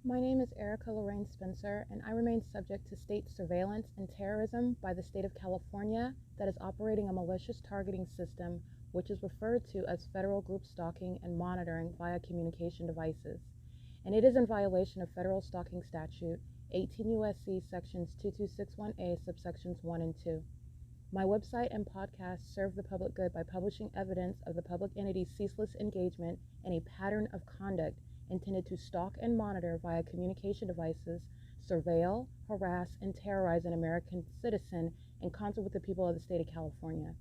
My name is Erica Lorraine Spencer, and I remain subject to state surveillance and terrorism by the state of California that is operating a malicious targeting system, which is referred to as federal group stalking and monitoring via communication devices. And it is in violation of federal stalking statute 18 U.S.C. sections 2261A subsections 1 and 2. My website and podcast serve the public good by publishing evidence of the public entity's ceaseless engagement in a pattern of conduct intended to stalk and monitor via communication devices, surveil, harass, and terrorize an American citizen in concert with the people of the state of California.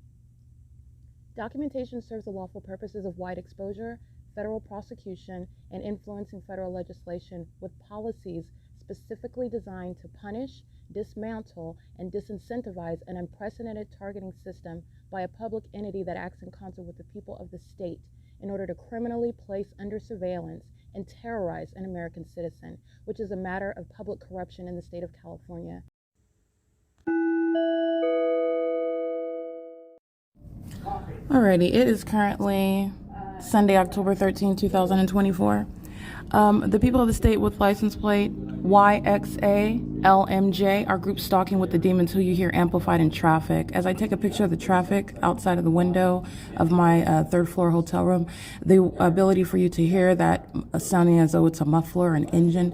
Documentation serves the lawful purposes of wide exposure, federal prosecution, and influencing federal legislation with policies specifically designed to punish, dismantle, and disincentivize an unprecedented targeting system by a public entity that acts in concert with the people of the state in order to criminally place under surveillance and terrorize an American citizen, which is a matter of public corruption in the state of California. Alrighty, it is currently Sunday, October 13, 2024. The people of the state with license plate YXA-LMJ are group stalking with the demons who you hear amplified in traffic. As I take a picture of the traffic outside of the window of my third floor hotel room, the ability for you to hear that sounding as though it's a muffler or an engine,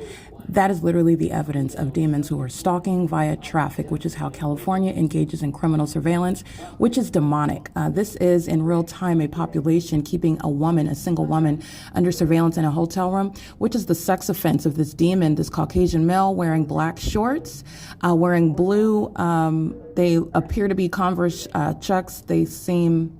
that is literally the evidence of demons who are stalking via traffic, which is how California engages in criminal surveillance, which is demonic. This is in real time a population keeping a woman, a single woman, under surveillance in a hotel room, which is the sex offense of this demon, this Caucasian male wearing black shorts, wearing blue, they appear to be Converse Chucks. They seem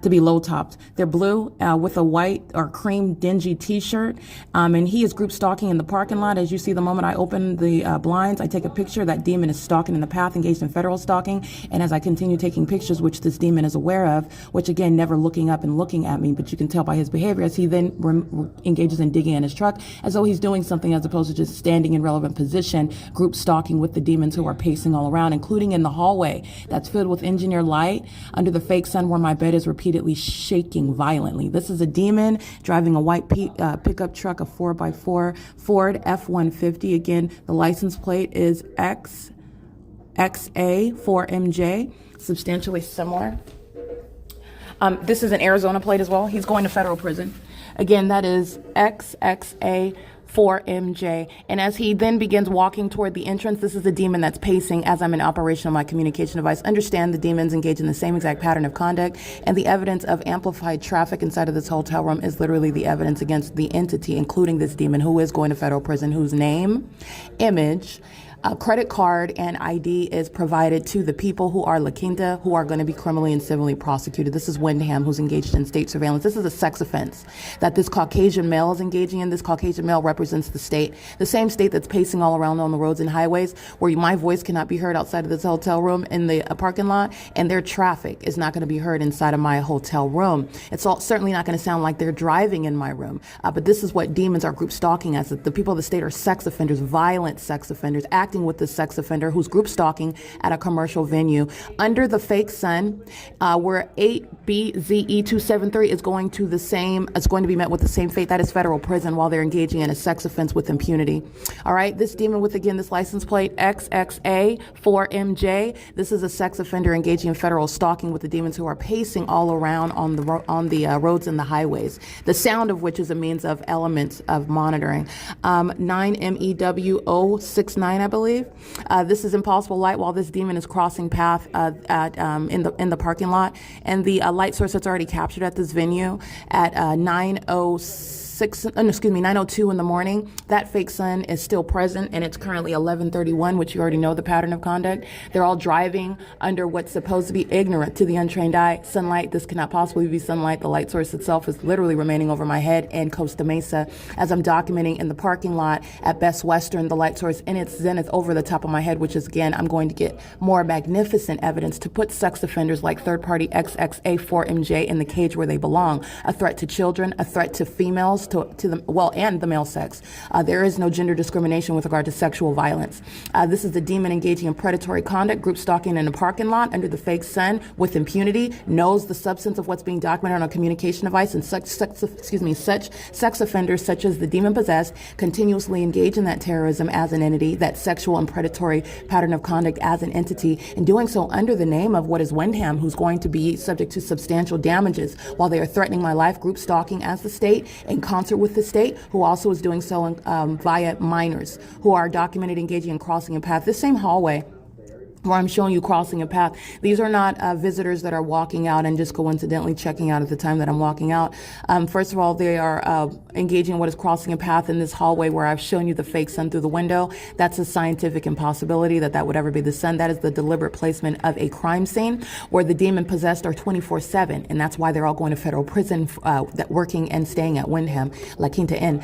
to be low-topped. They're blue with a white or cream dingy t-shirt, and he is group stalking in the parking lot. As you see, the moment I open the blinds, I take a picture. That demon is stalking in the path, engaged in federal stalking, and as I continue taking pictures, which this demon is aware of, which again, never looking up and looking at me, but you can tell by his behavior as he then engages in digging in his truck, as though he's doing something as opposed to just standing in relevant position, group stalking with the demons who are pacing all around, including in the hallway that's filled with engineer light under the fake sun where my bed is repeatedly shaking violently. This is a demon driving a white pickup truck, a 4x4 Ford F-150. Again, the license plate is XXA4MJ, substantially similar. This is an Arizona plate as well. He's going to federal prison. Again, that is XXA4MJ. And as he then begins walking toward the entrance, this is the demon that's pacing as I'm in operation on my communication device. Understand the demons engage in the same exact pattern of conduct, and the evidence of amplified traffic inside of this hotel room is literally the evidence against the entity, including this demon who is going to federal prison, whose name, image, credit card, and ID is provided to the people who are La Quinta, who are going to be criminally and civilly prosecuted. This is WYNDHAM, who's engaged in state surveillance. This is a sex offense that this Caucasian male is engaging in. This Caucasian male represents the state, the same state that's pacing all around on the roads and highways, where my voice cannot be heard outside of this hotel room in the parking lot, and their traffic is not going to be heard inside of my hotel room. It's certainly not going to sound like they're driving in my room, but this is what demons are group stalking as. The people of the state are sex offenders, violent sex offenders, acting with the sex offender who's group stalking at a commercial venue under the fake sun, where 8BZE273 is going to the same, it's going to be met with the same fate. That is federal prison while they're engaging in a sex offense with impunity. All right, this demon with, again, this license plate XXA4MJ. This is a sex offender engaging in federal stalking with the demons who are pacing all around on the roads and the highways, the sound of which is a means of elements of monitoring. 9MEW069, I believe. This is impossible light while this demon is crossing path in the parking lot, and the light source that's already captured at this venue at 9:02 in the morning. That fake sun is still present, and it's currently 11:31, which you already know the pattern of conduct. They're all driving under what's supposed to be ignorant to the untrained eye sunlight. This cannot possibly be sunlight. The light source itself is literally remaining over my head and Costa Mesa as I'm documenting in the parking lot at Best Western, the light source in its zenith over the top of my head, which is, again, I'm going to get more magnificent evidence to put sex offenders like third-party XXA4MJ in the cage where they belong. A threat to children, a threat to females, sex and the male sex. There is no gender discrimination with regard to sexual violence. This is the demon engaging in predatory conduct, group stalking in a parking lot under the fake sun with impunity, knows the substance of what's being documented on a communication device, and such sex offenders such as the demon possessed continuously engage in that terrorism as an entity, that sexual and predatory pattern of conduct as an entity, and doing so under the name of what is WYNDHAM, who's going to be subject to substantial damages while they are threatening my life, group stalking as the state in concert with the state, who also is doing so via minors who are documented engaging in crossing a path. This same hallway where I'm showing you crossing a path. These are not visitors that are walking out and just coincidentally checking out at the time that I'm walking out. First of all, they are engaging in what is crossing a path in this hallway where I've shown you the fake sun through the window. That's a scientific impossibility that would ever be the sun. That is the deliberate placement of a crime scene where the demon possessed are 24/7, and that's why they're all going to federal prison, working and staying at WYNDHAM, La Quinta Inn.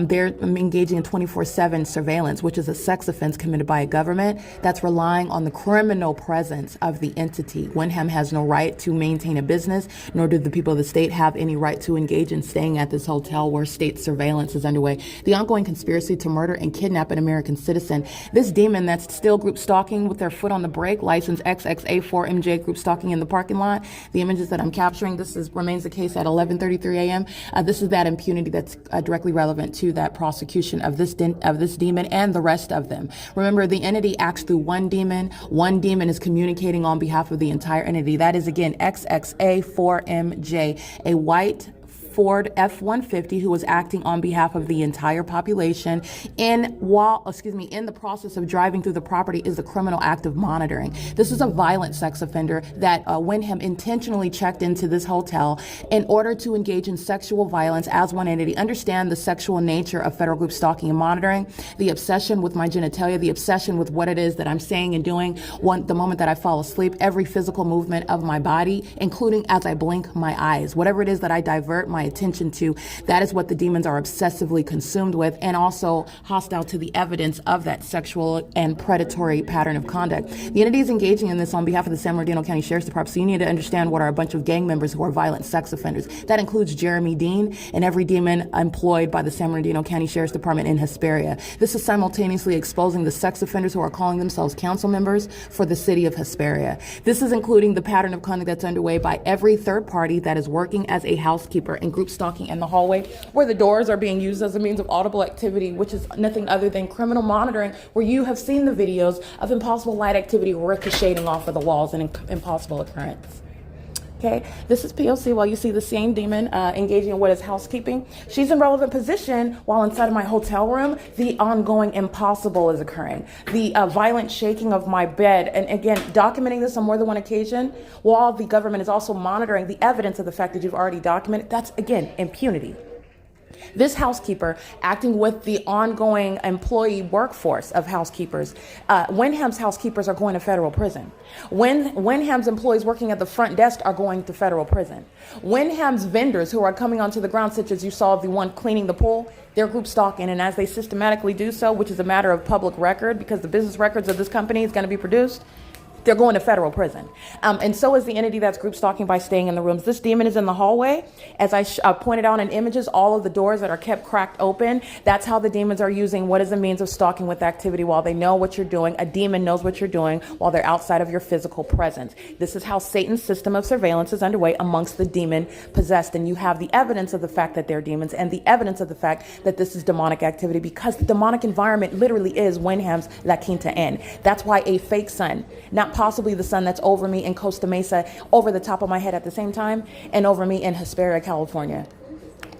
They're engaging in 24/7 surveillance, which is a sex offense committed by a government that's relying on the criminal presence of the entity. WYNDHAM has no right to maintain a business, nor do the people of the state have any right to engage in staying at this hotel where state surveillance is underway. The ongoing conspiracy to murder and kidnap an American citizen. This demon that's still group stalking with their foot on the brake, license XXA4MJ, group stalking in the parking lot. The images that I'm capturing, remains the case at 11:33 a.m. This is that impunity that's directly relevant to that prosecution of this demon and the rest of them. Remember, the entity acts through one demon. One demon is communicating on behalf of the entire entity. That is, again, XXA4MJ, a white Ford F-150 who was acting on behalf of the entire population in the process of driving through the property is the criminal act of monitoring. This is a violent sex offender that WYNDHAM intentionally checked into this hotel in order to engage in sexual violence as one entity. Understand the sexual nature of federal group stalking and monitoring, the obsession with my genitalia, the obsession with what it is that I'm saying and doing the moment that I fall asleep, every physical movement of my body, including as I blink my eyes. Whatever it is that I divert my attention to, that is what the demons are obsessively consumed with, and also hostile to the evidence of that sexual and predatory pattern of conduct. The entity is engaging in this on behalf of the San Bernardino County Sheriff's Department, so you need to understand what are a bunch of gang members who are violent sex offenders. That includes Jeremy Dean and every demon employed by the San Bernardino County Sheriff's Department in Hesperia. This is simultaneously exposing the sex offenders who are calling themselves council members for the city of Hesperia. This is including the pattern of conduct that's underway by every third party that is working as a housekeeper in group stalking in the hallway, where the doors are being used as a means of audible activity, which is nothing other than criminal monitoring, where you have seen the videos of impossible light activity ricocheting off of the walls, an impossible occurrence. Okay, this is P.O.C. while you see the same demon engaging in what is housekeeping. She's in relevant position while inside of my hotel room. The ongoing impossible is occurring. The violent shaking of my bed. And again, documenting this on more than one occasion while the government is also monitoring the evidence of the fact that you've already documented. That's, again, impunity. This housekeeper acting with the ongoing employee workforce of housekeepers. WYNDHAM's housekeepers are going to federal prison. WYNDHAM's employees working at the front desk are going to federal prison. WYNDHAM's vendors who are coming onto the ground, such as you saw the one cleaning the pool, they're group stalking, and as they systematically do so, which is a matter of public record because the business records of this company is going to be produced, they're going to federal prison. And so is the entity that's group stalking by staying in the rooms. This demon is in the hallway. As I pointed out in images, all of the doors that are kept cracked open, that's how the demons are using what is a means of stalking with activity while they know what you're doing. A demon knows what you're doing while they're outside of your physical presence. This is how Satan's system of surveillance is underway amongst the demon possessed. And you have the evidence of the fact that they're demons and the evidence of the fact that this is demonic activity, because the demonic environment literally is WYNDHAM's La Quinta Inn. That's why a fake sun, not possibly the sun that's over me in Costa Mesa, over the top of my head at the same time, and over me in Hesperia, California,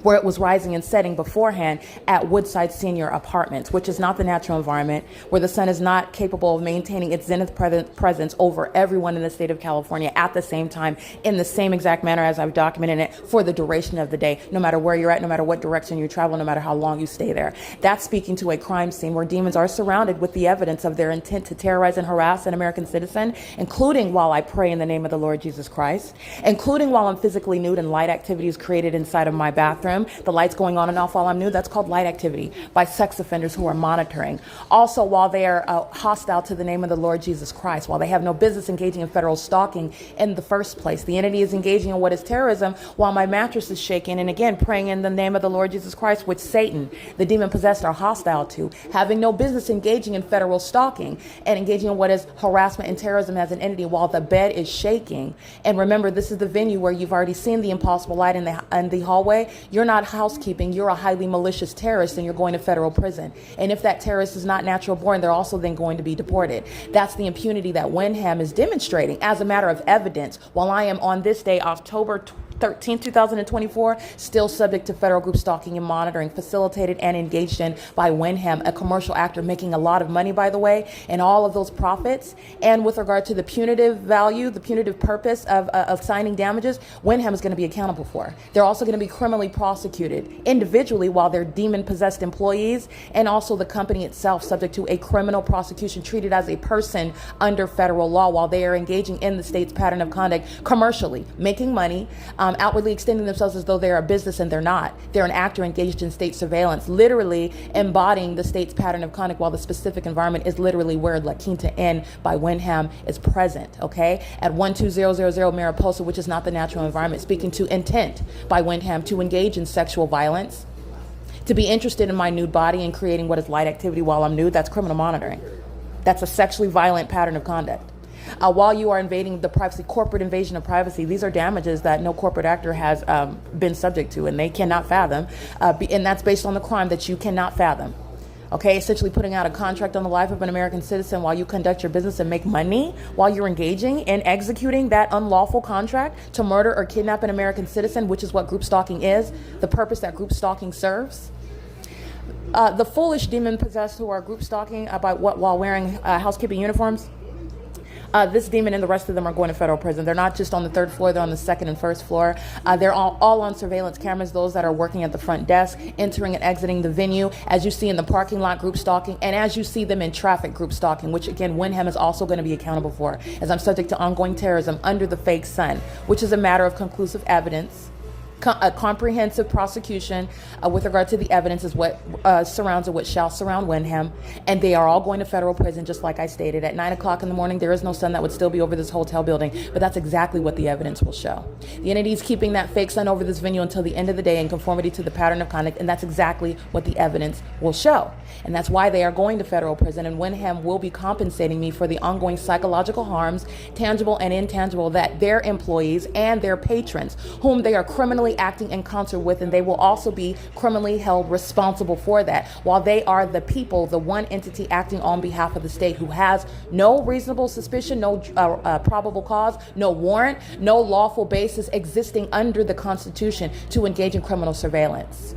where it was rising and setting beforehand at Woodside Senior Apartments, which is not the natural environment, where the sun is not capable of maintaining its zenith presence over everyone in the state of California at the same time, in the same exact manner as I've documented it for the duration of the day, no matter where you're at, no matter what direction you travel, no matter how long you stay there. That's speaking to a crime scene where demons are surrounded with the evidence of their intent to terrorize and harass an American citizen, including while I pray in the name of the Lord Jesus Christ, including while I'm physically nude and light activity is created inside of my bathroom, trim, the lights going on and off while I'm nude, that's called light activity by sex offenders who are monitoring. Also, while they are hostile to the name of the Lord Jesus Christ, while they have no business engaging in federal stalking in the first place, the entity is engaging in what is terrorism while my mattress is shaking, and again, praying in the name of the Lord Jesus Christ, which Satan, the demon possessed, are hostile to, having no business engaging in federal stalking and engaging in what is harassment and terrorism as an entity while the bed is shaking. And remember, this is the venue where you've already seen the impossible light in the hallway. You're not housekeeping, you're a highly malicious terrorist, and you're going to federal prison. And if that terrorist is not natural born, they're also then going to be deported. That's the impunity that WYNDHAM is demonstrating as a matter of evidence, while I am on this day, October 13, 2024, still subject to federal group stalking and monitoring, facilitated and engaged in by WYNDHAM, a commercial actor making a lot of money, by the way, and all of those profits. And with regard to the punitive value, the punitive purpose of signing damages, WYNDHAM is going to be accountable for. They're also going to be criminally prosecuted individually while they're demon-possessed employees, and also the company itself subject to a criminal prosecution, treated as a person under federal law while they are engaging in the state's pattern of conduct commercially, making money, outwardly extending themselves as though they're a business, and they're not. They're an actor engaged in state surveillance, literally embodying the state's pattern of conduct while the specific environment is literally where La Quinta Inn by WYNDHAM is present, okay? At 12000 Mariposa, which is not the natural environment, speaking to intent by WYNDHAM to engage in sexual violence, to be interested in my nude body and creating what is light activity while I'm nude. That's criminal monitoring. That's a sexually violent pattern of conduct. While you are invading the privacy, corporate invasion of privacy, these are damages that no corporate actor has been subject to, and they cannot fathom. And that's based on the crime that you cannot fathom. Okay, essentially putting out a contract on the life of an American citizen while you conduct your business and make money while you're engaging in executing that unlawful contract to murder or kidnap an American citizen, which is what group stalking is, the purpose that group stalking serves. The foolish demon-possessed who are group stalking while wearing housekeeping uniforms, this demon and the rest of them are going to federal prison. They're not just on the third floor, they're on the second and first floor. They're all on surveillance cameras, those that are working at the front desk, entering and exiting the venue, as you see in the parking lot group stalking, and as you see them in traffic group stalking, which again, WYNDHAM is also going to be accountable for, as I'm subject to ongoing terrorism under the fake sun, which is a matter of conclusive evidence. A comprehensive prosecution with regard to the evidence is what surrounds or what shall surround WYNDHAM, and they are all going to federal prison, just like I stated. At 9 o'clock in the morning, there is no sun that would still be over this hotel building, but that's exactly what the evidence will show. The entity is keeping that fake sun over this venue until the end of the day in conformity to the pattern of conduct, and that's exactly what the evidence will show. And that's why they are going to federal prison, and WYNDHAM will be compensating me for the ongoing psychological harms, tangible and intangible, that their employees and their patrons, whom they are criminally acting in concert with, and they will also be criminally held responsible for that, while they are the people, the one entity acting on behalf of the state who has no reasonable suspicion, no probable cause, no warrant, no lawful basis existing under the Constitution to engage in criminal surveillance.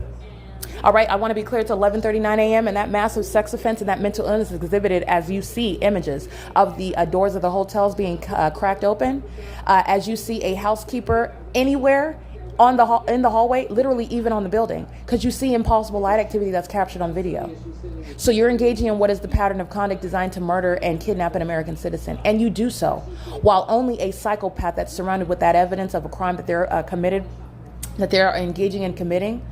All right, I want to be clear, it's 11:39 a.m. and that massive sex offense and that mental illness is exhibited as you see images of the doors of the hotels being cracked open, as you see a housekeeper anywhere in the hallway, literally even on the building, because you see impossible light activity that's captured on video. So you're engaging in what is the pattern of conduct designed to murder and kidnap an American citizen, and you do so while only a psychopath that's surrounded with that evidence of a crime that they're that they're engaging in committing,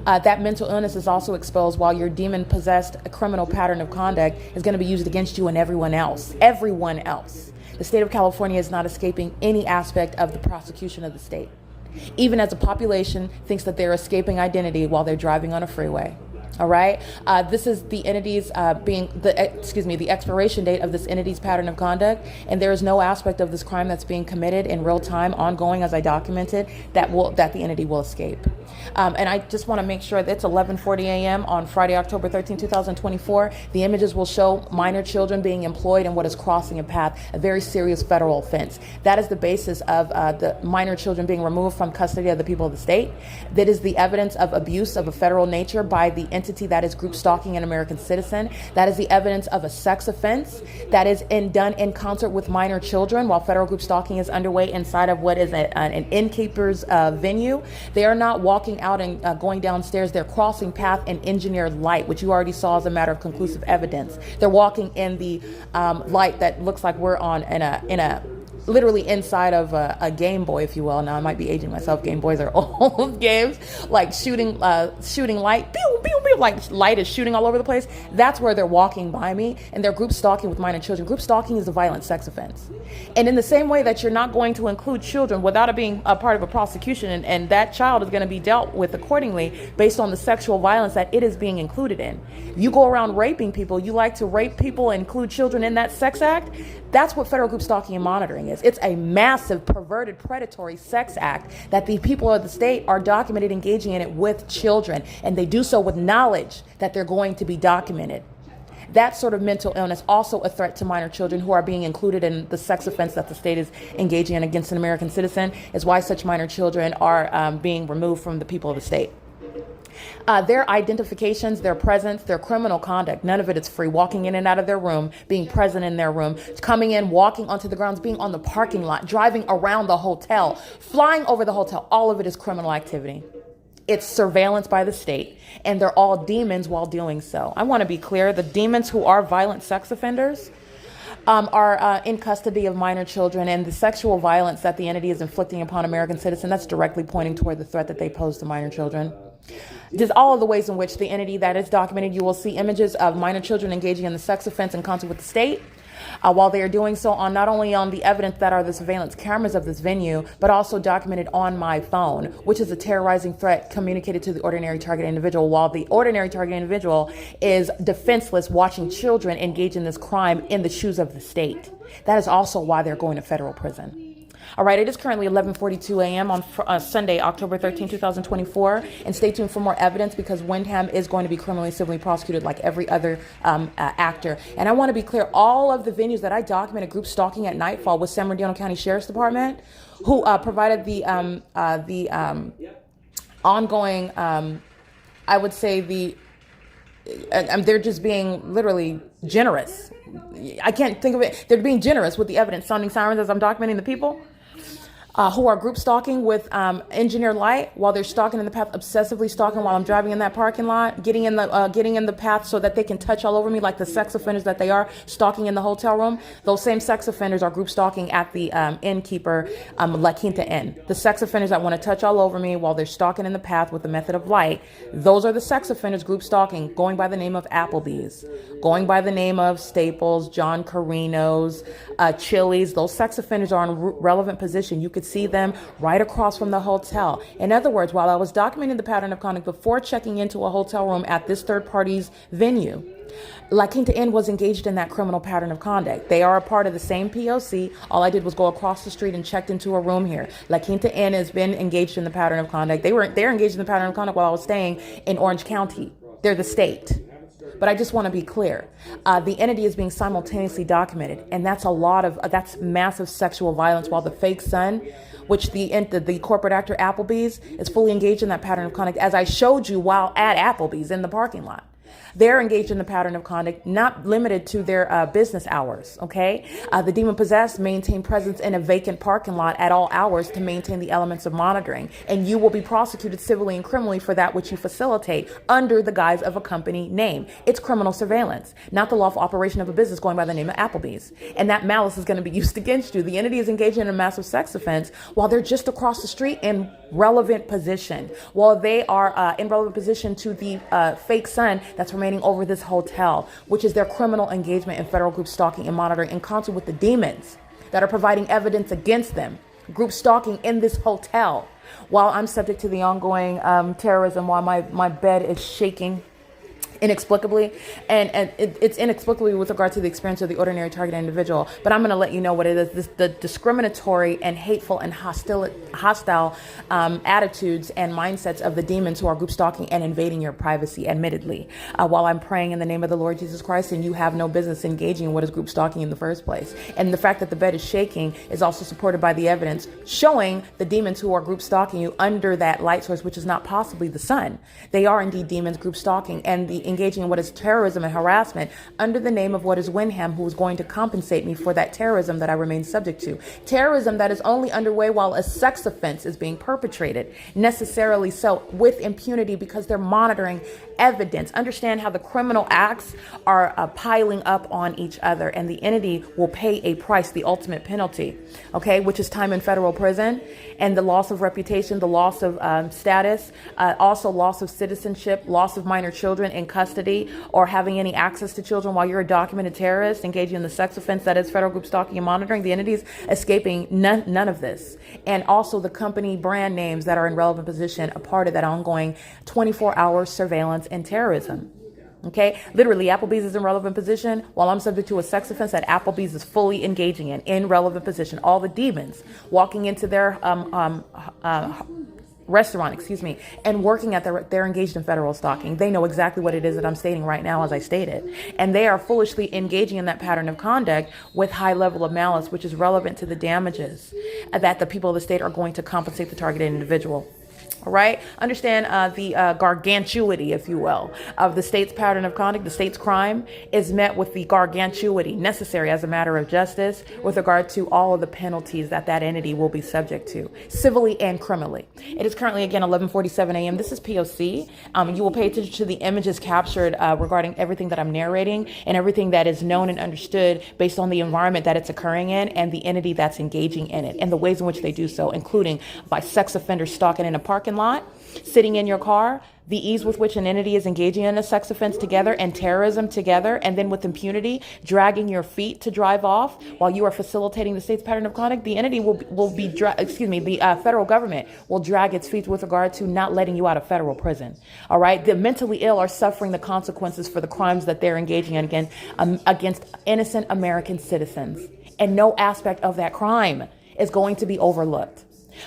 that mental illness is also exposed while your demon-possessed criminal pattern of conduct is going to be used against you and everyone else. Everyone else. The state of California is not escaping any aspect of the prosecution of the state, even as a population thinks that they're escaping identity while they're driving on a freeway. All right. This is the entity's the expiration date of this entity's pattern of conduct, and there is no aspect of this crime that's being committed in real time, ongoing, as I documented, that the entity will escape. And I just want to make sure that it's 11:40 a.m. on Friday, October 13, 2024. The images will show minor children being employed in what is crossing a path, a very serious federal offense. That is the basis of the minor children being removed from custody of the people of the state. That is the evidence of abuse of a federal nature by the entity that is group stalking an American citizen. That is the evidence of a sex offense that is done in concert with minor children while federal group stalking is underway inside of what is an innkeeper's venue. They are not walking out and going downstairs. They're crossing path in engineered light, which you already saw as a matter of conclusive evidence. They're walking in the light that looks like we're on in a literally inside of a Game Boy, if you will. Now I might be aging myself. Game Boys are old games, like shooting light, pew, pew, pew, like light is shooting all over the place. That's where they're walking by me, and they're group stalking with minor children. Group stalking is a violent sex offense. And in the same way that you're not going to include children without it being a part of a prosecution, and that child is going to be dealt with accordingly based on the sexual violence that it is being included in. You go around raping people, you like to rape people and include children in that sex act. That's what federal group stalking and monitoring is. It's a massive, perverted, predatory sex act that the people of the state are documented engaging in it with children, and they do so with knowledge that they're going to be documented. That sort of mental illness also a threat to minor children who are being included in the sex offense that the state is engaging in against an American citizen, is why such minor children are being removed from the people of the state. Their identifications, their presence, their criminal conduct, none of it is free. Walking in and out of their room, being present in their room, coming in, walking onto the grounds, being on the parking lot, driving around the hotel, flying over the hotel, all of it is criminal activity. It's surveillance by the state, and they're all demons while doing so. I want to be clear, the demons who are violent sex offenders are in custody of minor children, and the sexual violence that the entity is inflicting upon American citizens, that's directly pointing toward the threat that they pose to minor children. Just all of the ways in which the entity that is documented, you will see images of minor children engaging in the sex offense in concert with the state, while they are doing so on not only on the evidence that are the surveillance cameras of this venue, but also documented on my phone, which is a terrorizing threat communicated to the ordinary target individual, while the ordinary target individual is defenseless watching children engage in this crime in the shoes of the state. That is also why they're going to federal prison. All right, it is currently 11:42 a.m. on Sunday, October 13, 2024, and stay tuned for more evidence because Wyndham is going to be criminally civilly prosecuted like every other actor. And I want to be clear, all of the venues that I documented group stalking at nightfall with San Bernardino County Sheriff's Department, who provided the ongoing, I would say they're just being literally generous. I can't think of it. They're being generous with the evidence, sounding sirens as I'm documenting the people who are group stalking with engineered light while they're stalking in the path, obsessively stalking while I'm driving in that parking lot, getting in the path so that they can touch all over me like the sex offenders that they are, stalking in the hotel room. Those same sex offenders are group stalking at the innkeeper, La Quinta Inn. The sex offenders that want to touch all over me while they're stalking in the path with the method of light, those are the sex offenders group stalking, going by the name of APPLEBEE'S, going by the name of Staples, John Carino's, CHILLI'S. Those sex offenders are in relevant position. You could see them right across from the hotel. In other words, while I was documenting the pattern of conduct before checking into a hotel room at this third party's venue, La Quinta Inn was engaged in that criminal pattern of conduct. They are a part of the same P.O.C. All I did was go across the street and checked into a room here. La Quinta Inn has been engaged in the pattern of conduct. They're engaged in the pattern of conduct while I was staying in Orange County. They're the state. But I just want to be clear. The entity is being simultaneously documented, and that's that's massive sexual violence, while the fake son, which the corporate actor APPLEBEE'S, is fully engaged in that pattern of conduct, as I showed you while at APPLEBEE'S in the parking lot. They're engaged in the pattern of conduct, not limited to their business hours, okay? The demon-possessed maintain presence in a vacant parking lot at all hours to maintain the elements of monitoring, and you will be prosecuted civilly and criminally for that which you facilitate under the guise of a company name. It's criminal surveillance, not the lawful operation of a business going by the name of APPLEBEE'S, and that malice is going to be used against you. The entity is engaging in a massive sex offense while they're just across the street in relevant position, while they are in relevant position to the fake son that's remaining over this hotel, which is their criminal engagement in federal group stalking and monitoring in concert with the demons that are providing evidence against them. Group stalking in this hotel while I'm subject to the ongoing terrorism, while my bed is shaking inexplicably, and it's inexplicably with regard to the experience of the ordinary target individual. But I'm going to let you know what it is. The discriminatory and hateful and hostile attitudes and mindsets of the demons who are group stalking and invading your privacy, admittedly, while I'm praying in the name of the Lord Jesus Christ, and you have no business engaging in what is group stalking in the first place. And the fact that the bed is shaking is also supported by the evidence showing the demons who are group stalking you under that light source, which is not possibly the sun. They are indeed demons group stalking, and the engaging in what is terrorism and harassment under the name of what is WYNDHAM, who is going to compensate me for that terrorism that I remain subject to. Terrorism that is only underway while a sex offense is being perpetrated, necessarily so with impunity because they're monitoring evidence. Understand how the criminal acts are piling up on each other, and the entity will pay a price, the ultimate penalty, okay, which is time in federal prison and the loss of reputation, the loss of status, also loss of citizenship, loss of minor children in custody or having any access to children while you're a documented terrorist engaging in the sex offense that is federal group stalking and monitoring. The entities escaping none of this. And also the company brand names that are in relevant position, a part of that ongoing 24-hour surveillance and terrorism. Okay, literally, Applebee's is in relevant position while I'm subject to a sex offense that Applebee's is fully engaging in relevant position. All the demons walking into their restaurant, and working at they're engaged in federal stalking. They know exactly what it is that I'm stating right now as I stated. And they are foolishly engaging in that pattern of conduct with high level of malice, which is relevant to the damages that the people of the state are going to compensate the targeted individual. All right. Understand the gargantuity, if you will, of the state's pattern of conduct. The state's crime is met with the gargantuity necessary as a matter of justice with regard to all of the penalties that that entity will be subject to, civilly and criminally. It is currently, again, 11:47 a.m. This is P.O.C. You will pay attention to the images captured regarding everything that I'm narrating and everything that is known and understood based on the environment that it's occurring in and the entity that's engaging in it and the ways in which they do so, including by sex offenders stalking in a parking lot, sitting in your car, the ease with which an entity is engaging in a sex offense together and terrorism together, and then with impunity, dragging your feet to drive off while you are facilitating the state's pattern of conduct. The entity the federal government will drag its feet with regard to not letting you out of federal prison. All right. The mentally ill are suffering the consequences for the crimes that they're engaging in against innocent American citizens. And no aspect of that crime is going to be overlooked.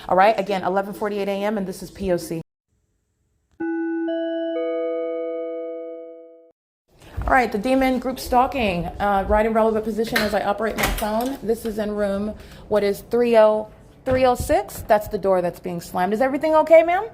All right. Again, 11:48 a.m. and this is P.O.C. All right, the demon group stalking, right in relevant position as I operate my phone. This is in room, what is 306? That's the door that's being slammed. Is everything okay, ma'am?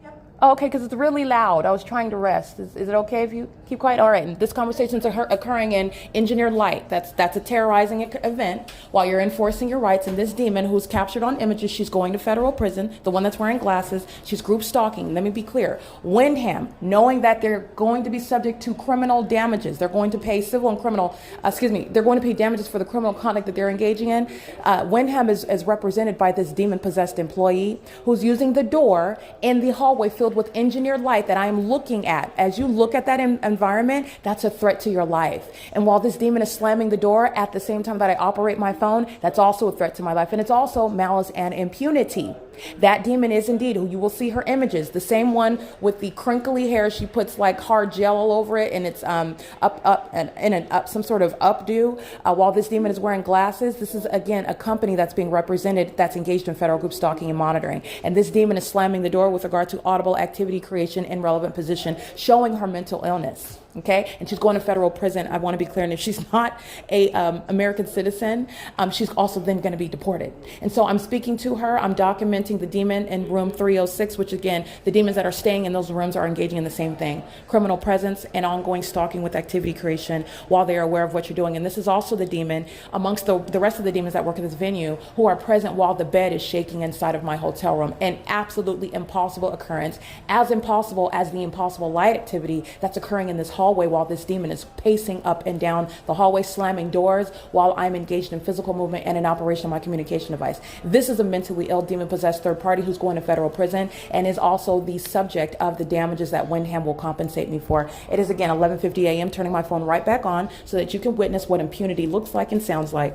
Yep. Oh, okay, because it's really loud. I was trying to rest. Is it okay if you keep quiet? All right, and this conversation is occurring in engineered light. That's a terrorizing event while you're enforcing your rights. And this demon who's captured on images, she's going to federal prison, the one that's wearing glasses, she's group stalking. Let me be clear. WYNDHAM, knowing that they're going to be subject to criminal damages, they're going to pay civil and criminal, they're going to pay damages for the criminal conduct that they're engaging in. WYNDHAM is represented by this demon-possessed employee who's using the door in the hallway filled with engineered light that I am looking at. As you look at that environment, that's a threat to your life. And while this demon is slamming the door at the same time that I operate my phone, that's also a threat to my life. And it's also malice and impunity. That demon is indeed who you will see her images, the same one with the crinkly hair. She puts like hard gel all over it, and it's some sort of updo. While this demon is wearing glasses, this is again a company that's being represented that's engaged in federal group stalking and monitoring. And this demon is slamming the door with regard to audible activity creation in relevant position, showing her mental illness. Okay, and she's going to federal prison. I want to be clear, and if she's not a American citizen, she's also then going to be deported. And so I'm speaking to her. I'm documenting the demon in room 306, which again, the demons that are staying in those rooms are engaging in the same thing: criminal presence and ongoing stalking with activity creation while they are aware of what you're doing. And this is also the demon amongst the rest of the demons that work at this venue who are present while the bed is shaking inside of my hotel room. An absolutely impossible occurrence, as impossible as the impossible light activity that's occurring in this hallway while this demon is pacing up and down the hallway, slamming doors while I'm engaged in physical movement and in operation of my communication device. This is a mentally ill demon-possessed third party who's going to federal prison and is also the subject of the damages that WYNDHAM will compensate me for. It is again 11:50 a.m. turning my phone right back on so that you can witness what impunity looks like and sounds like.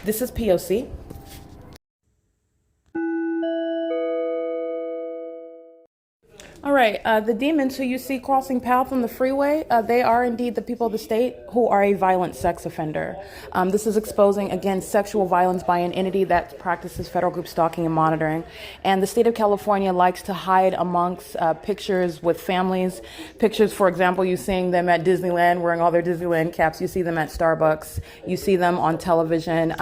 This is P.O.C. All right, the demons who you see crossing paths on the freeway, they are indeed the people of the state who are a violent sex offender. This is exposing, again, sexual violence by an entity that practices federal group stalking and monitoring. And the state of California likes to hide amongst pictures with families. Pictures, for example, you seeing them at Disneyland wearing all their Disneyland caps. You see them at Starbucks. You see them on television.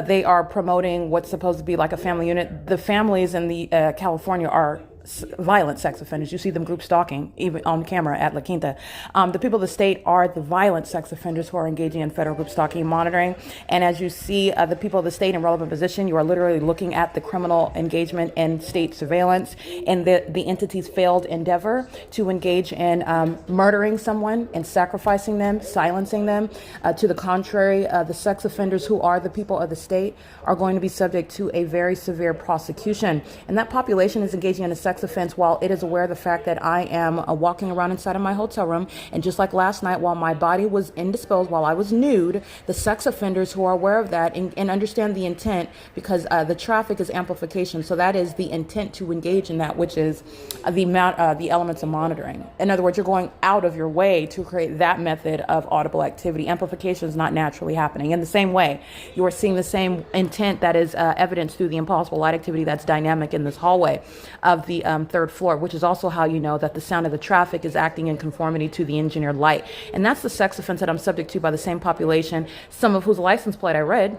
They are promoting what's supposed to be like a family unit. The families in the California are violent sex offenders. You see them group stalking even on camera at La Quinta. The people of the state are the violent sex offenders who are engaging in federal group stalking and monitoring. And as you see the people of the state in relevant position, you are literally looking at the criminal engagement in state surveillance and the entity's failed endeavor to engage in murdering someone and sacrificing them, silencing them. To the contrary, the sex offenders who are the people of the state are going to be subject to a very severe prosecution. And that population is engaging in a sex offense while it is aware of the fact that I am walking around inside of my hotel room. And just like last night, while my body was indisposed, while I was nude, the sex offenders who are aware of that and understand the intent, because the traffic is amplification. So that is the intent to engage in that, which is the elements of monitoring. In other words, you're going out of your way to create that method of audible activity. Amplification is not naturally happening. In the same way, you are seeing the same intent that is evidenced through the impossible light activity that's dynamic in this hallway of the third floor, which is also how you know that the sound of the traffic is acting in conformity to the engineered light. And that's the sex offense that I'm subject to by the same population, some of whose license plate I read,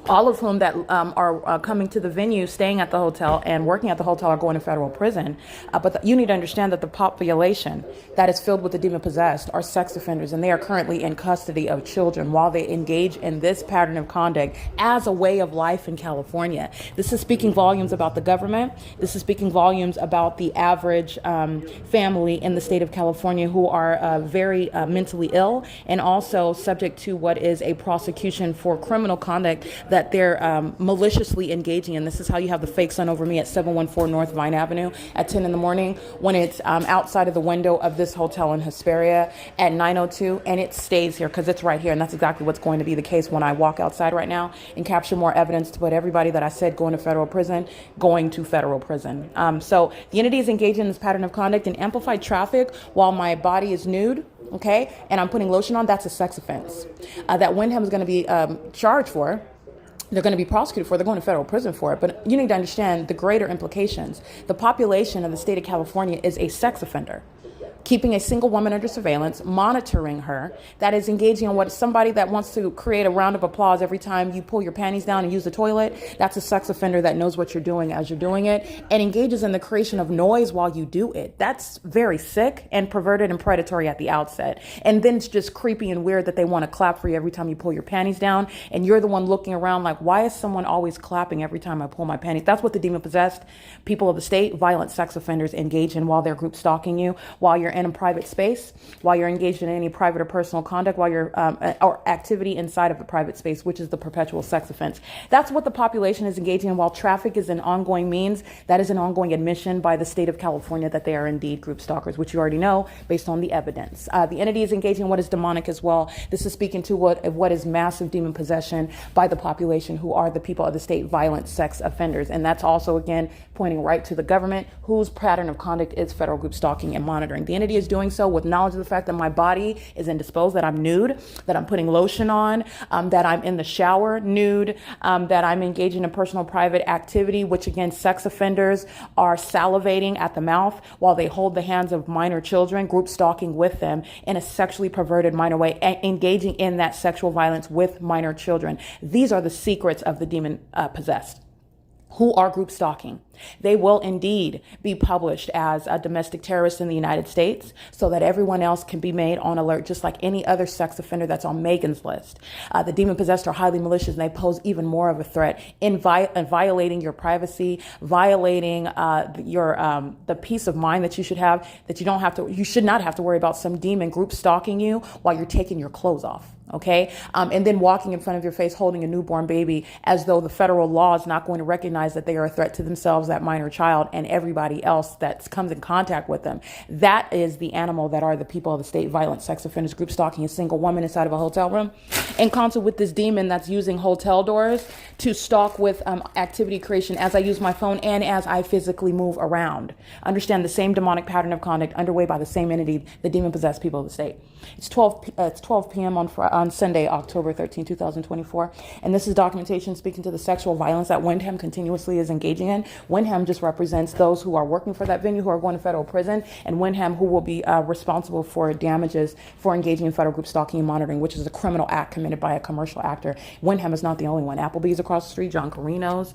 all of whom that are coming to the venue, staying at the hotel and working at the hotel are going to federal prison. But you need to understand that the population that is filled with the demon possessed are sex offenders, and they are currently in custody of children while they engage in this pattern of conduct as a way of life in California. This is speaking volumes about the government. This is speaking volumes about the average family in the state of California who are very mentally ill and also subject to what is a prosecution for criminal conduct that they're maliciously engaging in. This is how you have the fake sun over me at 714 North Vine Avenue at 10 in the morning when it's outside of the window of this hotel in Hesperia at 9:02, and it stays here because it's right here. And that's exactly what's going to be the case when I walk outside right now and capture more evidence to put everybody that I said going to federal prison. So the entity is engaging in this pattern of conduct and amplified traffic while my body is nude, okay, and I'm putting lotion on. That's a sex offense that WYNDHAM is going to be charged for. They're going to be prosecuted for. They're going to federal prison for it. But you need to understand the greater implications. The population of the state of California is a sex offender, keeping a single woman under surveillance, monitoring her, that is engaging in what somebody that wants to create a round of applause every time you pull your panties down and use the toilet. That's a sex offender that knows what you're doing as you're doing it and engages in the creation of noise while you do it. That's very sick and perverted and predatory at the outset. And then it's just creepy and weird that they want to clap for you every time you pull your panties down. And you're the one looking around like, why is someone always clapping every time I pull my panties? That's what the demon possessed people of the state, violent sex offenders, engage in while they're group stalking you, while you're in a private space, while you're engaged in any private or personal conduct, while you're or activity inside of the private space, which is the perpetual sex offense. That's what the population is engaging in. While traffic is an ongoing means, that is an ongoing admission by the state of California that they are indeed group stalkers, which you already know based on the evidence. The entity is engaging in what is demonic as well. This is speaking to what is massive demon possession by the population who are the people of the state, violent sex offenders. And that's also, again, pointing right to the government, whose pattern of conduct is federal group stalking and monitoring. The entity is doing so with knowledge of the fact that my body is indisposed, that I'm nude, that I'm putting lotion on, that I'm in the shower nude, that I'm engaging in personal private activity, which again, sex offenders are salivating at the mouth while they hold the hands of minor children, group stalking with them in a sexually perverted minor way, engaging in that sexual violence with minor children. These are the secrets of the demon possessed who are group stalking. They will indeed be published as a domestic terrorist in the United States so that everyone else can be made on alert, just like any other sex offender that's on Megan's list. The demon possessed are highly malicious, and they pose even more of a threat in violating your privacy, violating the peace of mind that you should have, that you should not have to worry about some demon group stalking you while you're taking your clothes off. Okay. And then walking in front of your face, holding a newborn baby as though the federal law is not going to recognize that they are a threat to themselves, that minor child, and everybody else that comes in contact with them. That is the animal that are the people of the state, violent sex offenders, group stalking a single woman inside of a hotel room, in concert with this demon that's using hotel doors to stalk with activity creation as I use my phone and as I physically move around. Understand the same demonic pattern of conduct underway by the same entity, the demon possessed people of the state. It's 12 p.m. on Sunday, October 13, 2024. And this is documentation speaking to the sexual violence that WYNDHAM continuously is engaging in. WYNDHAM just represents those who are working for that venue who are going to federal prison, and WYNDHAM who will be responsible for damages for engaging in federal group stalking and monitoring, which is a criminal act committed by a commercial actor. WYNDHAM is not the only one. APPLEBEE'S across the street, John Carino's,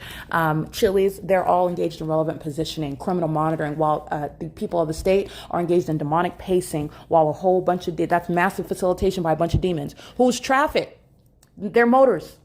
CHILLI'S, they're all engaged in relevant positioning, criminal monitoring, while the people of the state are engaged in demonic pacing, while a whole bunch of, that's massive facilitation by a bunch of demons whose traffic, their motors,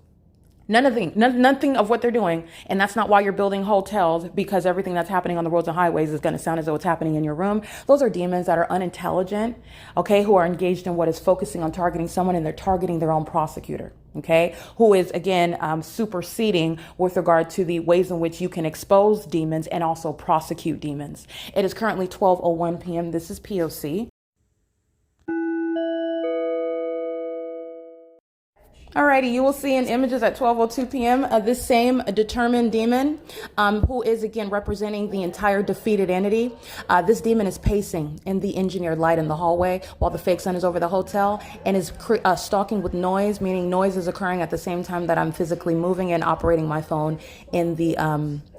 nothing of what they're doing. And that's not why you're building hotels, because everything that's happening on the roads and highways is going to sound as though it's happening in your room. Those are demons that are unintelligent, okay, who are engaged in what is focusing on targeting someone, and they're targeting their own prosecutor, okay, who is, again, superseding with regard to the ways in which you can expose demons and also prosecute demons. It is currently 12:01 p.m. This is P.O.C. Alrighty, you will see in images at 12:02 p.m. This same determined demon, who is again representing the entire defeated entity. This demon is pacing in the engineered light in the hallway while the fake sun is over the hotel, and is stalking with noise, meaning noise is occurring at the same time that I'm physically moving and operating my phone in the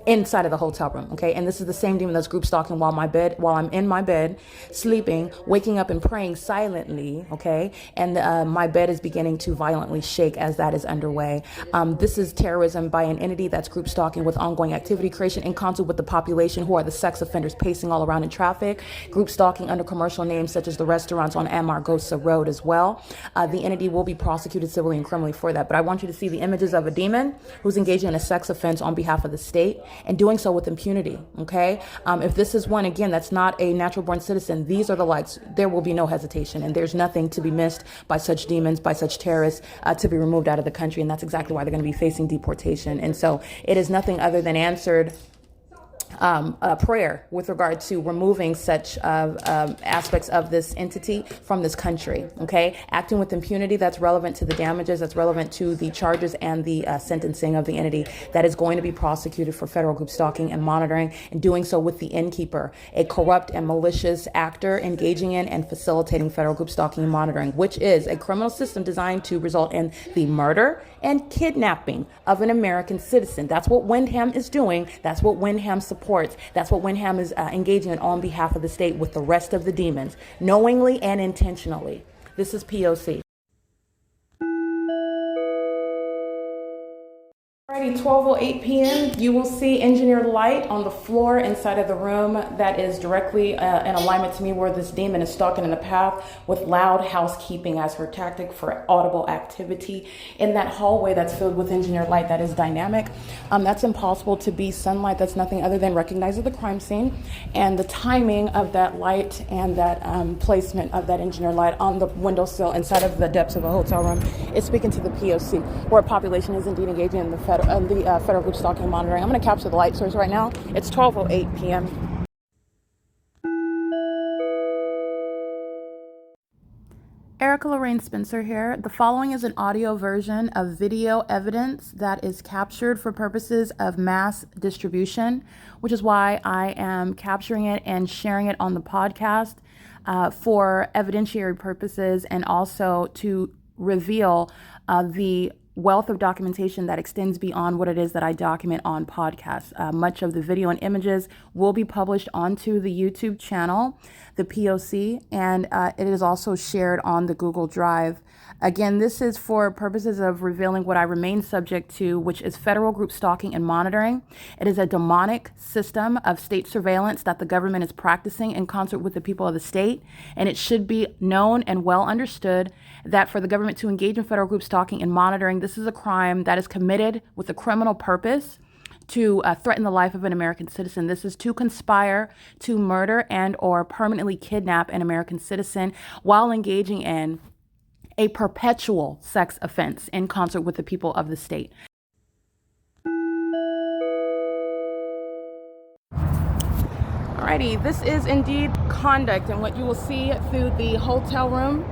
inside of the hotel room, okay? And this is the same demon that's group stalking while I'm in my bed, sleeping, waking up and praying silently, okay? And my bed is beginning to violently shake as that is underway. This is terrorism by an entity that's group stalking with ongoing activity creation in concert with the population, who are the sex offenders pacing all around in traffic, group stalking under commercial names such as the restaurants on AMARGOSA Road as well. The entity will be prosecuted civilly and criminally for that. But I want you to see the images of a demon who's engaging in a sex offense on behalf of the state, and doing so with impunity, okay? If this is one, again, that's not a natural born citizen, these are the lights. There will be no hesitation, and there's nothing to be missed by such demons, by such terrorists, to be removed out of the country, and that's exactly why they're going to be facing deportation. And so it is nothing other than answered prayer with regard to removing such aspects of this entity from this country, okay? Acting with impunity, that's relevant to the damages, that's relevant to the charges and the sentencing of the entity that is going to be prosecuted for federal group stalking and monitoring, and doing so with the innkeeper, a corrupt and malicious actor engaging in and facilitating federal group stalking and monitoring, which is a criminal system designed to result in the murder and kidnapping of an American citizen. That's what WYNDHAM is doing. That's what WYNDHAM supports. That's what WYNDHAM is engaging in on behalf of the state with the rest of the demons, knowingly and intentionally. This is POC. Alrighty, 12:08 p.m. You will see engineered light on the floor inside of the room that is directly in alignment to me, where this demon is stalking in the path, with loud housekeeping as her tactic for audible activity in that hallway that's filled with engineered light that is dynamic. That's impossible to be sunlight. That's nothing other than recognizing the crime scene, and the timing of that light and that placement of that engineered light on the windowsill inside of the depths of a hotel room is speaking to the POC, where a population is indeed engaging in the federal group stalking and monitoring. I'm going to capture the light source right now. It's 12:08 p.m. Erica Lorraine Spencer here. The following is an audio version of video evidence that is captured for purposes of mass distribution, which is why I am capturing it and sharing it on the podcast for evidentiary purposes, and also to reveal the wealth of documentation that extends beyond what it is that I document on podcasts. Much of the video and images will be published onto the YouTube channel, the POC, and it is also shared on the Google Drive. Again, this is for purposes of revealing what I remain subject to, which is federal group stalking and monitoring. It is a demonic system of state surveillance that the government is practicing in concert with the people of the state. And it should be known and well understood that for the government to engage in federal group stalking and monitoring, this is a crime that is committed with a criminal purpose to threaten the life of an American citizen. This is to conspire to murder and or permanently kidnap an American citizen while engaging in a perpetual sex offense in concert with the people of the state. Alrighty, this is indeed conduct, and what you will see through the hotel room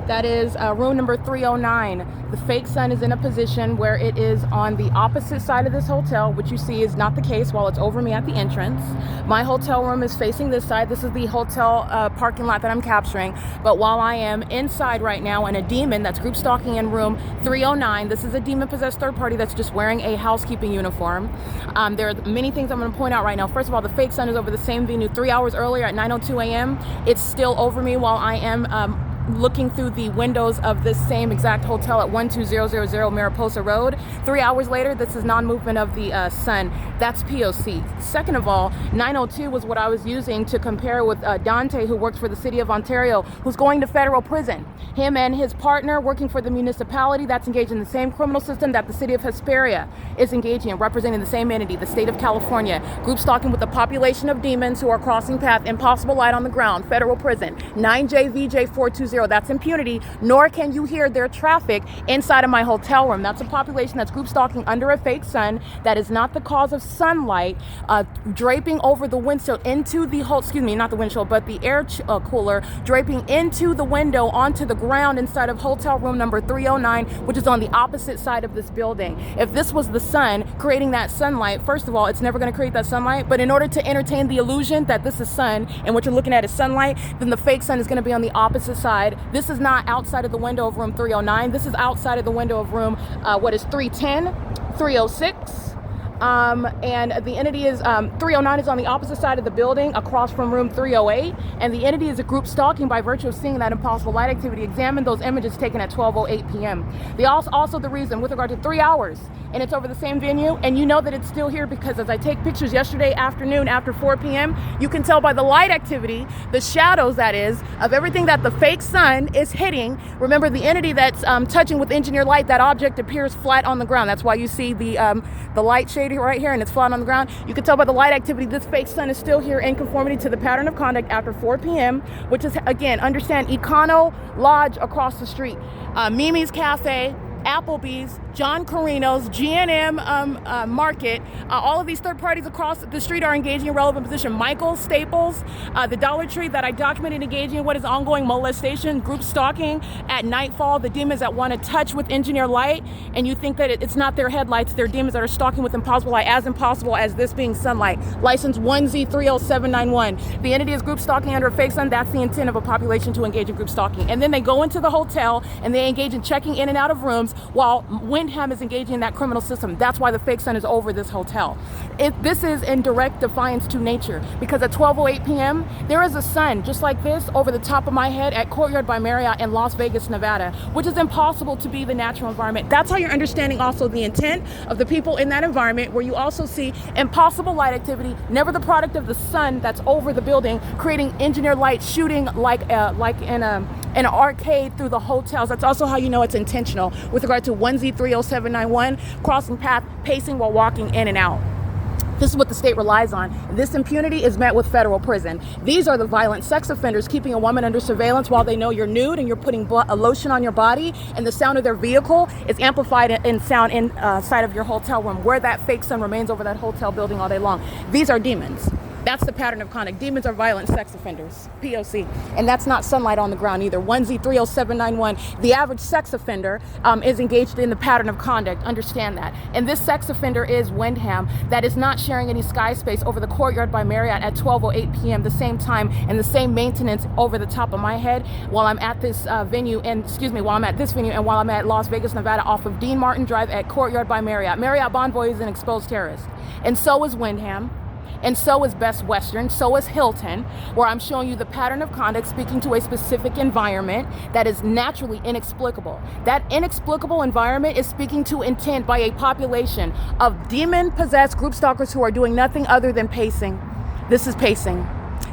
That is room number 309. The fake sun is in a position where it is on the opposite side of this hotel, which you see is not the case while it's over me at the entrance. My hotel room is facing this side. This is the hotel parking lot that I'm capturing. But while I am inside right now in a demon that's group stalking in room 309, this is a demon-possessed third party that's just wearing a housekeeping uniform. There are many things I'm going to point out right now. First of all, the fake sun is over the same venue 3 hours earlier at 9:02 a.m. It's still over me while I am looking through the windows of this same exact hotel at 12000 Mariposa Road. 3 hours later, this is non-movement of the sun. That's P.O.C. Second of all, 902 was what I was using to compare with Dante, who works for the city of Ontario, who's going to federal prison. Him and his partner working for the municipality that's engaged in the same criminal system that the city of Hesperia is engaging in, representing the same entity, the state of California. Group stalking with a population of demons who are crossing path, impossible light on the ground, federal prison, 9JVJ420. That's impunity, nor can you hear their traffic inside of my hotel room. That's a population that's group stalking under a fake sun that is not the cause of sunlight draping over the windshield into the not the windshield, but the air cooler draping into the window onto the ground inside of hotel room number 309, which is on the opposite side of this building. If this was the sun creating that sunlight, first of all, it's never going to create that sunlight, but in order to entertain the illusion that this is sun and what you're looking at is sunlight, then the fake sun is going to be on the opposite side. This is not outside of the window of room 309. This is outside of the window of room, 310, 306. And the entity is 309 is on the opposite side of the building across from room 308, and the entity is a group stalking by virtue of seeing that impossible light activity. Examine those images taken at 12:08 p.m. Also the reason with regard to 3 hours, and it's over the same venue, and you know that it's still here because as I take pictures yesterday afternoon after 4 p.m., you can tell by the light activity, the shadows that is, of everything that the fake sun is hitting. Remember, the entity that's touching with engineered light, that object appears flat on the ground. That's why you see the light shade right here and it's flat on the ground. You can tell by the light activity this fake sun is still here in conformity to the pattern of conduct after 4 p.m., which is, again, understand Econo Lodge across the street, Mimi's Cafe, APPLEBEE'S, John Carino's, G&M Market. All of these third parties across the street are engaging in relevant position. Michael's, Staples, the Dollar Tree that I documented engaging in what is ongoing molestation, group stalking at nightfall, the demons that want to touch with engineer light, and you think that it's not their headlights, they're demons that are stalking with impossible light, as impossible as this being sunlight. License 1Z30791. The entity is group stalking under a fake sun. That's the intent of a population to engage in group stalking. And then they go into the hotel and they engage in checking in and out of rooms while WYNDHAM is engaging in that criminal system. That's why the fake sun is over this hotel. This is in direct defiance to nature, because at 12:08 p.m. there is a sun just like this over the top of my head at Courtyard by Marriott in Las Vegas, Nevada, which is impossible to be the natural environment. That's how you're understanding also the intent of the people in that environment, where you also see impossible light activity, never the product of the sun that's over the building, creating engineered light shooting like in an arcade through the hotels. That's also how you know it's intentional with regard to 1Z30791, crossing path, pacing while walking in and out. This is what the state relies on. This impunity is met with federal prison. These are the violent sex offenders keeping a woman under surveillance while they know you're nude and you're putting a lotion on your body, and the sound of their vehicle is amplified in sound inside of your hotel room, where that fake sun remains over that hotel building all day long. These are demons. That's the pattern of conduct. Demons are violent sex offenders, P.O.C. And that's not sunlight on the ground either. 1Z30791. The average sex offender is engaged in the pattern of conduct. Understand that. And this sex offender is WYNDHAM, that is not sharing any sky space over the Courtyard by Marriott at 12:08 p.m. the same time and the same maintenance over the top of my head while I'm at this venue, and while I'm at Las Vegas, Nevada, off of Dean Martin Drive at Courtyard by Marriott. Marriott Bonvoy is an exposed terrorist, and so is WYNDHAM. And so is Best Western, so is Hilton, where I'm showing you the pattern of conduct speaking to a specific environment that is naturally inexplicable. That inexplicable environment is speaking to intent by a population of demon-possessed group stalkers who are doing nothing other than pacing. This is pacing.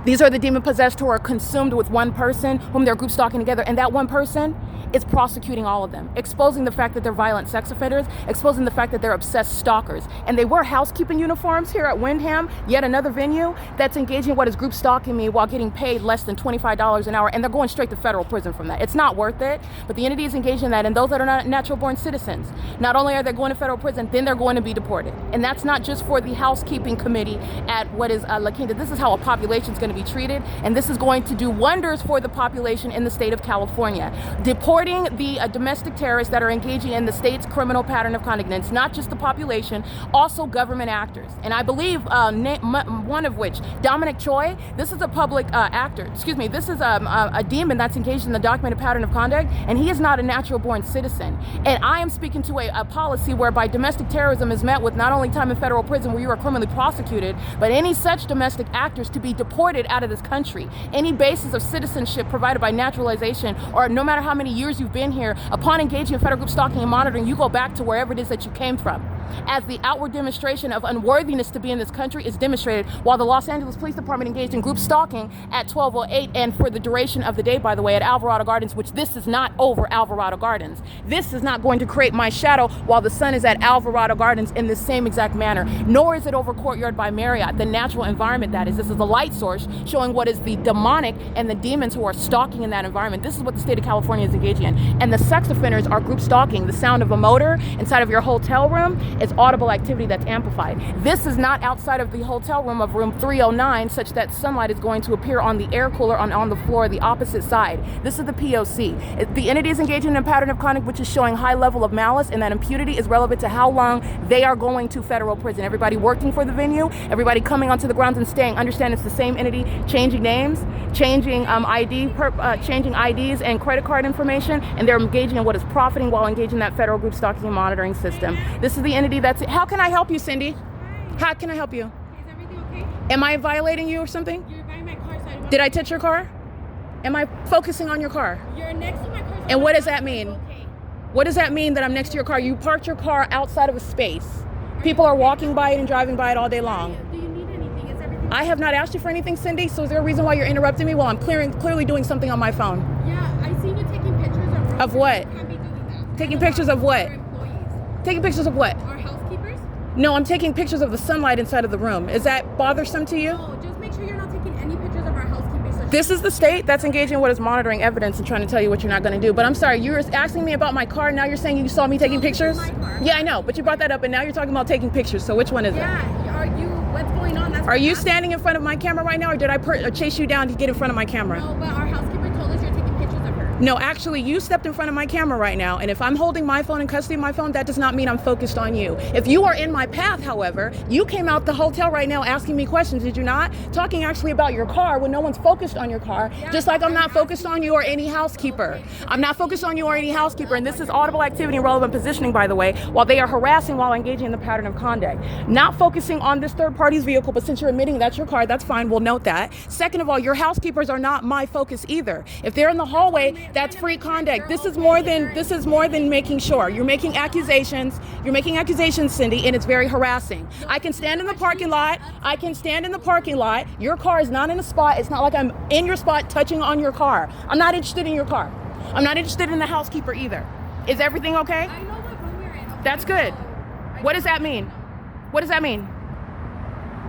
These are the demon-possessed who are consumed with one person whom they're group stalking together, and that one person is prosecuting all of them, exposing the fact that they're violent sex offenders, exposing the fact that they're obsessed stalkers. And they wear housekeeping uniforms here at WYNDHAM, yet another venue that's engaging in what is group stalking me while getting paid less than $25 an hour, and they're going straight to federal prison from that. It's not worth it, but the entity is engaged in that, and those that are not natural born citizens, not only are they going to federal prison, then they're going to be deported. And that's not just for the housekeeping committee at what is La Quinta. This is how a population is going to be treated, and this is going to do wonders for the population in the state of California. Deporting the domestic terrorists that are engaging in the state's criminal pattern of conduct. And it's not just the population, also government actors. And I believe one of which, Dominic Choi, this is a public actor. Excuse me, this is a demon that's engaged in the documented pattern of conduct, and he is not a natural born citizen. And I am speaking to a policy whereby domestic terrorism is met with not only time in federal prison where you are criminally prosecuted, but any such domestic actors to be deported out of this country. Any basis of citizenship provided by naturalization, or no matter how many years you've been here, upon engaging in federal group stalking and monitoring, you go back to wherever it is that you came from, as the outward demonstration of unworthiness to be in this country is demonstrated while the Los Angeles Police Department engaged in group stalking at 12:08 and for the duration of the day, by the way, at Alvarado Gardens, which this is not over Alvarado Gardens. This is not going to create my shadow while the sun is at Alvarado Gardens in the same exact manner, nor is it over Courtyard by Marriott, the natural environment that is. This is a light source showing what is the demonic and the demons who are stalking in that environment. This is what the state of California is engaging in. And the sex offenders are group stalking. The sound of a motor inside of your hotel room is audible activity that's amplified. This is not outside of the hotel room of room 309, such that sunlight is going to appear on the air cooler on the floor, the opposite side. This is the P.O.C. The entity is engaging in a pattern of conduct which is showing high level of malice, and that impunity is relevant to how long they are going to federal prison. Everybody working for the venue, everybody coming onto the grounds and staying, understand it's the same entity, changing names, changing changing IDs and credit card information, and they're engaging in what is profiting while engaging in that federal group stalking and monitoring system. This is the entity that's... How can I help you, Cindy? How can I help you? Is everything okay? Am I violating you or something? You're by my car, so I don't... Did I touch your car? Am I focusing on your car? You're next to my car, so And what does not that mean? okay. What does that mean that I'm next to your car? You parked your car outside of a space. People are walking by it and driving by it all day long. Do you need anything? Is everything... I have not asked you for anything, Cindy, so is there a reason why you're interrupting me while I'm clearly doing something on my phone? Yeah, I seen you taking pictures of... Of what? You can't be doing that. Taking pictures of what? Our employees. Taking pictures of what? Our housekeepers? No, I'm taking pictures of the sunlight inside of the room. Is that bothersome to you? No, just make sure you're not taking any pictures of our housekeepers. So This is the state that's engaging in what is monitoring evidence and trying to tell you what you're not going to do. But I'm sorry, you were asking me about my car. Now you're saying you saw me taking pictures? my car. Yeah, I know, but you brought that up, and now you're talking about taking pictures. So which one is it? Yeah, are you... What's going on? That's Are you what I'm standing in front of my camera right now, or did I chase you down to get in front of my camera? asking. No, but our housekeeper told us you're taking pictures of her. No, actually, you stepped in front of my camera right now, and if I'm holding my phone in custody of my phone, that does not mean I'm focused on you. If you are in my path, however, you came out the hotel right now asking me questions, did you not? Talking actually about your car when no one's focused on your car, just like I'm not focused on you or any housekeeper. I'm not focused on you or any housekeeper, and this is audible activity and relevant positioning, by the way, while they are harassing while engaging in the pattern of conduct. Not focusing on this third party's vehicle, but since you're admitting that's your car, that's fine, we'll note that. Second of all, your housekeepers are not my focus either. If they're in the hallway, that's free conduct. This is more than making sure. You're making accusations, Cindy, and it's very harassing. I can stand in the parking lot. Your car is not in a spot. It's not like I'm in your spot touching on your car. I'm not interested in your car. I'm not interested in the housekeeper either. Is everything okay? I know what room you're in. Okay? That's good. What does that mean? What does that mean?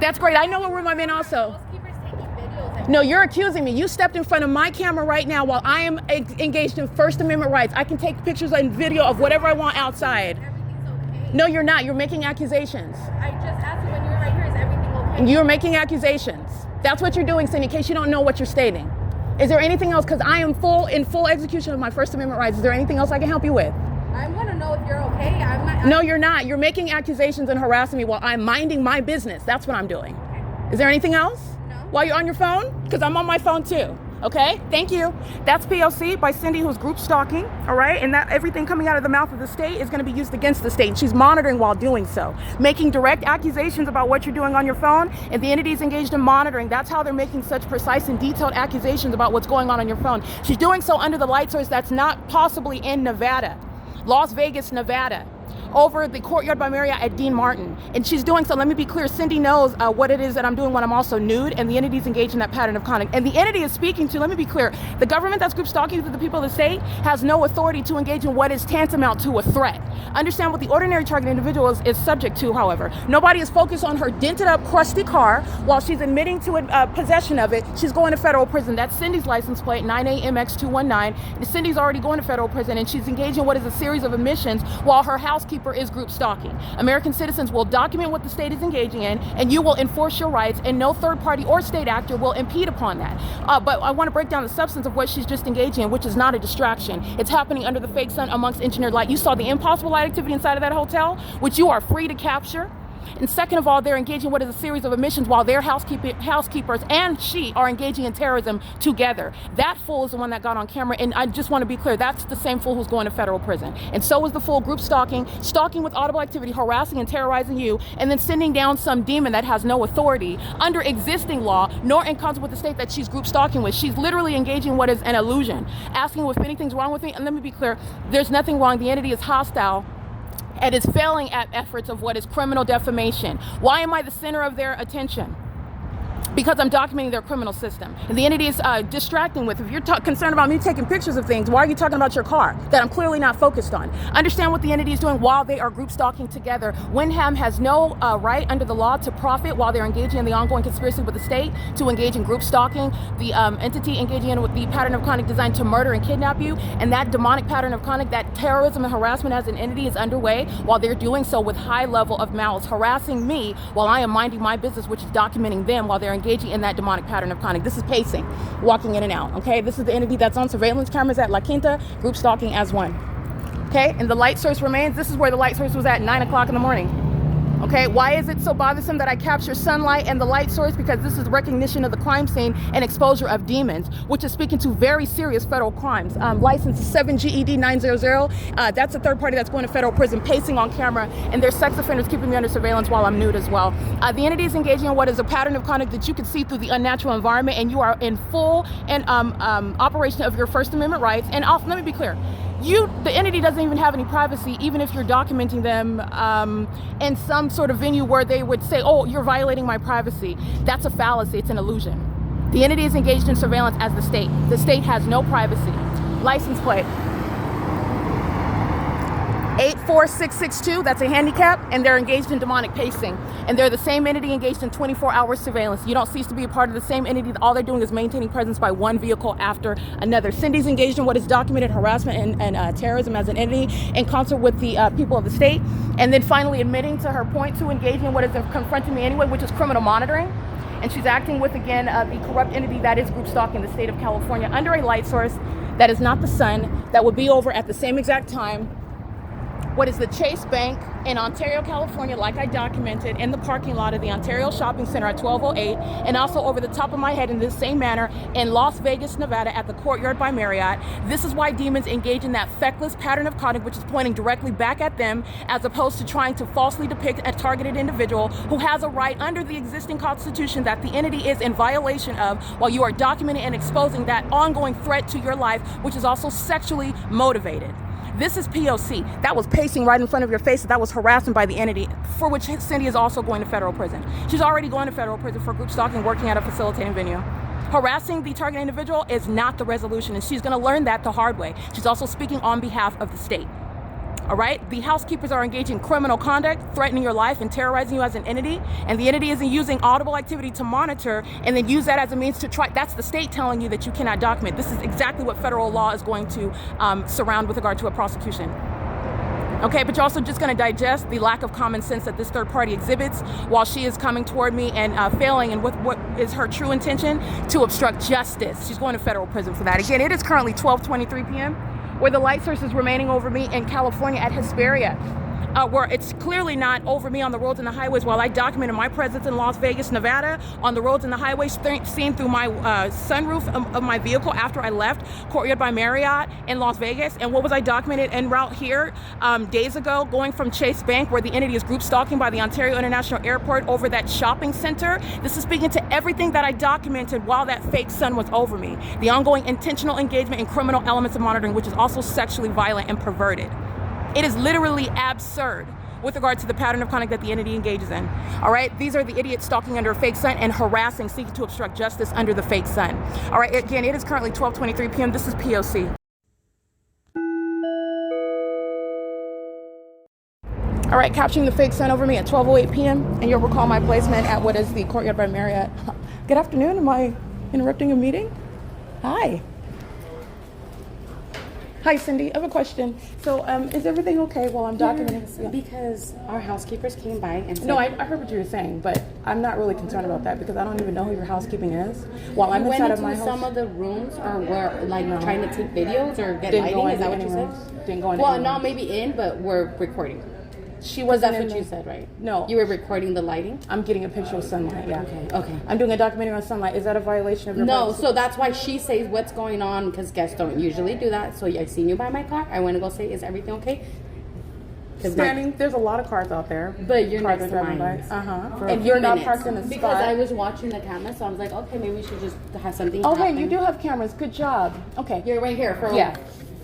That's great. I know what room I'm in also. Housekeepers taking videos. No, you're accusing me. You stepped in front of my camera right now while I am engaged in First Amendment rights. I can take pictures and video of whatever I want outside. Everything's okay. No, you're not. You're making accusations. I just asked you when you were right here, is everything okay? You're making accusations. That's what you're doing, Cindy, in case you don't know what you're stating. Is there anything else? Because I am in full execution of my First Amendment rights. Is there anything else I can help you with? I want to know if you're okay. I'm not. No, you're not. You're making accusations and harassing me while I'm minding my business. That's what I'm doing. Okay. Is there anything else? No. While you're on your phone? Because I'm on my phone too. Okay, thank you. That's P.O.C. by Cindy, who's group stalking, all right? And that everything coming out of the mouth of the state is going to be used against the state. And she's monitoring while doing so, making direct accusations about what you're doing on your phone, and the entities engaged in monitoring. That's how they're making such precise and detailed accusations about what's going on your phone. She's doing so under the light source that's not possibly in Nevada, Las Vegas, Nevada, over the Courtyard by Marriott at Dean Martin. And she's doing so, let me be clear, Cindy knows what it is that I'm doing when I'm also nude, and the entity is engaged in that pattern of conduct. And the entity is speaking to, let me be clear, the government that's group stalking to the people of the state has no authority to engage in what is tantamount to a threat. Understand what the ordinary target individual is subject to, however. Nobody is focused on her dented up, crusty car while she's admitting to possession of it. She's going to federal prison. That's Cindy's license plate, 9AMX219. Cindy's already going to federal prison, and she's engaged in what is a series of admissions while her housekeeper is group stalking. American citizens will document what the state is engaging in, and you will enforce your rights, and no third party or state actor will impede upon that. But I want to break down the substance of what she's just engaging in, which is not a distraction. It's happening under the fake sun amongst engineered light. You saw the impossible light activity inside of that hotel, which you are free to capture. And second of all, they're engaging in what is a series of admissions while their housekeepers and she are engaging in terrorism together. That fool is the one that got on camera, and I just want to be clear, that's the same fool who's going to federal prison. And so is the fool group stalking with audible activity, harassing and terrorizing you, and then sending down some demon that has no authority under existing law, nor in concert with the state that she's group stalking with. She's literally engaging in what is an illusion, asking if anything's wrong with me. And let me be clear, there's nothing wrong. The entity is hostile and is failing at efforts of what is criminal defamation. Why am I the center of their attention? Because I'm documenting their criminal system. And the entity is distracting with, if you're concerned about me taking pictures of things, why are you talking about your car that I'm clearly not focused on? Understand what the entity is doing while they are group stalking together. WYNDHAM has no right under the law to profit while they're engaging in the ongoing conspiracy with the state to engage in group stalking. The entity engaging in with the pattern of conduct designed to murder and kidnap you. And that demonic pattern of conduct, that terrorism and harassment as an entity is underway while they're doing so with high level of malice, harassing me while I am minding my business, which is documenting them while they're engaging in that demonic pattern of conduct. This is pacing, walking in and out, okay? This is the entity that's on surveillance cameras at La Quinta, group stalking as one, okay? And the light source remains. This is where the light source was at 9 o'clock in the morning. Okay, why is it so bothersome that I capture sunlight and the light source? Because this is recognition of the crime scene and exposure of demons, which is speaking to very serious federal crimes. License 7GED900. That's a third party that's going to federal prison, pacing on camera, and there's sex offenders keeping me under surveillance while I'm nude as well. The entity is engaging in what is a pattern of conduct that you can see through the unnatural environment, and you are in full and operation of your First Amendment rights. And also, let me be clear. The entity doesn't even have any privacy, even if you're documenting them in some sort of venue where they would say, oh, you're violating my privacy. That's a fallacy. It's an illusion. The entity is engaged in surveillance as the state. The state has no privacy. License plate 84662, that's a handicap, and they're engaged in demonic pacing. And they're the same entity engaged in 24-hour surveillance. You don't cease to be a part of the same entity. All they're doing is maintaining presence by one vehicle after another. Cindy's engaged in what is documented harassment and terrorism as an entity in concert with the people of the state. And then finally admitting to her point to engaging in what is confronting me anyway, which is criminal monitoring. And she's acting with, again, the corrupt entity that is group stalking the state of California under a light source that is not the sun, that would be over at the same exact time. What is the Chase Bank in Ontario, California, like I documented in the parking lot of the Ontario Shopping Center at 1208, and also over the top of my head in this same manner in Las Vegas, Nevada at the Courtyard by Marriott. This is why demons engage in that feckless pattern of conduct, which is pointing directly back at them, as opposed to trying to falsely depict a targeted individual who has a right under the existing constitution that the entity is in violation of, while you are documenting and exposing that ongoing threat to your life, which is also sexually motivated. This is P.O.C. That was pacing right in front of your face. That was harassment by the entity, for which Cindy is also going to federal prison. She's already going to federal prison for group stalking, working at a facilitating venue. Harassing the target individual is not the resolution, and she's going to learn that the hard way. She's also speaking on behalf of the state. All right, the housekeepers are engaging in criminal conduct, threatening your life and terrorizing you as an entity, and the entity isn't using audible activity to monitor and then use that as a means to try. That's the state telling you that you cannot document. This is exactly what federal law is going to surround with regard to a prosecution. Okay, but you're also just going to digest the lack of common sense that this third party exhibits while she is coming toward me and failing in what is her true intention to obstruct justice. She's going to federal prison for that. Again, it is currently 12:23 p.m. where the light source is remaining over me in California at Hesperia, where it's clearly not over me on the roads and the highways while I documented my presence in Las Vegas, Nevada, on the roads and the highways, seen through my sunroof of my vehicle after I left Courtyard by Marriott in Las Vegas. And what was I documented en route here days ago, going from Chase Bank, where the entity is group stalking by the Ontario International Airport over that shopping center. This is speaking to everything that I documented while that fake sun was over me. The ongoing intentional engagement in criminal elements of monitoring, which is also sexually violent and perverted. It is literally absurd with regard to the pattern of conduct that the entity engages in. All right, these are the idiots stalking under a fake sun and harassing, seeking to obstruct justice under the fake sun. All right, again, it is currently 12:23 p.m. This is P.O.C. All right, capturing the fake sun over me at 12:08 p.m. and you'll recall my placement at what is the Courtyard by Marriott. Good afternoon. Am I interrupting a meeting? Hi. Hi, Cindy. I have a question. So, is everything okay while I'm documenting this? Yeah. Because our housekeepers came by and said, No, I heard what you were saying, but I'm not really concerned about that because I don't even know who your housekeeping is. While I'm inside of my house, some of the rooms or were like trying to take videos or get Didn't go lighting. Is that into what you any said? rooms. Didn't go into Well, any not rooms. maybe in, but we're recording. She wasn't That's in what you the- said, right? No. You were recording the lighting? I'm getting a picture of sunlight. Yeah. Okay. I'm doing a documentary on sunlight. Is that a violation of your No, privacy? so that's why she says what's going on because guests don't usually do that. So I seen you by my car. I went to go say, is everything okay? Standing, there's a lot of cars out there. But you're Cars next are to driving mine. by. For a And few you're not minutes. parked in the because spot. I was watching the camera, so I was like, okay, maybe we should just have something Oh, happen. hey, you do have cameras. Good job. Okay. You're right here for Yeah.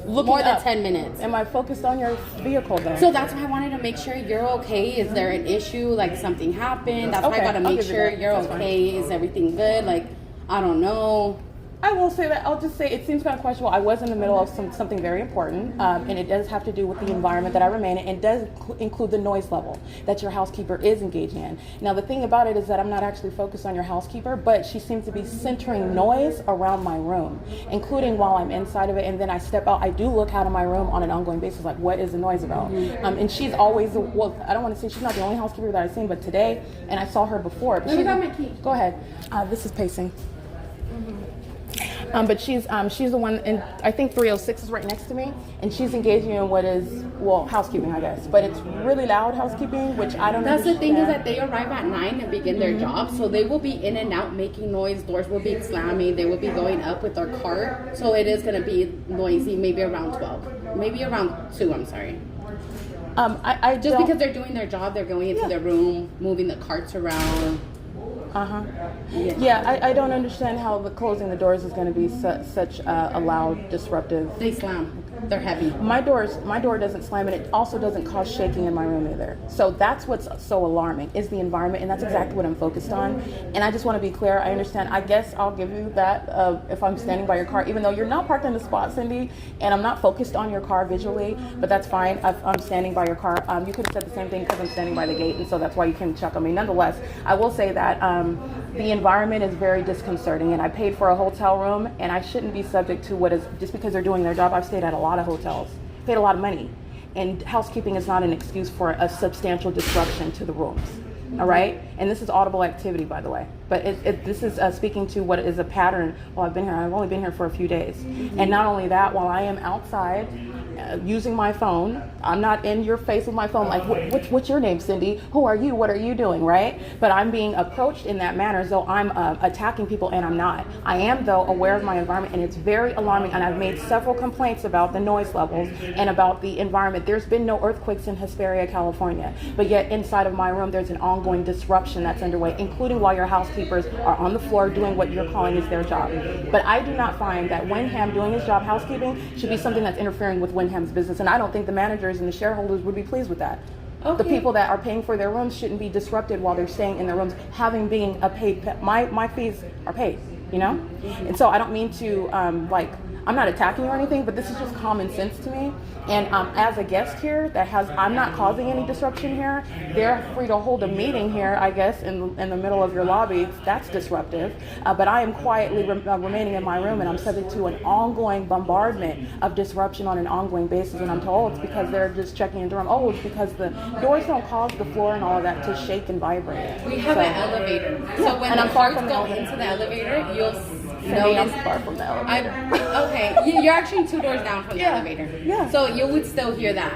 Looking more than up. 10 minutes. Am I focused on your vehicle though? So that's why I wanted to make sure you're okay. Is there an issue? Like something happened? That's why Okay, I gotta I'll make give you sure that. you're That's fine. okay. Is everything good? Like, I don't know. I will say that I'll just say it seems kind of questionable. I was in the middle of something very important, and it does have to do with the environment that I remain in. It does include the noise level that your housekeeper is engaging in. Now, the thing about it is that I'm not actually focused on your housekeeper, but she seems to be centering noise around my room, including while I'm inside of it, and then I step out. I do look out of my room on an ongoing basis, like what is the noise about? And she's always, well, I don't want to say she's not the only housekeeper that I've seen, but today, and I saw her before. But Let me she's- grab my key. Go ahead. This is pacing. But she's the one, and I think 306 is right next to me, and she's engaging in what is, well, housekeeping, I guess, but it's really loud housekeeping, which I don't That's the thing is understand. that they arrive at 9 and begin their job, so they will be in and out making noise. Doors will be slamming. They will be going up with their cart, so it is gonna be noisy. Maybe around 12, maybe around 2. I'm sorry. I Just don't- because they're doing their job, they're going into their room, moving the carts around. Yeah, I don't understand how the closing the doors is going to be such a loud, disruptive. They slam. They're heavy. My door doesn't slam, and it also doesn't cause shaking in my room either. So that's what's so alarming is the environment, and that's exactly what I'm focused on. And I just want to be clear. I understand. I guess I'll give you that if I'm standing by your car, even though you're not parked in the spot, Cindy, and I'm not focused on your car visually. But that's fine. I'm standing by your car. You could have said the same thing because I'm standing by the gate, and so that's why you came to check on me. Nonetheless, I will say that the environment is very disconcerting, and I paid for a hotel room, and I shouldn't be subject to what is just because they're doing their job. I've stayed at a lot of hotels, paid a lot of money, and housekeeping is not an excuse for a substantial disruption to the rooms. All right, and this is audible activity, by the way. But this is speaking to what is a pattern. While I've been here, I've only been here for a few days, and not only that, while I am outside using my phone, I'm not in your face with my phone like, what's your name, Cindy? Who are you? What are you doing, right? But I'm being approached in that manner as though I'm attacking people, and I'm not. I am, though, aware of my environment, and it's very alarming, and I've made several complaints about the noise levels and about the environment. There's been no earthquakes in Hesperia, California, but yet inside of my room, there's an ongoing disruption that's underway, including while your housekeepers are on the floor doing what you're calling is their job. But I do not find that WYNDHAM doing his job, housekeeping, should be something that's interfering with WYNDHAM's business, and I don't think the managers and the shareholders would be pleased with that. The people that are paying for their rooms shouldn't be disrupted while they're staying in their rooms, having being a paid, my fees are paid, you know? And so I don't mean to, I'm not attacking you or anything, but this is just common sense to me. And as a guest here I'm not causing any disruption here. They're free to hold a meeting here, I guess, in the middle of your lobby. That's disruptive. But I am quietly remaining in my room, and I'm subject to an ongoing bombardment of disruption on an ongoing basis. And I'm told it's because they're just checking into the room. Oh, it's because the doors don't cause the floor and all of that to shake and vibrate. We have an elevator, so when and the I'm far cars from the go elevator. into the elevator, you'll Cindy, I'm notice. far from the elevator. Okay, you're actually 2 doors down from the elevator. Yeah. So you would still hear that.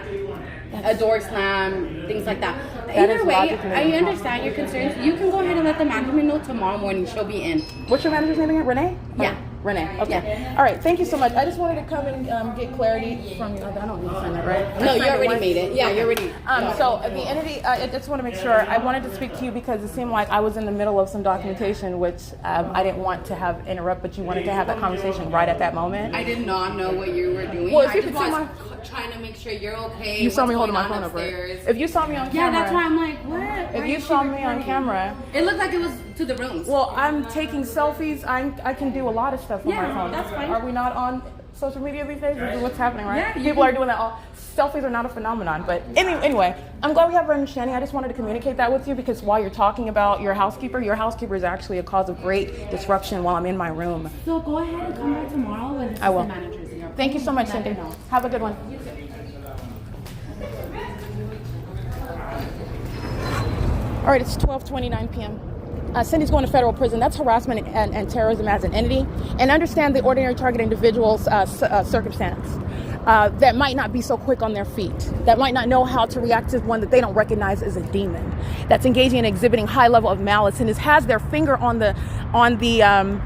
A door slam, things like that. That Either is way, logically I impossible. understand your concerns. You can go ahead and let the management know tomorrow morning. She'll be in. What's your manager's name again? Renee? Yeah. Renee. Okay. All right. Thank you so much. I just wanted to come and get clarity from you. I don't need to sign that, right? No, you already made it. Yeah, you already. So the entity, I just want to make sure. I wanted to speak to you because it seemed like I was in the middle of some documentation, which I didn't want to have interrupt, but you wanted to have that conversation right at that moment. I did not know what you were doing. Well, if I you just could see was trying to make sure you're okay. You saw me holding my what's phone going over. on upstairs. If you saw me on camera. Yeah, that's why I'm like, what? If you saw me on camera. It looked like it was to the rooms. Well, I'm taking selfies. I can do a lot of stuff on my phone. That's fine. Are we not on social media these days? This is what's happening, right? Yeah, People are doing that. Selfies are not a phenomenon. But anyway, I'm glad we have our understanding. I just wanted to communicate that with you because while you're talking about your housekeeper is actually a cause of great disruption while I'm in my room. So go ahead and come back tomorrow when I will. the manager's here. Thank you so much, Cindy. Have a good one. All right, it's 12:29 p.m. Cindy's going to federal prison. That's harassment and terrorism as an entity. And understand the ordinary target individual's circumstance. That might not be so quick on their feet, that might not know how to react to one that they don't recognize as a demon, that's engaging in exhibiting high level of malice and has their finger on the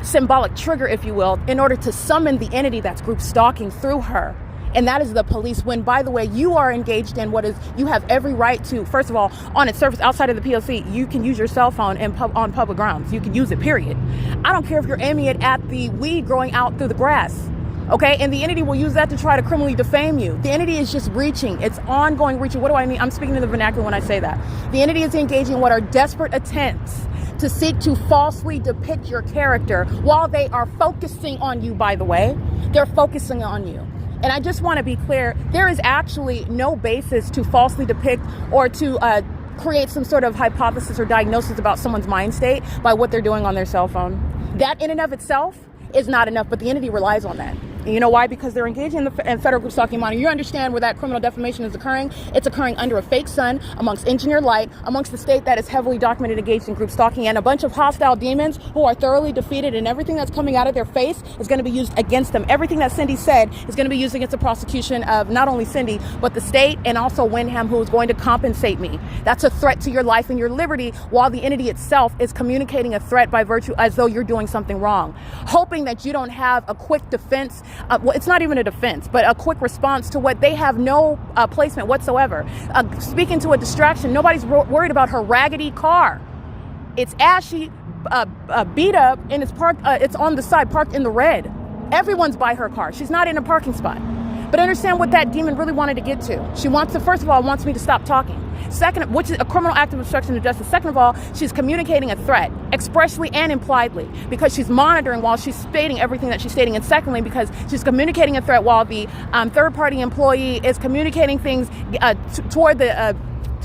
symbolic trigger, if you will, in order to summon the entity that's group stalking through her. And that is the police, when, by the way, you are engaged in you have every right to, first of all, on its surface, outside of the P.O.C, you can use your cell phone on public grounds. You can use it, period. I don't care if you're aiming it at the weed growing out through the grass. Okay, and the entity will use that to try to criminally defame you. The entity is just reaching. It's ongoing reaching. What do I mean? I'm speaking in the vernacular when I say that. The entity is engaging in what are desperate attempts to seek to falsely depict your character while they are focusing on you, by the way. They're focusing on you. And I just want to be clear, there is actually no basis to falsely depict or to create some sort of hypothesis or diagnosis about someone's mind state by what they're doing on their cell phone. That in and of itself is not enough, but the entity relies on that. And you know why? Because they're engaging in federal group stalking money. You understand where that criminal defamation is occurring? It's occurring under a fake sun, amongst engineered light, amongst the state that is heavily documented engaged in group stalking, and a bunch of hostile demons who are thoroughly defeated, and everything that's coming out of their face is going to be used against them. Everything that Cindy said is going to be used against the prosecution of not only Cindy, but the state and also WYNDHAM, who is going to compensate me. That's a threat to your life and your liberty, while the entity itself is communicating a threat by virtue as though you're doing something wrong, hoping that you don't have a quick defense. Well, it's not even a defense, but a quick response to what they have no placement whatsoever. Speaking to a distraction, nobody's worried about her raggedy car. It's ashy, beat up, and it's parked. It's on the side, parked in the red. Everyone's by her car. She's not in a parking spot. But understand what that demon really wanted to get to. She wants to, first of all, wants me to stop talking. Second, which is a criminal act of obstruction of justice. Second of all, she's communicating a threat, expressly and impliedly, because she's monitoring while she's stating everything that she's stating. And secondly, because she's communicating a threat while the third-party employee is communicating things toward the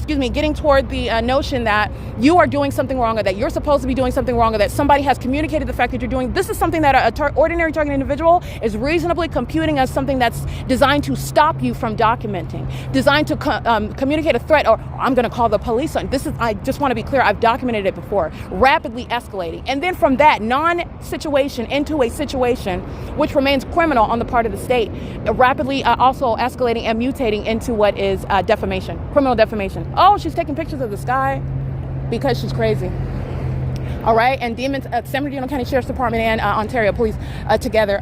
getting toward the notion that you are doing something wrong, or that you're supposed to be doing something wrong, or that somebody has communicated the fact that you're doing. This is something that ordinary target individual is reasonably computing as something that's designed to stop you from documenting, designed to communicate a threat, or I'm going to call the police on. I just want to be clear, I've documented it before, rapidly escalating. And then from that non-situation into a situation which remains criminal on the part of the state, rapidly also escalating and mutating into what is defamation, criminal defamation. Oh, she's taking pictures of the sky because she's crazy. All right, and demons, San Bernardino County Sheriff's Department and Ontario Police together.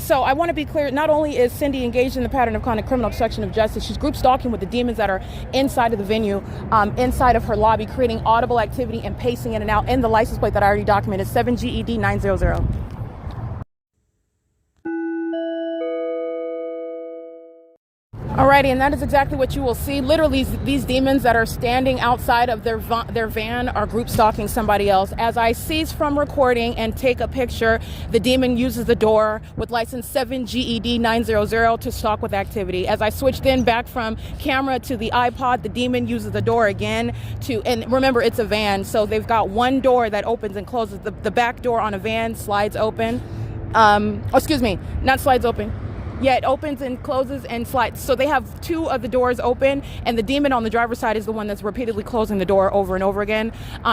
So I want to be clear, not only is Cindy engaged in the pattern of criminal obstruction of justice, she's group stalking with the demons that are inside of the venue, inside of her lobby, creating audible activity and pacing in and out, and the license plate that I already documented, 7GED 900. Alrighty, and that is exactly what you will see. Literally, these demons that are standing outside of their van are group stalking somebody else. As I cease from recording and take a picture, the demon uses the door with license 7GED 900 to stalk with activity. As I switch then back from camera to the iPod, the demon uses the door again and remember, it's a van, so they've got one door that opens and closes. The back door on a van slides open. Excuse me, not slides open. Yeah, it opens and closes and slides. So they have 2 of the doors open, and the demon on the driver's side is the one that's repeatedly closing the door over and over again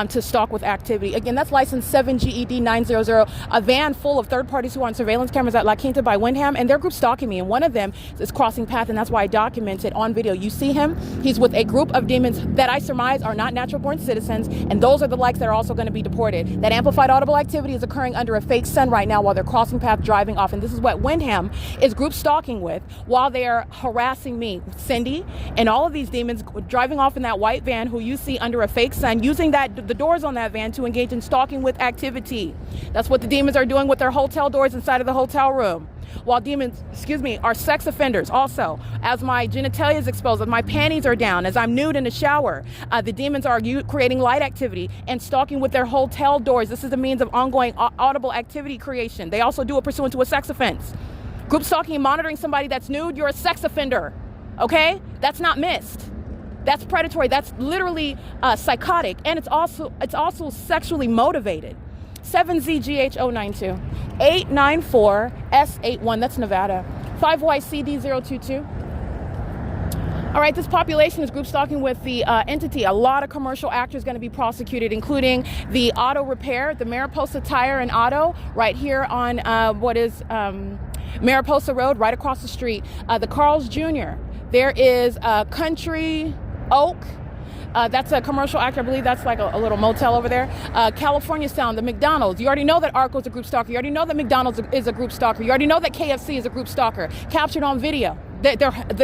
to stalk with activity. Again, that's license 7GED900, a van full of third parties who are on surveillance cameras at La Quinta by WYNDHAM, and they're group stalking me. And one of them is crossing path, and that's why I document it on video. You see him? He's with a group of demons that I surmise are not natural-born citizens, and those are the likes that are also going to be deported. That amplified audible activity is occurring under a fake sun right now while they're crossing path driving off, and this is what WYNDHAM is group stalking with while they are harassing me, Cindy, and all of these demons driving off in that white van who you see under a fake sun, using the doors on that van to engage in stalking with activity. That's what the demons are doing with their hotel doors inside of the hotel room. While demons, are sex offenders also. As my genitalia is exposed, as my panties are down, as I'm nude in the shower, the demons are creating light activity and stalking with their hotel doors. This is a means of ongoing audible activity creation. They also do it pursuant to a sex offense. Group stalking and monitoring somebody that's nude, you're a sex offender, okay? That's not missed. That's predatory. That's literally psychotic, and it's also sexually motivated. 7ZGH092, 894S81, that's Nevada, 5YCD022. All right, this population is group stalking with the entity. A lot of commercial actors going to be prosecuted, including the auto repair, the MARIPOSA Tire and Auto, right here on Mariposa Road, right across the street. The Carl's Jr. There is Country Oak. That's a commercial actor. I believe that's like a little motel over there. California Sound, the McDonald's. You already know that Arco's a group stalker. You already know that McDonald's is a group stalker. You already know that KFC is a group stalker. Captured on video.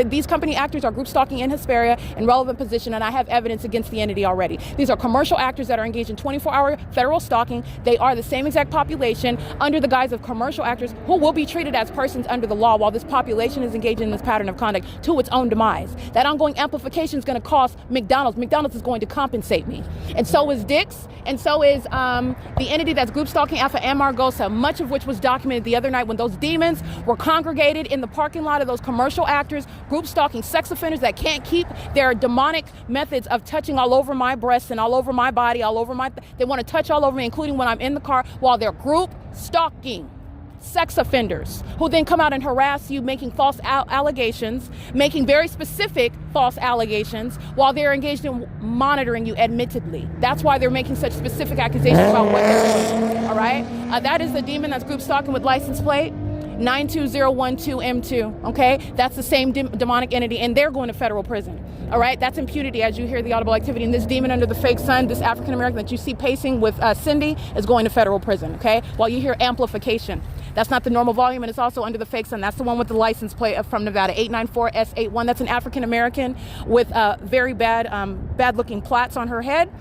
These company actors are group stalking in Hesperia in relevant position, and I have evidence against the entity already. These are commercial actors that are engaged in 24-hour federal stalking. They are the same exact population under the guise of commercial actors who will be treated as persons under the law while this population is engaged in this pattern of conduct to its own demise. That ongoing amplification is going to cost McDonald's. McDonald's is going to compensate me. And so is Dick's, and so is the entity that's group stalking Alpha AMARGOSA, much of which was documented the other night when those demons were congregated in the parking lot of those commercial actors, group stalking sex offenders that can't keep their demonic methods of touching all over my breasts and all over my body, they want to touch all over me, including when I'm in the car, while they're group stalking sex offenders who then come out and harass you, making false allegations, making very specific false allegations while they're engaged in monitoring you admittedly. That's why they're making such specific accusations about what they're doing, all right? That is the demon that's group stalking with license plate 92012M2, okay? That's the same demonic entity, and they're going to federal prison, all right? That's impunity as you hear the audible activity. And this demon under the fake sun, this African-American that you see pacing with Cindy, is going to federal prison, okay? While you hear amplification. That's not the normal volume, and it's also under the fake sun. That's the one with the license plate from Nevada, 894S81. That's an African-American with very bad-looking plaits on her head.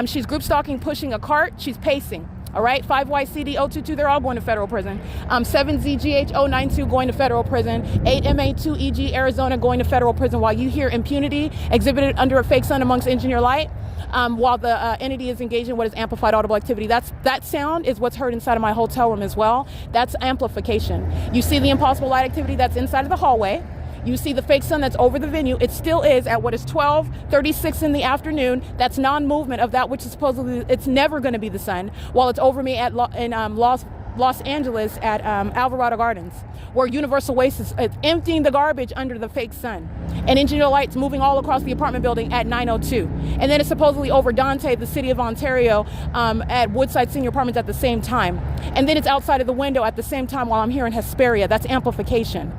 She's group stalking, pushing a cart. She's pacing. All right, 5YCD022, they're all going to federal prison. 7ZGH092 going to federal prison. 8MA2EG Arizona going to federal prison while you hear impunity exhibited under a fake sun amongst engineer light. While the entity is engaged in what is amplified audible activity. That sound is what's heard inside of my hotel room as well. That's amplification. You see the impossible light activity that's inside of the hallway. You see the fake sun that's over the venue. It still is at what is 12:36 in the afternoon. That's non-movement of that which is supposedly, it's never going to be the sun, while it's over me at Los Angeles at Alvarado Gardens, where Universal Waste is emptying the garbage under the fake sun. And engineer lights moving all across the apartment building at 9:02. And then it's supposedly over Dante, the city of Ontario, at Woodside Senior Apartments at the same time. And then it's outside of the window at the same time while I'm here in Hesperia. That's amplification,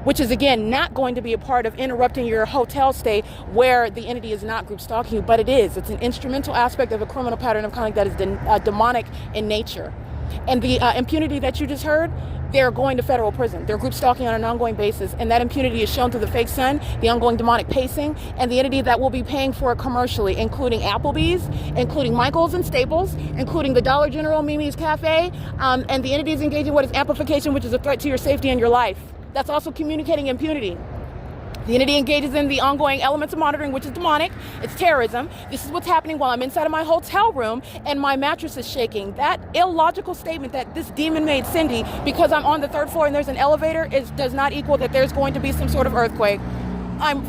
which is, again, not going to be a part of interrupting your hotel stay where the entity is not group stalking you, but it is. It's an instrumental aspect of a criminal pattern of conduct that is demonic in nature. And the impunity that you just heard, they're going to federal prison. They're group stalking on an ongoing basis, and that impunity is shown through the fake sun, the ongoing demonic pacing, and the entity that will be paying for it commercially, including APPLEBEE'S, including Michael's and Staples, including the Dollar General, Mimi's Cafe, and the entity is engaging in what is amplification, which is a threat to your safety and your life. That's also communicating impunity. The entity engages in the ongoing elements of monitoring, which is demonic. It's terrorism. This is what's happening while I'm inside of my hotel room and my mattress is shaking. That illogical statement that this demon made Cindy, because I'm on the 3rd floor and there's an elevator, does not equal that there's going to be some sort of earthquake.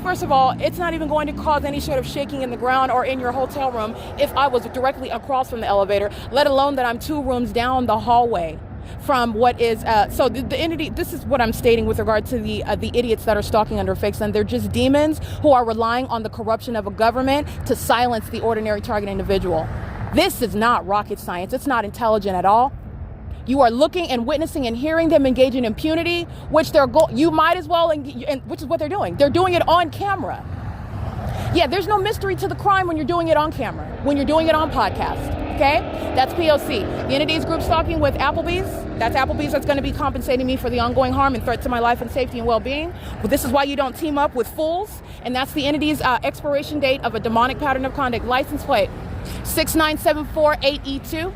First of all, it's not even going to cause any sort of shaking in the ground or in your hotel room if I was directly across from the elevator, let alone that I'm 2 rooms down the hallway. from what is, so the entity, this is what I'm stating with regard to the idiots that are stalking under a fake sun. They're just demons who are relying on the corruption of a government to silence the ordinary target individual. This is not rocket science. It's not intelligent at all. You are looking and witnessing and hearing them engage in impunity, which you might as well, and which is what they're doing. They're doing it on camera. Yeah, there's no mystery to the crime when you're doing it on camera, when you're doing it on podcast, okay? That's P.O.C. The entity's group stalking with APPLEBEE'S. That's APPLEBEE'S that's going to be compensating me for the ongoing harm and threat to my life and safety and well-being. But this is why you don't team up with fools, and that's the entity's expiration date of a demonic pattern of conduct. License plate 69748E2.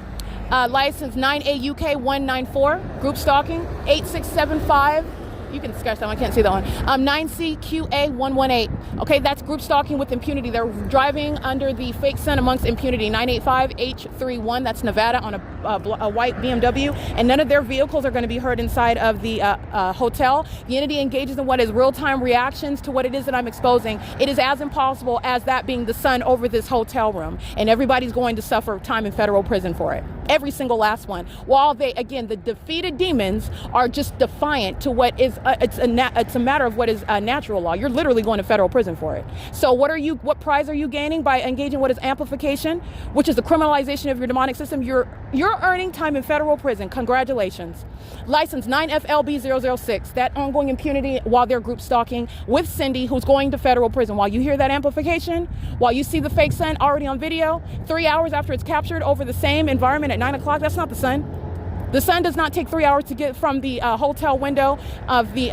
License 9AUK194, group stalking, 8675. You can scratch that one, I can't see that one. 9CQA118. Okay, that's group stalking with impunity. They're driving under the fake sun amongst impunity. 985H31, that's Nevada, on a white BMW. And none of their vehicles are going to be heard inside of the hotel. The entity engages in what is real-time reactions to what it is that I'm exposing. It is as impossible as that being the sun over this hotel room. And everybody's going to suffer time in federal prison for it. Every single last one. While they, again, the defeated demons are just defiant to what is, it's a matter of what is natural law. You're literally going to federal prison for it. So what prize are you gaining by engaging what is amplification, which is the criminalization of your demonic system? You're earning time in federal prison. Congratulations. License 9FLB006, that ongoing impunity while they're group stalking with Cindy, who's going to federal prison. While you hear that amplification, while you see the fake sun already on video, 3 hours after it's captured over the same environment at 9 o'clock, that's not the sun. The sun does not take 3 hours to get from the hotel window of the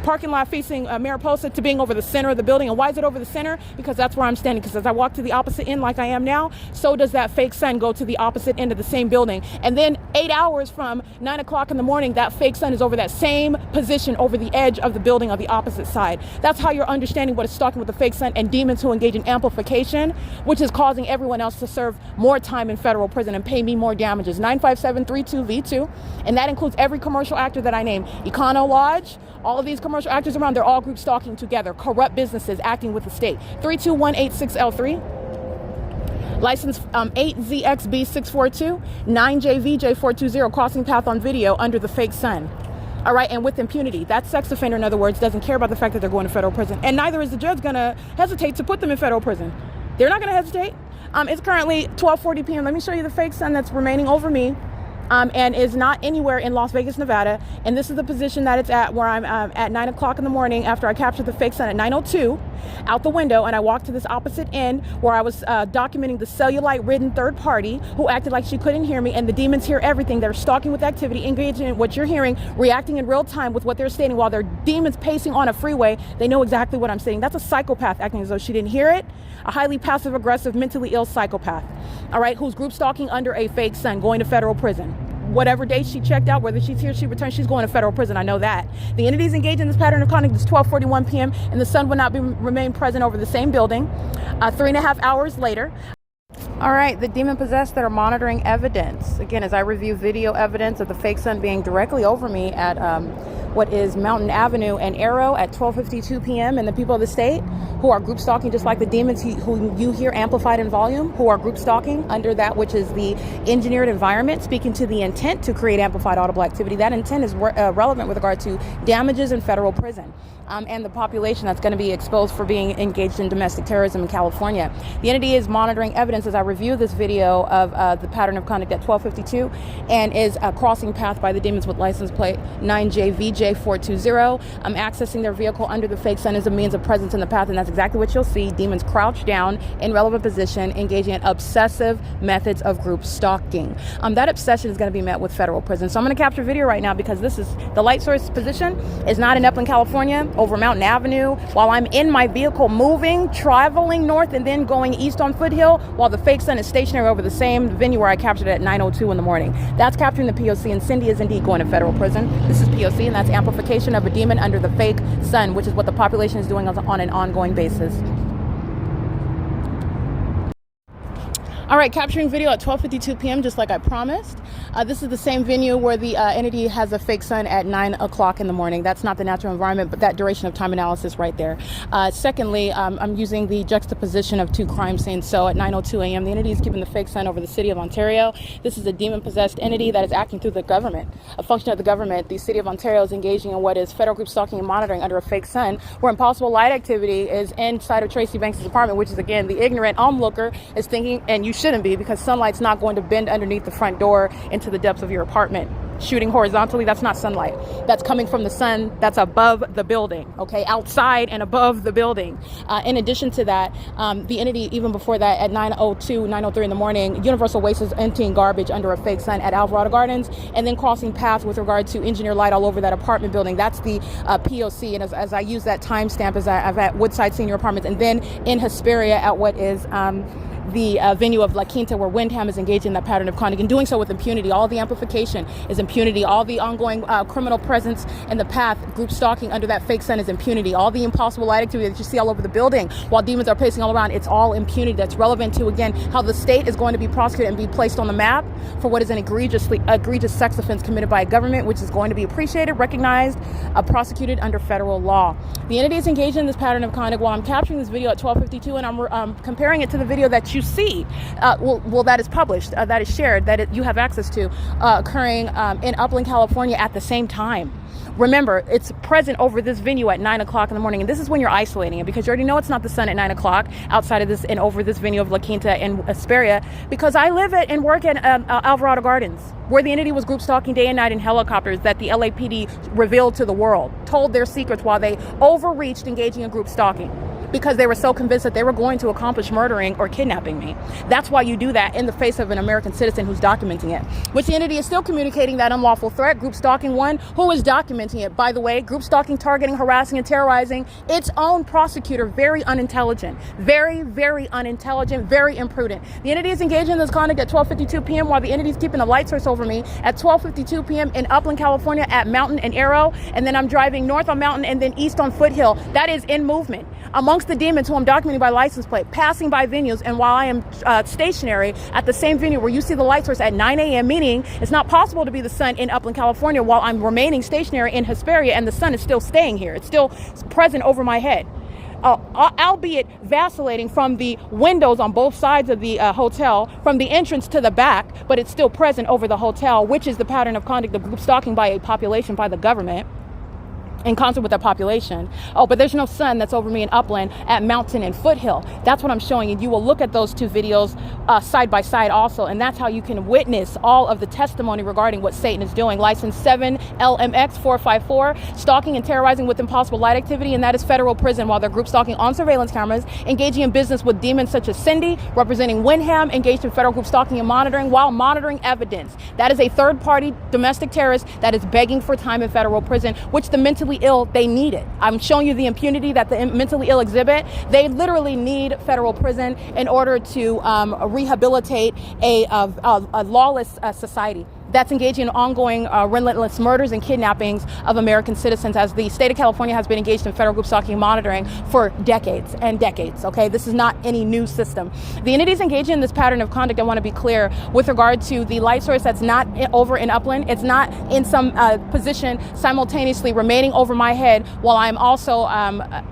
parking lot facing MARIPOSA to being over the center of the building. And why is it over the center? Because that's where I'm standing. Because as I walk to the opposite end like I am now, so does that fake sun go to the opposite end of the same building. And then 8 hours from 9 o'clock in the morning, that fake sun is over that same position over the edge of the building on the opposite side. That's how you're understanding what is stalking with the fake sun and demons who engage in amplification, which is causing everyone else to serve more time in federal prison and pay me more damages. 95732V2, and that includes every commercial actor that I name. Econo Lodge, all of these commercial actors around, they're all group stalking together. Corrupt businesses acting with the state. 32186L3. License 8ZXB642, 9JVJ420, crossing path on video under the fake sun. All right, and with impunity. That sex offender, in other words, doesn't care about the fact that they're going to federal prison. And neither is the judge going to hesitate to put them in federal prison. They're not going to hesitate. It's currently 12:40 p.m. Let me show you the fake sun that's remaining over me. And is not anywhere in Las Vegas, Nevada. And this is the position that it's at, where I'm at 9 o'clock in the morning after I captured the fake sun at 9:02 out the window. And I walked to this opposite end where I was documenting the cellulite-ridden third party who acted like she couldn't hear me. And the demons hear everything. They're stalking with activity, engaging in what you're hearing, reacting in real time with what they're stating while they're demons pacing on a freeway. They know exactly what I'm saying. That's a psychopath acting as though she didn't hear it. A highly passive-aggressive, mentally ill psychopath, all right, who's group stalking under a fake sun, going to federal prison. Whatever day she checked out, whether she's here, she returns, she's going to federal prison. I know that. The entities engaged in this pattern of conduct is 12:41 p.m. and the sun will not remain present over the same building 3.5 hours later. All right, the demon possessed that are monitoring evidence. Again, as I review video evidence of the fake sun being directly over me at what is Mountain Avenue and Arrow at 12:52 p.m. and the people of the state who are group stalking just like the demons who you hear amplified in volume, who are group stalking under that which is the engineered environment, speaking to the intent to create amplified audible activity. That intent is relevant with regard to damages in federal prison. And the population that's going to be exposed for being engaged in domestic terrorism in California. The entity is monitoring evidence as I review this video of the pattern of conduct at 12:52 and is crossing path by the demons with license plate 9JVJ420. I'm accessing their vehicle under the fake sun as a means of presence in the path, and that's exactly what you'll see. Demons crouched down in relevant position, engaging in obsessive methods of group stalking. That obsession is going to be met with federal prison. So I'm going to capture video right now because this is the light source position is not in Upland, California, over Mountain Avenue, while I'm in my vehicle moving, traveling north, and then going east on Foothill, while the fake sun is stationary over the same venue where I captured it at 9:02 in the morning. That's capturing the P.O.C. and Cindy is indeed going to federal prison. This is P.O.C. and that's amplification of a demon under the fake sun, which is what the population is doing on an ongoing basis. All right, capturing video at 12:52 p.m. just like I promised. This is the same venue where the entity has a fake sun at 9 o'clock in the morning. That's not the natural environment, but that duration of time analysis right there. Secondly, I'm using the juxtaposition of two crime scenes. So at 9:02 a.m., the entity is keeping the fake sun over the city of Ontario. This is a demon-possessed entity that is acting through the government, a function of the government. The city of Ontario is engaging in what is federal group stalking and monitoring under a fake sun, where impossible light activity is inside of Tracy Banks' apartment, which is, again, the ignorant onlooker is thinking, and you shouldn't be, because sunlight's not going to bend underneath the front door into the depths of your apartment. Shooting horizontally, that's not sunlight. That's coming from the sun that's above the building, okay, outside and above the building. In addition to that, the entity, even before that, at 9:02, 9:03 in the morning, Universal Waste is emptying garbage under a fake sun at Alvarado Gardens, and then crossing paths with regard to engineer light all over that apartment building. That's the P.O.C. And as I use that timestamp, as I've at Woodside Senior Apartments, and then in Hesperia at what is the venue of La Quinta, where WYNDHAM is engaged in that pattern of conduct and doing so with impunity. All the amplification is impunity. All the ongoing criminal presence in the path, group stalking under that fake sun, is impunity. All the impossible light activity that you see all over the building while demons are pacing all around, it's all impunity. That's relevant to, again, how the state is going to be prosecuted and be placed on the map for what is an egregious sex offense committed by a government, which is going to be appreciated, recognized, prosecuted under federal law. The entity is engaged in this pattern of conduct while I'm capturing this video at 12:52, and I'm comparing it to the video that you see, that is published, that is shared, that you have access to, occurring in Upland, California at the same time. Remember, it's present over this venue at 9 o'clock in the morning, and this is when you're isolating it, because you already know it's not the sun at 9 o'clock outside of this and over this venue of La Quinta and Hesperia, because I live at and work at Alvarado Gardens, where the entity was group stalking day and night in helicopters that the LAPD revealed to the world, told their secrets while they overreached engaging in group stalking, because they were so convinced that they were going to accomplish murdering or kidnapping me. That's why you do that in the face of an American citizen who's documenting it. Which the entity is still communicating that unlawful threat, group stalking one, who is documenting it. By the way, group stalking, targeting, harassing, and terrorizing its own prosecutor, very unintelligent, very, very unintelligent, very imprudent. The entity is engaged in this conduct at 12:52 p.m. while the entity is keeping a light source over me at 12:52 p.m. in Upland, California at Mountain and Arrow, and then I'm driving north on Mountain and then east on Foothill. That is in movement. Amongst the demons who I'm documenting by license plate, passing by venues, and while I am stationary at the same venue where you see the light source at 9 a.m., meaning it's not possible to be the sun in Upland, California, while I'm remaining stationary in Hesperia, and the sun is still staying here. It's still present over my head. Albeit vacillating from the windows on both sides of the hotel, from the entrance to the back, but it's still present over the hotel, which is the pattern of conduct of group stalking by a population, by the government, in concert with that population. Oh, but there's no sun that's over me in Upland at Mountain and Foothill. That's what I'm showing you. You will look at those two videos side by side also, and that's how you can witness all of the testimony regarding what Satan is doing. License 7 LMX 454, stalking and terrorizing with impossible light activity, and that is federal prison while they're group stalking on surveillance cameras, engaging in business with demons such as Cindy, representing WYNDHAM, engaged in federal group stalking and monitoring while monitoring evidence. That is a third-party domestic terrorist that is begging for time in federal prison, which the mentally ill, they need it. I'm showing you the impunity that the mentally ill exhibit. They literally need federal prison in order to rehabilitate a lawless society that's engaging in ongoing relentless murders and kidnappings of American citizens, as the state of California has been engaged in federal group stalking and monitoring for decades and decades, okay? This is not any new system. The entities engaging in this pattern of conduct, I want to be clear, with regard to the light source that's not over in Upland, it's not in some position simultaneously remaining over my head while I'm also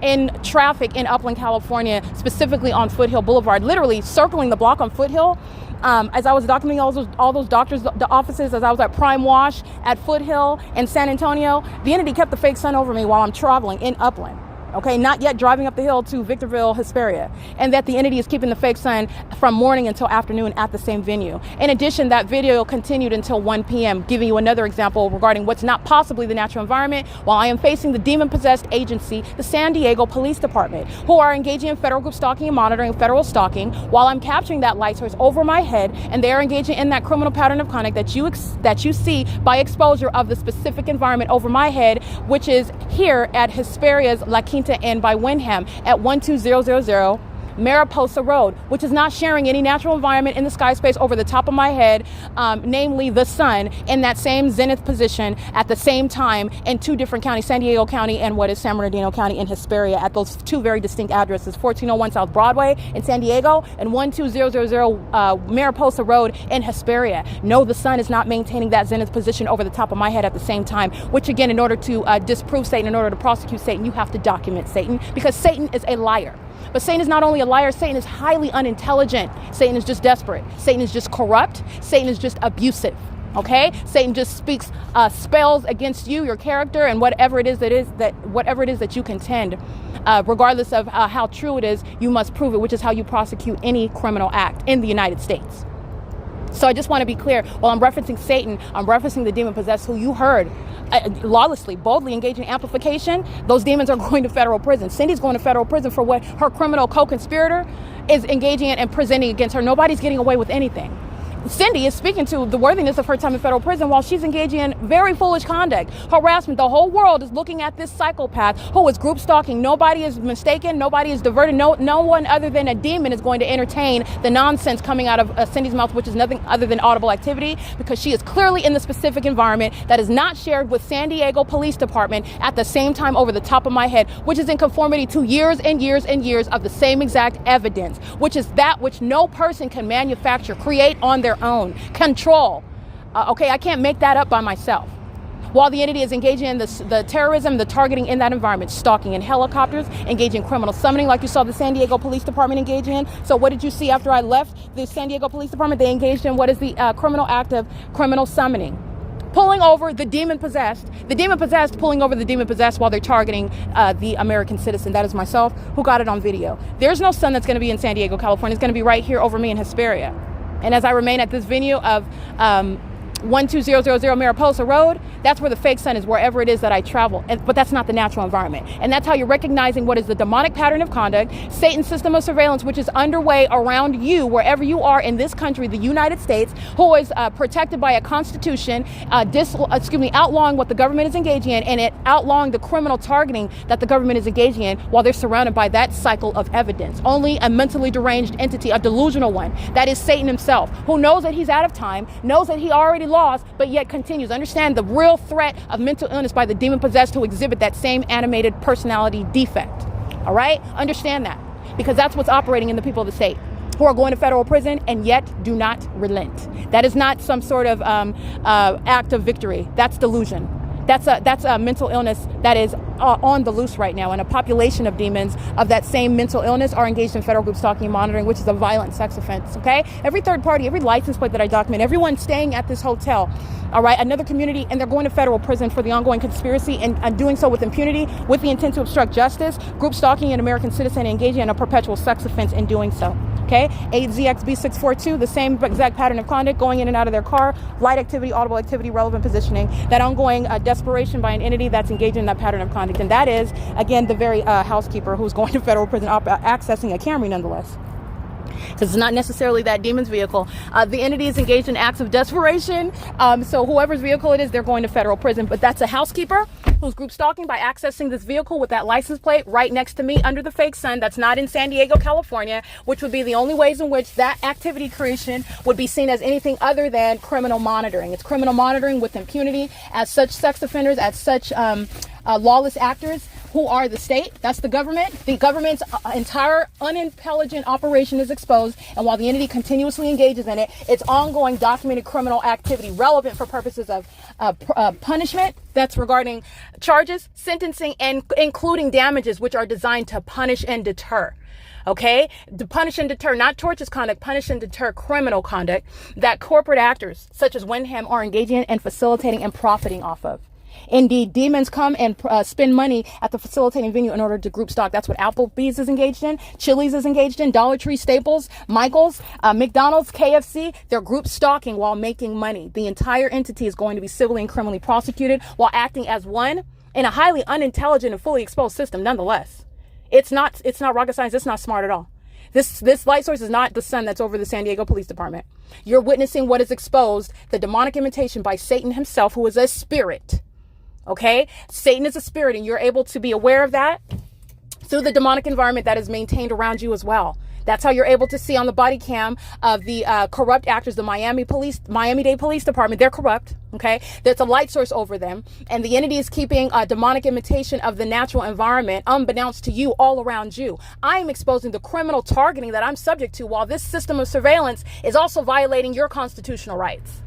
in traffic in Upland, California, specifically on Foothill Boulevard, literally circling the block on Foothill. As I was documenting all those doctors' the offices, as I was at Prime Wash, at Foothill, and San Antonio, the entity kept the fake sun over me while I'm traveling in Upland. Okay, not yet driving up the hill to Victorville, Hesperia, and that the entity is keeping the fake sun from morning until afternoon at the same venue. In addition, that video continued until 1 p.m., giving you another example regarding what's not possibly the natural environment, while I am facing the demon-possessed agency, the San Diego Police Department, who are engaging in federal group stalking and monitoring federal stalking, while I'm capturing that light source over my head, and they are engaging in that criminal pattern of conduct that you see by exposure of the specific environment over my head, which is here at Hesperia's La Quinta and by WYNDHAM at 12000 MARIPOSA Road, which is not sharing any natural environment in the sky space over the top of my head, namely the sun, in that same zenith position at the same time in two different counties, San Diego County and what is San Bernardino County in Hesperia, at those two very distinct addresses, 1401 South Broadway in San Diego and 12000 Mariposa Road in Hesperia. No, the sun is not maintaining that zenith position over the top of my head at the same time, which again, in order to disprove Satan, in order to prosecute Satan, you have to document Satan, because Satan is a liar. But Satan is not only a liar, Satan is highly unintelligent. Satan is just desperate. Satan is just corrupt. Satan is just abusive. Okay? Satan just speaks spells against you, your character, and whatever it is that you contend. Regardless of how true it is, you must prove it, which is how you prosecute any criminal act in the United States. So I just want to be clear, while I'm referencing Satan, I'm referencing the demon possessed who you heard lawlessly, boldly engaging in amplification. Those demons are going to federal prison. Cindy's going to federal prison for what her criminal co-conspirator is engaging in and presenting against her. Nobody's getting away with anything. Cindy is speaking to the worthiness of her time in federal prison while she's engaging in very foolish conduct, harassment. The whole world is looking at this psychopath who is group stalking. Nobody is mistaken. Nobody is diverted. No one other than a demon is going to entertain the nonsense coming out of Cindy's mouth, which is nothing other than audible activity, because she is clearly in the specific environment that is not shared with San Diego Police Department at the same time over the top of my head, which is in conformity to years and years and years of the same exact evidence, which is that which no person can manufacture, create on their own, control. Okay, I can't make that up by myself. While the entity is engaging in the terrorism, the targeting in that environment, stalking in helicopters, engaging in criminal summoning, like you saw the San Diego Police Department engaging in. So what did you see after I left the San Diego Police Department? They engaged in what is the criminal act of criminal summoning. Pulling over the demon possessed pulling over the demon possessed while they're targeting the American citizen. That is myself, who got it on video. There's no sun that's going to be in San Diego, California. It's going to be right here over me in Hesperia. And as I remain at this venue of 12000 Mariposa Road, that's where the fake sun is, wherever it is that I travel. But that's not the natural environment. And that's how you're recognizing what is the demonic pattern of conduct, Satan's system of surveillance, which is underway around you, wherever you are in this country, the United States, who is protected by a constitution, outlawing what the government is engaging in, and it outlawing the criminal targeting that the government is engaging in, while they're surrounded by that cycle of evidence. Only a mentally deranged entity, a delusional one, that is Satan himself, who knows that he's out of time, knows that he already lost, but yet continues. Understand the real threat of mental illness by the demon possessed who exhibit that same animated personality defect. All right? Understand that, because that's what's operating in the people of the state, who are going to federal prison and yet do not relent. That is not some sort of act of victory. That's delusion. That's a mental illness that is on the loose right now, and a population of demons of that same mental illness are engaged in federal group stalking and monitoring, which is a violent sex offense. Okay, every third party, every license plate that I document, everyone staying at this hotel, all right, another community, and they're going to federal prison for the ongoing conspiracy and doing so with impunity, with the intent to obstruct justice, group stalking an American citizen, and engaging in a perpetual sex offense in doing so. Okay, 8ZXB642, the same exact pattern of conduct, going in and out of their car, light activity, audible activity, relevant positioning, that ongoing desperation by an entity that's engaged in that pattern of conduct. And that is, again, the very housekeeper who's going to federal prison, accessing a Camry nonetheless. Because it's not necessarily that demon's vehicle. The entity is engaged in acts of desperation. So whoever's vehicle it is, they're going to federal prison. But that's a housekeeper who's group stalking by accessing this vehicle with that license plate right next to me under the fake sun. That's not in San Diego, California, which would be the only ways in which that activity creation would be seen as anything other than criminal monitoring. It's criminal monitoring with impunity, as such sex offenders, as such lawless actors who are the state. That's the government. The government's entire unintelligent operation is exposed, and while the entity continuously engages in it, it's ongoing documented criminal activity relevant for purposes of punishment, that's regarding charges, sentencing, and including damages, which are designed to punish and deter. Okay, to punish and deter, not tortious conduct, punish and deter criminal conduct that corporate actors such as WYNDHAM are engaging in and facilitating and profiting off of. Indeed, demons come and spend money at the facilitating venue in order to group stock. That's what APPLEBEE'S is engaged in, CHILLI'S is engaged in, Dollar Tree, Staples, Michael's, McDonald's, KFC. They're group stalking while making money. The entire entity is going to be civilly and criminally prosecuted while acting as one in a highly unintelligent and fully exposed system nonetheless. It's not rocket science. It's not smart at all. This light source is not the sun that's over the San Diego Police Department. You're witnessing what is exposed, the demonic imitation by Satan himself, who is a spirit. Okay, Satan is a spirit, and you're able to be aware of that through the demonic environment that is maintained around you as well. That's how you're able to see on the body cam of the corrupt actors, the Miami-Dade Police Department. They're corrupt, okay? There's a light source over them. And the entity is keeping a demonic imitation of the natural environment unbeknownst to you all around you. I am exposing the criminal targeting that I'm subject to while this system of surveillance is also violating your constitutional rights.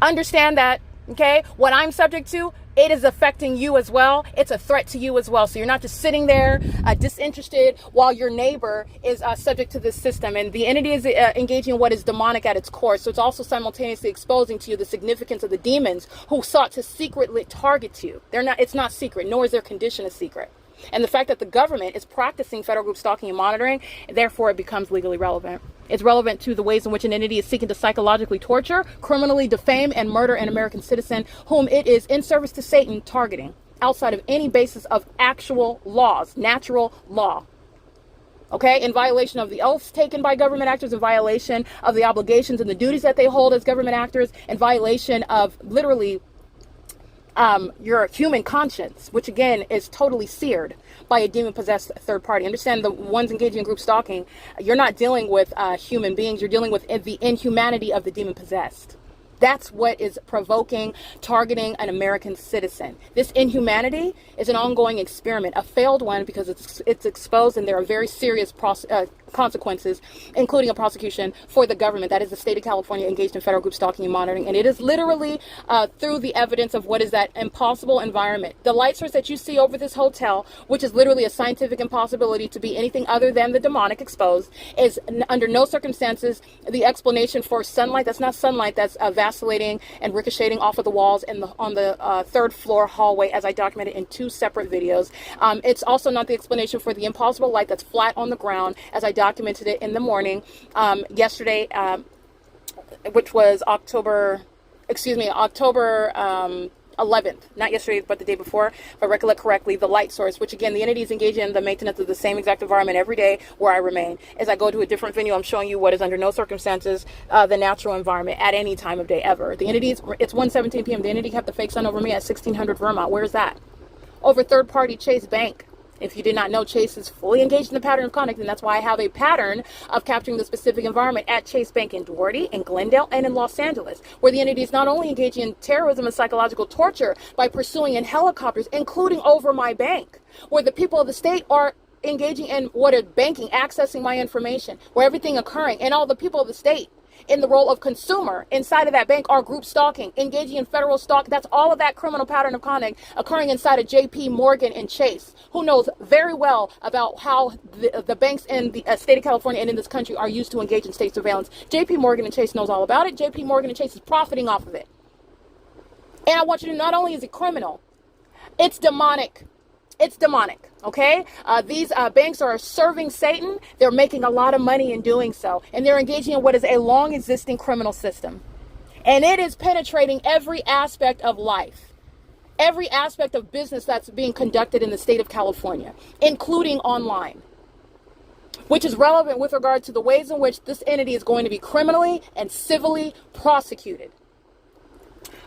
Understand that, okay? What I'm subject to, it is affecting you as well. It's a threat to you as well. So you're not just sitting there disinterested while your neighbor is subject to this system. And the entity is engaging in what is demonic at its core. So it's also simultaneously exposing to you the significance of the demons who sought to secretly target you. It's not secret, nor is their condition a secret. And the fact that the government is practicing federal group stalking and monitoring, therefore it becomes legally relevant. It's relevant to the ways in which an entity is seeking to psychologically torture, criminally defame, and murder an American citizen whom it is in service to Satan targeting outside of any basis of actual laws, natural law. Okay, in violation of the oaths taken by government actors, in violation of the obligations and the duties that they hold as government actors, in violation of literally your human conscience, which again is totally seared by a demon-possessed third party. Understand, the ones engaging in group stalking, you're not dealing with human beings, you're dealing with the inhumanity of the demon-possessed. That's what is provoking, targeting an American citizen. This inhumanity is an ongoing experiment, a failed one, because it's exposed, and there are very serious consequences, including a prosecution for the government, that is the state of California, engaged in federal group stalking and monitoring. And it is literally through the evidence of what is that impossible environment. The light source that you see over this hotel, which is literally a scientific impossibility to be anything other than the demonic exposed, is under no circumstances the explanation for sunlight. That's not sunlight, that's vacillating and ricocheting off of the walls and on the third floor hallway, as I documented in 2 separate videos. It's also not the explanation for the impossible light that's flat on the ground, as I documented it in the morning yesterday, which was October 11th, not yesterday, but the day before, if I recollect correctly. The light source, which again, the entity is engaging in the maintenance of the same exact environment every day where I remain. As I go to a different venue, I'm showing you what is under no circumstances the natural environment at any time of day ever. The entity it's 1:17 p.m. The entity kept the fake sun over me at 1600 Vermont. Where is that? Over third-party Chase Bank. If you did not know, Chase is fully engaged in the pattern of conduct, and that's why I have a pattern of capturing the specific environment at Chase Bank in Doherty, in Glendale, and in Los Angeles, where the entity is not only engaging in terrorism and psychological torture by pursuing in helicopters, including over my bank, where the people of the state are engaging in what is banking, accessing my information, where everything occurring, and all the people of the state in the role of consumer inside of that bank are group stalking, engaging in federal stalk. That's all of that criminal pattern of conduct occurring inside of J.P. Morgan and Chase, who knows very well about how the banks in the state of California and in this country are used to engage in state surveillance. J.P. Morgan and Chase knows all about it. J.P. Morgan and Chase is profiting off of it. And I want you to, not only is it criminal, it's demonic. It's demonic, okay? These banks are serving Satan. They're making a lot of money in doing so. And they're engaging in what is a long-existing criminal system. And it is penetrating every aspect of life, every aspect of business that's being conducted in the state of California, including online, which is relevant with regard to the ways in which this entity is going to be criminally and civilly prosecuted.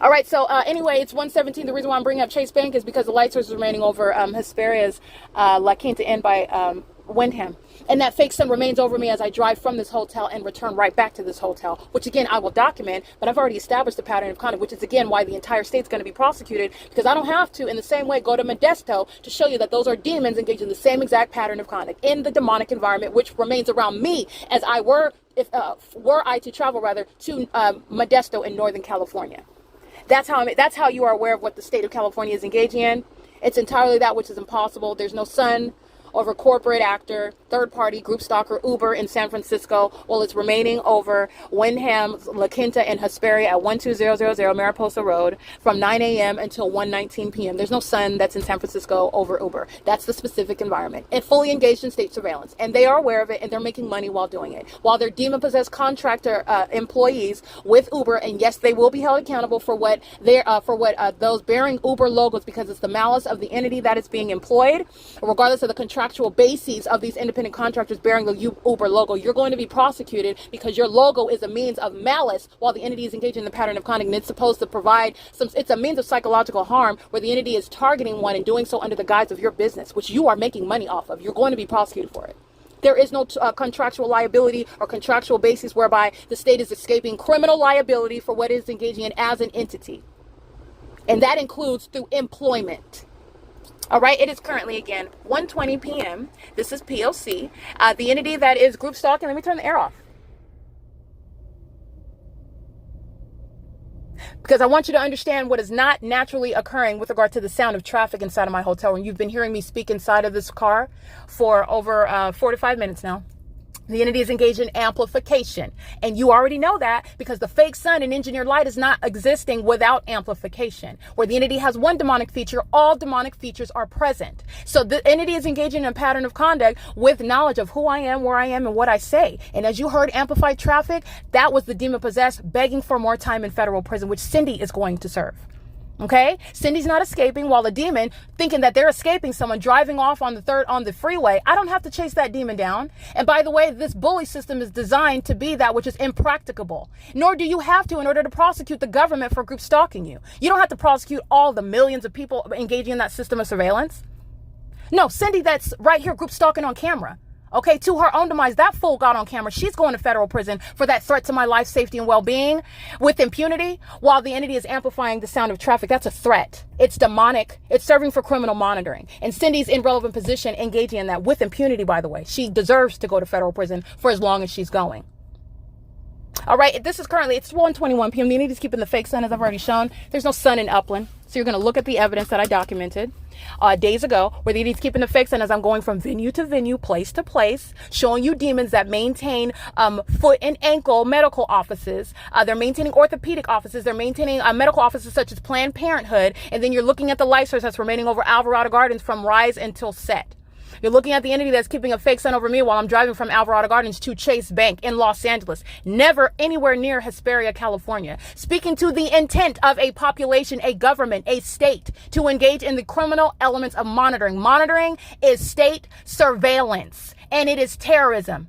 All right, so anyway, it's 1:17. The reason why I'm bringing up Chase Bank is because the light source is remaining over HESPERIA's La Quinta Inn by WYNDHAM. And that fake sun remains over me as I drive from this hotel and return right back to this hotel, which again, I will document, but I've already established a pattern of conduct, which is again why the entire state's going to be prosecuted, because I don't have to, in the same way, go to Modesto to show you that those are demons engaged in the same exact pattern of conduct in the demonic environment, which remains around me as I were I to travel rather to Modesto in Northern California. That's how you are aware of what the state of California is engaging in. It's entirely that which is impossible. There's no sun over corporate actor, third party, group stalker, Uber in San Francisco, while it's remaining over WYNDHAM, La Quinta, and Hesperia at 12000 Mariposa Road from 9 a.m. until 1:19 p.m. There's no sun that's in San Francisco over Uber. That's the specific environment. And fully engaged in state surveillance. And they are aware of it, and they're making money while doing it. While they're demon-possessed contractor employees with Uber, and yes, they will be held accountable for what those bearing Uber logos, because it's the malice of the entity that is being employed, regardless of the contractual bases of these independent contractors bearing the Uber logo. You're going to be prosecuted because your logo is a means of malice while the entity is engaged in the pattern of conduct, and it's supposed to provide it's a means of psychological harm where the entity is targeting one and doing so under the guise of your business, which you are making money off of. You're going to be prosecuted for it. There is no contractual liability or contractual basis whereby the state is escaping criminal liability for what it is engaging in as an entity. And that includes through employment. All right, it is currently, again, 1:20 p.m. This is P.O.C. The entity that is group stalking. Let me turn the air off, because I want you to understand what is not naturally occurring with regard to the sound of traffic inside of my hotel room. You've been hearing me speak inside of this car for over 45 minutes now. The entity is engaged in amplification. And you already know that because the fake sun and engineered light is not existing without amplification. Where the entity has one demonic feature, all demonic features are present. So the entity is engaging in a pattern of conduct with knowledge of who I am, where I am, and what I say. And as you heard, amplified traffic, that was the demon possessed begging for more time in federal prison, which Cindy is going to serve. Okay, Cindy's not escaping, while a demon thinking that they're escaping someone driving off on the freeway. I don't have to chase that demon down. And by the way, this bully system is designed to be that which is impracticable. Nor do you have to in order to prosecute the government for group stalking you. You don't have to prosecute all the millions of people engaging in that system of surveillance. No, Cindy, that's right here, group stalking on camera. Okay, to her own demise, that fool got on camera. She's going to federal prison for that threat to my life, safety, and well-being with impunity, while the entity is amplifying the sound of traffic. That's a threat. It's demonic. It's serving for criminal monitoring. And Cindy's in relevant position engaging in that with impunity, by the way. She deserves to go to federal prison for as long as she's going. All right, this is currently, it's 1:21 p.m. The entity is keeping the fake sun, as I've already shown. There's no sun in Upland. So you're going to look at the evidence that I documented days ago, where the entity is keeping the fake sun as I'm going from venue to venue, place to place, showing you demons that maintain foot and ankle medical offices. They're maintaining orthopedic offices. They're maintaining medical offices such as Planned Parenthood. And then you're looking at the life source that's remaining over Alvarado Gardens from rise until set. You're looking at the entity that's keeping a fake sun over me while I'm driving from Alvarado Gardens to Chase Bank in Los Angeles, never anywhere near Hesperia, California, speaking to the intent of a population, a government, a state to engage in the criminal elements of monitoring. Monitoring is state surveillance, and it is terrorism.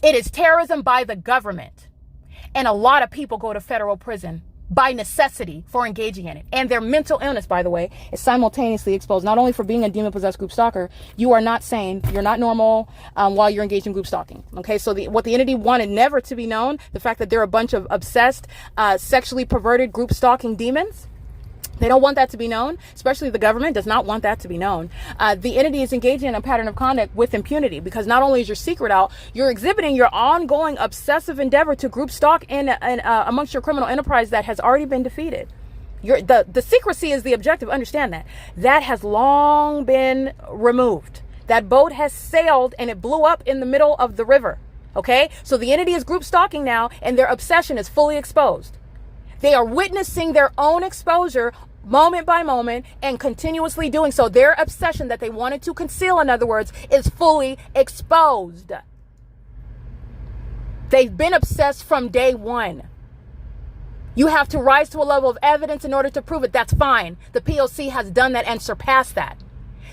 It is terrorism by the government. And a lot of people go to federal prison by necessity for engaging in it. And their mental illness, by the way, is simultaneously exposed. Not only for being a demon-possessed group stalker, you are not sane, you're not normal while you're engaged in group stalking. Okay, so what the entity wanted never to be known, the fact that they're a bunch of obsessed, sexually perverted group stalking demons, they don't want that to be known, especially the government does not want that to be known. The entity is engaging in a pattern of conduct with impunity, because not only is your secret out, you're exhibiting your ongoing obsessive endeavor to group stalk amongst your criminal enterprise that has already been defeated. The secrecy is the objective. Understand that. That has long been removed. That boat has sailed and it blew up in the middle of the river. Okay? So the entity is group stalking now, and their obsession is fully exposed. They are witnessing their own exposure moment by moment and continuously doing so. Their obsession that they wanted to conceal, in other words, is fully exposed. They've been obsessed from day one. You have to rise to a level of evidence in order to prove it. That's fine. The P.O.C. has done that and surpassed that.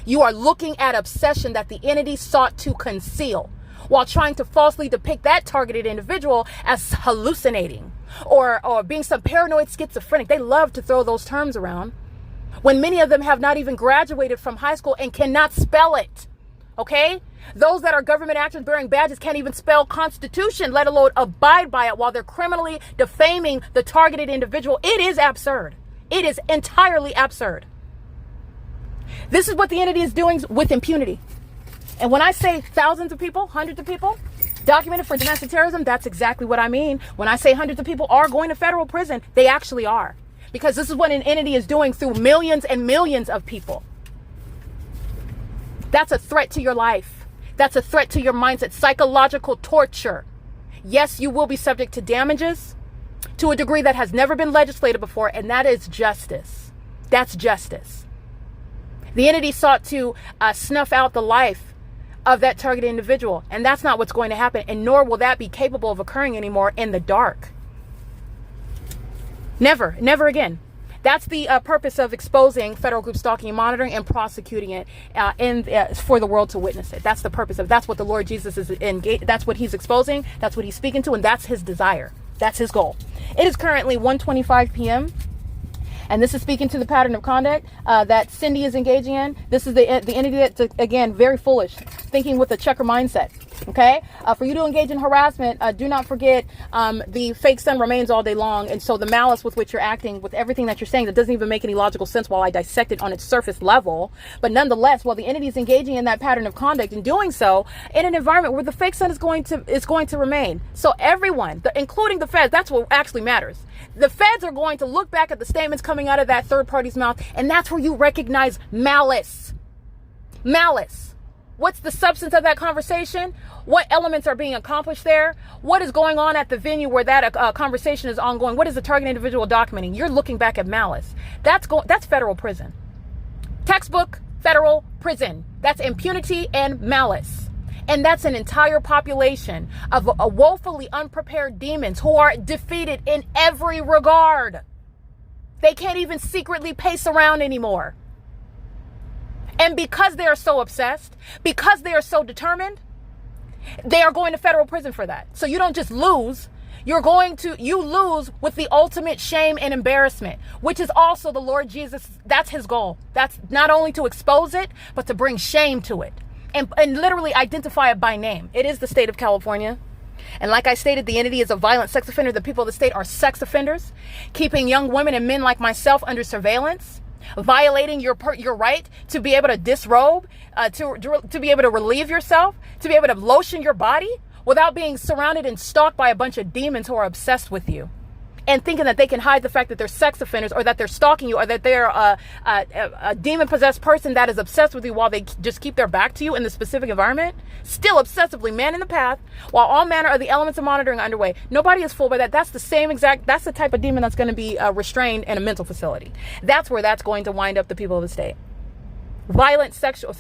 You are looking at obsession that the entity sought to conceal, while trying to falsely depict that targeted individual as hallucinating or being some paranoid schizophrenic. They love to throw those terms around when many of them have not even graduated from high school and cannot spell it. Okay? Those that are government actors bearing badges can't even spell Constitution, let alone abide by it, while they're criminally defaming the targeted individual. It is absurd. It is entirely absurd. This is what the entity is doing with impunity. And when I say thousands of people, hundreds of people documented for domestic terrorism, that's exactly what I mean. When I say hundreds of people are going to federal prison, they actually are. Because this is what an entity is doing through millions and millions of people. That's a threat to your life. That's a threat to your mindset. Psychological torture. Yes, you will be subject to damages to a degree that has never been legislated before, and that is justice. That's justice. The entity sought to snuff out the life of that targeted individual, and that's not what's going to happen, and nor will that be capable of occurring anymore in the dark. Never again. That's the purpose of exposing federal group stalking and monitoring and prosecuting it for the world to witness it. That's the purpose of. That's what the Lord Jesus is engaged. That's what he's exposing. That's what he's speaking to, and that's his desire. That's his goal. It is currently 1:25 p.m. And this is speaking to the pattern of conduct that Cindy is engaging in. This is the entity that's, again, very foolish, thinking with a checker mindset. Okay, for you to engage in harassment, do not forget the fake sun remains all day long. And so the malice with which you're acting, with everything that you're saying, that doesn't even make any logical sense while I dissect it on its surface level. But nonetheless, while the entity is engaging in that pattern of conduct and doing so in an environment where the fake sun is going to remain. So everyone, including the feds, that's what actually matters. The feds are going to look back at the statements coming out of that third party's mouth, and that's where you recognize malice. Malice. What's the substance of that conversation? What elements are being accomplished there? What is going on at the venue where that conversation is ongoing? What is the target individual documenting? You're looking back at malice. That's federal prison. Textbook federal prison. That's impunity and malice. And that's an entire population of woefully unprepared demons who are defeated in every regard. They can't even secretly pace around anymore. And because they are so obsessed, because they are so determined, they are going to federal prison for that. So you don't just lose, you lose with the ultimate shame and embarrassment, which is also the Lord Jesus. That's his goal. That's not only to expose it, but to bring shame to it and literally identify it by name. It is the state of California. And like I stated, the entity is a violent sex offender. The people of the state are sex offenders, keeping young women and men like myself under surveillance, violating your right to be able to disrobe, to be able to relieve yourself, to be able to lotion your body without being surrounded and stalked by a bunch of demons who are obsessed with you and thinking that they can hide the fact that they're sex offenders, or that they're stalking you, or that they're a demon-possessed person that is obsessed with you while they just keep their back to you in the specific environment, still obsessively manning the path while all manner of the elements of monitoring are underway. Nobody is fooled by that. That's the type of demon that's going to be restrained in a mental facility. That's where that's going to wind up the people of the state. Violent sexual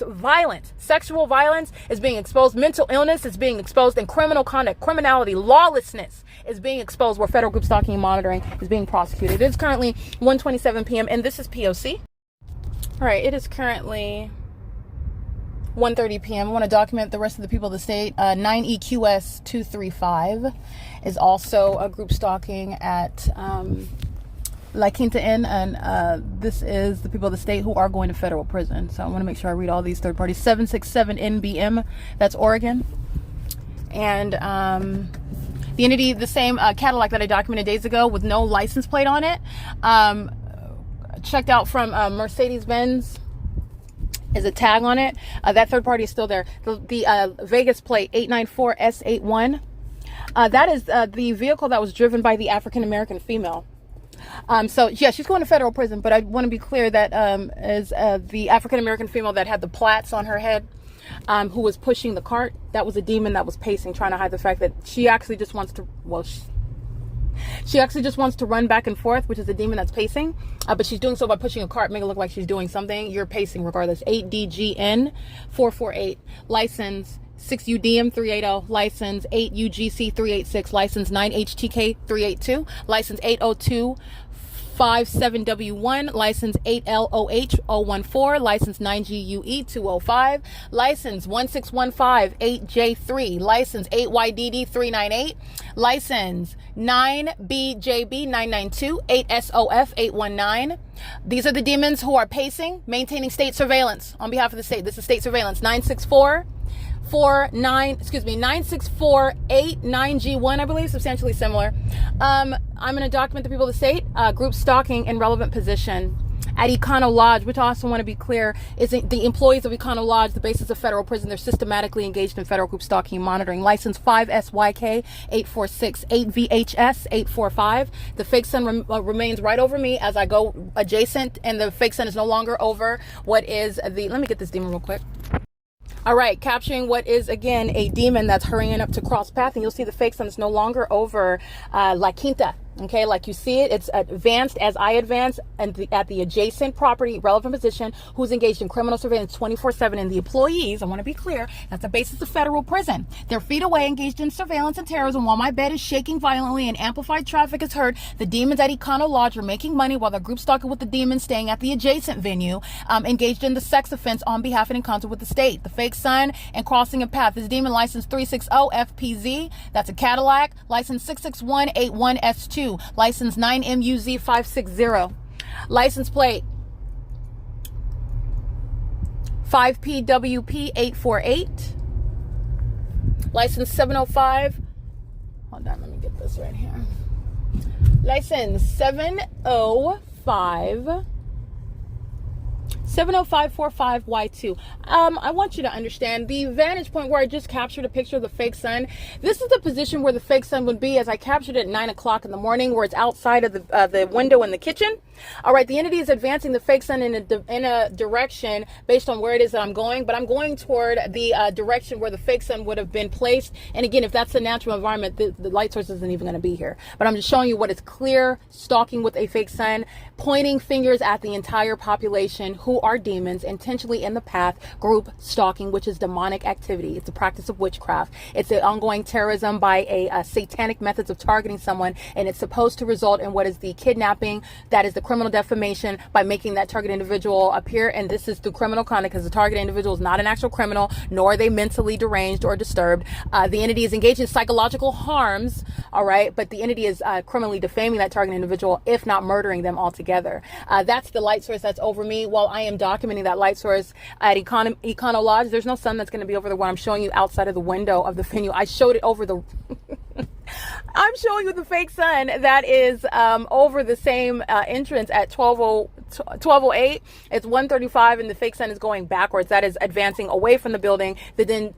violence is being exposed. Mental illness is being exposed, and criminal conduct, criminality, lawlessness is being exposed where federal group stalking and monitoring is being prosecuted. It's currently 1:27 p.m. and this is P.O.C. All right, it is currently 1:30 p.m. I want to document the rest of the people of the state. 9EQS 235 is also a group stalking at La Quinta Inn, and this is the people of the state who are going to federal prison. So I want to make sure I read all these third parties. 767 NBM, that's Oregon. And the entity, the same Cadillac that I documented days ago with no license plate on it, checked out from Mercedes-Benz, is a tag on it. That third party is still there. The Vegas plate 894S81, that is the vehicle that was driven by the African-American female. So yeah, she's going to federal prison, but I want to be clear that is the African-American female that had the plaits on her head, who was pushing the cart. That was a demon that was pacing, trying to hide the fact that she actually just wants to, she actually just wants to run back and forth, which is a demon that's pacing, but she's doing so by pushing a cart, make it look like she's doing something. You're pacing regardless. 8DGN 448, license 6UDM 380, license 8UGC 386, license 9HTK 382, license 80257W1, license 8LOH 014, license 9GUE 205, license 16158J3, license 8YDD 398, license 9BJB 992, 8SOF 819. These are the demons who are pacing, maintaining state surveillance on behalf of the state. This is state surveillance. 96489G1, I believe, substantially similar. I'm going to document the people of the state, group stalking in relevant position at Econo Lodge, which I also want to be clear is the employees of Econo Lodge, the basis of federal prison. They're systematically engaged in federal group stalking and monitoring. License 5SYK 846, 8VHS 845. The fake sun remains right over me as I go adjacent, and the fake sun is no longer over what is the, let me get this demon real quick. All right, capturing what is, again, a demon that's hurrying up to cross path, and you'll see the fake sun is no longer over La Quinta. Okay, like you see it, it's advanced as I advance and at the adjacent property relevant position, who's engaged in criminal surveillance 24/7. And the employees, I want to be clear, that's the basis of federal prison. They're feet away, engaged in surveillance and terrorism while my bed is shaking violently and amplified traffic is heard. The demons at Econo Lodge are making money while the group stalking with the demons staying at the adjacent venue, engaged in the sex offense on behalf and in concert with the state. The fake sun and crossing a path. This demon license 360 FPZ, that's a Cadillac, license 66181S2. License 9MUZ 560. License plate 5PWP 848. License 705. Hold on, let me get this right here. License 70545Y2. I want you to understand the vantage point where I just captured a picture of the fake sun. This is the position where the fake sun would be as I captured it at 9 o'clock in the morning, where it's outside of the window in the kitchen. All right, the entity is advancing the fake sun in a direction based on where it is that I'm going, but I'm going toward the direction where the fake sun would have been placed. And again, if that's the natural environment, the light source isn't even going to be here. But I'm just showing you what is clear, stalking with a fake sun, pointing fingers at the entire population who are demons, intentionally in the path, group stalking, which is demonic activity. It's a practice of witchcraft. It's an ongoing terrorism by a satanic methods of targeting someone, and it's supposed to result in what is the kidnapping, that is the criminal defamation, by making that target individual appear, and this is through criminal conduct, because the target individual is not an actual criminal, nor are they mentally deranged or disturbed. The entity is engaged in psychological harms, all right, but the entity is criminally defaming that target individual, if not murdering them altogether. That's the light source that's over me while I am documenting that light source at Econo Lodge. There's no sun that's going to be over the one I'm showing you outside of the window of the venue. I showed it over the I'm showing you the fake sun that is over the same entrance at 12:08. It's 1:35 and the fake sun is going backwards. That is advancing away from the building, to then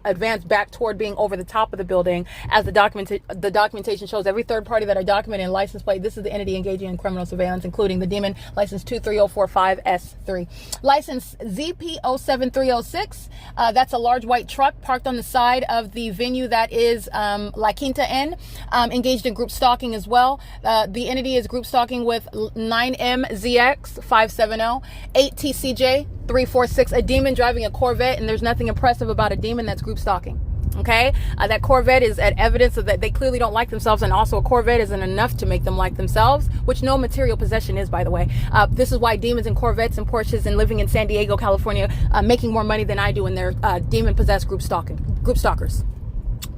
advance back toward being over the top of the building. As the documentation shows, every third party that I documented in license plate, this is the entity engaging in criminal surveillance, including the demon, license 23045S3. License ZP07306. That's a large white truck parked on the side of the venue that is La Quinta Inn, engaged in group stalking as well. The entity is group stalking with 9MZX570, 8TCJ346, a demon driving a Corvette, and there's nothing impressive about a demon that's group stalking. Okay, that Corvette is at evidence of that they clearly don't like themselves, and also a Corvette isn't enough to make them like themselves, which no material possession is, by the way. This is why demons and Corvettes and Porsches and living in San Diego, California, making more money than I do, and they're demon-possessed group stalkers.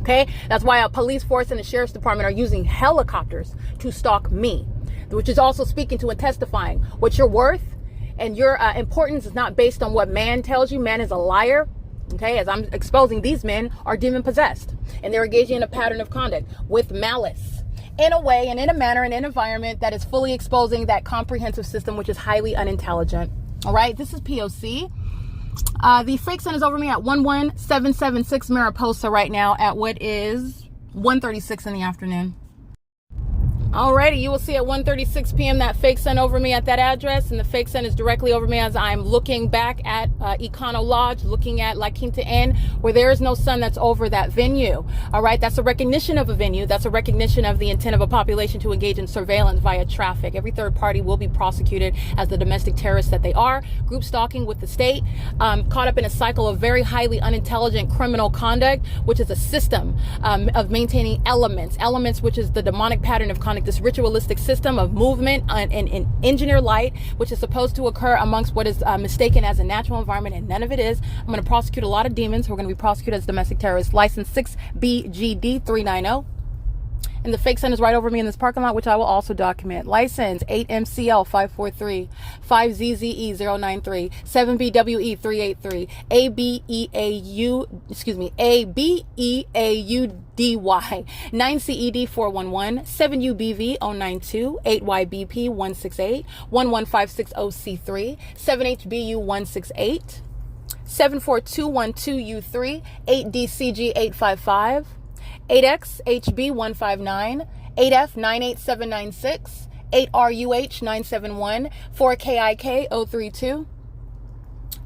Okay, that's why a police force and the sheriff's department are using helicopters to stalk me, which is also speaking to and testifying what your worth and your importance is not based on what man tells you. Man is a liar. Okay, as I'm exposing, these men are demon possessed, and they're engaging in a pattern of conduct with malice, in a way and in a manner and in an environment that is fully exposing that comprehensive system, which is highly unintelligent. All right, this is P.O.C. The fake sun is over me at 11776 Mariposa right now at what is 1:36 in the afternoon. Alrighty, you will see at 1:36 p.m. that fake sun over me at that address, and the fake sun is directly over me as I'm looking back at Econo Lodge, looking at La Quinta Inn, where there is no sun that's over that venue. All right, that's a recognition of a venue. That's a recognition of the intent of a population to engage in surveillance via traffic. Every third party will be prosecuted as the domestic terrorists that they are, group stalking with the state, caught up in a cycle of very highly unintelligent criminal conduct, which is a system of maintaining elements, which is the demonic pattern of conduct, this ritualistic system of movement and engineer light, which is supposed to occur amongst what is mistaken as a natural environment, and none of it is. I'm going to prosecute a lot of demons who are going to be prosecuted as domestic terrorists. License 6BGD390. And the fake sun is right over me in this parking lot, which I will also document. License 8MCL543, 5ZZE093, 7BWE383, ABEAUDY, 9CED411, 7UBV092, 8YBP168, 11560C3, 7HBU168, 74212U3, 8DCG855, 8XHB159, 8F98796, 8RUH971, 4KIK032,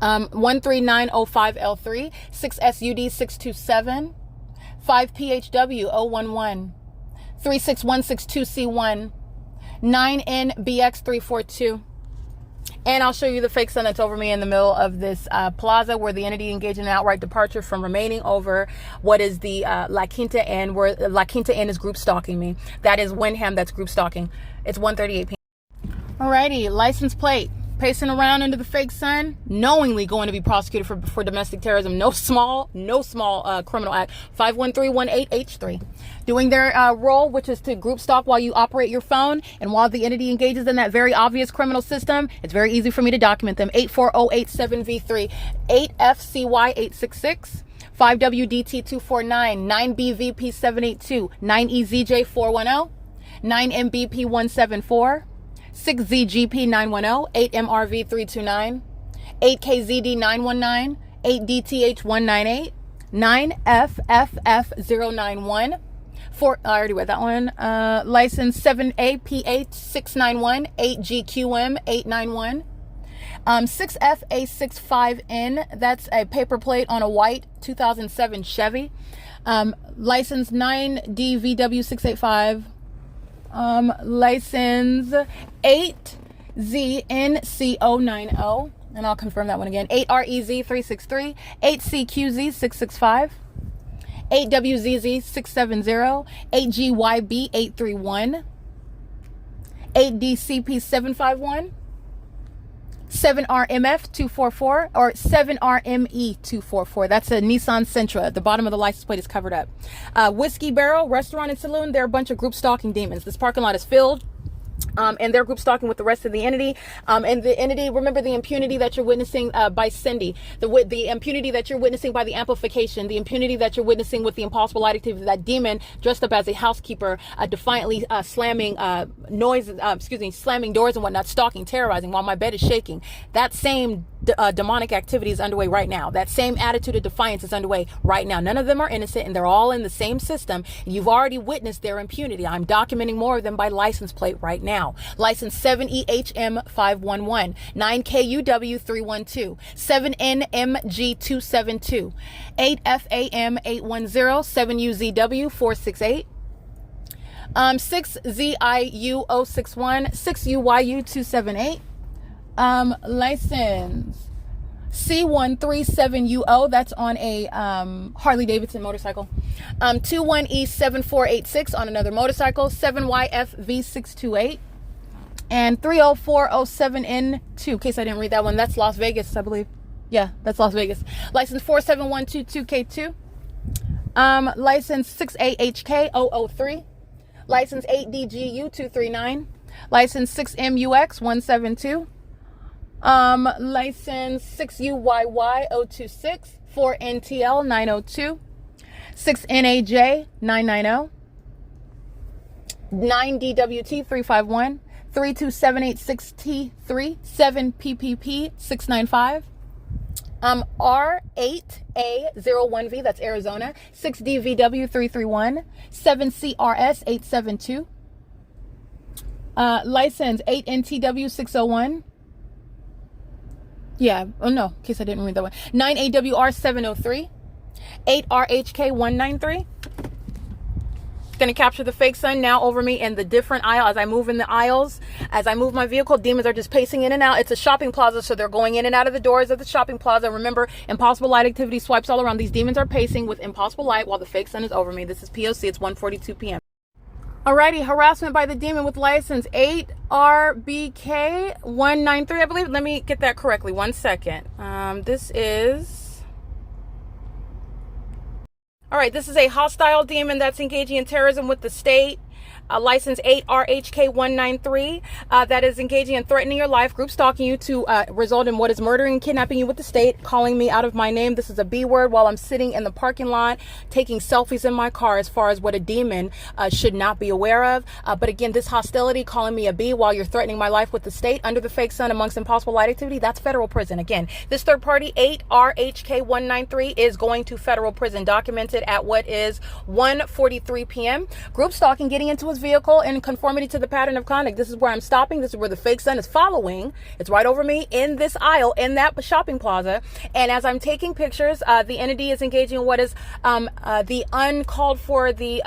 13905L3, 6SUD627, 5PHW011, 36162C1, 9NBX342. And I'll show you the fake sun that's over me in the middle of this plaza, where the entity engaged in an outright departure from remaining over what is the La Quinta Inn, where La Quinta Inn is group stalking me. That is WYNDHAM that's group stalking. It's 1:38 p.m. Alrighty, license plate pacing around under the fake sun, knowingly going to be prosecuted for domestic terrorism. No small criminal act. 51318H3. Doing their role, which is to group stalk while you operate your phone, and while the entity engages in that very obvious criminal system, it's very easy for me to document them. 84087V3, 8FCY866, 5WDT249, 9BVP782, 9EZJ410, 9MBP174, 6ZGP910, 8MRV329, 8KZD919, 8DTH198, 9FFF091, I already read that one. License 7APH691, 8GQM891, 6FA65N, that's a paper plate on a white 2007 Chevy. License 9DVW685. License 8ZNCO90, and I'll confirm that one again. 8REZ363, 8CQZ665, 8WZZ670, 8GYB831, 8DCP751, 7RMF244, or 7RME244. That's a Nissan Sentra. The bottom of the license plate is covered up. Whiskey Barrel Restaurant and Saloon, they're a bunch of group stalking demons. This parking lot is filled. And they're group stalking with the rest of the entity. And the entity, remember the impunity that you're witnessing by Cindy, the impunity that you're witnessing by the amplification, the impunity that you're witnessing with the impossible light activity of that demon dressed up as a housekeeper, defiantly slamming slamming doors and whatnot, stalking, terrorizing while my bed is shaking. That same demonic activity is underway right now. That same attitude of defiance is underway right now. None of them are innocent, and they're all in the same system. You've already witnessed their impunity. I'm documenting more of them by license plate right now. License 7EHM511, 9KUW312, 7NMG272, 8FAM810, 7UZW468, 6ZIU061, 6UYU278, license C137UO, that's on a Harley Davidson motorcycle, 21E7486 on another motorcycle, 7YFV628, and 30407N2, in case I didn't read that one, that's Las Vegas, I believe. Yeah, that's Las Vegas. License 47122K2, license 6AHK003, license 8DGU239, license 6MUX172, license 6UYY026, 4NTL902, 6NAJ990, 9DWT351, 32786T3, 7PPP695, R8A01V, that's Arizona, 6DVW331, 7CRS872, license 8NTW601. Yeah, oh no, in case I didn't read that one. 9AWR703, 8RHK193. Going to capture the fake sun now over me in the different aisle. As I move in the aisles, as I move my vehicle, demons are just pacing in and out. It's a shopping plaza, so they're going in and out of the doors of the shopping plaza. Remember, impossible light activity swipes all around. These demons are pacing with impossible light while the fake sun is over me. This is P.O.C. It's 1:42 p.m. Alrighty, harassment by the demon with license 8RBK193, I believe. Let me get that correctly. 1 second. This is... Alright, this is a hostile demon that's engaging in terrorism with the state. License 8RHK193, that is engaging in threatening your life, group stalking you to result in what is murdering and kidnapping you with the state, calling me out of my name. This is a B word while I'm sitting in the parking lot taking selfies in my car, as far as what a demon should not be aware of. But again, this hostility, calling me a B while you're threatening my life with the state under the fake sun amongst impossible light activity, that's federal prison. Again, this third party 8RHK193 is going to federal prison, documented at what is 1:43 p.m. Group stalking, getting into his vehicle in conformity to the pattern of conduct. This is where I'm stopping. This is where the fake sun is following. It's right over me in this aisle in that shopping plaza. And as I'm taking pictures, the entity is engaging in what is the uncalled for, the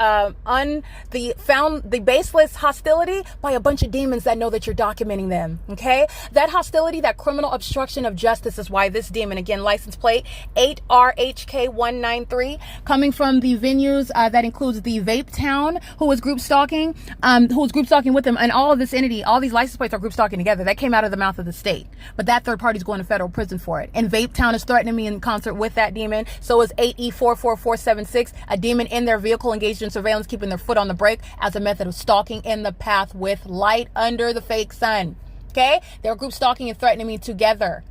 baseless hostility by a bunch of demons that know that you're documenting them. Okay, that hostility, that criminal obstruction of justice, is why this demon, again, license plate 8RHK193, coming from the venues that includes the Vape Town, who is group stalking, who's group stalking with them, and all of this entity, all these license plates are group stalking together. That came out of the mouth of the state. But that third party's going to federal prison for it. And Vape Town is threatening me in concert with that demon. So is 8E44476, a demon in their vehicle engaged in surveillance, keeping their foot on the brake as a method of stalking in the path with light under the fake sun. Okay? They're group stalking and threatening me together.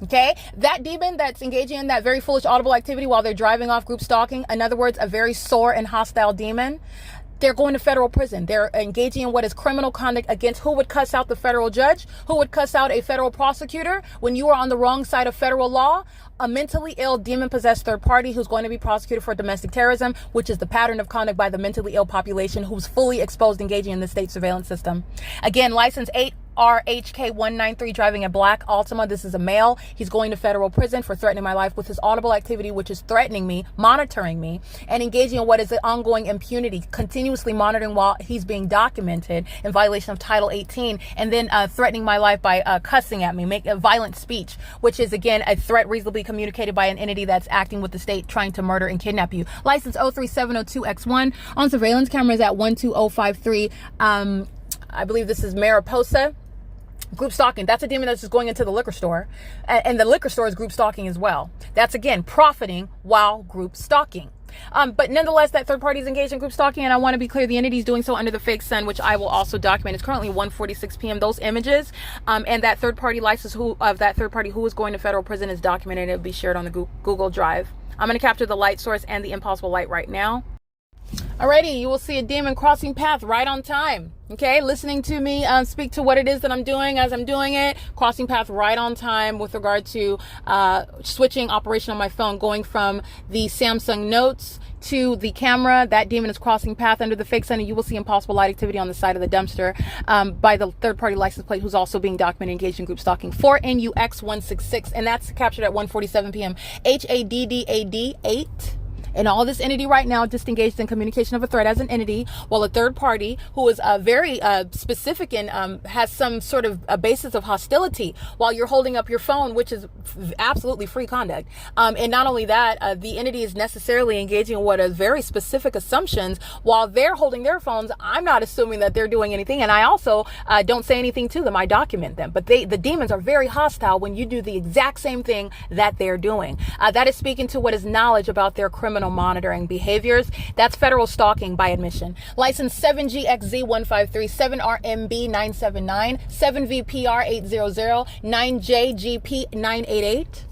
Okay, that demon that's engaging in that very foolish audible activity while they're driving off, group stalking, in other words, a very sore and hostile demon, they're going to federal prison. They're engaging in what is criminal conduct against who would cuss out the federal judge, who would cuss out a federal prosecutor when you are on the wrong side of federal law, a mentally ill demon-possessed third party who's going to be prosecuted for domestic terrorism, which is the pattern of conduct by the mentally ill population who's fully exposed engaging in the state surveillance system. Again, license 8RHK193, driving a black Altima. This is a male. He's going to federal prison for threatening my life with his audible activity, which is threatening me, monitoring me, and engaging in what is an ongoing impunity, continuously monitoring while he's being documented in violation of Title 18, and then threatening my life by cussing at me, make a violent speech, which is, again, a threat reasonably communicated by an entity that's acting with the state, trying to murder and kidnap you. License 03702X1 on surveillance cameras at 12053. I believe this is MARIPOSA. Group stalking. That's a demon that's just going into the liquor store. And the liquor store is group stalking as well. That's, again, profiting while group stalking. But nonetheless, that third party is engaged in group stalking, and I want to be clear, the entity is doing so under the fake sun, which I will also document. It's currently 1:46 p.m. Those images and that third party license of that third party who is going to federal prison is documented. It will be shared on the Google Drive. I'm going to capture the light source and the impossible light right now. Alrighty, you will see a demon crossing path right on time. Okay, listening to me speak to what it is that I'm doing as I'm doing it. Crossing path right on time with regard to switching operation on my phone, going from the Samsung Notes to the camera. That demon is crossing path under the fake sun, and you will see impossible light activity on the side of the dumpster by the third-party license plate, who's also being documented engaged in group stalking, 4NUX166, and that's captured at 1:47 p.m. HADDAD 8. And all this entity right now just engaged in communication of a threat as an entity, while a third party who is very specific and has some sort of a basis of hostility while you're holding up your phone, which is absolutely free conduct. And not only that, the entity is necessarily engaging in what are very specific assumptions while they're holding their phones. I'm not assuming that they're doing anything, and I also don't say anything to them. I document them. But the demons are very hostile when you do the exact same thing that they're doing. That is speaking to what is knowledge about their criminal monitoring behaviors. That's federal stalking by admission. License 7GXZ153, 7RMB979, 7VPR800, 9JGP988.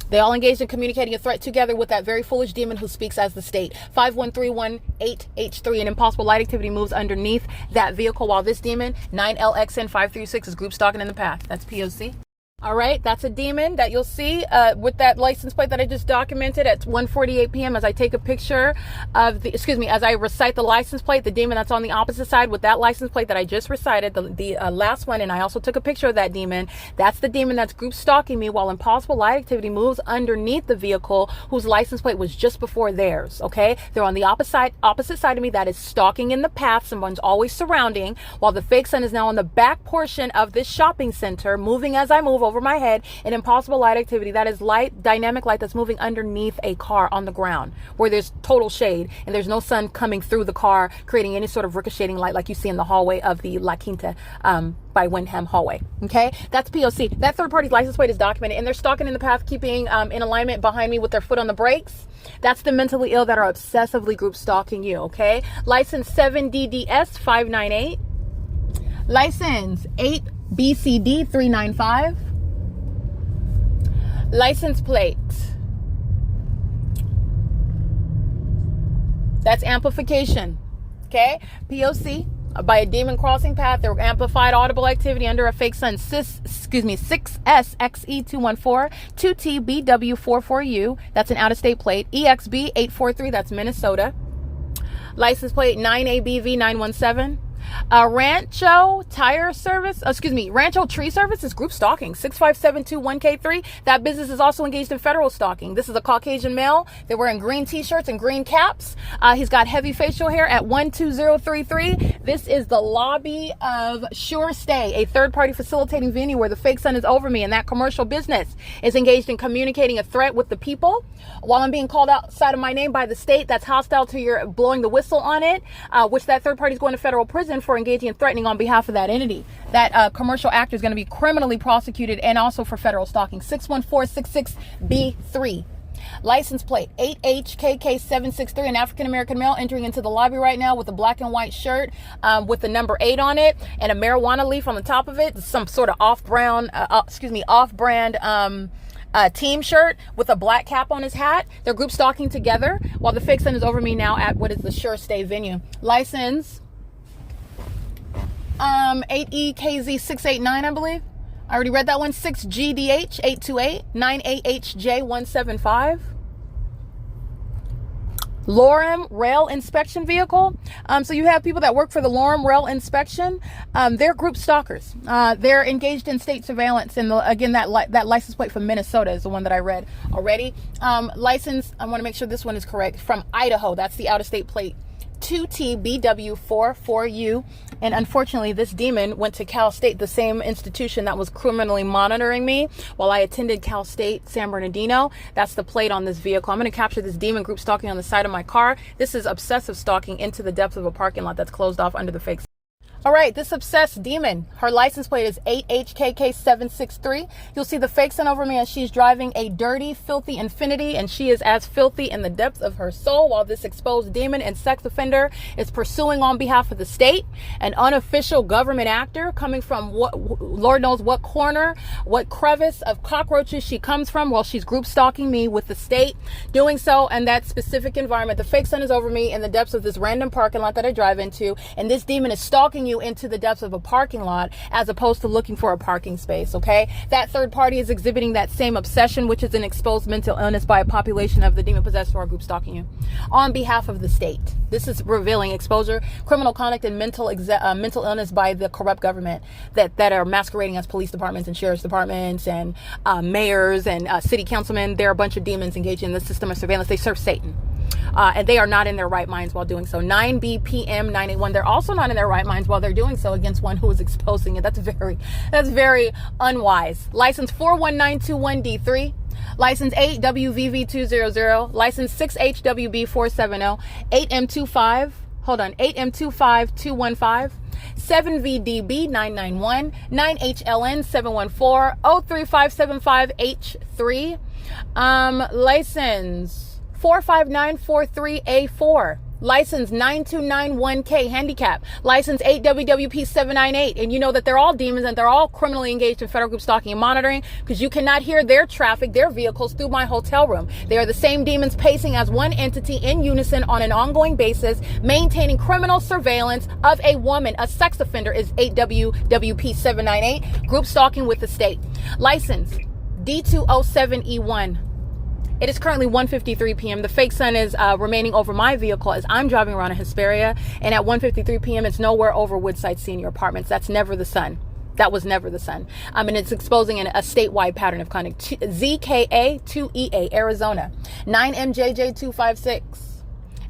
They all engaged in communicating a threat together with that very foolish demon who speaks as the state. 51318H3. An impossible light activity moves underneath that vehicle while this demon, 9LXN536, is group stalking in the path. That's P.O.C. All right, that's a demon that you'll see with that license plate that I just documented at 1:48 p.m. as I take a picture of the, as I recite the license plate, the demon that's on the opposite side with that license plate that I just recited, the last one, and I also took a picture of that demon. That's the demon that's group stalking me while impossible light activity moves underneath the vehicle whose license plate was just before theirs, okay? They're on the opposite side of me. That is stalking in the path. Someone's always surrounding, while the fake sun is now on the back portion of this shopping center, moving as I move over my head. An impossible light activity, that is light, dynamic light that's moving underneath a car on the ground where there's total shade and there's no sun coming through the car, creating any sort of ricocheting light like you see in the hallway of the La Quinta by WYNDHAM hallway. Okay, that's P.O.C. That third party's license plate is documented, and they're stalking in the path, keeping in alignment behind me with their foot on the brakes. That's the mentally ill that are obsessively group stalking you. Okay, license 7DDS598, license 8BCD395. License plate. That's amplification. Okay? P.O.C. by a demon crossing path. There were amplified audible activity under a fake sun. 6SXE214, 2TBW44U. That's an out-of-state plate. EXB843. That's Minnesota. License plate 9ABV917. Rancho Tire Service, Rancho Tree Service is group stalking, 65721K3. That business is also engaged in federal stalking. This is a Caucasian male. They're wearing green t-shirts and green caps. He's got heavy facial hair at 12033. This is the lobby of Sure Stay, a third-party facilitating venue where the fake sun is over me, and that commercial business is engaged in communicating a threat with the people while I'm being called outside of my name by the state that's hostile to your blowing the whistle on it, which that third party is going to federal prison for engaging in threatening on behalf of that entity. That commercial actor is going to be criminally prosecuted and also for federal stalking. 61466B3. License plate 8HKK763, an African-American male entering into the lobby right now with a black and white shirt with the number 8 on it and a marijuana leaf on the top of it. Some sort of off-brand team shirt with a black cap on his hat. They're group stalking together while the fake sun is over me now at what is the Sure Stay venue. License 8EKZ689, I believe. I already read that one. 6GDH828 9AHJ175. Lorem Rail Inspection Vehicle. So you have people that work for the Lorem Rail Inspection. They're group stalkers. They're engaged in state surveillance. And again, that license plate from Minnesota is the one that I read already. License, I want to make sure this one is correct, from Idaho. That's the out-of-state plate. 2TBW44U. And unfortunately, this demon went to Cal State, the same institution that was criminally monitoring me while I attended Cal State San Bernardino. That's the plate on this vehicle. I'm going to capture this demon group stalking on the side of my car. This is obsessive stalking into the depths of a parking lot that's closed off under the fake. All right, this obsessed demon, her license plate is 8HKK763. You'll see the fake sun over me as she's driving a dirty, filthy Infiniti, and she is as filthy in the depths of her soul while this exposed demon and sex offender is pursuing on behalf of the state, an unofficial government actor coming from what Lord knows what corner, what crevice of cockroaches she comes from while she's group stalking me with the state, doing so in that specific environment. The fake sun is over me in the depths of this random parking lot that I drive into, and this demon is stalking you into the depths of a parking lot as opposed to looking for a parking space. Okay, that third party is exhibiting that same obsession, which is an exposed mental illness by a population of the demon possessed who are group stalking you on behalf of the state. This is revealing exposure, criminal conduct, and mental illness by the corrupt government that are masquerading as police departments and sheriff's departments and mayors and city councilmen. There are a bunch of demons engaged in the system of surveillance. They serve Satan. And they are not in their right minds while doing so. 9BPM 981. They're also not in their right minds while they're doing so against one who is exposing it. That's very unwise. License 41921D3. License 8WVV200. License 6HWB470. 8M25. Hold on. 8M25215. 7VDB991. 9HLN714. 03575H3. License 45943A4. License 9291K handicap. License 8WWP798. And you know that they're all demons and they're all criminally engaged in federal group stalking and monitoring because you cannot hear their traffic, their vehicles through my hotel room. They are the same demons pacing as one entity in unison on an ongoing basis, maintaining criminal surveillance of a woman. A sex offender is 8WWP798. Group stalking with the state. License D207E1. It is currently 1:53 p.m. The fake sun is remaining over my vehicle as I'm driving around in Hesperia. And at 1:53 p.m., it's nowhere over Woodside Senior Apartments. That's never the sun. That was never the sun. And it's exposing a statewide pattern of conduct. ZKA2EA, Arizona. 9MJJ256.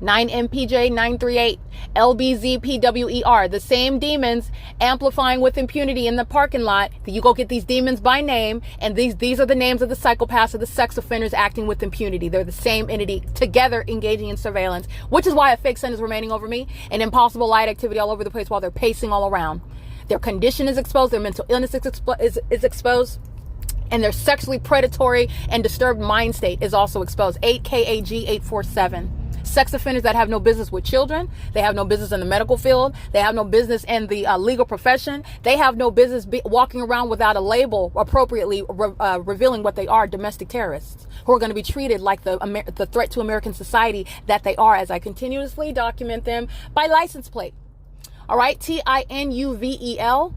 9MPJ938. LBZPWER, the same demons amplifying with impunity in the parking lot. You go get these demons by name, and these are the names of the psychopaths or the sex offenders acting with impunity. They're the same entity together engaging in surveillance, which is why a fake sun is remaining over me and impossible light activity all over the place while they're pacing all around. Their condition is exposed, their mental illness is exposed, and their sexually predatory and disturbed mind state is also exposed. 8KAG847. Sex offenders that have no business with children. They have no business in the medical field. They have no business in the legal profession. They have no business walking around without a label appropriately revealing what they are, domestic terrorists who are going to be treated like the threat to American society that they are, as I continuously document them by license plate. All right, TINUVEL.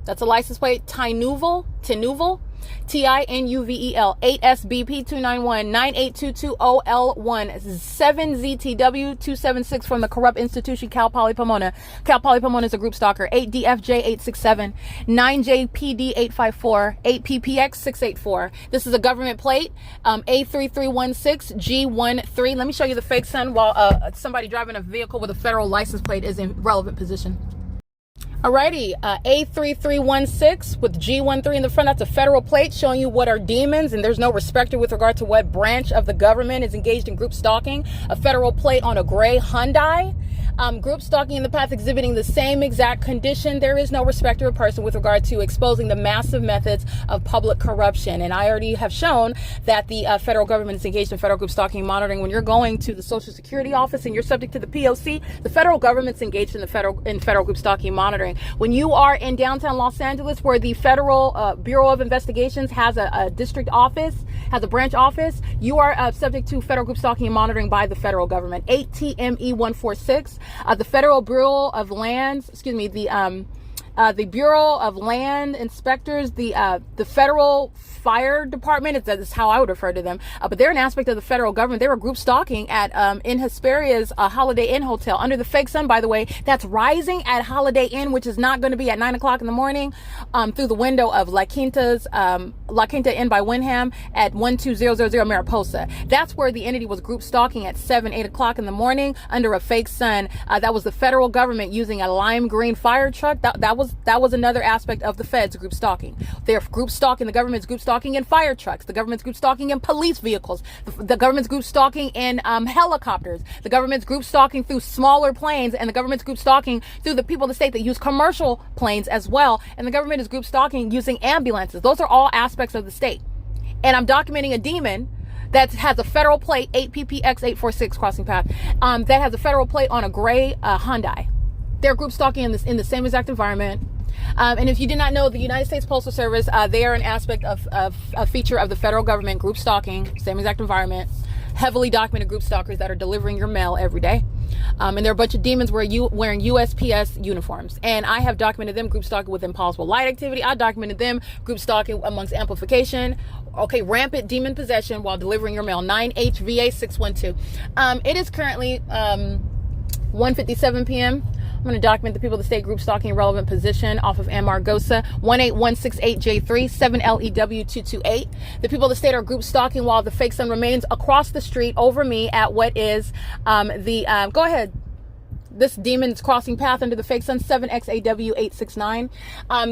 That's a license plate. Tinuvel. TINUVEL 8SBP2919822OL1 7ZTW276 from the corrupt institution Cal Poly Pomona. Cal Poly Pomona is a group stalker. 8DFJ867 9JPD854 8PPX684. This is a government plate. A3316G13. Let me show you the fake sun while somebody driving a vehicle with a federal license plate is in relevant position. Alrighty, A3316 with G13 in the front. That's a federal plate showing you what are demons, and there's no respecter with regard to what branch of the government is engaged in group stalking. A federal plate on a gray Hyundai. Group stalking in the path exhibiting the same exact condition. There is no respecter of person with regard to exposing the massive methods of public corruption. And I already have shown that the federal government is engaged in federal group stalking and monitoring. When you're going to the Social Security office and you're subject to the P.O.C, the federal government's engaged in the federal group stalking and monitoring. When you are in downtown Los Angeles, where the Federal Bureau of Investigations has a district office, has a branch office, you are subject to federal group stalking and monitoring by the federal government. 8TME146. The Federal Bureau of Lands, the Bureau of Land Inspectors, the Federal Fire Department, that's how I would refer to them, but they're an aspect of the federal government. They were group stalking at in Hesperia's Holiday Inn Hotel under the fake sun, by the way. That's rising at Holiday Inn, which is not going to be at 9 o'clock in the morning, through the window of La Quinta Inn by Wyndham at 12000 Mariposa. That's where the entity was group stalking at 8 o'clock in the morning under a fake sun. That was the federal government using a lime green fire truck. That was another aspect of the feds group stalking. They're group stalking. The government's group stalking in fire trucks. The government's group stalking in police vehicles. The government's group stalking in helicopters. The government's group stalking through smaller planes, and the government's group stalking through the people of the state that use commercial planes as well. And the government is group stalking using ambulances. Those are all aspects of the state. And I'm documenting a demon that has a federal plate, 8PPX846 crossing path, that has a federal plate on a gray Hyundai. They're group stalking in the same exact environment. And if you did not know, the United States Postal Service, they are an aspect of a feature of the federal government, group stalking, same exact environment, heavily documented group stalkers that are delivering your mail every day. And there are a bunch of demons wearing USPS uniforms. And I have documented them group stalking with impossible light activity. I documented them group stalking amongst amplification. Okay, rampant demon possession while delivering your mail. 9HVA612. It is currently 1:57 p.m. I'm going to document the people of the state group stalking in relevant position off of AMARGOSA 18168J3 7LEW228. The people of the state are group stalking while the fake sun remains across the street over me at what is go ahead. This demon's crossing path under the fake sun, 7XAW869.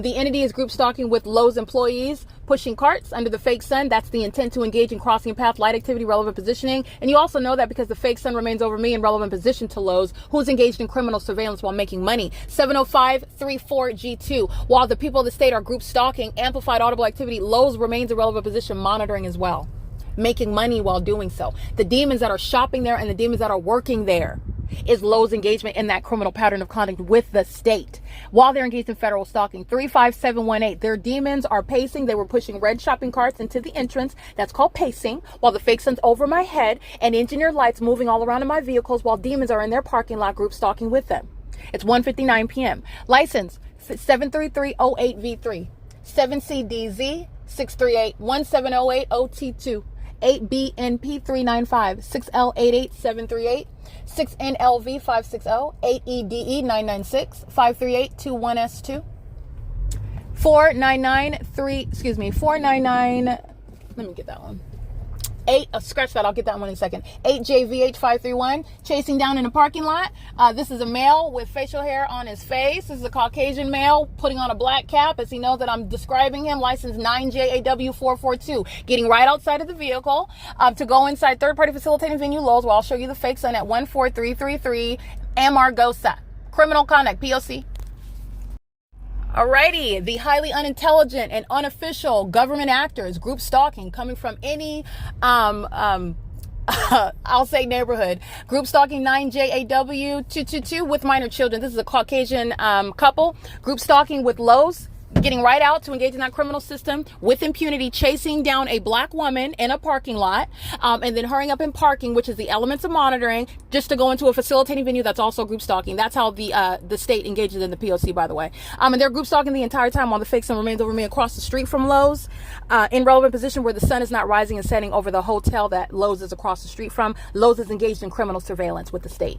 The entity is group stalking with Lowe's employees pushing carts under the fake sun. That's the intent to engage in crossing path, light activity, relevant positioning. And you also know that because the fake sun remains over me in relevant position to Lowe's, who's engaged in criminal surveillance while making money. 70534G2. While the people of the state are group stalking, amplified audible activity, Lowe's remains in relevant position, monitoring as well, making money while doing so. The demons that are shopping there and the demons that are working there is Lowe's engagement in that criminal pattern of conduct with the state while they're engaged in federal stalking. 35718. Their demons are pacing. They were pushing red shopping carts into the entrance. That's called pacing, while the fake sun's over my head and engineered lights moving all around in my vehicles while demons are in their parking lot group stalking with them. It's 1:59 p.m. License 73308V3 7CDZ 638 1708 OT2 8BNP395 6L88738 6NLV560 8EDE996 53821S2 499. Let me get that one. Scratch that, I'll get that one in a second. 8JVH531, chasing down in a parking lot. This is a male with facial hair on his face. This is a Caucasian male putting on a black cap as he knows that I'm describing him. License 9JAW442, getting right outside of the vehicle to go inside third-party facilitating venue Lowe's, where I'll show you the fake sun at 14333 Amargosa. Criminal conduct, P.O.C. Alrighty, the highly unintelligent and unofficial government actors group stalking coming from any I'll say neighborhood. Group stalking 9JAW222 with minor children. This is a Caucasian couple. Group stalking with Lowe's. getting right out to engage in that criminal system with impunity, chasing down a black woman in a parking lot, and then hurrying up and parking, which is the elements of monitoring, just to go into a facilitating venue. That's also group stalking. That's how the state engages in the P.O.C, by the way. And they're group stalking the entire time while the fake sun remains over me across the street from Lowe's, in relevant position where the sun is not rising and setting over the hotel that Lowe's is across the street from. Lowe's is engaged in criminal surveillance with the state.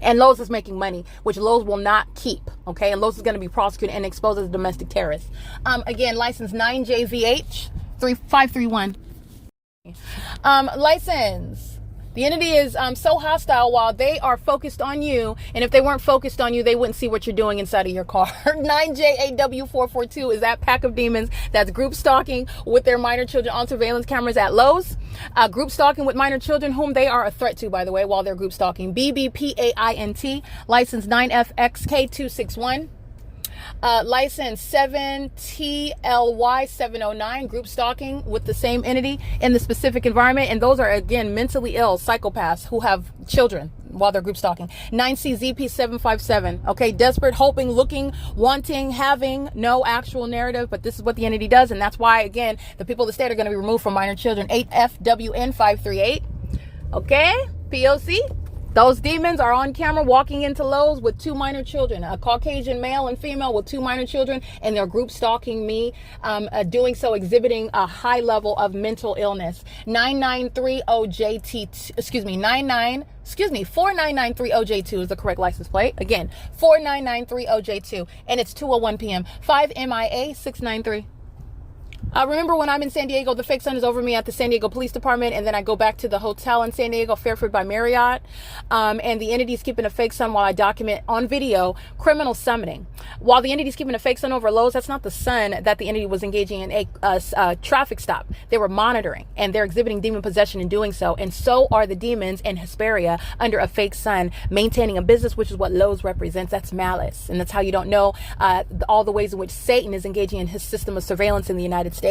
And Lowe's is making money, which Lowe's will not keep, okay? And Lowe's is going to be prosecuted and exposed as a domestic terrorist. Again, license 9JVH 3531. License. The entity is so hostile while they are focused on you. And if they weren't focused on you, they wouldn't see what you're doing inside of your car. 9J8W442 is that pack of demons that's group stalking with their minor children on surveillance cameras at Lowe's. Group stalking with minor children whom they are a threat to, by the way, while they're group stalking. BBPAINT, license 9FXK261. License 7TLY709, group stalking with the same entity in the specific environment. And those are, again, mentally ill psychopaths who have children while they're group stalking. 9CZP757, okay, desperate, hoping, looking, wanting, having no actual narrative, but this is what the entity does. And that's why, again, the people of the state are going to be removed from minor children. 8FWN538, okay, P.O.C. Those demons are on camera walking into Lowe's with 2 minor children, a Caucasian male and female with 2 minor children, and they're group stalking me, doing so exhibiting a high level of mental illness. 4993OJ2 is the correct license plate. Again, 4993OJ2, and it's 2:01 p.m. 5MIA 693. Remember when I'm in San Diego, the fake sun is over me at the San Diego Police Department, and then I go back to the hotel in San Diego, Fairfield by Marriott, and the entity's keeping a fake sun while I document on video criminal summoning. While the entity's keeping a fake sun over Lowe's, that's not the sun that the entity was engaging in a traffic stop. They were monitoring, and they're exhibiting demon possession in doing so, and so are the demons in Hesperia under a fake sun, maintaining a business, which is what Lowe's represents. That's malice, and that's how you don't know all the ways in which Satan is engaging in his system of surveillance in the United States.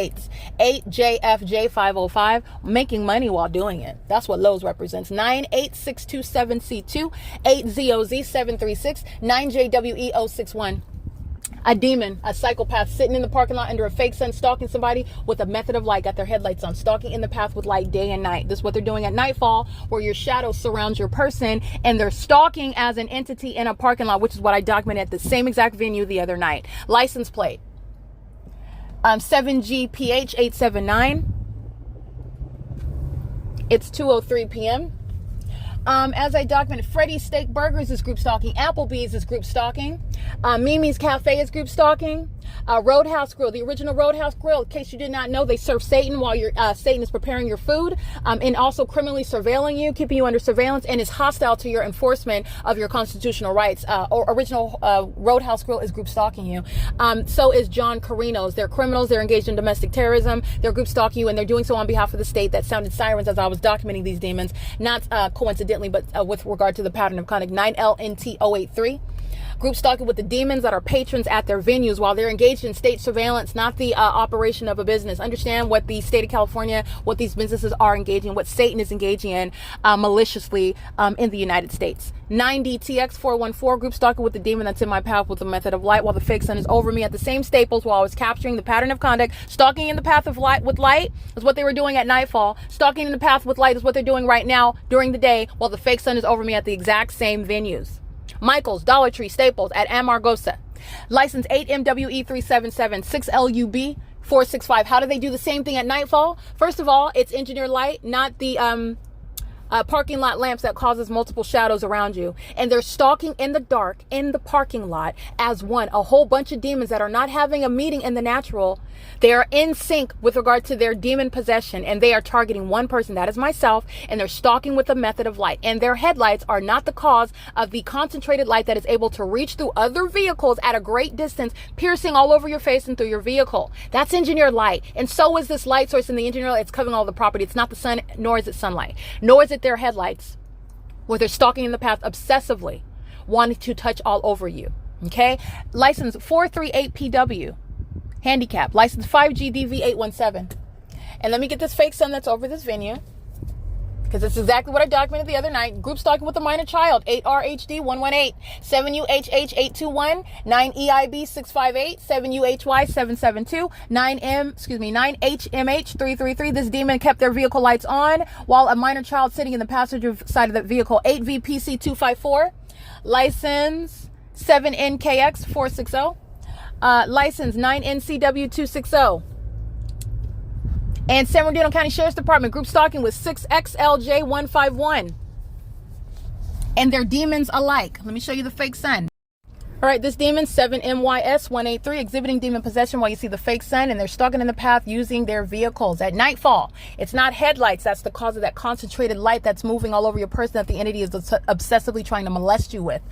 8JFJ505, making money while doing it. That's what Lowe's represents. 98627C2, 8ZOZ736, 9JWE061. A demon, a psychopath sitting in the parking lot under a fake sun, stalking somebody with a method of light, got their headlights on, stalking in the path with light day and night. This is what they're doing at nightfall, where your shadow surrounds your person, and they're stalking as an entity in a parking lot, which is what I documented at the same exact venue the other night. License plate 7GPH879. It's 2:03 p.m. As I documented, Freddy's Steak Burgers is group stalking. Applebee's is group stalking. Mimi's Cafe is group stalking. Roadhouse Grill, the original Roadhouse Grill, in case you did not know, they serve Satan while Satan is preparing your food, and also criminally surveilling you, keeping you under surveillance, and is hostile to your enforcement of your constitutional rights. Original Roadhouse Grill is group stalking you. So is John Carino's. They're criminals. They're engaged in domestic terrorism. They're group stalking you, and they're doing so on behalf of the state. That sounded sirens as I was documenting these demons, not coincidentally, but with regard to the pattern of conduct. 9LNT083. Group stalking with the demons that are patrons at their venues while they're engaged in state surveillance, not the operation of a business. Understand what the state of California, what these businesses are engaging in, what Satan is engaging in maliciously in the United States. 9DTX414, group stalking with the demon that's in my path with the method of light while the fake sun is over me at the same staples while I was capturing the pattern of conduct. Stalking in the path of light with light is what they were doing at nightfall. Stalking in the path with light is what they're doing right now during the day while the fake sun is over me at the exact same venues. Michael's, Dollar Tree, Staples at AMARGOSA. License 8MWE377, 6LUB465. How do they do the same thing at nightfall? First of all, it's engineered light, not the parking lot lamps that causes multiple shadows around you. And they're stalking in the dark in the parking lot as one. A whole bunch of demons that are not having a meeting in the natural. They are in sync with regard to their demon possession, and they are targeting one person, that is myself, and they're stalking with the method of light. And their headlights are not the cause of the concentrated light that is able to reach through other vehicles at a great distance, piercing all over your face and through your vehicle. That's engineered light. And so is this light source in the engineered light. It's covering all the property. It's not the sun, nor is it sunlight, nor is it their headlights, where they're stalking in the path obsessively, wanting to touch all over you. Okay? License 438PW. Handicap. License 5GDV817. And let me get this fake sun that's over this venue. because it's exactly what I documented the other night. Group stalking with a minor child, 8RHD118, 7UHH821, 9EIB658, 7UHY772, 9HMH333. This demon kept their vehicle lights on while a minor child sitting in the passenger side of that vehicle. 8VPC254, license 7NKX460, license 9NCW260. And San Bernardino County Sheriff's Department, group stalking with 6XLJ151. And they're demons alike. Let me show you the fake sun. All right, this demon, 7MYS183, exhibiting demon possession while you see the fake sun, and they're stalking in the path using their vehicles at nightfall. It's not headlights. That's the cause of that concentrated light that's moving all over your person that the entity is obsessively trying to molest you with.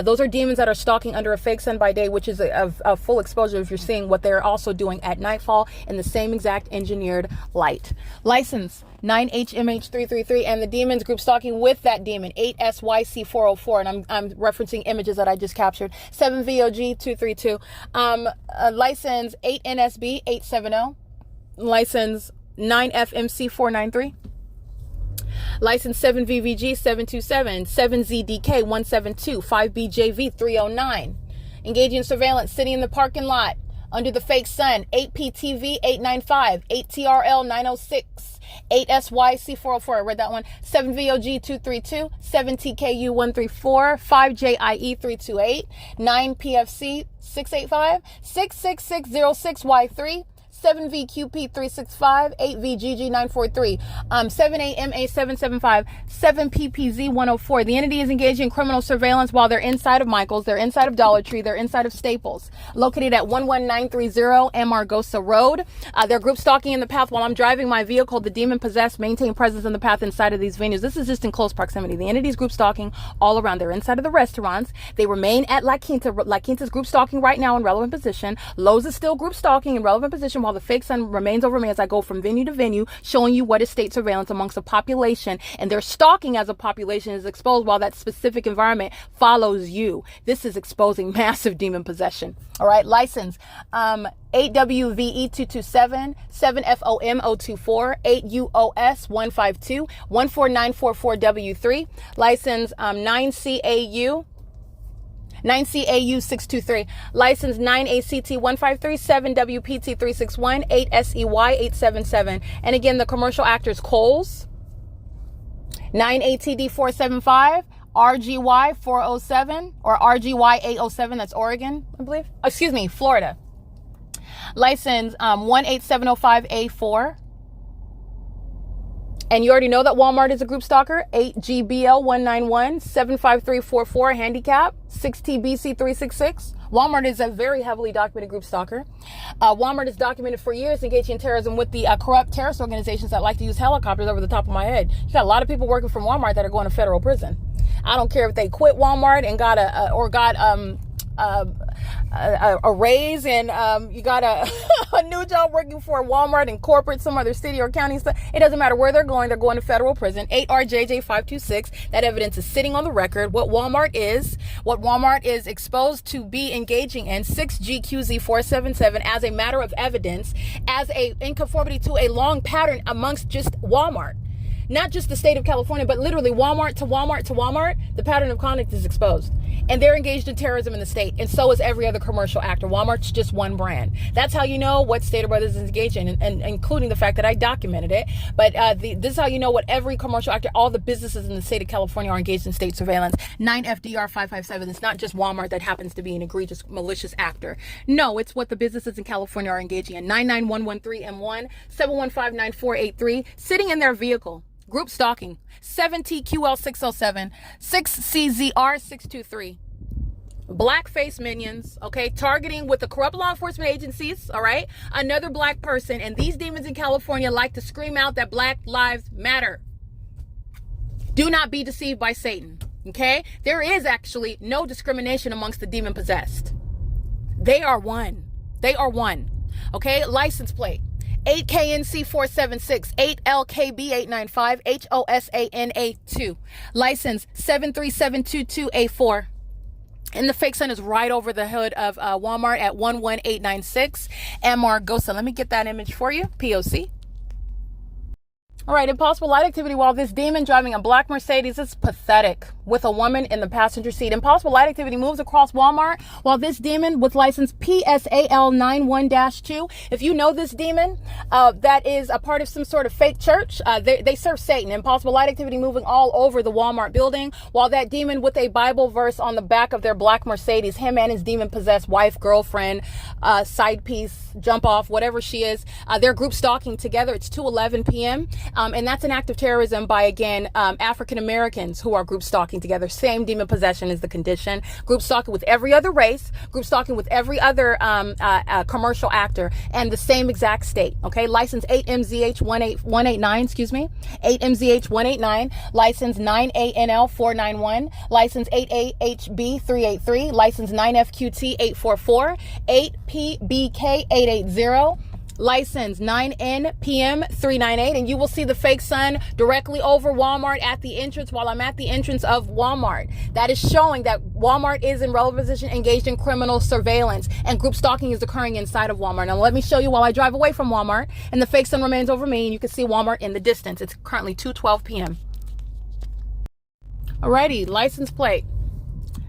Those are demons that are stalking under a fake sun by day, which is a full exposure if you're seeing what they're also doing at nightfall in the same exact engineered light. License 9HMH333, and the demons group stalking with that demon, 8SYC404, and I'm referencing images that I just captured, 7VOG232, license 8NSB870, license 9FMC493, license 7VVG727, 7ZDK172, 5BJV309, engaging in surveillance, sitting in the parking lot under the fake sun, 8PTV895, 8TRL906, 8SYC404, I read that one, 7VOG232, 7TKU134, 5JIE328, 9PFC685, 66606Y3, 7VQP365, 8VGG943, 78MA775, 7PPZ104. The entity is engaged in criminal surveillance while they're inside of Michael's, they're inside of Dollar Tree, they're inside of Staples, located at 11930 AMARGOSA Road. They're group stalking in the path while I'm driving my vehicle. The demon possessed maintain presence in the path inside of these venues. This is just in close proximity. The entity's group stalking all around. They're inside of the restaurants. They remain at La Quinta. La Quinta's group stalking right now in relevant position. Lowe's is still group stalking in relevant position while the fake sun remains over me as I go from venue to venue, showing you what is state surveillance amongst a population, and their stalking as a population is exposed while that specific environment follows you. This is exposing massive demon possession. All right, license 8WVE227, 7FOM024, 8UOS152, 14944W3, license 9CAU623, license 9ACT153, 7WPT361, 8SEY877. And again, the commercial actors Kohl's, 9ATD475, RGY407, or RGY807, that's Oregon, I believe. Excuse me, Florida. License 18705A4. And you already know that Walmart is a group stalker. 8GBL191, 75344, handicap, 6TBC366. Walmart is a very heavily documented group stalker. Walmart is documented for years engaging in terrorism with the corrupt terrorist organizations that like to use helicopters over the top of my head. You got a lot of people working from Walmart that are going to federal prison. I don't care if they quit Walmart and got a raise, and you got a new job working for Walmart in corporate, some other city or county stuff. It doesn't matter where they're going to federal prison. 8RJJ526. That evidence is sitting on the record. What Walmart is exposed to be engaging in, 6GQZ477, as a matter of evidence, as in conformity to a long pattern amongst just Walmart. Not just the state of California, but literally Walmart to Walmart to Walmart, the pattern of conduct is exposed. And they're engaged in terrorism in the state. And so is every other commercial actor. Walmart's just one brand. That's how you know what Stater Brothers is engaged in, and including the fact that I documented it. But this is how you know what every commercial actor, all the businesses in the state of California are engaged in state surveillance. 9FDR557. It's not just Walmart that happens to be an egregious, malicious actor. No, it's what the businesses in California are engaging in. 99113M1, 7159483, sitting in their vehicle. Group stalking, 7TQL607, 6CZR623. Blackface minions, okay, targeting with the corrupt law enforcement agencies, all right, another black person. And these demons in California like to scream out that Black Lives Matter. Do not be deceived by Satan, okay? There is actually no discrimination amongst the demon possessed. They are one. They are one, okay? License plate. 8KNC476, 8LKB895, HOSANA2. License 73722A4. And the fake sun is right over the hood of Walmart at 11896 AMARGOSA. Let me get that image for you. P.O.C. All right, impossible light activity while this demon driving a black Mercedes is pathetic with a woman in the passenger seat. Impossible light activity moves across Walmart while this demon with license PSAL91-2. If you know this demon, that is a part of some sort of fake church. They serve Satan. Impossible light activity moving all over the Walmart building while that demon with a Bible verse on the back of their black Mercedes, him and his demon-possessed wife, girlfriend, side piece, jump off, whatever she is, they're group stalking together. It's 2:11 p.m. And that's an act of terrorism by, again, African Americans who are group stalking together. Same demon possession is the condition. Group stalking with every other race, group stalking with every other commercial actor, and the same exact state. Okay, license 8MZH189, excuse me, 8MZH189, license 9ANL491, license 8AHB383, license 9FQT844, 8PBK880. License 9NPM398, and you will see the fake sun directly over Walmart at the entrance while I'm at the entrance of Walmart. That is showing that Walmart is in relevant position engaged in criminal surveillance and group stalking is occurring inside of Walmart. Now let me show you while I drive away from Walmart and the fake sun remains over me and you can see Walmart in the distance. It's currently 2:12 p.m. Alrighty, license plate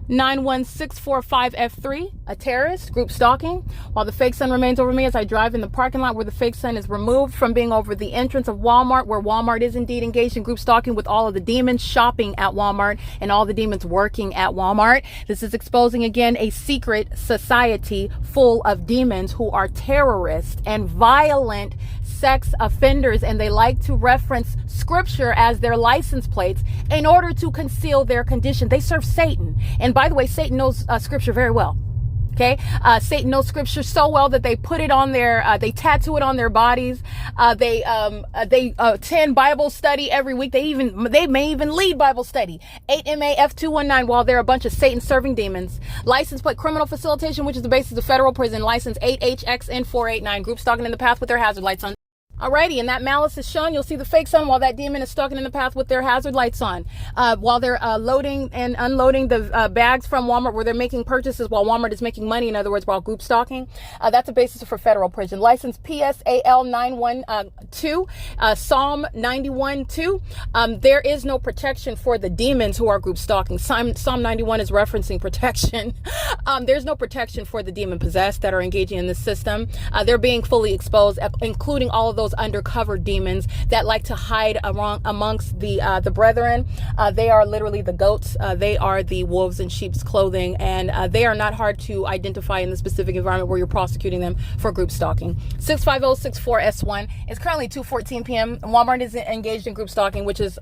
91645F3, a terrorist, group stalking, while the fake sun remains over me as I drive in the parking lot where the fake sun is removed from being over the entrance of Walmart, where Walmart is indeed engaged in group stalking with all of the demons shopping at Walmart and all the demons working at Walmart. This is exposing, again, a secret society full of demons who are terrorists and violent sex offenders, and they like to reference scripture as their license plates in order to conceal their condition. They serve Satan. And by the way, Satan knows scripture very well. Okay, Satan knows scripture so well that they put it on their, they tattoo it on their bodies. They attend Bible study every week. They may even lead Bible study. 8MAF219 while they're a bunch of Satan serving demons. License plate criminal facilitation, which is the basis of federal prison. License 8HXN489. Group stalking in the path with their hazard lights on. Alrighty, and that malice is shown. You'll see the fake sun while that demon is stalking in the path with their hazard lights on. While they're loading and unloading the bags from Walmart where they're making purchases while Walmart is making money, in other words, while group stalking. That's a basis for federal prison. License PSAL912, Psalm 91-2. There is no protection for the demons who are group stalking. Psalm 91 is referencing protection. There's no protection for the demon possessed that are engaging in this system. They're being fully exposed, including all of those undercover demons that like to hide amongst the brethren. They are literally the goats. They are the wolves in sheep's clothing, and they are not hard to identify in the specific environment where you're prosecuting them for group stalking. 65064S1 is currently 2:14 p.m. Walmart is engaged in group stalking, which is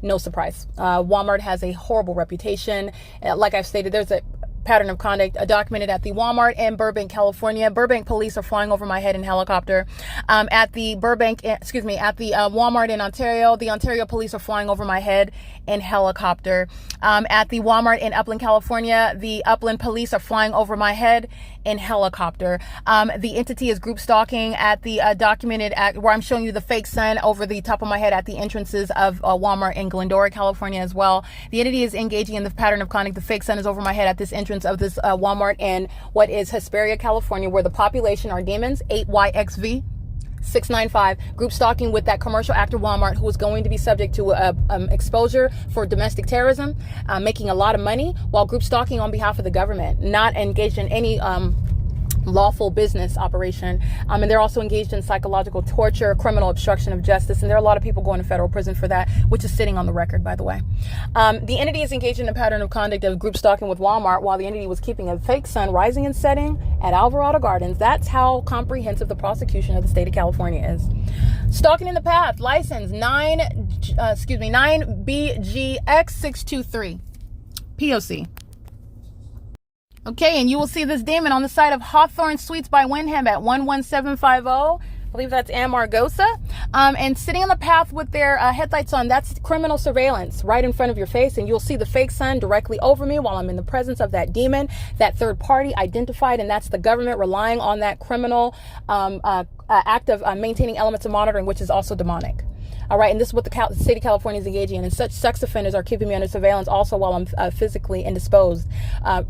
no surprise. Walmart has a horrible reputation. Like I've stated, there's a pattern of conduct documented at the Walmart in Burbank, California. Burbank police are flying over my head in helicopter. At the Walmart in Ontario, the Ontario police are flying over my head in helicopter. At the Walmart in Upland, California, the Upland police are flying over my head in helicopter. The entity is group stalking at the documented at where I'm showing you the fake sun over the top of my head at the entrances of Walmart in Glendora, California as well. The entity is engaging in the pattern of conduct. The fake sun is over my head at this entrance of this Walmart in what is Hesperia, California, where the population are demons. 8YXV 695, group stalking with that commercial actor Walmart, who is going to be subject to exposure for domestic terrorism, making a lot of money while group stalking on behalf of the government, not engaged in any lawful business operation. And they're also engaged in psychological torture, criminal obstruction of justice, and there are a lot of people going to federal prison for that, which is sitting on the record, by the way. The entity is engaged in a pattern of conduct of group stalking with Walmart while the entity was keeping a fake sun rising and setting at Alvarado Gardens. That's how comprehensive the prosecution of the state of California is. Stalking in the path, license 9BGX623, P.O.C. Okay, and you will see this demon on the side of Hawthorn Suites by Wyndham at 11750. I believe that's AMARGOSA. And sitting on the path with their headlights on, that's criminal surveillance right in front of your face. And you'll see the fake sun directly over me while I'm in the presence of that demon, that third party identified. And that's the government relying on that criminal act of maintaining elements of monitoring, which is also demonic. All right, and this is what the state of California is engaging in. And such sex offenders are keeping me under surveillance also while I'm physically indisposed,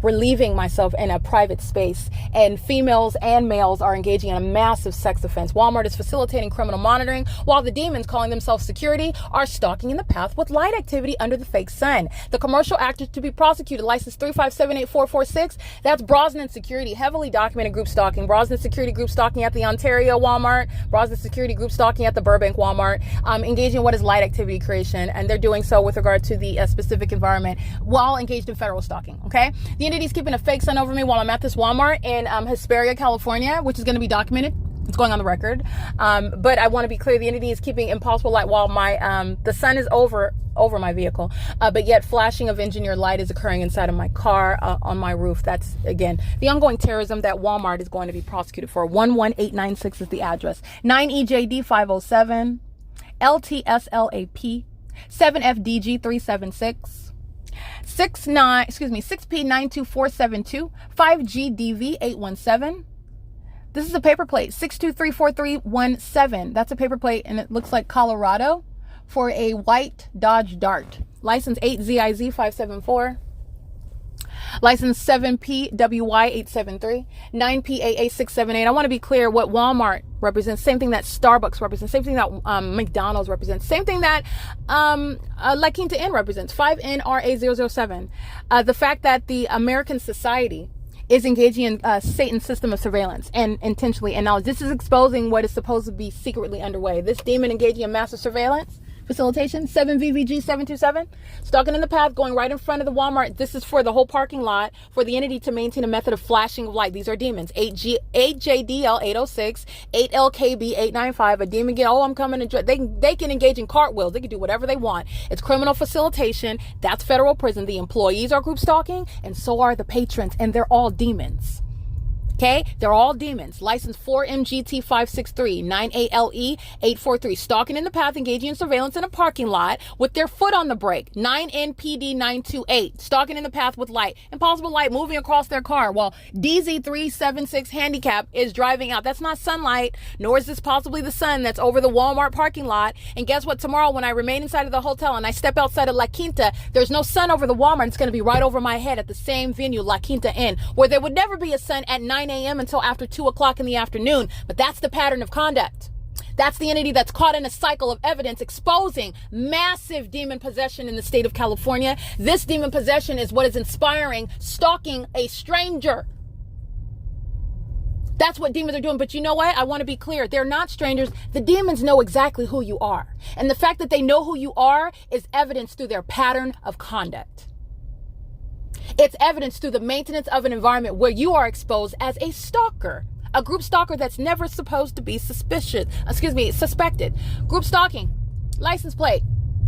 relieving myself in a private space. And females and males are engaging in a massive sex offense. Walmart is facilitating criminal monitoring while the demons calling themselves security are stalking in the path with light activity under the fake sun. The commercial actors to be prosecuted, license 3578446. That's Brosnan Security, heavily documented group stalking. Brosnan Security group stalking at the Ontario Walmart. Brosnan Security group stalking at the Burbank Walmart. Engaging in what is light activity creation, and they're doing so with regard to the specific environment while engaged in federal stalking. Okay, the entity's keeping a fake sun over me while I'm at this Walmart in Hesperia, California, which is going to be documented. It's going on the record. But I want to be clear, the entity is keeping impossible light while my the sun is over my vehicle, but yet flashing of engineered light is occurring inside of my car on my roof. That's, again, the ongoing terrorism that Walmart is going to be prosecuted for. 11896 is the address. 9EJD 507, LTSLAP 7FDG 376, 6P92472, 5GDV 817. This is a paper plate, 6234317. That's a paper plate, and it looks like Colorado for a white Dodge Dart. License 8ZIZ 574. License 7PWY 873. 9PAA 678. I want to be clear what Walmart represents, same thing that Starbucks represents, same thing that McDonald's represents, same thing that La Quinta Inn represents, 5NRA007. The fact that the American society is engaging in Satan's system of surveillance and intentionally. And now this is exposing what is supposed to be secretly underway. This demon engaging in massive surveillance facilitation, 7VVG727, stalking in the path, going right in front of the Walmart. This is for the whole parking lot, for the entity to maintain a method of flashing of light. These are demons. 8JDL 806, 8LKB 895. A demon get, oh, I'm coming. They can engage in cartwheels. They can do whatever they want. It's criminal facilitation. That's federal prison. The employees are group stalking, and so are the patrons, and they're all demons. Okay, they're all demons. License 4MGT563, 9ALE 843. Stalking in the path, engaging in surveillance in a parking lot with their foot on the brake. 9NPD 928. Stalking in the path with light. Impossible light moving across their car while DZ376 handicap is driving out. That's not sunlight, nor is this possibly the sun that's over the Walmart parking lot. And guess what? Tomorrow when I remain inside of the hotel and I step outside of La Quinta, there's no sun over the Walmart. It's going to be right over my head at the same venue, La Quinta Inn, where there would never be a sun at 9 a.m. until after 2 o'clock in the afternoon. But that's the pattern of conduct. That's the entity that's caught in a cycle of evidence exposing massive demon possession in the state of California. This demon possession is what is inspiring stalking a stranger. That's what demons are doing. But you know what? I want to be clear. They're not strangers. The demons know exactly who you are. And the fact that they know who you are is evidence through their pattern of conduct. It's evidence through the maintenance of an environment where you are exposed as a stalker, a group stalker that's never supposed to be suspected. Group stalking, license plate,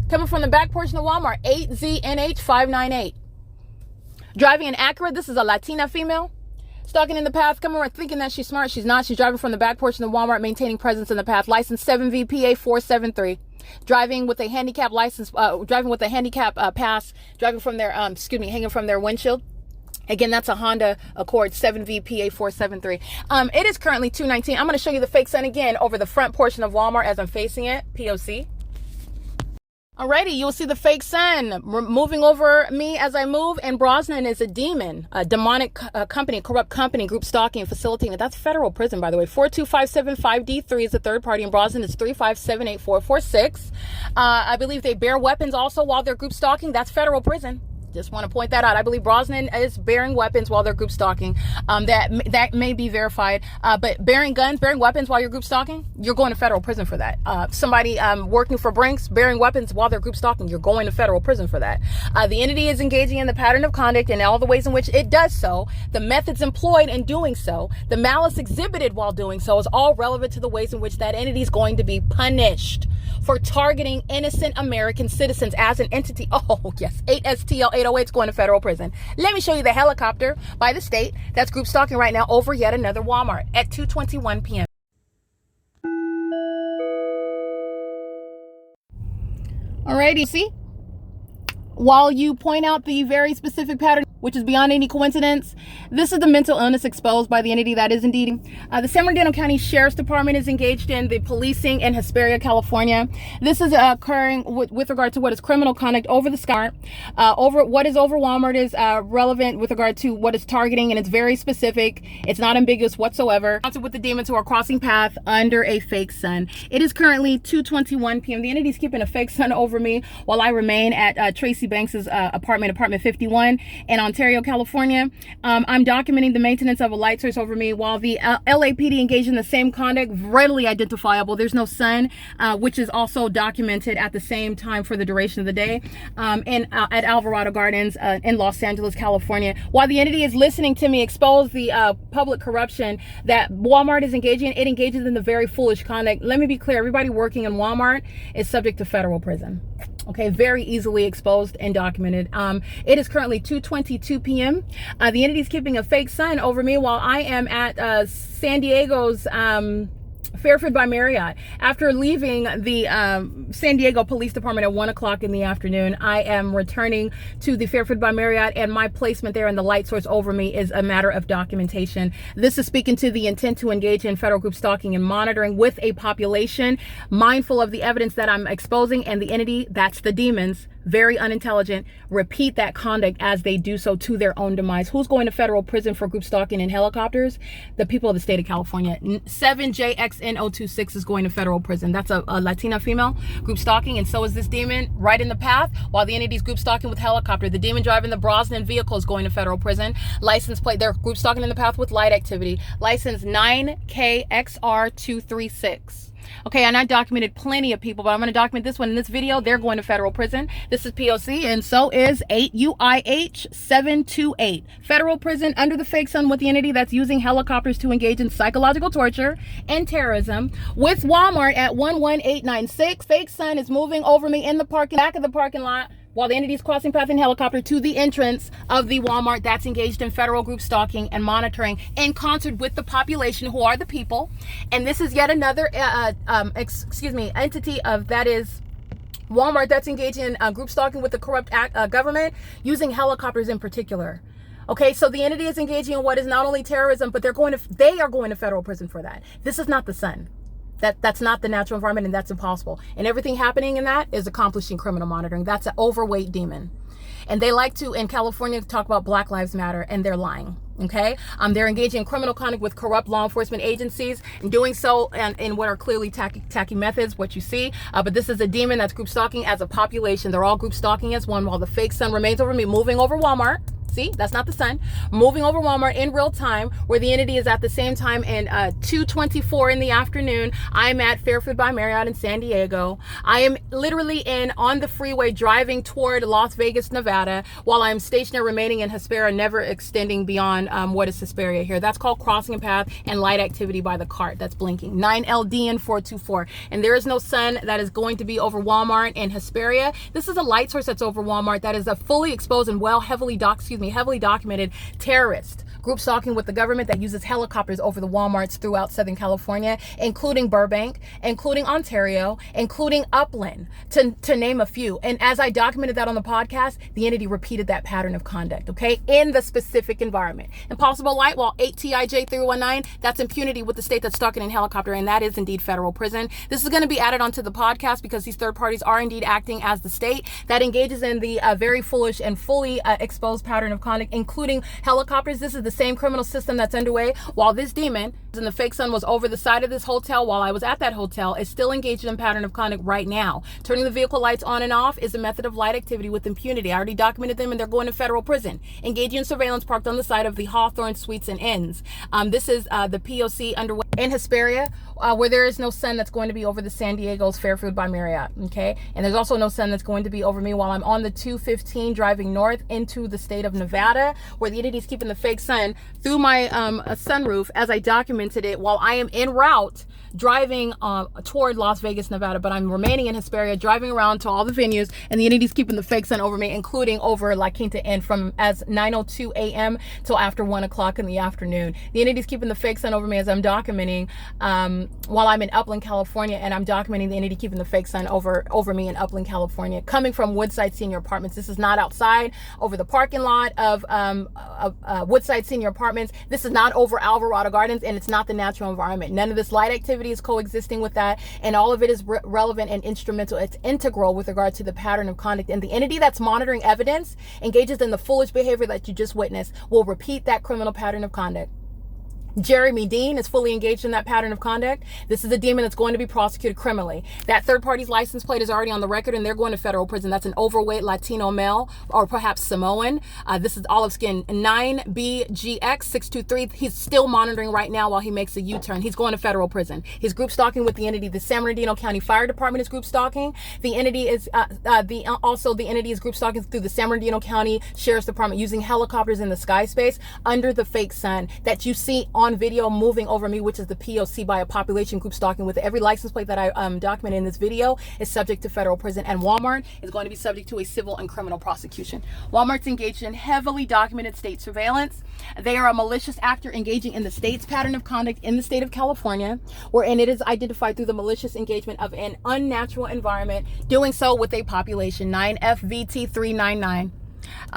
coming from the back portion of Walmart, 8ZNH598. Driving an Acura, this is a Latina female. Stalking in the path, coming around thinking that she's smart. She's not. She's driving from the back portion of Walmart, maintaining presence in the path. License 7VPA473. Driving with a handicap license, driving with a handicap pass, driving from their, hanging from their windshield. Again, that's a Honda Accord 7VPA473. It is currently 2:19. I'm going to show you the fake sun again over the front portion of Walmart as I'm facing it. P.O.C. Alrighty, you'll see the fake sun moving over me as I move, and Brosnan is a demon, a demonic company, corrupt company, group stalking and facilitating. That's federal prison, by the way. 42575D3 is the third party, and Brosnan is 3578446. I believe they bear weapons also while they're group stalking. That's federal prison. Just want to point that out. I believe Brosnan is bearing weapons while they're group stalking. That may be verified. But bearing guns, bearing weapons while you're group stalking, you're going to federal prison for that. Somebody working for Brinks, bearing weapons while they're group stalking, you're going to federal prison for that. The entity is engaging in the pattern of conduct and all the ways in which it does so. The methods employed in doing so, the malice exhibited while doing so is all relevant to the ways in which that entity is going to be punished for targeting innocent American citizens as an entity. Oh, yes, 8STL 808 is going to federal prison. Let me show you the helicopter by the state that's group stalking right now over yet another Walmart at 2:21 p.m. Alrighty, see? While you point out the very specific pattern which is beyond any coincidence. This is the mental illness exposed by the entity that is indeed. The San Bernardino County Sheriff's Department is engaged in the policing in Hesperia, California. This is occurring with regard to what is criminal conduct over the sky. What is over Walmart is relevant with regard to what is targeting, and it's very specific. It's not ambiguous whatsoever. Also with the demons who are crossing path under a fake sun. It is currently 2:21 p.m. The entity's keeping a fake sun over me while I remain at Tracy Banks's apartment 51 in Ontario, California. I'm documenting the maintenance of a light source over me while the LAPD engaged in the same conduct, readily identifiable. There's no sun, which is also documented at the same time for the duration of the day at Alvarado Gardens in Los Angeles, California. While the entity is listening to me expose the public corruption that Walmart is engaging in, it engages in the very foolish conduct. Let me be clear, everybody working in Walmart is subject to federal prison. Okay, very easily exposed and documented. It is currently 2:22 p.m. The entity is keeping a fake sun over me while I am at San Diego's Fairfield by Marriott. After leaving the San Diego Police Department at 1 o'clock in the afternoon, I am returning to the Fairfield by Marriott, and my placement there and the light source over me is a matter of documentation. This is speaking to the intent to engage in federal group stalking and monitoring with a population mindful of the evidence that I'm exposing, and the entity, that's the demons, very unintelligent, repeat that conduct as they do so to their own demise. Who's going to federal prison for group stalking in helicopters? The people of the state of California. 7JXN026 is going to federal prison. That's a Latina female group stalking, and so is this demon right in the path while the entity's group stalking with helicopter. The demon driving the Brosnan vehicle is going to federal prison. License plate, they're group stalking in the path with light activity. License 9KXR236. Okay, and I documented plenty of people, but I'm going to document this one in this video. They're going to federal prison. This is P.O.C. and so is 8 UIH 728. Federal prison under the fake sun with the entity that's using helicopters to engage in psychological torture and terrorism with Walmart at 11896. Fake sun is moving over me in the back of the parking lot while the entity is crossing path in helicopter to the entrance of the Walmart that's engaged in federal group stalking and monitoring in concert with the population, who are the people. And this is yet another entity of that is Walmart that's engaged in group stalking with the corrupt government using helicopters in particular. Okay, so the entity is engaging in what is not only terrorism, but they are going to federal prison for that. This is not the sun. That's not the natural environment, and that's impossible. And everything happening in that is accomplishing criminal monitoring. That's an overweight demon. And they like to, in California, talk about Black Lives Matter, and they're lying. Okay, they're engaging in criminal conduct with corrupt law enforcement agencies and doing so in what are clearly tacky methods, what you see. But this is a demon that's group stalking as a population. They're all group stalking as one while the fake sun remains over me, moving over Walmart. See, that's not the sun. Moving over Walmart in real time, where the entity is at the same time in 2:24 in the afternoon. I'm at Fairfield by Marriott in San Diego. I am literally on the freeway driving toward Las Vegas, Nevada, while I'm stationary remaining in Hesperia, never extending beyond what is Hesperia here. That's called crossing path and light activity by the cart that's blinking. 9LDN 424. And there is no sun that is going to be over Walmart in Hesperia. This is a light source that's over Walmart that is a fully exposed and heavily documented terrorist group stalking with the government that uses helicopters over the Walmarts throughout Southern California, including Burbank, including Ontario, including Upland, to name a few. And as I documented that on the podcast, the entity repeated that pattern of conduct, okay, in the specific environment. Impossible Light, while 8TIJ319, that's impunity with the state that's stalking in helicopter, and that is indeed federal prison. This is going to be added onto the podcast because these third parties are indeed acting as the state that engages in the very foolish and fully exposed pattern of conduct, including helicopters. This is the same criminal system that's underway while this demon and the fake sun was over the side of this hotel while I was at that hotel is still engaged in a pattern of conduct right now. Turning the vehicle lights on and off is a method of light activity with impunity. I already documented them, and they're going to federal prison. Engaging in surveillance parked on the side of the Hawthorn Suites and Inns. This is the P.O.C. underway in Hesperia, where there is no sun that's going to be over the San Diego's Fairfield by Marriott, okay? And there's also no sun that's going to be over me while I'm on the 215 driving north into the state of Nevada, where the entity is keeping the fake sun through my sunroof as I documented it while I am en route driving toward Las Vegas, Nevada, but I'm remaining in Hesperia, driving around to all the venues, and the entity's keeping the fake sun over me, including over La Quinta Inn from as 9:02 a.m. till after 1 o'clock in the afternoon. The entity's keeping the fake sun over me as I'm documenting while I'm in Upland, California, and I'm documenting the entity keeping the fake sun over me in Upland, California, coming from Woodside Senior Apartments. This is not outside over the parking lot of Woodside Senior Apartments. This is not over Alvarado Gardens, and it's not the natural environment. None of this light activity is coexisting with that, and all of it is relevant and instrumental. It's integral with regard to the pattern of conduct. And the entity that's monitoring evidence engages in the foolish behavior that you just witnessed will repeat that criminal pattern of conduct. Jeremy Dean is fully engaged in that pattern of conduct. This is a demon that's going to be prosecuted criminally. That third party's license plate is already on the record, and they're going to federal prison. That's an overweight Latino male, or perhaps Samoan. This is olive skin 9BGX623. He's still monitoring right now while he makes a U-turn. He's going to federal prison. He's group stalking with the entity. The San Bernardino County Fire Department is group stalking. The entity is the entity is group stalking through the San Bernardino County Sheriff's Department using helicopters in the sky space under the fake sun that you see on video moving over me, which is the P.O.C. by a population group stalking with every license plate that I documented in this video is subject to federal prison, and Walmart is going to be subject to a civil and criminal prosecution. Walmart's engaged in heavily documented state surveillance. They are a malicious actor engaging in the state's pattern of conduct in the state of California, wherein it is identified through the malicious engagement of an unnatural environment, doing so with a population 9FVT399.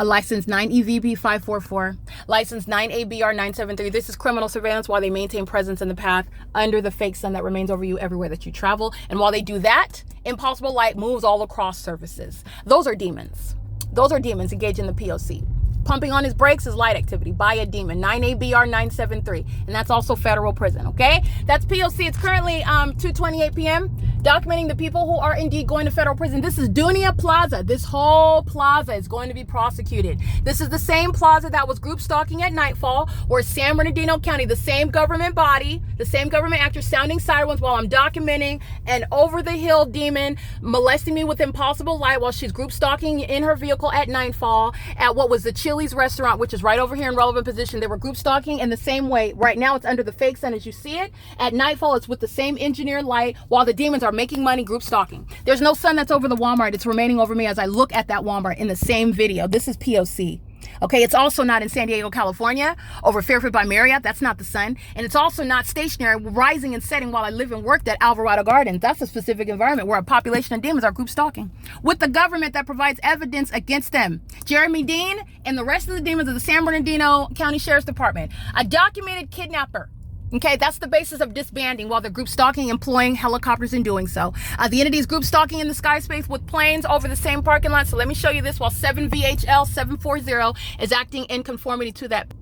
License 9EVB544, license 9ABR973. This is criminal surveillance while they maintain presence in the path under the fake sun that remains over you everywhere that you travel. And while they do that, impossible light moves all across surfaces. Those are demons. Those are demons engaged in the P.O.C. Pumping on his brakes is light activity by a demon, 9ABR973, and that's also federal prison, okay? That's P.O.C. It's currently 2:28 p.m., documenting the people who are indeed going to federal prison. This is DUNIA Plaza. This whole plaza is going to be prosecuted. This is the same plaza that was group stalking at nightfall, where San Bernardino County, the same government body, the same government actor sounding sirens while I'm documenting an over-the-hill demon molesting me with impossible light while she's group stalking in her vehicle at nightfall at what was the CHILLI'S restaurant, which is right over here in relevant position. They were group stalking in the same way. Right now it's under the fake sun as you see it. At nightfall it's with the same engineered light while the demons are making money group stalking. There's no sun that's over the Walmart. It's remaining over me as I look at that Walmart in the same video. This is P.O.C. Okay, it's also not in San Diego, California, over Fairfield by Marriott. That's not the sun. And it's also not stationary, rising and setting while I live and worked at Alvarado Gardens. That's a specific environment where a population of demons are group stalking with the government that provides evidence against them. Jeremy Dean and the rest of the demons of the San Bernardino County Sheriff's Department. A documented kidnapper. Okay, that's the basis of disbanding while they're group stalking, employing helicopters in doing so. The entity is group stalking in the sky space with planes over the same parking lot. So let me show you this while 7VHL740 is acting in conformity to that.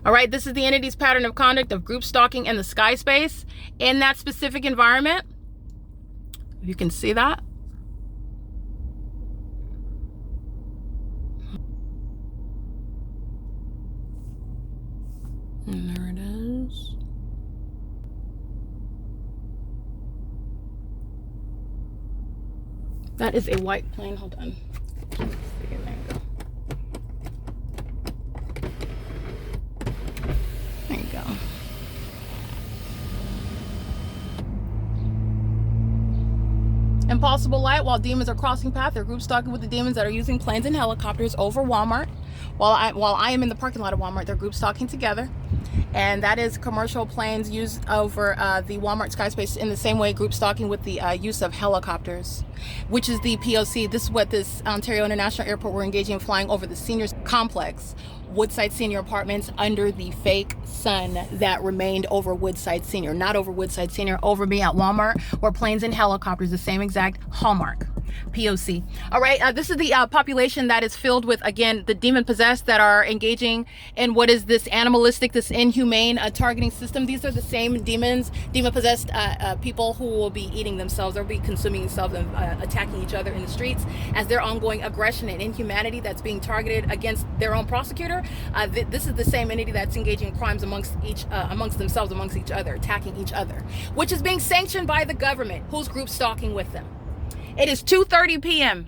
All right, this is the entity's pattern of conduct of group stalking in the sky space in that specific environment. You can see that. And there it is. That is a white plane. Hold on. There you go. There you go. Impossible light while demons are crossing path. They're group stalking with the demons that are using planes and helicopters over Walmart. While I am in the parking lot of Walmart, they're group stalking together. And that is commercial planes used over the Walmart sky space in the same way group stalking with the use of helicopters, which is the P.O.C. This is what this Ontario International Airport we're engaging in, flying over the seniors complex, Woodside Senior Apartments, under the fake sun that remained over Woodside Senior, not over Woodside Senior, over me at Walmart, where planes and helicopters, the same exact hallmark. P.O.C. All right, this is the population that is filled with, again, the demon possessed that are engaging in what is this animalistic, this inhumane targeting system. These are the same demons, demon possessed people who will be eating themselves. They'll be consuming themselves and attacking each other in the streets as their ongoing aggression and inhumanity that's being targeted against their own prosecutor. This is the same entity that's engaging in crimes amongst themselves, amongst each other, attacking each other, which is being sanctioned by the government, who's group stalking with them. It is 2:30 p.m.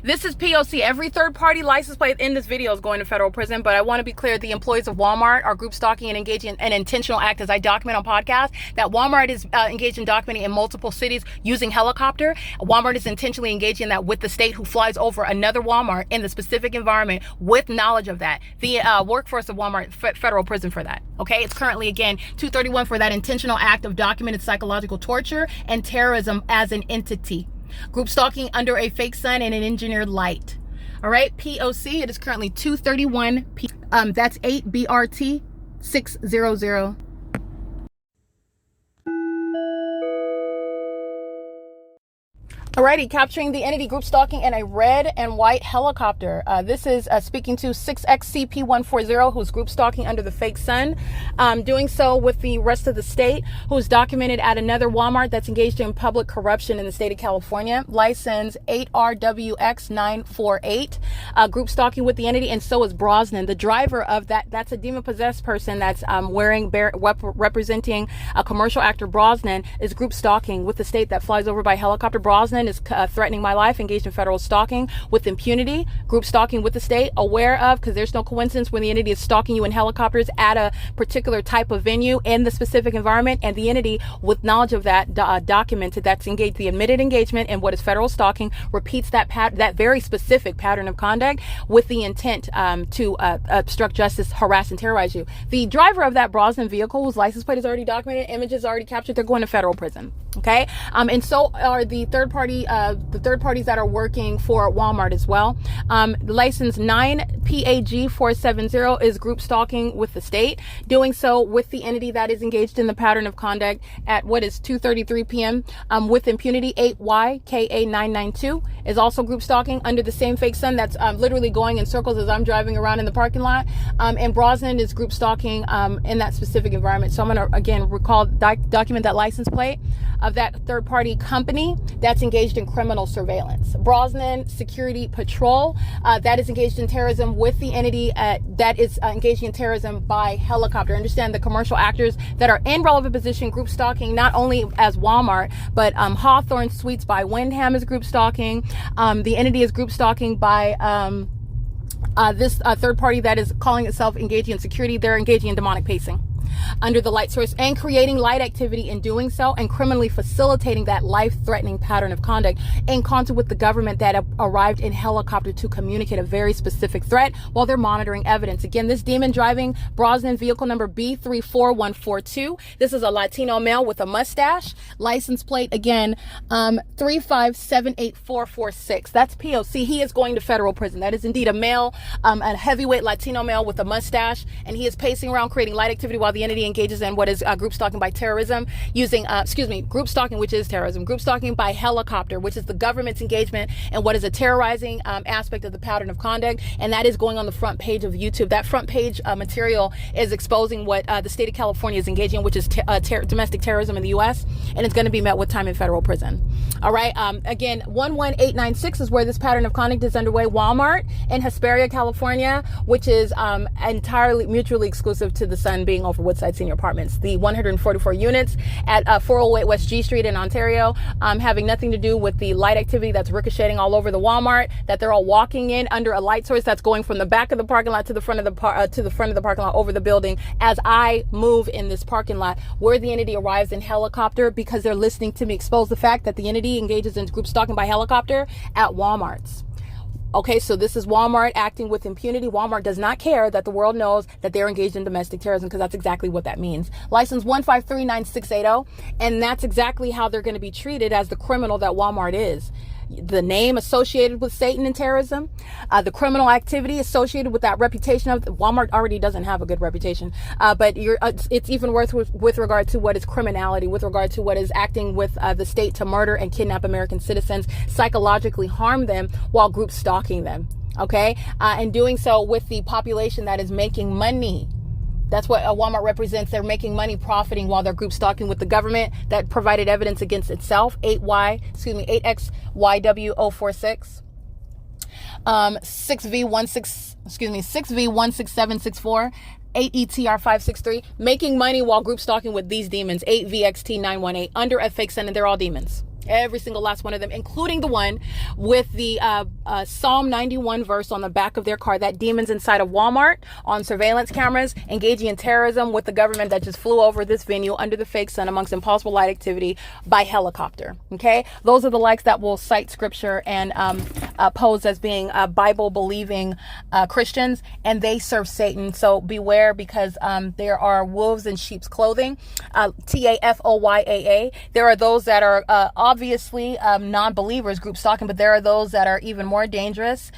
This is P.O.C. Every third-party license plate in this video is going to federal prison, but I want to be clear, the employees of Walmart are group stalking and engaging in an intentional act, as I document on podcast, that Walmart is engaged in documenting in multiple cities using helicopter. Walmart is intentionally engaging in that with the state who flies over another Walmart in the specific environment with knowledge of that. The workforce of Walmart, federal prison for that. Okay, it's currently, again, 231 for that intentional act of documented psychological torture and terrorism as an entity. Group stalking under a fake sun and an engineered light. All right, POC, it is currently 231. That's 8 BRT 600. Alrighty, capturing the entity group stalking in a red and white helicopter. This is speaking to 6XCP140, who's group stalking under the fake sun, doing so with the rest of the state, who's documented at another Walmart that's engaged in public corruption in the state of California. License 8RWX948, group stalking with the entity, and so is Brosnan. The driver of that, that's a demon-possessed person that's representing a commercial actor. Brosnan is group stalking with the state that flies over by helicopter. Brosnan is threatening my life, engaged in federal stalking with impunity, group stalking with the state, aware of, because there's no coincidence when the entity is stalking you in helicopters at a particular type of venue in the specific environment, and the entity with knowledge of that documented, that's engaged, the admitted engagement in what is federal stalking, repeats that that very specific pattern of conduct with the intent to obstruct justice, harass, and terrorize you. The driver of that Brosnan vehicle, whose license plate is already documented, images already captured, they're going to federal prison. Okay, and so are the third parties that are working for Walmart as well. License 9PAG470 is group stalking with the state, doing so with the entity that is engaged in the pattern of conduct at what is 2:33 p.m. With impunity. 8YKA992 is also group stalking under the same fake sun that's literally going in circles as I'm driving around in the parking lot. And Brosnan is group stalking in that specific environment. So I'm going to again document that license plate of that third-party company that's engaged in criminal surveillance. Brosnan Security Patrol, that is engaged in terrorism with the entity that is engaging in terrorism by helicopter. Understand the commercial actors that are in relevant position, group stalking not only as Walmart, but Hawthorn Suites by WYNDHAM is group stalking. The entity is group stalking by this third party that is calling itself engaging in security. They're engaging in demonic pacing under the light source and creating light activity in doing so, and criminally facilitating that life-threatening pattern of conduct in concert with the government that arrived in helicopter to communicate a very specific threat while they're monitoring evidence. Again, this demon driving Brosnan vehicle number B34142. This is a Latino male with a mustache. License plate again 3578446. That's POC. He is going to federal prison. That is indeed a male, a heavyweight Latino male with a mustache, and he is pacing around creating light activity while the entity engages in what is group stalking by terrorism using, group stalking, which is terrorism, group stalking by helicopter, which is the government's engagement in what is a terrorizing aspect of the pattern of conduct, and that is going on the front page of YouTube. That front page material is exposing what the state of California is engaging in, which is domestic terrorism in the U.S., and it's going to be met with time in federal prison. All right, again, 11896 is where this pattern of conduct is underway. Walmart in Hesperia, California, which is entirely mutually exclusive to the sun being over Woodside Senior Apartments. The 144 units at 408 West G Street in Ontario, having nothing to do with the light activity that's ricocheting all over the Walmart, that they're all walking in under a light source that's going from the back of the parking lot to the front of the parking lot over the building as I move in this parking lot, where the entity arrives in helicopter because they're listening to me expose the fact that the entity engages in group stalking by helicopter at Walmarts. Okay, so this is Walmart acting with impunity. Walmart does not care that the world knows that they're engaged in domestic terrorism, because that's exactly what that means. License 1539680, and that's exactly how they're going to be treated as the criminal that Walmart is. The name associated with Satan and terrorism, the criminal activity associated with that reputation of Walmart already doesn't have a good reputation, but it's even worse with regard to what is criminality, with regard to what is acting with the state to murder and kidnap American citizens, psychologically harm them while group stalking them. Okay, and doing so with the population that is making money. That's what Walmart represents. They're making money, profiting while they're group stalking with the government that provided evidence against itself. 8XYW046. 6V16764. 8ETR563, making money while group stalking with these demons. 8VXT918 under a fake sun, and they're all demons. Every single last one of them, including the one with the Psalm 91 verse on the back of their car. That demon's inside of Walmart on surveillance cameras, engaging in terrorism with the government that just flew over this venue under the fake sun amongst impossible light activity by helicopter. Okay, those are the likes that will cite scripture and pose as being Bible believing Christians, and they serve Satan. So beware, because there are wolves in sheep's clothing. TAFOYAA. There are those that are obviously non-believers, group stalking, but there are those that are even more dangerous,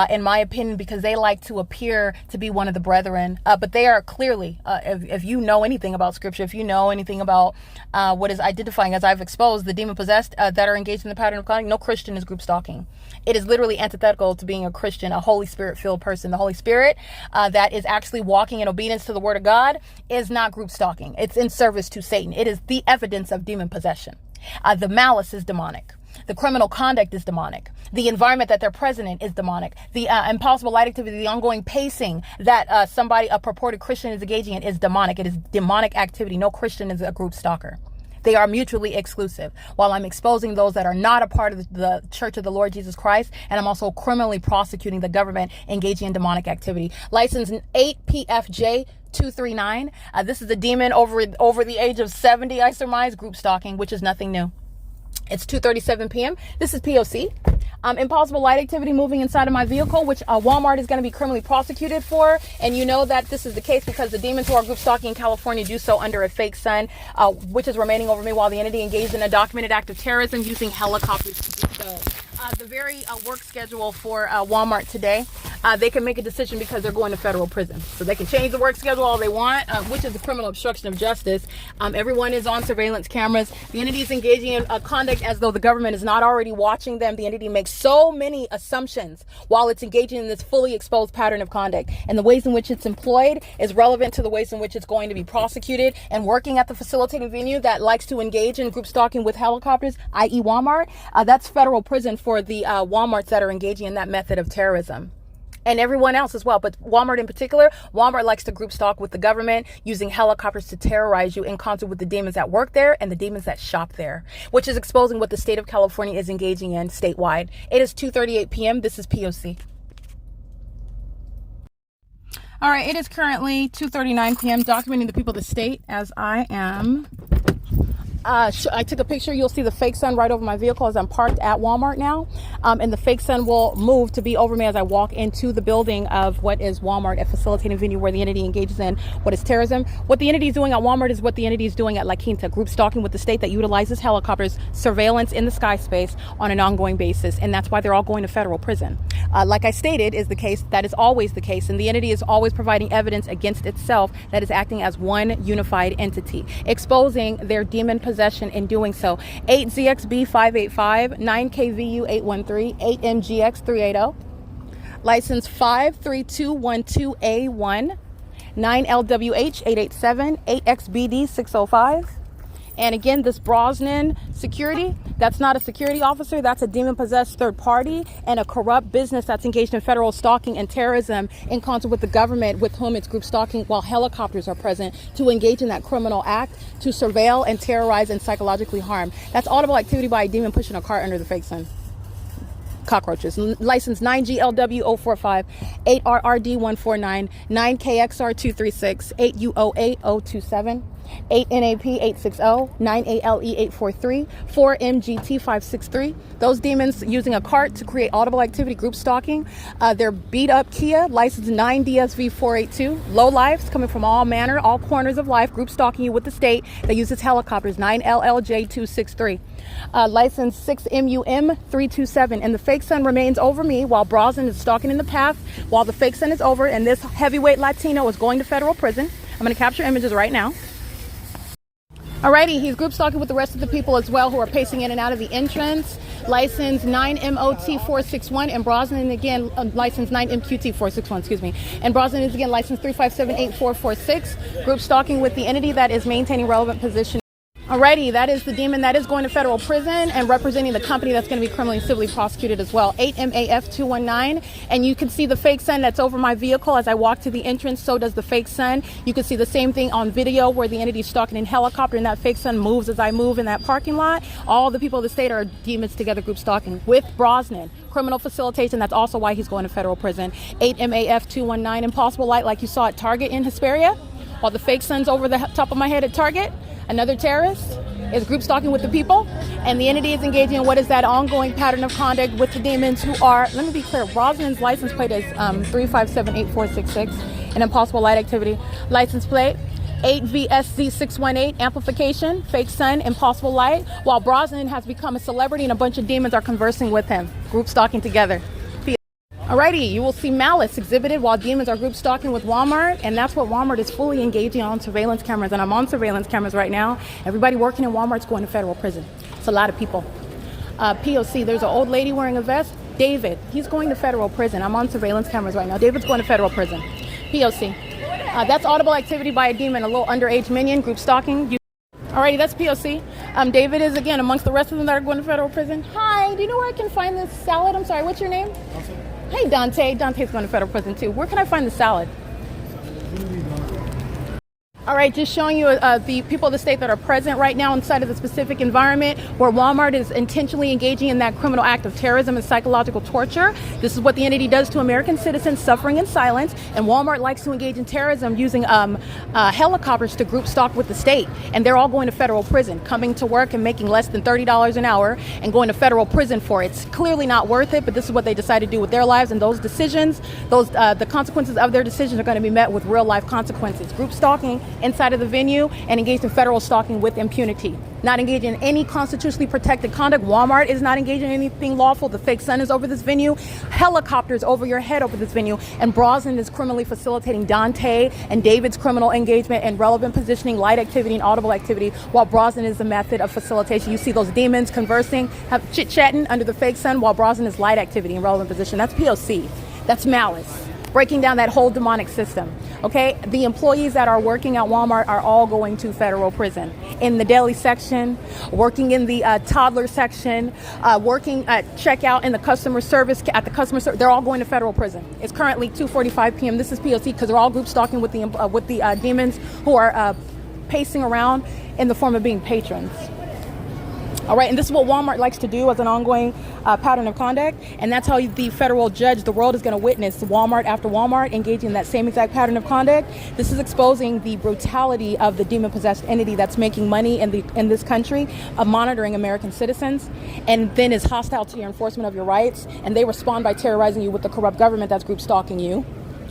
in my opinion, because they like to appear to be one of the brethren. But they are clearly, if you know anything about scripture, if you know anything about what is identifying, as I've exposed, the demon-possessed that are engaged in the pattern of conduct, no Christian is group stalking. It is literally antithetical to being a Christian, a Holy Spirit-filled person. The Holy Spirit that is actually walking in obedience to the Word of God is not group stalking. It's in service to Satan. It is the evidence of demon possession. The malice is demonic. The criminal conduct is demonic. The environment that they're present in is demonic. The impossible light activity, the ongoing pacing that a purported Christian is engaging in is demonic. It is demonic activity. No Christian is a group stalker. They are mutually exclusive. While I'm exposing those that are not a part of the Church of the Lord Jesus Christ, and I'm also criminally prosecuting the government engaging in demonic activity. License 8PFJ 239. This is a demon over the age of 70, I surmise, group stalking, which is nothing new. It's 2:37 p.m. This is P.O.C. Impossible light activity moving inside of my vehicle, which Walmart is going to be criminally prosecuted for. And you know that this is the case because the demons who are group stalking in California do so under a fake sun, which is remaining over me while the entity engaged in a documented act of terrorism using helicopters to do so. The very work schedule for Walmart today, they can make a decision because they're going to federal prison. So they can change the work schedule all they want, which is the criminal obstruction of justice. Everyone is on surveillance cameras. The entity is engaging in conduct as though the government is not already watching them. The entity makes so many assumptions while it's engaging in this fully exposed pattern of conduct. And the ways in which it's employed is relevant to the ways in which it's going to be prosecuted. And working at the facilitating venue that likes to engage in group stalking with helicopters, i.e. Walmart, that's federal prison for the Walmarts that are engaging in that method of terrorism. And everyone else as well, but Walmart in particular. Walmart likes to group stalk with the government using helicopters to terrorize you in concert with the demons that work there and the demons that shop there, which is exposing what the state of California is engaging in statewide. It is 2:38 p.m. This is P.O.C. All right, it is currently 2:39 p.m. documenting the people of the state as I am. I took a picture. You'll see the fake sun right over my vehicle as I'm parked at Walmart now. And the fake sun will move to be over me as I walk into the building of what is Walmart, a facilitating venue where the entity engages in what is terrorism. What the entity is doing at Walmart is what the entity is doing at La Quinta, group stalking with the state that utilizes helicopters, surveillance in the sky space on an ongoing basis. And that's why they're all going to federal prison. Like I stated, is the case. That is always the case. And the entity is always providing evidence against itself that is acting as one unified entity, exposing their demon possession in doing so. 8ZXB 585, 9KVU 813, 8MGX 380, license 53212A1, 9LWH 887, 8XBD 605. And again, this Brosnan security, that's not a security officer, that's a demon-possessed third party and a corrupt business that's engaged in federal stalking and terrorism in concert with the government with whom it's group stalking while helicopters are present to engage in that criminal act, to surveil and terrorize and psychologically harm. That's audible activity by a demon pushing a cart under the fake sun. Cockroaches. License 9GLW045, 8RRD149, 9KXR236, 8UO8027, 8NAP860, 9ALE843, 4MGT563. Those demons using a cart to create audible activity, group stalking. They're beat up Kia, license 9DSV482. Low lives coming from all manner, all corners of life, group stalking you with the state that uses helicopters, 9LLJ263. License 6MUM327. And the fake sun remains over me while Brosnan is stalking in the path while the fake sun is over and this heavyweight Latino is going to federal prison. I'm going to capture images right now. Alrighty, he's group stalking with the rest of the people as well who are pacing in and out of the entrance. License 9MOT461 and Brosnan again, license 9MQT461, excuse me. And Brosnan is again license 3578446. Group stalking with the entity that is maintaining relevant position. Alrighty, that is the demon that is going to federal prison and representing the company that's going to be criminally and civilly prosecuted as well. 8MAF219, and you can see the fake sun that's over my vehicle as I walk to the entrance. So does the fake sun. You can see the same thing on video where the entity is stalking in helicopter, and that fake sun moves as I move in that parking lot. All the people of the state are demons together, group stalking with Brosnan. Criminal facilitation, that's also why he's going to federal prison. 8MAF219, impossible light like you saw at Target in Hesperia, while the fake sun's over the top of my head at Target. Another terrorist is group stalking with the people, and the entity is engaging in what is that ongoing pattern of conduct with the demons who are, let me be clear, Brosnan's license plate is 3578466, an impossible light activity. License plate 8VSZ618, amplification, fake sun, impossible light, while Brosnan has become a celebrity and a bunch of demons are conversing with him, group stalking together. Alrighty, you will see malice exhibited while demons are group stalking with Walmart, and that's what Walmart is fully engaging on surveillance cameras, and I'm on surveillance cameras right now. Everybody working in Walmart's going to federal prison. It's a lot of people. P.O.C, there's an old lady wearing a vest. David, he's going to federal prison. I'm on surveillance cameras right now. David's going to federal prison. P.O.C. That's audible activity by a demon, a little underage minion, group stalking. Alrighty, that's P.O.C. David is, again, amongst the rest of them that are going to federal prison. Hi, do you know where I can find this salad? I'm sorry, what's your name? Hey, Dante. Dante's going to federal prison, too. Where can I find the salad? All right, just showing you the people of the state that are present right now inside of the specific environment where Walmart is intentionally engaging in that criminal act of terrorism and psychological torture. This is what the entity does to American citizens suffering in silence, and Walmart likes to engage in terrorism using helicopters to group stalk with the state, and they're all going to federal prison, coming to work and making less than $30 an hour and going to federal prison for it. It's clearly not worth it, but this is what they decide to do with their lives, and those decisions, the consequences of their decisions are going to be met with real life consequences. Group stalking inside of the venue and engaged in federal stalking with impunity. Not engaging in any constitutionally protected conduct. Walmart is not engaging in anything lawful. The fake sun is over this venue. Helicopters over your head over this venue. And Brosnan is criminally facilitating Dante and David's criminal engagement and relevant positioning, light activity, and audible activity, while Brosnan is the method of facilitation. You see those demons conversing, chit-chatting under the fake sun, while Brosnan is light activity and relevant position. That's P.O.C. That's malice. Breaking down that whole demonic system. Okay, the employees that are working at Walmart are all going to federal prison. In the deli section, working in the toddler section, working at checkout in the customer service, they're all going to federal prison. It's currently 2:45 p.m. This is P.O.C. because they're all group stalking with the demons who are pacing around in the form of being patrons. All right, and this is what Walmart likes to do as an ongoing pattern of conduct, and that's how the federal judge, the world is going to witness Walmart after Walmart engaging in that same exact pattern of conduct. This is exposing the brutality of the demon-possessed entity that's making money in this country, monitoring American citizens, and then is hostile to your enforcement of your rights, and they respond by terrorizing you with the corrupt government that's group stalking you.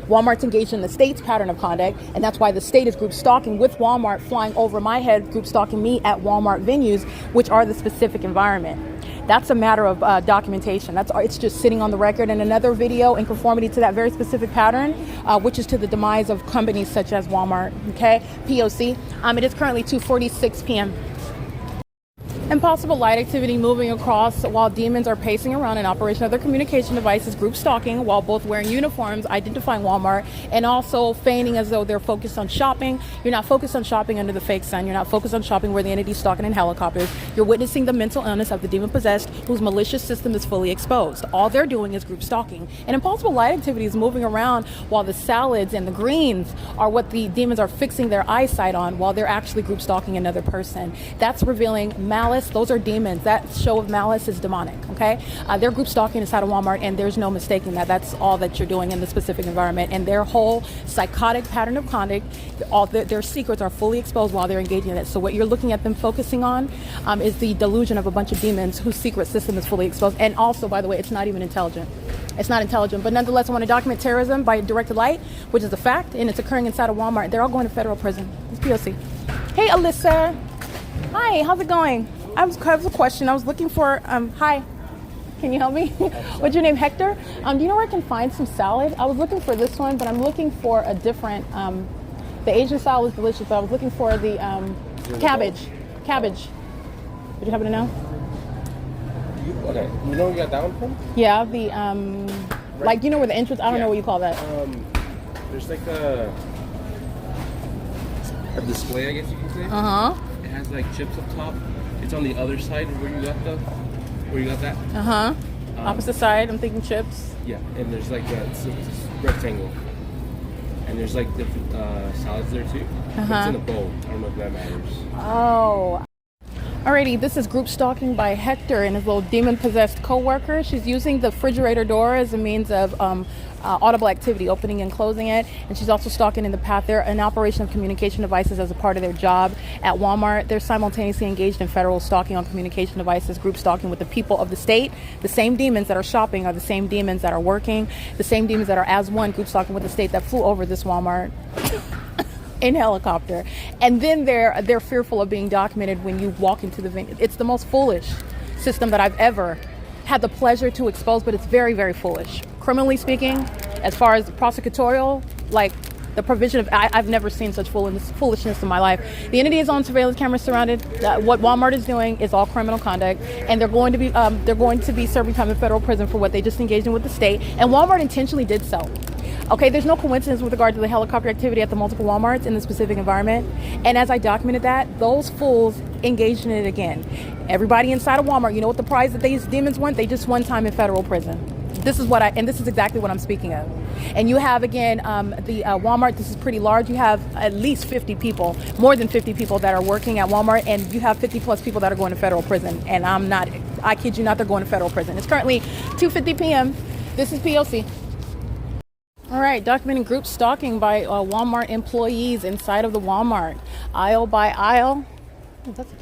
Walmart's engaged in the state's pattern of conduct, and that's why the state is group stalking with Walmart flying over my head, group stalking me at Walmart venues, which are the specific environment. That's a matter of documentation. It's just sitting on the record. And another video in conformity to that very specific pattern, which is to the demise of companies such as Walmart. Okay, P.O.C. It is currently 2:46 p.m. Impossible light activity moving across while demons are pacing around in operation of their communication devices, group stalking while both wearing uniforms, identifying Walmart, and also feigning as though they're focused on shopping. You're not focused on shopping under the fake sun. You're not focused on shopping where the entity's stalking in helicopters. You're witnessing the mental illness of the demon-possessed whose malicious system is fully exposed. All they're doing is group stalking. And impossible light activity is moving around while the salads and the greens are what the demons are fixing their eyesight on while they're actually group stalking another person. That's revealing malice. Those are demons. That show of malice is demonic, okay? They're group stalking inside of Walmart, and there's no mistaking that. That's all that you're doing in the specific environment. And their whole psychotic pattern of conduct, all their secrets are fully exposed while they're engaging in it. So what you're looking at them focusing on is the delusion of a bunch of demons whose secret system is fully exposed. And also, by the way, it's not even intelligent. It's not intelligent. But nonetheless, I want to document terrorism by directed light, which is a fact, and it's occurring inside of Walmart. They're all going to federal prison. It's P.O.C. Hey, Alyssa. Hi, how's it going? I have a question. I was looking for, hi, can you help me? What's your name, Hector? Do you know where I can find some salad? I was looking for this one, but I'm looking for a different, the Asian style was delicious, but I was looking for the cabbage. Cabbage. Would you happen to know? Okay, you know where you got that one from? Yeah, the, like, you know where the entrance, I don't know what you call that. There's like a display, I guess you can say. Uh-huh. It has like chips up top. It's on the other side where you got that. Opposite side, I'm thinking chips. Yeah, and there's like it's a rectangle. And there's like different salads there too. But it's in a bowl. I don't know if that matters. Oh. Alrighty, this is group stalking by Hector and his little demon-possessed co-worker. She's using the refrigerator door as a means of audible activity, opening and closing it. And she's also stalking in the path. They're an operation of communication devices as a part of their job at Walmart. They're simultaneously engaged in federal stalking on communication devices, group stalking with the people of the state. The same demons that are shopping are the same demons that are working. The same demons that are as one group stalking with the state that flew over this Walmart in helicopter. And then they're fearful of being documented when you walk into the venue. It's the most foolish system that I've ever had the pleasure to expose, but it's very, very foolish. Criminally speaking, as far as prosecutorial, like the provision of, I've never seen such foolishness in my life. The entity is on surveillance cameras surrounded. What Walmart is doing is all criminal conduct, and they're going to be serving time in federal prison for what they just engaged in with the state. And Walmart intentionally did so. Okay, there's no coincidence with regard to the helicopter activity at the multiple Walmarts in the specific environment. And as I documented that, those fools engaged in it again. Everybody inside of Walmart, you know what the prize that these demons want? They just won time in federal prison. This is exactly what I'm speaking of. And you have, again, the Walmart, this is pretty large. You have at least 50 people, more than 50 people that are working at Walmart, and you have 50 plus people that are going to federal prison. And I kid you not, they're going to federal prison. It's currently 2:50 p.m. This is P.O.C. All right, documenting group stalking by Walmart employees inside of the Walmart, aisle by aisle. Oh, that's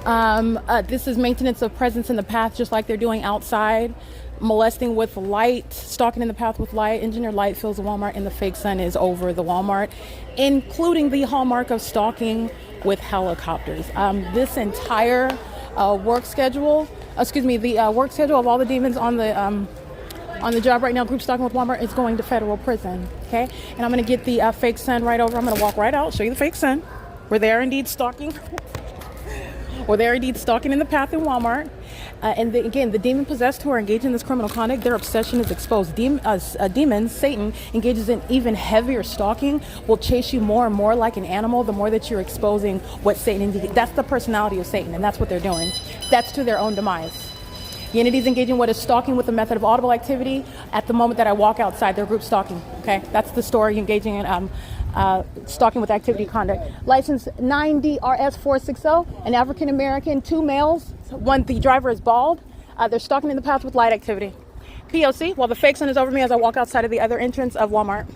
okay. This is maintenance of presence in the path, just like they're doing outside. Molesting with light, stalking in the path with light. Engineered light fills the Walmart, and the fake sun is over the Walmart, including the hallmark of stalking with helicopters. This entire work schedule of all the demons on the job right now, group stalking with Walmart, is going to federal prison. Okay, and I'm going to get the fake sun right over. I'm going to walk right out, show you the fake sun. We're there indeed stalking. We're there indeed stalking in the path in Walmart. Again, the demon possessed who are engaged in this criminal conduct, their obsession is exposed. Demons, Satan, engages in even heavier stalking, will chase you more and more like an animal the more that you're exposing what Satan, that's the personality of Satan, and that's what they're doing. That's to their own demise. The entities engaging what is stalking with the method of audible activity. At the moment that I walk outside, they're group stalking. Okay, that's the story, engaging in stalking with activity conduct. License 9DRS460, an African American, 2 males. One, the driver is bald. They're stalking in the path with light activity. P.O.C. while the fake sun is over me as I walk outside of the other entrance of Walmart.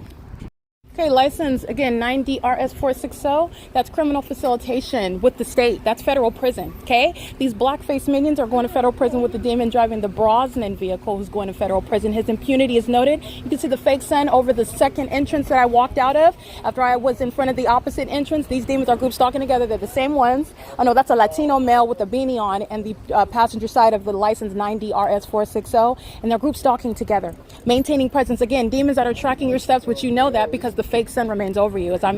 Okay, license, again, 9DRS460. That's criminal facilitation with the state. That's federal prison, okay? These blackface minions are going to federal prison with the demon driving the Brosnan vehicle who's going to federal prison. His impunity is noted. You can see the fake sun over the second entrance that I walked out of. After I was in front of the opposite entrance, these demons are group stalking together. They're the same ones. Oh no, that's a Latino male with a beanie on and the passenger side of the license 9DRS460. And they're group stalking together. Maintaining presence. Again, demons that are tracking your steps, which you know that because the fake sun remains over you. As I'm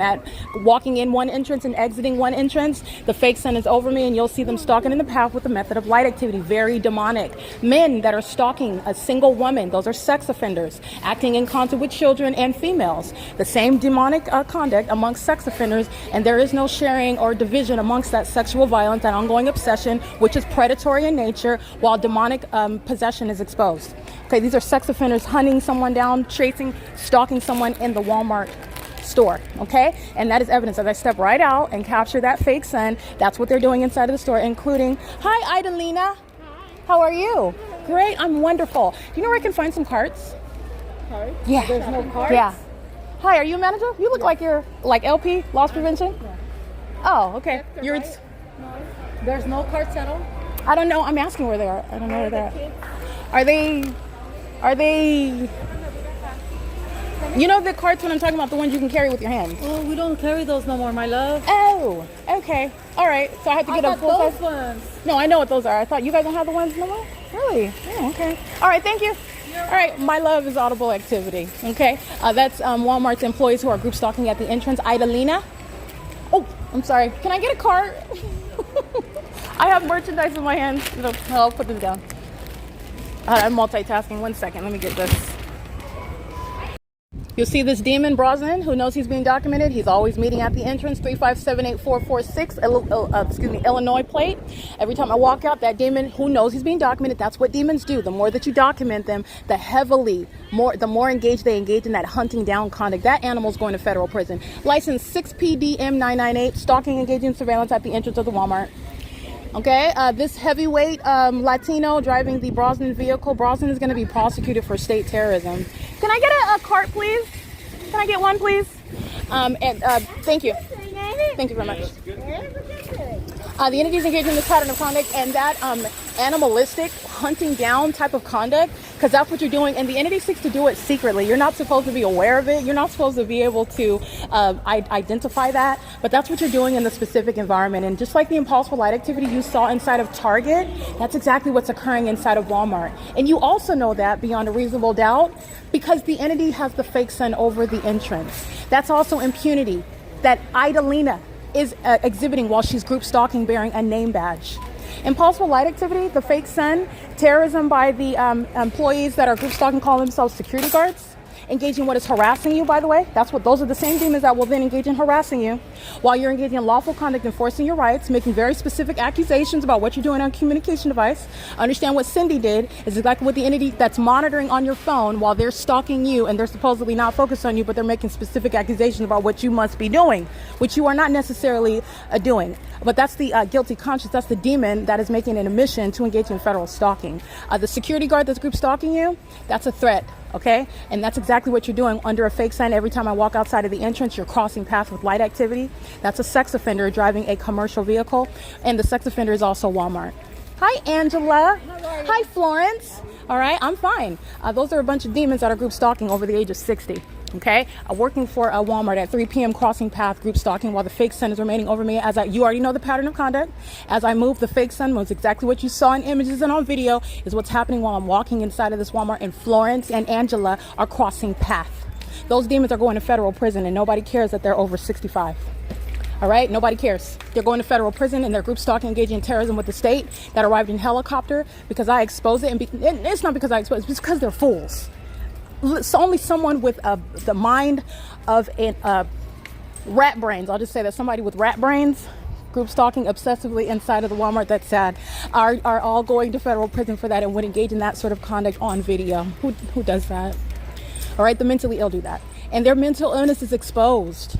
walking in one entrance and exiting one entrance, the fake sun is over me and you'll see them stalking in the path with the method of light activity. Very demonic. Men that are stalking a single woman, those are sex offenders, acting in concert with children and females. The same demonic conduct amongst sex offenders, and there is no sharing or division amongst that sexual violence, that ongoing obsession, which is predatory in nature, while demonic possession is exposed. Okay, these are sex offenders hunting someone down, chasing, stalking someone in the Walmart store, okay? And that is evidence. As I step right out and capture that fake sun, that's what they're doing inside of the store, including, hi, Idalina. Hi. How are you? Great, I'm wonderful. Do you know where I can find some carts? Carts? Yeah. There's no carts? Yeah. Hi, are you a manager? You look like you're like LP, loss prevention? Yeah. Oh, okay. Left or You're. right? No. There's no carts at all? I don't know. I'm asking where they are. I don't know where they're at. Are they? You know the carts when I'm talking about, the ones you can carry with your hands? Oh, we don't carry those no more, my love. Oh, okay. All right. So I have to get a full those size. ones. No, I know what those are. I thought you guys don't have the ones no more? Really? Oh, okay. All right. Thank you. All right. My love is audible activity. Okay. That's Walmart's employees who are group stalking at the entrance. Idalina. Oh, I'm sorry. Can I get a cart? I have merchandise in my hands. I'll put this down. I'm multitasking. 1 second. Let me get this. You'll see this demon, Brosnan, who knows he's being documented. He's always meeting at the entrance, 3578446, Illinois plate. Every time I walk out, that demon, who knows he's being documented. That's what demons do. The more that you document them, the more engaged they engage in that hunting down conduct. That animal's going to federal prison. License 6PDM998, stalking, engaging surveillance at the entrance of the Walmart. Okay, this heavyweight Latino driving the Brosnan vehicle. Brosnan is going to be prosecuted for state terrorism. Can I get a cart, please? Can I get one, please? Thank you. Thank you very much. The entities engaged in this pattern of conduct and that animalistic hunting down type of conduct, because that's what you're doing, and the entity seeks to do it secretly. You're not supposed to be aware of it. You're not supposed to be able to identify that, but that's what you're doing in the specific environment. And just like the impulsive light activity you saw inside of Target, that's exactly what's occurring inside of Walmart. And you also know that beyond a reasonable doubt because the entity has the fake sun over the entrance. That's also impunity that Idalina is exhibiting while she's group stalking bearing a name badge. Impulsive light activity, the fake sun, terrorism by the employees that are group stalking, call themselves security guards, engaging what is harassing you, by the way. Those are the same demons that will then engage in harassing you while you're engaging in lawful conduct, enforcing your rights, making very specific accusations about what you're doing on a communication device. Understand what Cindy did is exactly what the entity that's monitoring on your phone while they're stalking you, and they're supposedly not focused on you, but they're making specific accusations about what you must be doing, which you are not necessarily doing. But that's the guilty conscience. That's the demon that is making an admission to engage in federal stalking. The security guard that's group stalking you, that's a threat. Okay, and that's exactly what you're doing under a fake sign. Every time I walk outside of the entrance, you're crossing paths with light activity. That's a sex offender driving a commercial vehicle, and the sex offender is also Walmart. Hi, Angela. Hi, Florence. All right, I'm fine. Those are a bunch of demons that are group stalking over the age of 60. Okay, working for a Walmart at 3 p.m. crossing path, group stalking while the fake sun is remaining over me. You already know the pattern of conduct. As I move, the fake sun moves. Exactly what you saw in images and on video is what's happening while I'm walking inside of this Walmart, and Florence and Angela are crossing path. Those demons are going to federal prison, and nobody cares that they're over 65. All right, nobody cares. They're going to federal prison, and they're group stalking, engaging in terrorism with the state that arrived in helicopter because I expose it. And it's not because I expose it, it's because they're fools. It's only someone with the mind of rat brains. I'll just say that somebody with rat brains, group stalking obsessively inside of the Walmart, that's sad, are all going to federal prison for that and would engage in that sort of conduct on video. Who does that? All right, the mentally ill do that. And their mental illness is exposed.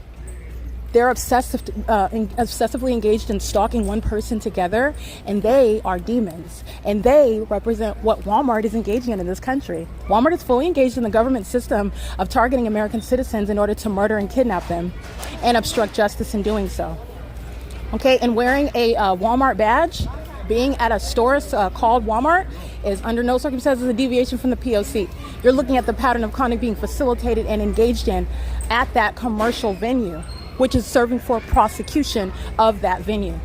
They're obsessively engaged in stalking one person together, and they are demons. And they represent what Walmart is engaging in this country. Walmart is fully engaged in the government system of targeting American citizens in order to murder and kidnap them and obstruct justice in doing so. Okay, and wearing a Walmart badge, being at a store called Walmart, is under no circumstances a deviation from the P.O.C. You're looking at the pattern of conduct being facilitated and engaged in at that commercial venue, which is serving for prosecution of that venue.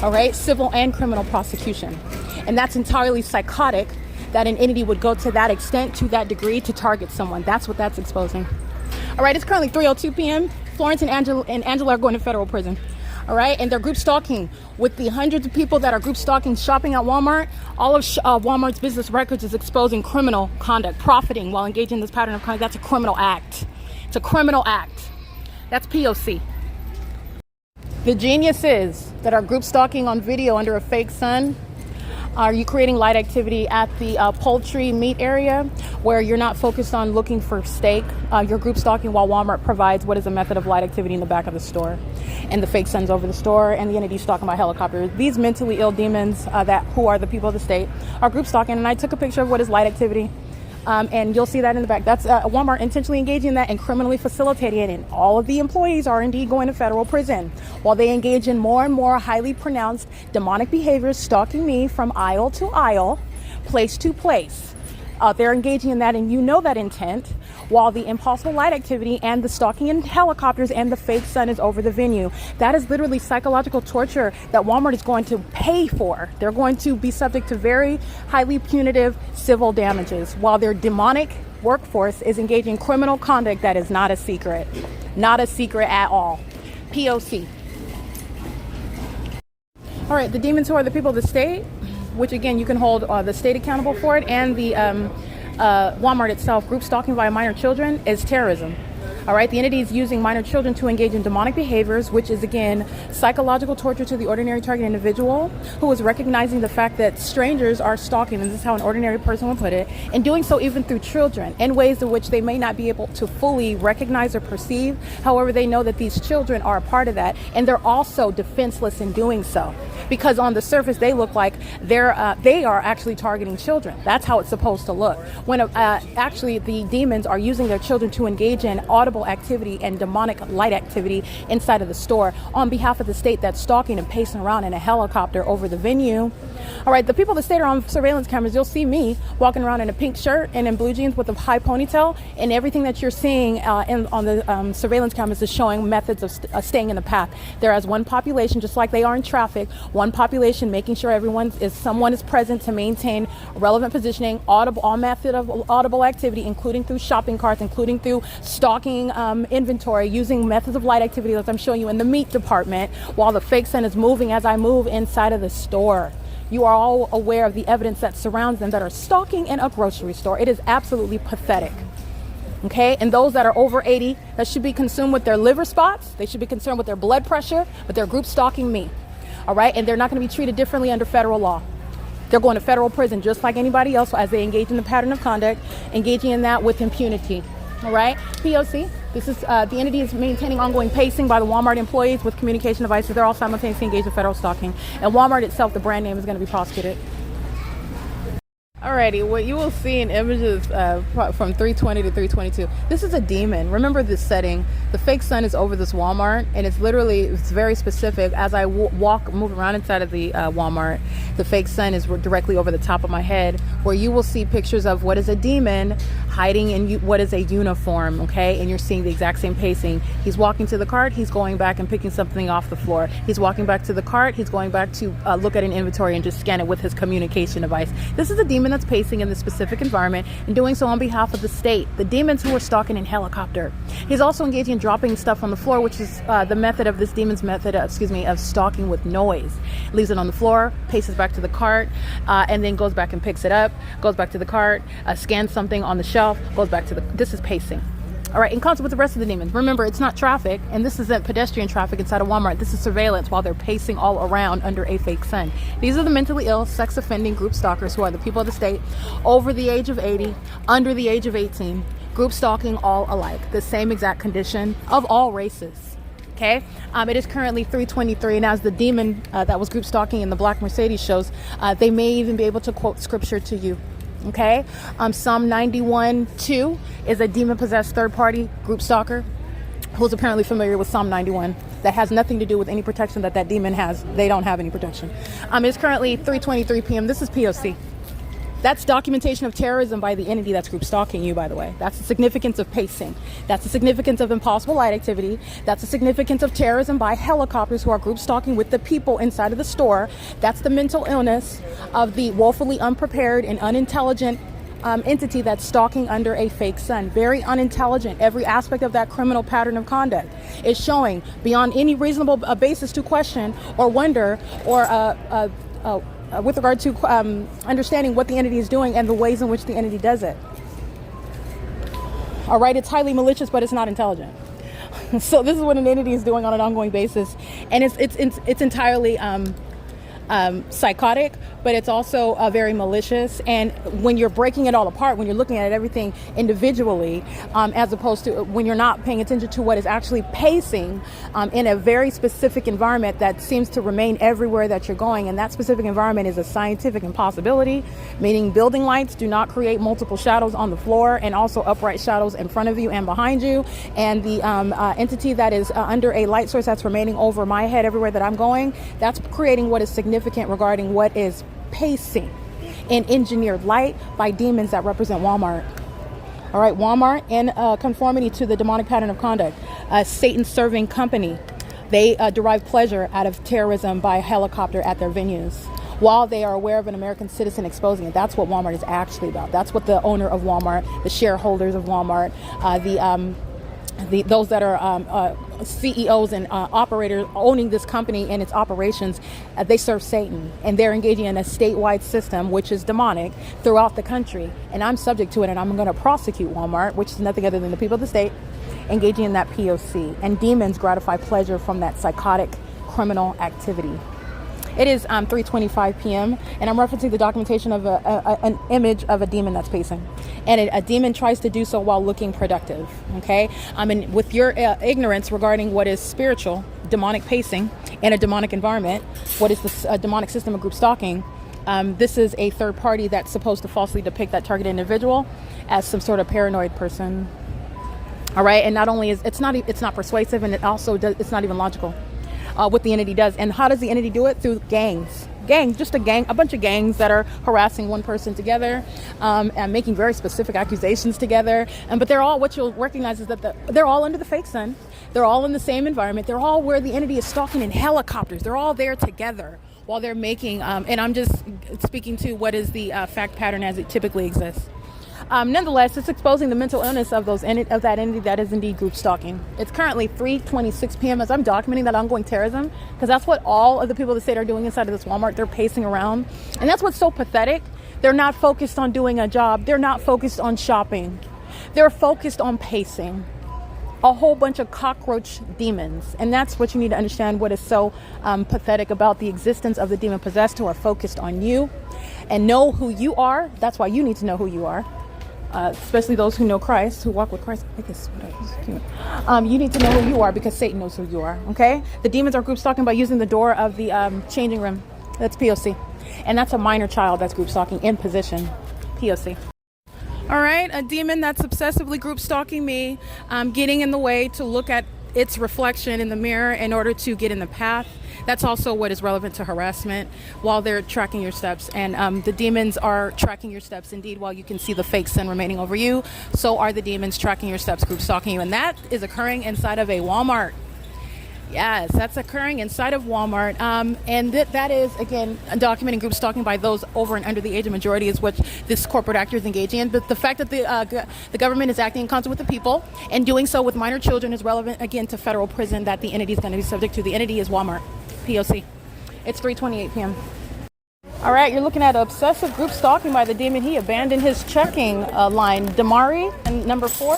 All right, civil and criminal prosecution. And that's entirely psychotic that an entity would go to that extent, to that degree, to target someone. That's what that's exposing. All right, it's currently 3:02 p.m. Florence and Angela are going to federal prison. All right, and they're group stalking with the hundreds of people that are group stalking shopping at Walmart. All of Walmart's business records is exposing criminal conduct, profiting while engaging in this pattern of conduct. That's a criminal act. It's a criminal act. That's P.O.C. The geniuses that are group stalking on video under a fake sun, are you creating light activity at the poultry meat area where you're not focused on looking for steak? You're group stalking while Walmart provides what is a method of light activity in the back of the store. And the fake sun's over the store, and the entity stalking by helicopter. These mentally ill demons who are the people of the state are group stalking, and I took a picture of what is light activity. And you'll see that in the back. That's Walmart intentionally engaging in that and criminally facilitating it. And all of the employees are indeed going to federal prison while they engage in more and more highly pronounced demonic behaviors, stalking me from aisle to aisle, place to place. They're engaging in that, and you know that intent, while the impossible light activity and the stalking in helicopters and the fake sun is over the venue. That is literally psychological torture that Walmart is going to pay for. They're going to be subject to very highly punitive civil damages, while their demonic workforce is engaging in criminal conduct that is not a secret. Not a secret at all. P.O.C. All right, the demons who are the people of the state, which again, you can hold the state accountable for it, and the Walmart itself, group stalking by minor children is terrorism. All right, the entity is using minor children to engage in demonic behaviors, which is, again, psychological torture to the ordinary target individual who is recognizing the fact that strangers are stalking, and this is how an ordinary person would put it, and doing so even through children in ways in which they may not be able to fully recognize or perceive. However, they know that these children are a part of that, and they're also defenseless in doing so. Because on the surface, they look like they are actually targeting children. That's how it's supposed to look. When actually the demons are using their children to engage in audible activity and demonic light activity inside of the store on behalf of the state that's stalking and pacing around in a helicopter over the venue. All right, the people that state are on surveillance cameras, you'll see me walking around in a pink shirt and in blue jeans with a high ponytail, and everything that you're seeing on the surveillance cameras is showing methods of staying in the path. There is one population, just like they are in traffic, one population making sure someone is present to maintain relevant positioning, all method of audible activity, including through shopping carts, including through stalking inventory, using methods of light activity as I'm showing you in the meat department, while the fake sun is moving as I move inside of the store. You are all aware of the evidence that surrounds them that are stalking in a grocery store. It is absolutely pathetic. Okay, and those that are over 80, that should be consumed with their liver spots, they should be concerned with their blood pressure, but they're group stalking me. All right, and they're not going to be treated differently under federal law. They're going to federal prison just like anybody else as they engage in the pattern of conduct, engaging in that with impunity. All right, P.O.C. This is the entity is maintaining ongoing pacing by the Walmart employees with communication devices. They're all simultaneously engaged in federal stalking. And Walmart itself, the brand name, is going to be prosecuted. Alrighty, what you will see in images from 320 to 322, this is a demon. Remember this setting. The fake sun is over this Walmart, and it's very specific. As I move around inside of the Walmart, the fake sun is directly over the top of my head, where you will see pictures of what is a demon hiding in what is a uniform, okay? And you're seeing the exact same pacing. He's walking to the cart, he's going back and picking something off the floor. He's walking back to the cart, he's going back to look at an inventory and just scan it with his communication device. This is a demon that's pacing in this specific environment and doing so on behalf of the state, the demons who are stalking in helicopter. He's also engaging in dropping stuff on the floor, which is the method of this demon's method, of stalking with noise. Leaves it on the floor, paces back to the cart, and then goes back and picks it up, goes back to the cart, scans something on the shelf, goes back to this is pacing. All right, in concert with the rest of the demons. Remember, it's not traffic, and this isn't pedestrian traffic inside of Walmart. This is surveillance while they're pacing all around under a fake sun. These are the mentally ill, sex-offending group stalkers who are the people of the state over the age of 80, under the age of 18, group stalking all alike. The same exact condition of all races. Okay, it is currently 3:23, and as the demon that was group stalking in the black Mercedes shows, they may even be able to quote scripture to you. Okay, Psalm 91:2 is a demon-possessed third-party group stalker who's apparently familiar with Psalm 91. That has nothing to do with any protection that demon has. They don't have any protection. It's currently 3:23 p.m. This is P.O.C. That's documentation of terrorism by the entity that's group stalking you, by the way. That's the significance of pacing. That's the significance of impossible light activity. That's the significance of terrorism by helicopters who are group stalking with the people inside of the store. That's the mental illness of the woefully unprepared and unintelligent entity that's stalking under a fake sun. Very unintelligent. Every aspect of that criminal pattern of conduct is showing beyond any reasonable basis to question or wonder or with regard to understanding what the entity is doing and the ways in which the entity does it. All right, it's highly malicious, but it's not intelligent. So this is what an entity is doing on an ongoing basis, and it's entirely psychotic, but it's also very malicious. And when you're breaking it all apart, when you're looking at everything individually, as opposed to when you're not paying attention to what is actually pacing in a very specific environment that seems to remain everywhere that you're going, and that specific environment is a scientific impossibility, meaning building lights do not create multiple shadows on the floor and also upright shadows in front of you and behind you, and the entity that is under a light source that's remaining over my head everywhere that I'm going, that's creating what is significant regarding what is pacing in engineered light by demons that represent Walmart. All right, Walmart, in conformity to the demonic pattern of conduct, a Satan-serving company, they derive pleasure out of terrorism by helicopter at their venues, while they are aware of an American citizen exposing it. That's what Walmart is actually about. That's what the owner of Walmart, the shareholders of Walmart, those that are CEOs and operators owning this company and its operations, they serve Satan, and they're engaging in a statewide system which is demonic throughout the country. And I'm subject to it, and I'm going to prosecute Walmart, which is nothing other than the people of the state, engaging in that P.O.C. And demons gratify pleasure from that psychotic criminal activity. It is 3:25 p.m. and I'm referencing the documentation of an image of a demon that's pacing, and a demon tries to do so while looking productive. Okay, I mean, with your ignorance regarding what is spiritual demonic pacing in a demonic environment, what is the demonic system of group stalking? This is a third party that's supposed to falsely depict that targeted individual as some sort of paranoid person. All right, and not only is it's not persuasive, and it's not even logical. What the entity does. And how does the entity do it? Through gangs, a bunch of gangs that are harassing one person together, and making very specific accusations together. But they're all, what you'll recognize is that they're all under the fake sun. They're all in the same environment. They're all where the entity is stalking in helicopters. They're all there together while they're making, and I'm just speaking to what is the fact pattern as it typically exists. Nonetheless, it's exposing the mental illness of that entity that is indeed group stalking. It's currently 3:26 p.m. as I'm documenting that ongoing terrorism, because that's what all of the people of the state are doing inside of this Walmart. They're pacing around, and that's what's so pathetic. They're not focused on doing a job. They're not focused on shopping. They're focused on pacing. A whole bunch of cockroach demons, and that's what you need to understand. What is so pathetic about the existence of the demon possessed who are focused on you and know who you are. That's why you need to know who you are. Especially those who know Christ, who walk with Christ. I guess you need to know who you are, because Satan knows who you are. Okay, the demons are group stalking by using the door of the changing room. That's P.O.C. and that's a minor child that's group stalking in position. P.O.C. All right, a demon that's obsessively group stalking me, getting in the way to look at its reflection in the mirror in order to get in the path. That's also what is relevant to harassment while they're tracking your steps. And the demons are tracking your steps indeed while you can see the fake sun remaining over you. So are the demons tracking your steps, group stalking you. And that is occurring inside of a Walmart. Yes, that's occurring inside of Walmart. And that is, again, documenting group stalking by those over and under the age of majority is what this corporate actor is engaging in. But the fact that the government is acting in concert with the people and doing so with minor children is relevant, again, to federal prison that the entity is going to be subject to. The entity is Walmart, P.O.C. It's 3:28 p.m. All right, you're looking at obsessive group stalking by the demon. He abandoned his checking line. Damari, and number 4.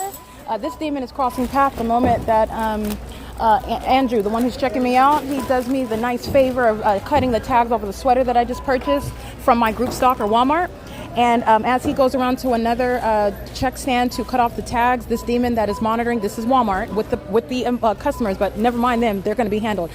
This demon is crossing path the moment that Andrew, the one who's checking me out, he does me the nice favor of cutting the tags off of the sweater that I just purchased from my group stalker Walmart. And as he goes around to another check stand to cut off the tags, this demon that is monitoring, this is Walmart with the customers, but never mind them, they're going to be handled.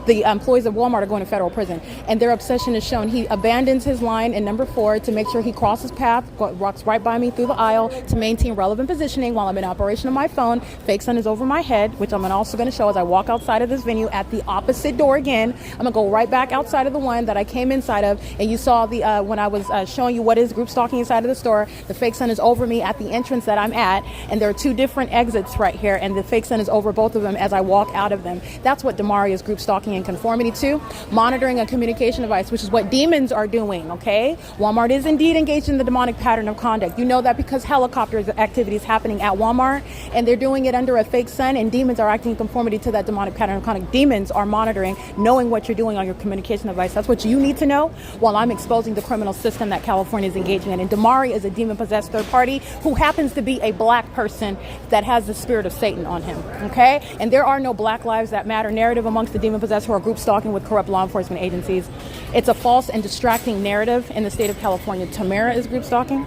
The employees of Walmart are going to federal prison, and their obsession is shown. He abandons his line in number 4 to make sure he crosses path, walks right by me through the aisle to maintain relevant positioning while I'm in operation of my phone. Fake sun is over my head, which I'm also going to show as I walk outside of this venue at the opposite door again. I'm going to go right back outside of the one that I came inside of, and you saw the when I was showing you what is group stalking inside of the store. The fake sun is over me at the entrance that I'm at, and there are 2 different exits right here, and the fake sun is over both of them as I walk out of them. That's what Damari is group stalking in conformity to. Monitoring a communication device, which is what demons are doing, okay? Walmart is indeed engaged in the demonic pattern of conduct. You know that because helicopters activity is happening at Walmart, and they're doing it under a fake sun, and demons are acting in conformity to that demonic pattern of conduct. Demons are monitoring, knowing what you're doing on your communication device. That's what you need to know while I'm exposing the criminal system that California is engaging in. And Damari is a demon-possessed third party who happens to be a black person that has the spirit of Satan on him, okay? And there are no Black Lives That Matter narrative amongst the demon-possessed who are group stalking with corrupt law enforcement agencies. It's a false and distracting narrative in the state of California. PANERA is group stalking,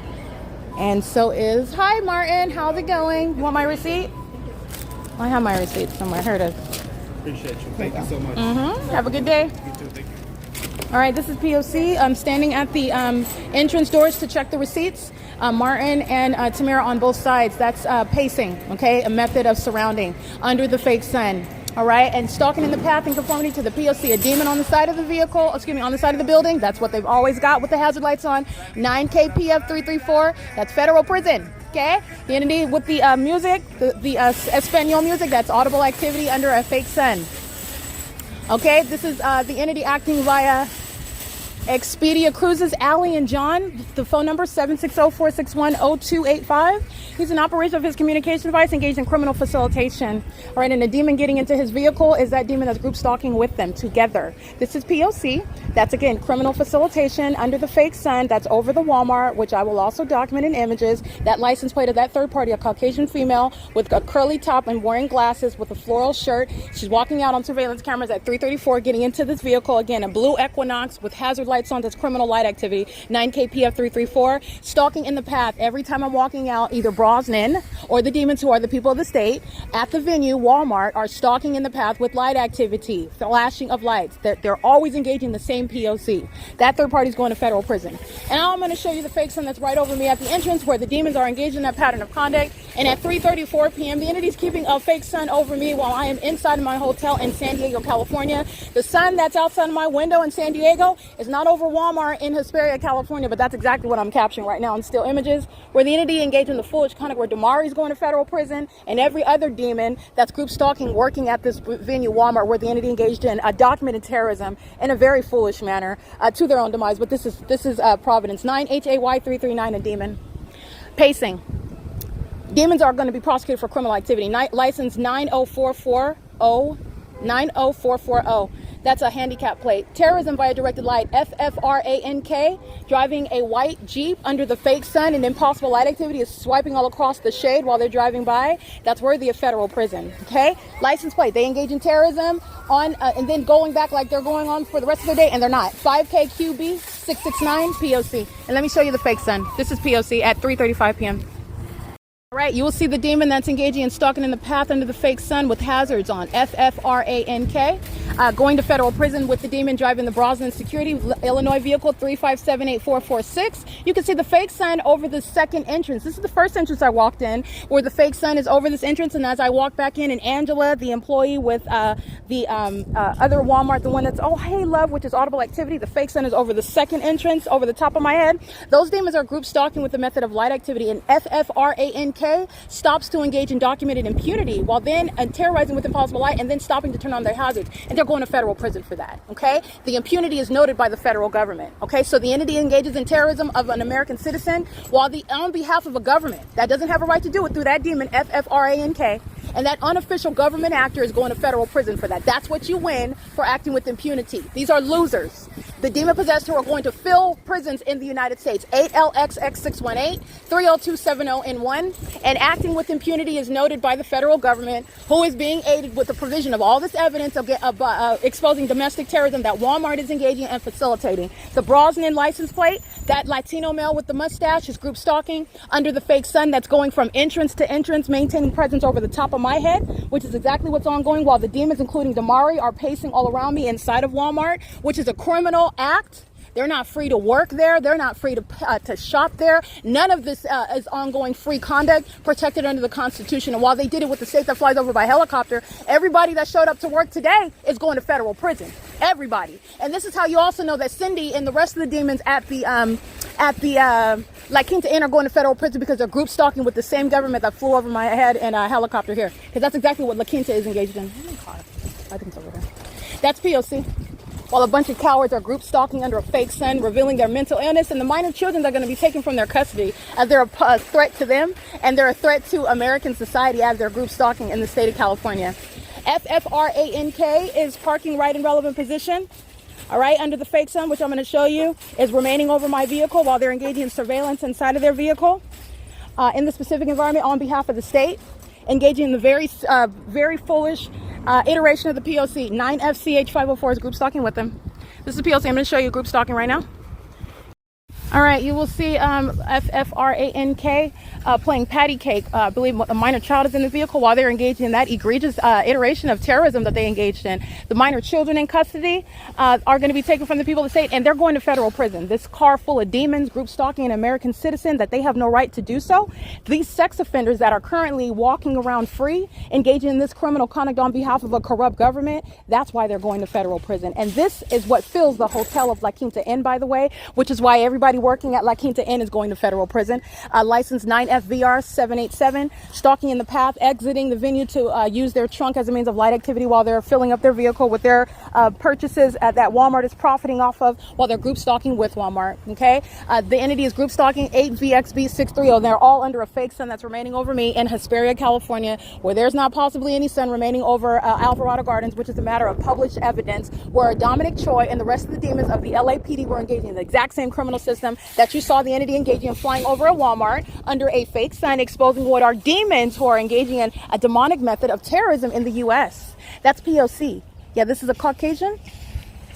and so is... Hi, Martin. How's it going? You want my receipt? I have my receipt somewhere. Here it is. Appreciate you. Thank you so much. Have a good day. You too. Thank you. All right, this is P.O.C. I'm standing at the entrance doors to check the receipts. Martin and Tamara on both sides. That's pacing, okay? A method of surrounding under the fake sun. All right, and stalking in the path in conformity to the P.O.C. A demon on the side of the vehicle, on the side of the building. That's what they've always got with the hazard lights on. 9 KPF 334. That's federal prison. Okay, the entity with the music, the Espanol music. That's audible activity under a fake sun. Okay, this is the entity acting via Expedia Cruises, Allie and John. The phone number 760-461-0285. He's an operator of his communication device engaged in criminal facilitation. All right, and the demon getting into his vehicle is that demon that's group stalking with them together. This is P.O.C. That's, again, criminal facilitation under the fake sun. That's over the Walmart, which I will also document in images. That license plate of that third party, a Caucasian female with a curly top and wearing glasses with a floral shirt. She's walking out on surveillance cameras at 3:34, getting into this vehicle. Again, a blue Equinox with hazard lights on. That's criminal light activity. 9KPF 334. Stalking in the path. Every time I'm walking out, either Brosnan or the demons, who are the people of the state, at the venue, Walmart, are stalking in the path with light activity, flashing of lights. They're always engaging the same POC. That third party is going to federal prison. And now I'm going to show you the fake sun that's right over me at the entrance, where the demons are engaged in that pattern of conduct. And at 3:34 p.m., the entity is keeping a fake sun over me while I am inside of my hotel in San Diego, California. The sun that's outside of my window in San Diego is not over Walmart in Hesperia, California, but that's exactly what I'm capturing right now in still images, where the entity engaged in the foolish conduct, where Damari's going to federal prison, and every other demon that's group stalking working at this venue, Walmart, where the entity engaged in documented terrorism in a very foolish manner to their own demise. But this is Providence. 9HAY339, a demon. Pacing. Demons are going to be prosecuted for criminal activity. License 90440. That's a handicap plate. Terrorism via directed light. FFRANK. Driving a white Jeep under the fake sun, and impossible light activity is swiping all across the shade while they're driving by. That's worthy of federal prison. Okay? License plate. They engage in terrorism on and then going back like they're going on for the rest of their day, and they're not. 5KQB 669 POC. And let me show you the fake sun. This is POC at 3:35 p.m. All right, you will see the demon that's engaging in stalking in the path under the fake sun with hazards on. FFRANK. Going to federal prison with the demon driving the Brosnan Security Illinois vehicle 3578446. You can see the fake sun over the second entrance. This is the first entrance I walked in, where the fake sun is over this entrance. And as I walk back in, and Angela, the employee with the other Walmart, the one that's, oh, hey, love, which is audible activity, the fake sun is over the second entrance, over the top of my head. Those demons are group stalking with the method of light activity. And FFRANK stops to engage in documented impunity, while then terrorizing with impossible light, and then stopping to turn on their hazards. And they're going to federal prison for that. Okay, the impunity is noted by the federal government. Okay, so the entity engages in terrorism of an American citizen while on behalf of a government that doesn't have a right to do it through that demon FFRANK, and that unofficial government actor is going to federal prison for that. That's what you win for acting with impunity. These are losers. The demon possessed who are going to fill prisons in the United States. 8LXX618 30270N1. And acting with impunity is noted by the federal government, who is being aided with the provision of all this evidence of exposing domestic terrorism that Walmart is engaging and facilitating. The Brosnan license plate, that Latino male with the mustache, is group stalking under the fake sun that's going from entrance to entrance, maintaining presence over the top of my head, which is exactly what's ongoing, while the demons, including Damari, are pacing all around me inside of Walmart, which is a criminal act. They're not free to work there. They're not free to shop there. None of this is ongoing free conduct protected under the Constitution. And while they did it with the state that flies over by helicopter, everybody that showed up to work today is going to federal prison. Everybody. And this is how you also know that Cindy and the rest of the demons at the La Quinta Inn are going to federal prison, because they're group stalking with the same government that flew over my head in a helicopter here. Because that's exactly what La Quinta is engaged in. I think it's over there. That's POC. While a bunch of cowards are group stalking under a fake sun, revealing their mental illness, and the minor children are going to be taken from their custody, as they're a threat to them, and they're a threat to American society as they're group stalking in the state of California. FFRANK is parking right in relevant position. All right, under the fake sun, which I'm going to show you, is remaining over my vehicle while they're engaging in surveillance inside of their vehicle in the specific environment on behalf of the state, engaging in the very foolish iteration of the P.O.C. 9FCH504 is group stalking with them. This is P.O.C. I'm going to show you group stalking right now. All right, you will see FFRANK playing patty cake. I believe a minor child is in the vehicle while they're engaged in that egregious iteration of terrorism that they engaged in. The minor children in custody are going to be taken from the people of the state, and they're going to federal prison. This car full of demons group stalking an American citizen that they have no right to do so. These sex offenders that are currently walking around free, engaging in this criminal conduct on behalf of a corrupt government, that's why they're going to federal prison. And this is what fills the hotel of La Quinta Inn, by the way, which is why everybody working at La Quinta Inn is going to federal prison. License 9FVR 787, stalking in the path, exiting the venue to use their trunk as a means of light activity while they're filling up their vehicle with their purchases that Walmart is profiting off of while they're group stalking with Walmart. Okay, the entity is group stalking 8VXB630. They're all under a fake sun that's remaining over me in Hesperia, California, where there's not possibly any sun remaining over Alvarado Gardens, which is a matter of published evidence, where Dominic Choi and the rest of the demons of the LAPD were engaging in the exact same criminal system that you saw the entity engaging in, flying over a Walmart under a fake sun, exposing what are demons who are engaging in a demonic method of terrorism in the U.S. That's P.O.C. Yeah, this is a Caucasian.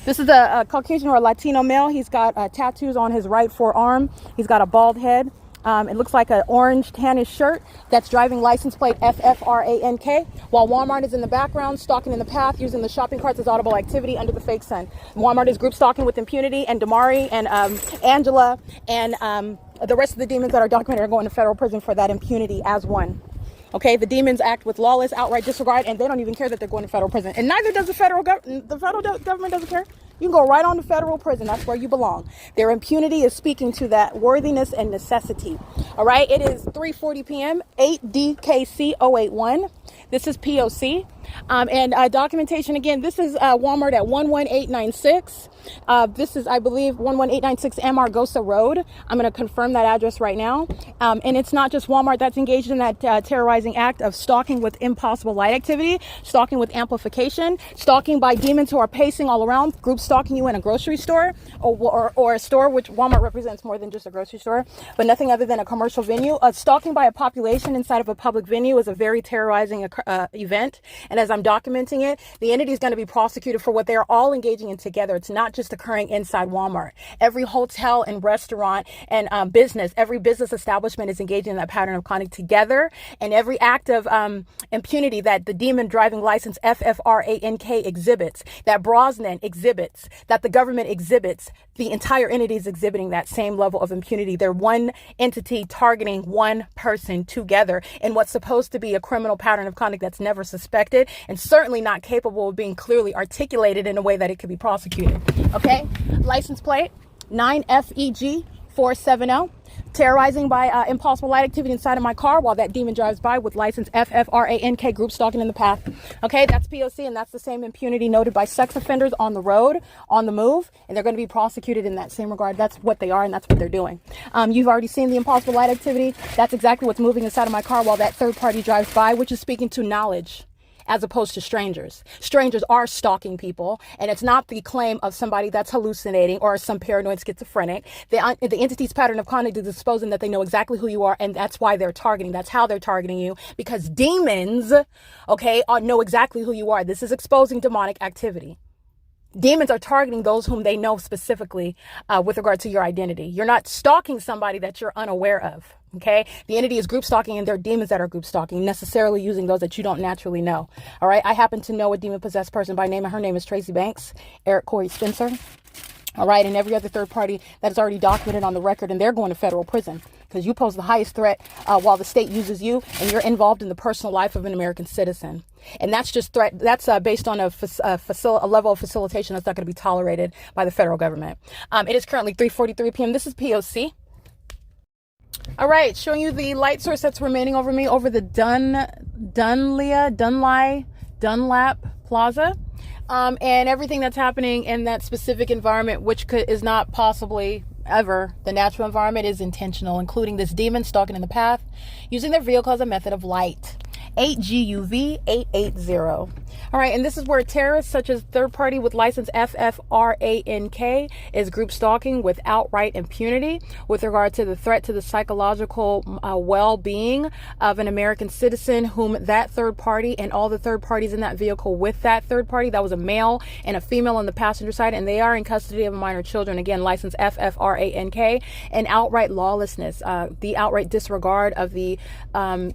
This is a Caucasian or a Latino male. He's got tattoos on his right forearm. He's got a bald head. It looks like an orange tannish shirt that's driving license plate FFRANK, while Walmart is in the background, stalking in the path, using the shopping carts as audible activity under the fake sun. Walmart is group stalking with impunity, and Damari and Angela and the rest of the demons that are documented are going to federal prison for that impunity as one. Okay, the demons act with lawless, outright disregard, and they don't even care that they're going to federal prison. And neither does the federal government. The federal government doesn't care. You can go right on to federal prison. That's where you belong. Their impunity is speaking to that worthiness and necessity. All right, it is 3:40 p.m., 8DKC081. This is P.O.C. And documentation, again, this is Walmart at 11896. This is, I believe, 11896 AMARGOSA Road. I'm going to confirm that address right now. And it's not just Walmart that's engaged in that terrorizing act of stalking with impossible light activity, stalking with amplification, stalking by demons who are pacing all around, group stalking you in a grocery store or a store, which Walmart represents more than just a grocery store, but nothing other than a commercial venue. Stalking by a population inside of a public venue is a very terrorizing event. And as I'm documenting it, the entity is going to be prosecuted for what they are all engaging in together. It's not just occurring inside Walmart. Every hotel and restaurant and business, every business establishment is engaging in that pattern of conduct together. And every act of impunity that the demon driving license FFRANK exhibits, that Brosnan exhibits, that the government exhibits, the entire entity is exhibiting that same level of impunity. They're one entity targeting one person together in what's supposed to be a criminal pattern of conduct that's never suspected and certainly not capable of being clearly articulated in a way that it could be prosecuted. Okay, license plate 9FEG 470, terrorizing by impossible light activity inside of my car while that demon drives by with license FFRANK, group stalking in the path. Okay, that's P.O.C. and that's the same impunity noted by sex offenders on the road, on the move, and they're going to be prosecuted in that same regard. That's what they are and that's what they're doing. You've already seen the impossible light activity. That's exactly what's moving inside of my car while that third party drives by, which is speaking to knowledge as opposed to strangers. Strangers are stalking people, and it's not the claim of somebody that's hallucinating or some paranoid schizophrenic. The entity's pattern of conduct is exposing that they know exactly who you are, and that's why they're targeting. That's how they're targeting you, because demons, okay, know exactly who you are. This is exposing demonic activity. Demons are targeting those whom they know specifically with regard to your identity. You're not stalking somebody that you're unaware of. Okay, the entity is group stalking, and they're demons that are group stalking, necessarily using those that you don't naturally know. All right, I happen to know a demon possessed person by name, and her name is Tracy Banks, Eric Corey Spencer. All right, and every other third party that is already documented on the record, and they're going to federal prison because you pose the highest threat while the state uses you, and you're involved in the personal life of an American citizen. And that's just threat. That's based on a level of facilitation that's not going to be tolerated by the federal government. It is currently 3:43 p.m. This is P.O.C. All right, showing you the light source that's remaining over me over the Dunlap Plaza, and everything that's happening in that specific environment, which is not possibly ever the natural environment, is intentional, including this demon stalking in the path, using their vehicle as a method of light. 8GUV 880. All right, and this is where terrorists such as third party with license FFRANK is group stalking with outright impunity with regard to the threat to the psychological well-being of an American citizen whom that third party and all the third parties in that vehicle with that third party, that was a male and a female on the passenger side, and they are in custody of minor children. Again, license FFRANK, and outright lawlessness, the outright disregard of the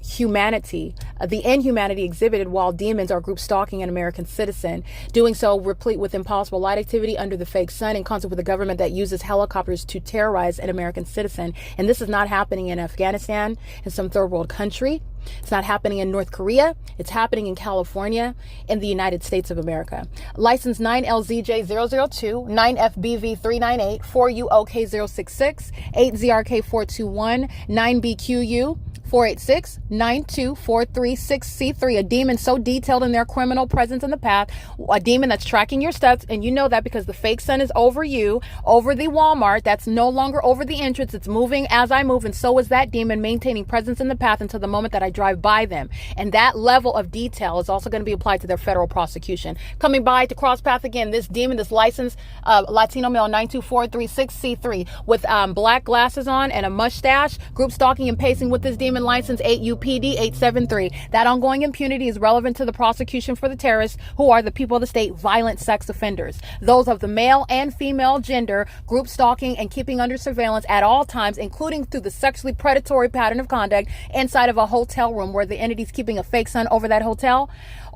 humanity, the inhumanity exhibited while demons are group stalking an American citizen, doing so replete with impossible light activity under the fake sun in concert with a government that uses helicopters to terrorize an American citizen. And this is not happening in Afghanistan, in some third world country. It's not happening in North Korea. It's happening in California, in the United States of America. License 9LZJ002, 9FBV398, 4UOK066, 8ZRK421, 9BQU, 486-92436C3, a demon so detailed in their criminal presence in the path, a demon that's tracking your steps, and you know that because the fake sun is over you, over the Walmart, that's no longer over the entrance, it's moving as I move, and so is that demon maintaining presence in the path until the moment that I drive by them. And that level of detail is also going to be applied to their federal prosecution. Coming by to cross path again, this demon, this licensed Latino male 92436C3 with black glasses on and a mustache, group stalking and pacing with this demon license 8UPD873. That ongoing impunity is relevant to the prosecution for the terrorists who are the people of the state, violent sex offenders. Those of the male and female gender, group stalking and keeping under surveillance at all times, including through the sexually predatory pattern of conduct inside of a hotel room where the entity's keeping a fake sun over that hotel.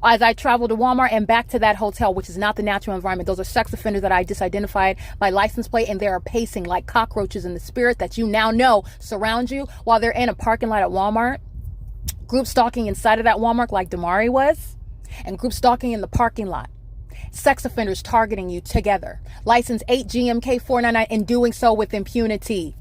As I travel to Walmart and back to that hotel, which is not the natural environment, those are sex offenders that I disidentified by license plate, and they are pacing like cockroaches in the spirit that you now know surround you while they're in a parking lot at Walmart. Group stalking inside of that Walmart like Damari was, and group stalking in the parking lot. Sex offenders targeting you together. License 8GMK499 and doing so with impunity.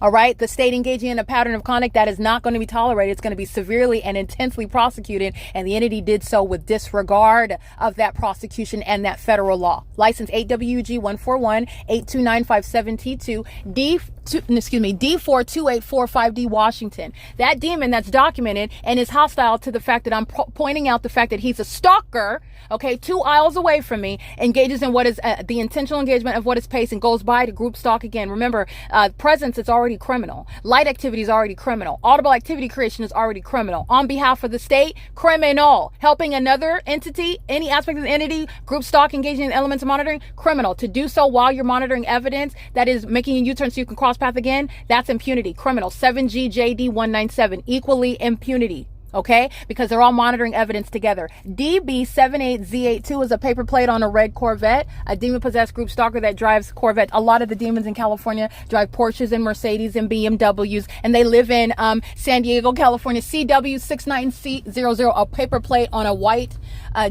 All right. The state engaging in a pattern of conduct that is not going to be tolerated. It's going to be severely and intensely prosecuted. And the entity did so with disregard of that prosecution and that federal law. License 8WG141 829572 D42845D Washington. That demon that's documented and is hostile to the fact that I'm pointing out the fact that he's a stalker, okay, 2 aisles away from me, engages in what is the intentional engagement of what is paced and goes by to group stalk again. Remember, presence is already criminal. Light activity is already criminal. Audible activity creation is already criminal. On behalf of the state, criminal. Helping another entity, any aspect of the entity, group stalk, engaging in elements of monitoring, criminal. To do so while you're monitoring evidence that is making a U-turn so you can cross path again, that's impunity. Criminal. 7GJD197, equally impunity. Okay, because they're all monitoring evidence together. DB78Z82 is a paper plate on a red Corvette, a demon-possessed group stalker that drives Corvette. A lot of the demons in California drive Porsches and Mercedes and BMWs, and they live in San Diego, California. CW69C00, a paper plate on a white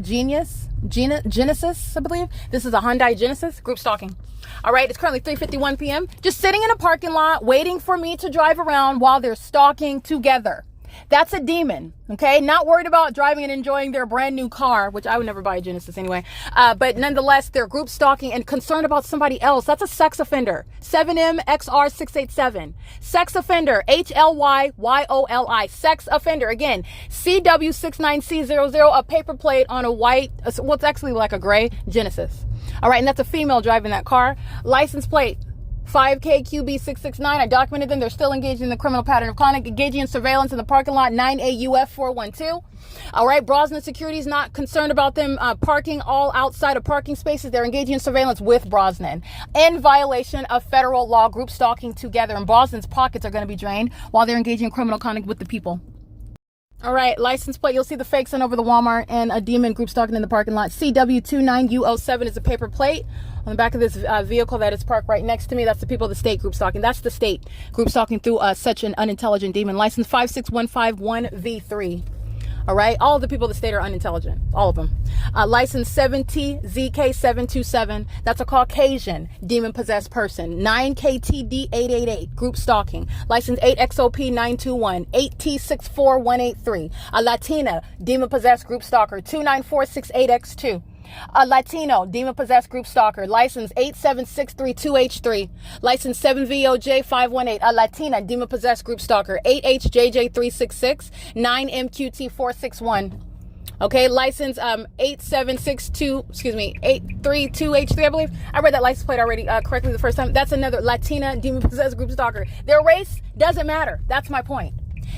Genesis, I believe. This is a Hyundai Genesis, group stalking. All right, it's currently 3:51 p.m. Just sitting in a parking lot, waiting for me to drive around while they're stalking together. That's a demon, okay? Not worried about driving and enjoying their brand new car, which I would never buy a Genesis anyway. But nonetheless, they're group stalking and concerned about somebody else. That's a sex offender. 7MXR687. Sex offender. HLYYOLI. Sex offender. Again, CW69C00, a paper plate on a white, well, it's actually like a gray Genesis. All right, and that's a female driving that car. License plate 5KQB669. I documented them. They're still engaged in the criminal pattern of conduct, engaging in surveillance in the parking lot 9AUF412. All right, Brosnan Security is not concerned about them parking all outside of parking spaces. They're engaging in surveillance with Brosnan in violation of federal law, group stalking together. And Brosnan's pockets are going to be drained while they're engaging in criminal conduct with the people. All right, license plate. You'll see the fake sun over the Walmart and a demon group stalking in the parking lot. CW29U07 is a paper plate on the back of this vehicle that is parked right next to me. That's the people of the state group stalking. That's the state group stalking through such an unintelligent demon. License 56151V3. All right, all of the people of the state are unintelligent, all of them. License 7TZK727. That's a Caucasian demon-possessed person. 9KTD888, group stalking. License 8XOP921, 8T64183. A Latina demon-possessed group stalker. 29468X2. A Latino demon-possessed group stalker. License 87632H3. License 7VOJ518. A Latina demon-possessed group stalker. 8HJJ366. 9MQT461. Okay, license 832H3, I believe. I read that license plate already correctly the first time. That's another Latina demon-possessed group stalker. Their race doesn't matter. That's my point.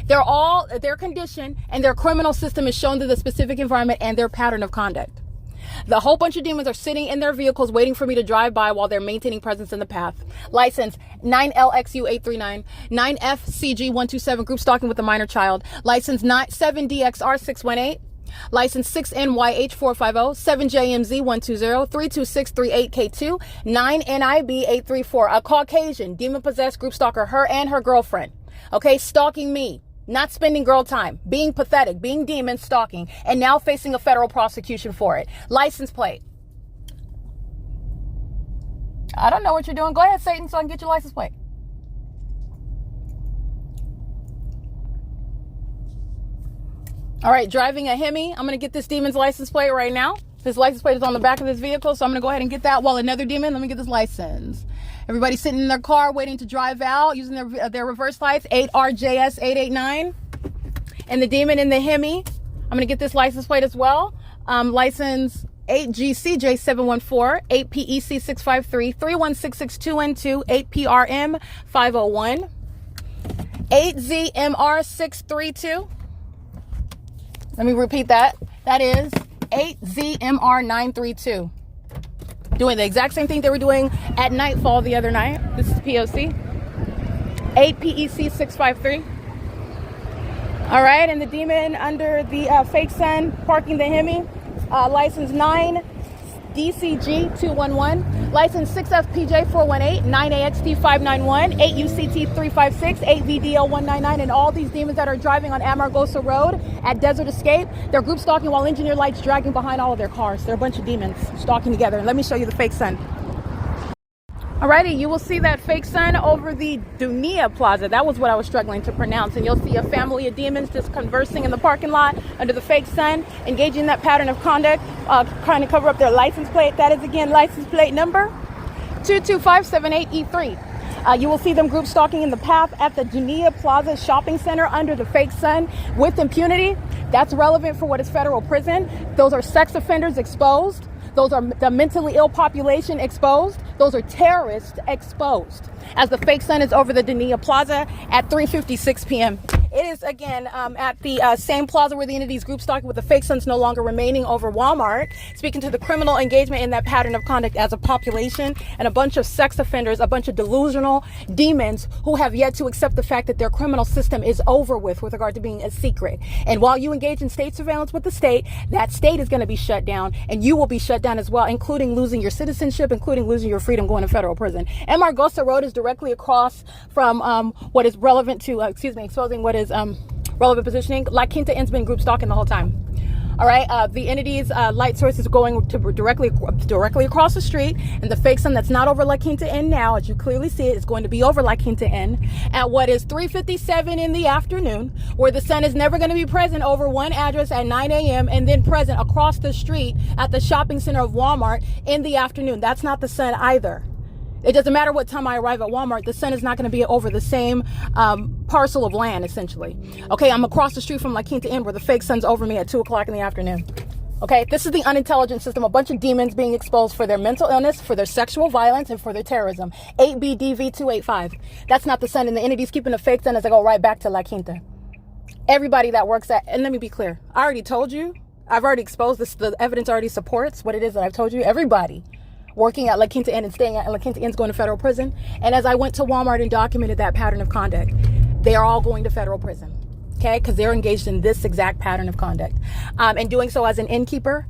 They're all, their condition and their criminal system is shown to the specific environment and their pattern of conduct. The whole bunch of demons are sitting in their vehicles waiting for me to drive by while they're maintaining presence in the path. License 9LXU839, 9FCG127, group stalking with a minor child. License 7DXR618. License 6NYH450, 7JMZ120, 32638K2, 9NIB834. A Caucasian demon-possessed group stalker, her and her girlfriend. Okay, stalking me. not spending girl time, being pathetic, being demon, stalking, and now facing a federal prosecution for it. License plate. I don't know what you're doing. Go ahead, Satan, so I can get your license plate. All right, driving a Hemi. I'm going to get this demon's license plate right now. This license plate is on the back of this vehicle, so I'm going to go ahead and get that while another demon, let me get this license. Everybody sitting in their car waiting to drive out using their reverse lights, 8RJS889. And the demon in the Hemi, I'm going to get this license plate as well. License 8GCJ714, 8PEC653, 31662N2, 8PRM501, 8ZMR632. Let me repeat that. That is 8ZMR932. Doing the exact same thing they were doing at nightfall the other night. This is P.O.C. 8PEC653. All right, and the demon under the fake sun parking the Hemi. License 9 DCG211, license 6FPJ418, 9AXT591, 8UCT356, 8VDL199, and all these demons that are driving on Amargosa Road at Desert Escape, they're group stalking while engineer lights dragging behind all of their cars. They're a bunch of demons stalking together. Let me show you the fake sun. Alrighty, you will see that fake sun over the DUNIA Plaza. That was what I was struggling to pronounce. And you'll see a family of demons just conversing in the parking lot under the fake sun, engaging in that pattern of conduct, trying to cover up their license plate. That is, again, license plate number 22578E3. You will see them group stalking in the path at the DUNIA Plaza Shopping Center under the fake sun with impunity. That's relevant for what is federal prison. Those are sex offenders exposed. Those are the mentally ill population exposed. Those are terrorists exposed. As the fake sun is over the DUNIA Plaza at 3:56 p.m. It is, again, at the same plaza where the entities group stalking with the fake suns no longer remaining over Walmart, speaking to the criminal engagement in that pattern of conduct as a population and a bunch of sex offenders, a bunch of delusional demons who have yet to accept the fact that their criminal system is over with regard to being a secret. And while you engage in state surveillance with the state, that state is going to be shut down, and you will be shut down as well, including losing your citizenship, including losing your freedom, going to federal prison. Amargosa Road is directly across from what is relevant to, exposing what is relevant positioning. La Quinta Inn's been group stalking the whole time. All right, the entity's light source is going to directly across the street, and the fake sun that's not over La Quinta Inn now, as you clearly see it, is going to be over La Quinta Inn at what is 3:57 in the afternoon, where the sun is never going to be present over one address at 9 a.m. and then present across the street at the shopping center of Walmart in the afternoon. That's not the sun either. It doesn't matter what time I arrive at Walmart, the sun is not going to be over the same parcel of land, essentially. Okay, I'm across the street from La Quinta Inn where the fake sun's over me at 2 o'clock in the afternoon. Okay, this is the unintelligent system, a bunch of demons being exposed for their mental illness, for their sexual violence, and for their terrorism. 8BDV285. That's not the sun, and the entity's keeping the fake sun as I go right back to La Quinta. Everybody that works at, and let me be clear, I already told you, I've already exposed this, the evidence already supports what it is that I've told you. Everybody working at La Quinta Inn and staying at La Quinta Inn's going to federal prison. And as I went to Walmart and documented that pattern of conduct, they are all going to federal prison. Okay, because they're engaged in this exact pattern of conduct. And doing so as an innkeeper,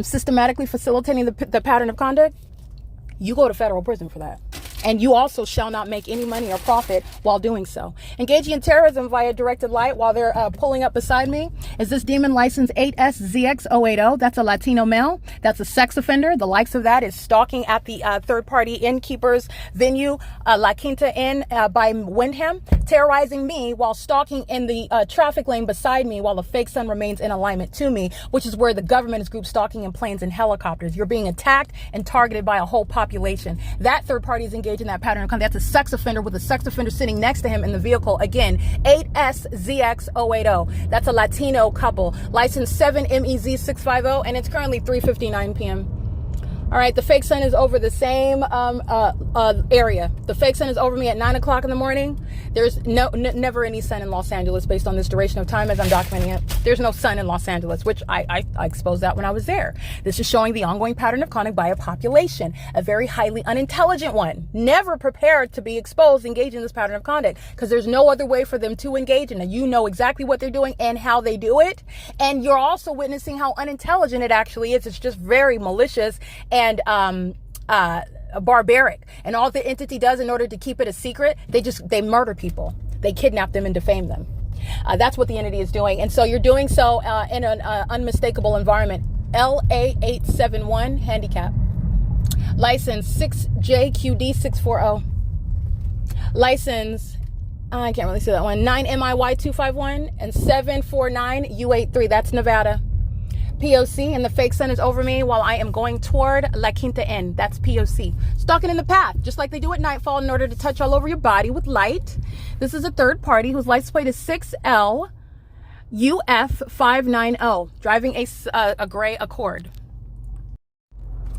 systematically facilitating the pattern of conduct, you go to federal prison for that. And you also shall not make any money or profit while doing so. Engaging in terrorism via directed light while they're pulling up beside me is this demon license 8SZX080. That's a Latino male. That's a sex offender. The likes of that is stalking at the third-party innkeeper's venue, La Quinta Inn by Wyndham, terrorizing me while stalking in the traffic lane beside me while the fake sun remains in alignment to me, which is where the government is group stalking in planes and helicopters. You're being attacked and targeted by a whole population. That third party is engaged in that pattern of conduct. That's a sex offender with a sex offender sitting next to him in the vehicle. Again, 8SZX080. That's a Latino couple. License 7MEZ650, and it's currently 3:59 p.m. All right, the fake sun is over the same area. The fake sun is over me at 9 o'clock in the morning. There's never any sun in Los Angeles based on this duration of time as I'm documenting it. There's no sun in Los Angeles, which I exposed that when I was there. This is showing the ongoing pattern of conduct by a population, a very highly unintelligent one, never prepared to be exposed, engaged in this pattern of conduct, because there's no other way for them to engage in it. You know exactly what they're doing and how they do it, and you're also witnessing how unintelligent it actually is. It's just very malicious and barbaric, and all the entity does in order to keep it a secret, they murder people, they kidnap them and defame them. That's what the entity is doing. And so you're doing so in an unmistakable environment. LA871 handicap. License 6JQD640. License, I can't really see that one, 9MIY251 and 749U83. That's Nevada. P.O.C. and the fake sun is over me while I am going toward La Quinta Inn. That's P.O.C. Stalking in the path, just like they do at nightfall in order to touch all over your body with light. This is a third party whose license plate is 6LUF590, driving a gray Accord.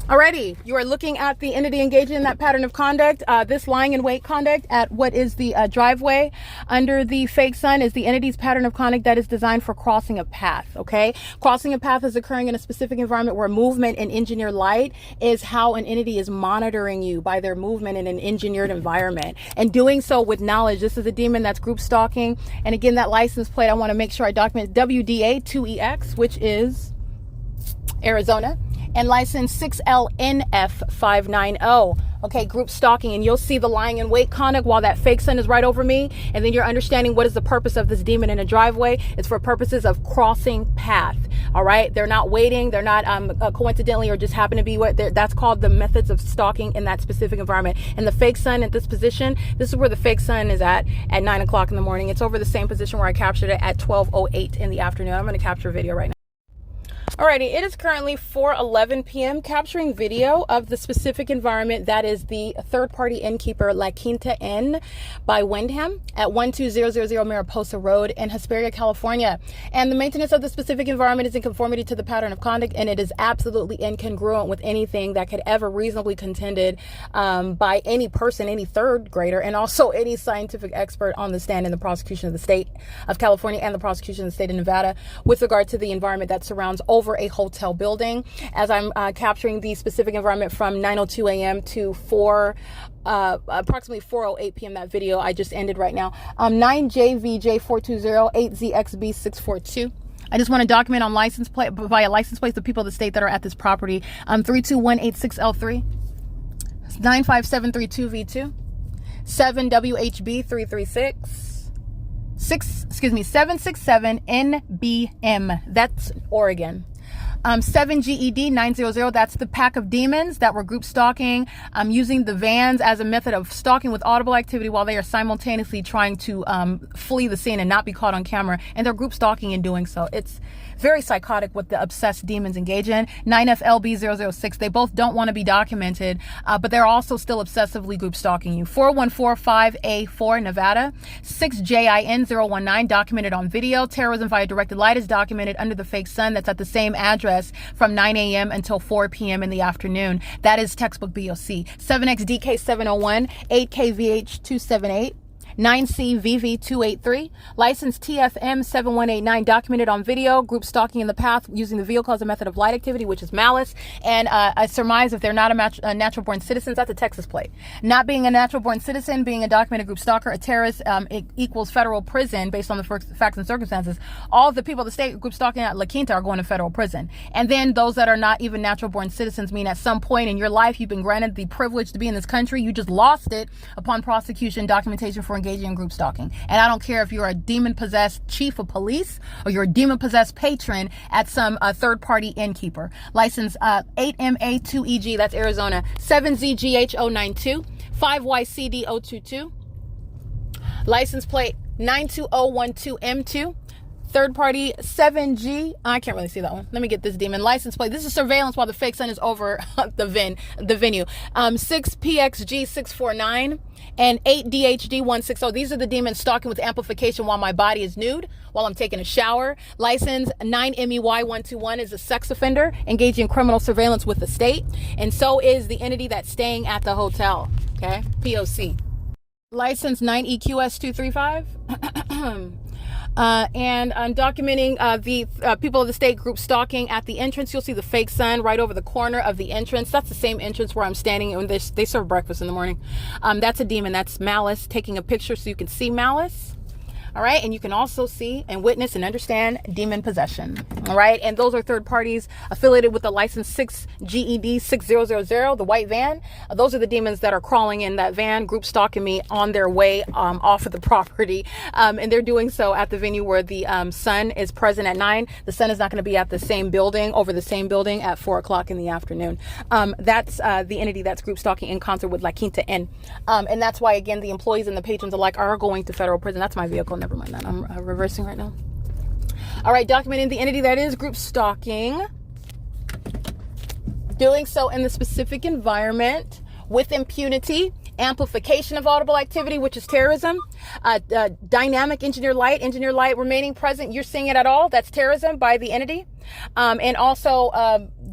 Alrighty, you are looking at the entity engaging in that pattern of conduct. This lying in wait conduct at what is the driveway under the fake sun is the entity's pattern of conduct that is designed for crossing a path, okay? Crossing a path is occurring in a specific environment where movement and engineered light is how an entity is monitoring you by their movement in an engineered environment. And doing so with knowledge. This is a demon that's group stalking. And again, that license plate, I want to make sure I document WDA2EX, which is Arizona. And license 6LNF590. Okay, group stalking. And you'll see the lying in wait conduct while that fake sun is right over me. And then you're understanding what is the purpose of this demon in a driveway. It's for purposes of crossing path. All right, they're not waiting. They're not coincidentally or just happen to be what that's called the methods of stalking in that specific environment. And the fake sun at this position, this is where the fake sun is at 9 o'clock in the morning. It's over the same position where I captured it at 12:08 in the afternoon. I'm going to capture a video right now. Alrighty, it is currently 4:11 p.m. capturing video of the specific environment that is the third-party innkeeper La Quinta Inn by WYNDHAM at 12000 Mariposa Road in Hesperia, California. And the maintenance of the specific environment is in conformity to the pattern of conduct, and it is absolutely incongruent with anything that could ever reasonably contended by any person, any third grader, and also any scientific expert on the stand in the prosecution of the state of California and the prosecution of the state of Nevada with regard to the environment that surrounds over a hotel building. As I'm capturing the specific environment from 9:02 a.m. to approximately 4:08 p.m. That video I just ended right now. 9JVJ420 8ZXB642. I just want to document on license plate via license plates the people of the state that are at this property. 32186L3, 95732V2, 7WHB336. 767NBM. That's Oregon. 7GED900. That's the pack of demons that were group stalking, using the vans as a method of stalking with audible activity while they are simultaneously trying to flee the scene and not be caught on camera. And they're group stalking in doing so. It's very psychotic what the obsessed demons engage in. 9FLB006. They both don't want to be documented, but they're also still obsessively group stalking you. 4145A4 Nevada. 6JIN019 documented on video. Terrorism via directed light is documented under the fake sun. That's at the same address from 9 a.m. until 4 p.m. in the afternoon. That is textbook B.O.C. 7XDK701, 8KVH278. 9CVV283, license TFM7189, documented on video, group stalking in the path using the vehicle as a method of light activity, which is malice. And I surmise if they're not a natural-born citizen, that's a Texas plate. Not being a natural-born citizen, being a documented group stalker, a terrorist, it equals federal prison based on the facts and circumstances. All of the people of the state group stalking at La Quinta are going to federal prison. And then those that are not even natural-born citizens mean at some point in your life you've been granted the privilege to be in this country. You just lost it upon prosecution, documentation for engaging in group stalking. And I don't care if you're a demon-possessed chief of police or you're a demon-possessed patron at some third-party innkeeper. License 8MA2EG, that's Arizona. 7ZGH092, 5YCD022. License plate 92012M2. Third party 7G. I can't really see that one. Let me get this demon license plate. This is surveillance while the fake sun is over the venue. 6PXG649 and 8DHD160. These are the demons stalking with amplification while my body is nude, while I'm taking a shower. License 9MEY121 is a sex offender engaging in criminal surveillance with the state. And so is the entity that's staying at the hotel. Okay, P.O.C. License 9EQS235. And I'm documenting the people of the state group stalking at the entrance. You'll see the fake sun right over the corner of the entrance. That's the same entrance where I'm standing when they serve breakfast in the morning. That's a demon. That's malice. Taking a picture so you can see malice. All right. And you can also see and witness and understand demon possession. All right. And those are third parties affiliated with the license 6 GED 6000, the white van. Those are the demons that are crawling in that van, group stalking me on their way off of the property. And they're doing so at the venue where the sun is present at 9. The sun is not going to be at the same building, over the same building at 4 o'clock in the afternoon. That's the entity that's group stalking in concert with La Quinta Inn. And that's why, again, the employees and the patrons alike are going to federal prison. That's my vehicle. Never mind that. I'm reversing right now. All right, documenting the entity that is group stalking. Doing so in the specific environment with impunity, amplification of audible activity, which is terrorism, dynamic engineer light remaining present. You're seeing it at all. That's terrorism by the entity. And also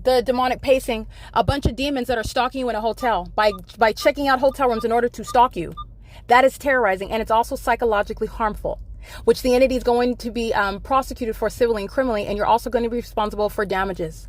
the demonic pacing, a bunch of demons that are stalking you in a hotel by checking out hotel rooms in order to stalk you. That is terrorizing, and it's also psychologically harmful, which the entity is going to be prosecuted for civilly and criminally, and you're also going to be responsible for damages.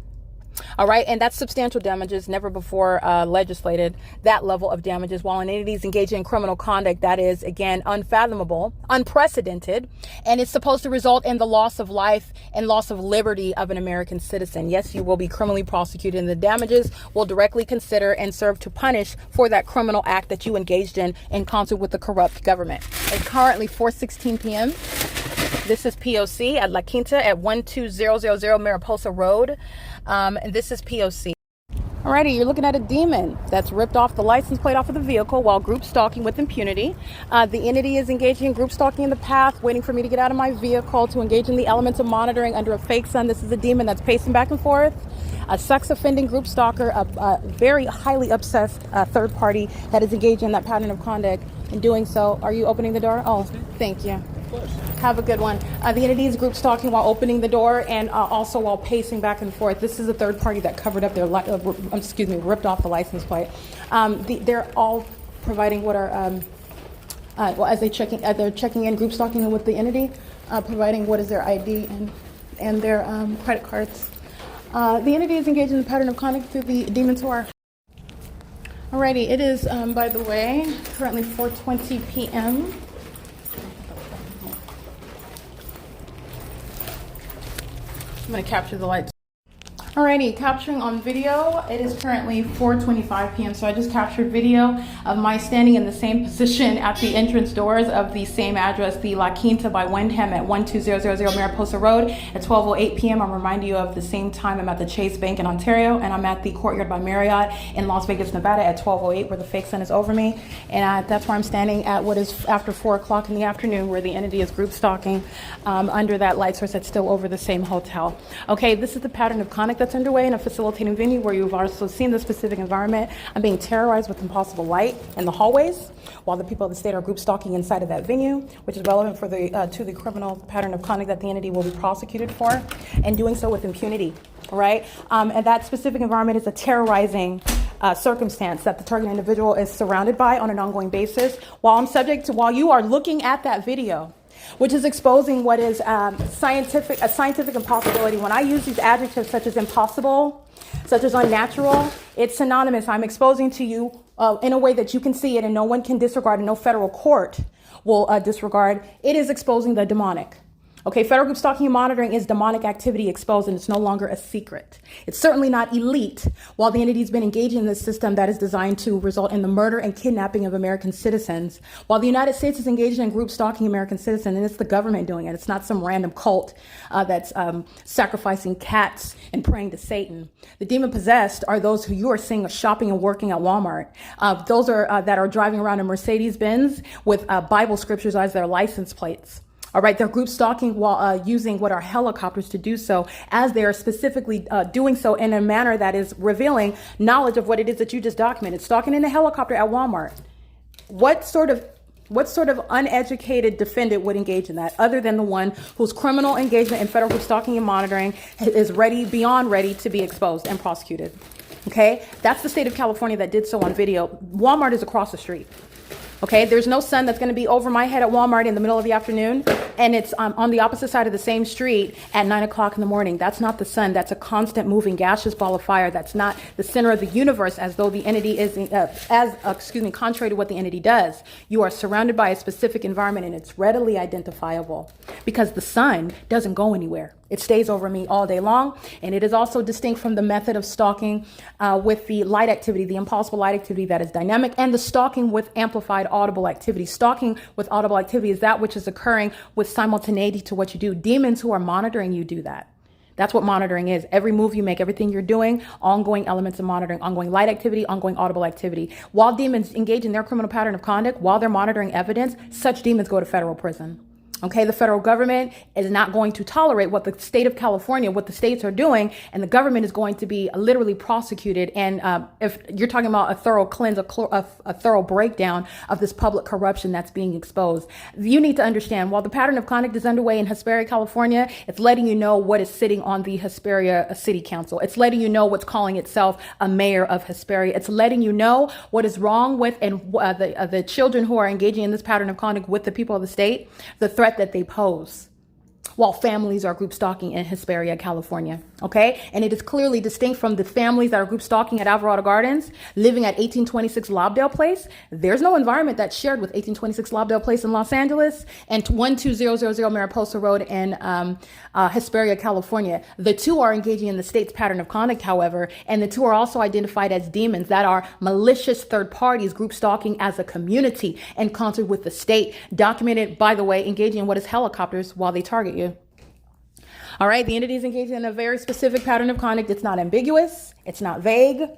All right. And that's substantial damages, never before legislated, that level of damages, while an entity is engaging in criminal conduct that is, again, unfathomable, unprecedented, and it's supposed to result in the loss of life and loss of liberty of an American citizen. Yes, you will be criminally prosecuted, and the damages will directly consider and serve to punish for that criminal act that you engaged in concert with the corrupt government. It's currently 4:16 p.m. This is P.O.C. at La Quinta at 12000 Mariposa Road. And this is P.O.C. Alrighty, you're looking at a demon that's ripped off the license plate off of the vehicle while group stalking with impunity. The entity is engaging in group stalking in the path, waiting for me to get out of my vehicle to engage in the elements of monitoring under a fake sun. This is a demon that's pacing back and forth. A sex offending group stalker, a very highly obsessed third party that is engaging in that pattern of conduct. In doing so, are you opening the door? Oh, thank you. Have a good one. The entity is group stalking while opening the door and also while pacing back and forth. This is a third party that covered up their, ripped off the license plate. They're all providing what are, as they're checking in, group stalking with the entity, providing what is their ID and their credit cards. The entity is engaged in the pattern of conduct through the demons who are. Alrighty, it is, by the way, currently 4:20 p.m. I'm going to capture the lights. Alrighty, capturing on video. It is currently 4:25 p.m. So I just captured video of my standing in the same position at the entrance doors of the same address, the La Quinta by WYNDHAM at 12000 Mariposa Road at 12:08 p.m. I'm reminding you of the same time I'm at the Chase Bank in Ontario, and I'm at the Courtyard by Marriott in Las Vegas, Nevada at 12:08, where the fake sun is over me. And that's where I'm standing at what is after 4 o'clock in the afternoon, where the entity is group stalking under that light source that's still over the same hotel. Okay, this is the pattern of conduct that's underway in a facilitating venue where you've also seen the specific environment. I'm being terrorized with impossible light in the hallways while the people of the state are group stalking inside of that venue, which is relevant for to the criminal pattern of conduct that the entity will be prosecuted for, and doing so with impunity, right? And that specific environment is a terrorizing circumstance that the target individual is surrounded by on an ongoing basis while you are looking at that video, which is exposing what is a scientific impossibility. When I use these adjectives such as impossible, such as unnatural, it's synonymous. I'm exposing to you in a way that you can see it and no one can disregard, and no federal court will disregard. It is exposing the demonic. Okay, federal group stalking and monitoring is demonic activity exposed, and it's no longer a secret. It's certainly not elite, while the entity's been engaging in this system that is designed to result in the murder and kidnapping of American citizens. While the United States is engaged in group stalking American citizens, and it's the government doing it. It's not some random cult that's sacrificing cats and praying to Satan. The demon possessed are those who you are seeing shopping and working at Walmart. Those are that are driving around in Mercedes-Benz with Bible scriptures as their license plates. All right, they're group stalking while using what are helicopters to do so, as they are specifically doing so in a manner that is revealing knowledge of what it is that you just documented. Stalking in a helicopter at Walmart. What sort of uneducated defendant would engage in that, other than the one whose criminal engagement in federal group stalking and monitoring is beyond ready to be exposed and prosecuted? Okay, that's the state of California that did so on video. Walmart is across the street. Okay, there's no sun that's going to be over my head at Walmart in the middle of the afternoon, and it's on the opposite side of the same street at 9 o'clock in the morning. That's not the sun. That's a constant moving gaseous ball of fire. That's not the center of the universe, as though the entity is, contrary to what the entity does. You are surrounded by a specific environment, and it's readily identifiable because the sun doesn't go anywhere. It stays over me all day long, and it is also distinct from the method of stalking with the light activity, the impulsive light activity that is dynamic, and the stalking with amplified audible activity. Stalking with audible activity is that which is occurring with simultaneity to what you do. Demons who are monitoring you do that. That's what monitoring is. Every move you make, everything you're doing, ongoing elements of monitoring, ongoing light activity, ongoing audible activity. While demons engage in their criminal pattern of conduct, while they're monitoring evidence, such demons go to federal prison. Okay, the federal government is not going to tolerate what the state of California, what the states are doing, and the government is going to be literally prosecuted. And if you're talking about a thorough cleanse, a thorough breakdown of this public corruption that's being exposed, you need to understand, while the pattern of conduct is underway in Hesperia, California, it's letting you know what is sitting on the Hesperia City Council. It's letting you know what's calling itself a mayor of Hesperia. It's letting you know what is wrong with and the children who are engaging in this pattern of conduct with the people of the state, the threat that they pose, while families are group stalking in Hesperia, California. Okay, and it is clearly distinct from the families that are group stalking at Alvarado Gardens, living at 1826 Lobdell Place. There's no environment that's shared with 1826 Lobdell Place in Los Angeles and 12000 Mariposa Road in Hesperia, California. The two are engaging in the state's pattern of conduct, however, and the two are also identified as demons that are malicious third parties group stalking as a community in concert with the state, documented, by the way, engaging in what is helicopters while they target you. All right, the entity is engaging in a very specific pattern of conduct. It's not ambiguous. It's not vague.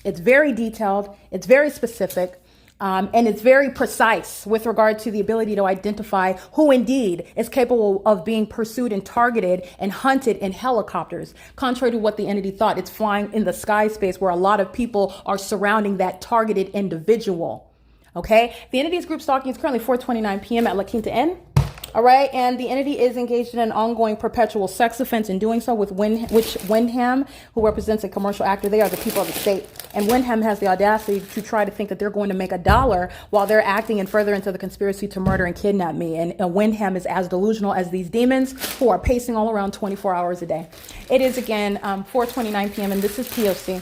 It's very detailed. It's very specific. And it's very precise with regard to the ability to identify who indeed is capable of being pursued and targeted and hunted in helicopters. Contrary to what the entity thought, it's flying in the sky space where a lot of people are surrounding that targeted individual. Okay, the entity's group stalking is currently 4:29 p.m. at La Quinta Inn. All right, and the entity is engaged in an ongoing perpetual sex offense in doing so with WYNDHAM, who represents a commercial actor. They are the people of the state. And WYNDHAM has the audacity to try to think that they're going to make $1 while they're acting in furtherance of the conspiracy to murder and kidnap me. And WYNDHAM is as delusional as these demons who are pacing all around 24 hours a day. It is, again, 4:29 p.m., and this is P.O.C.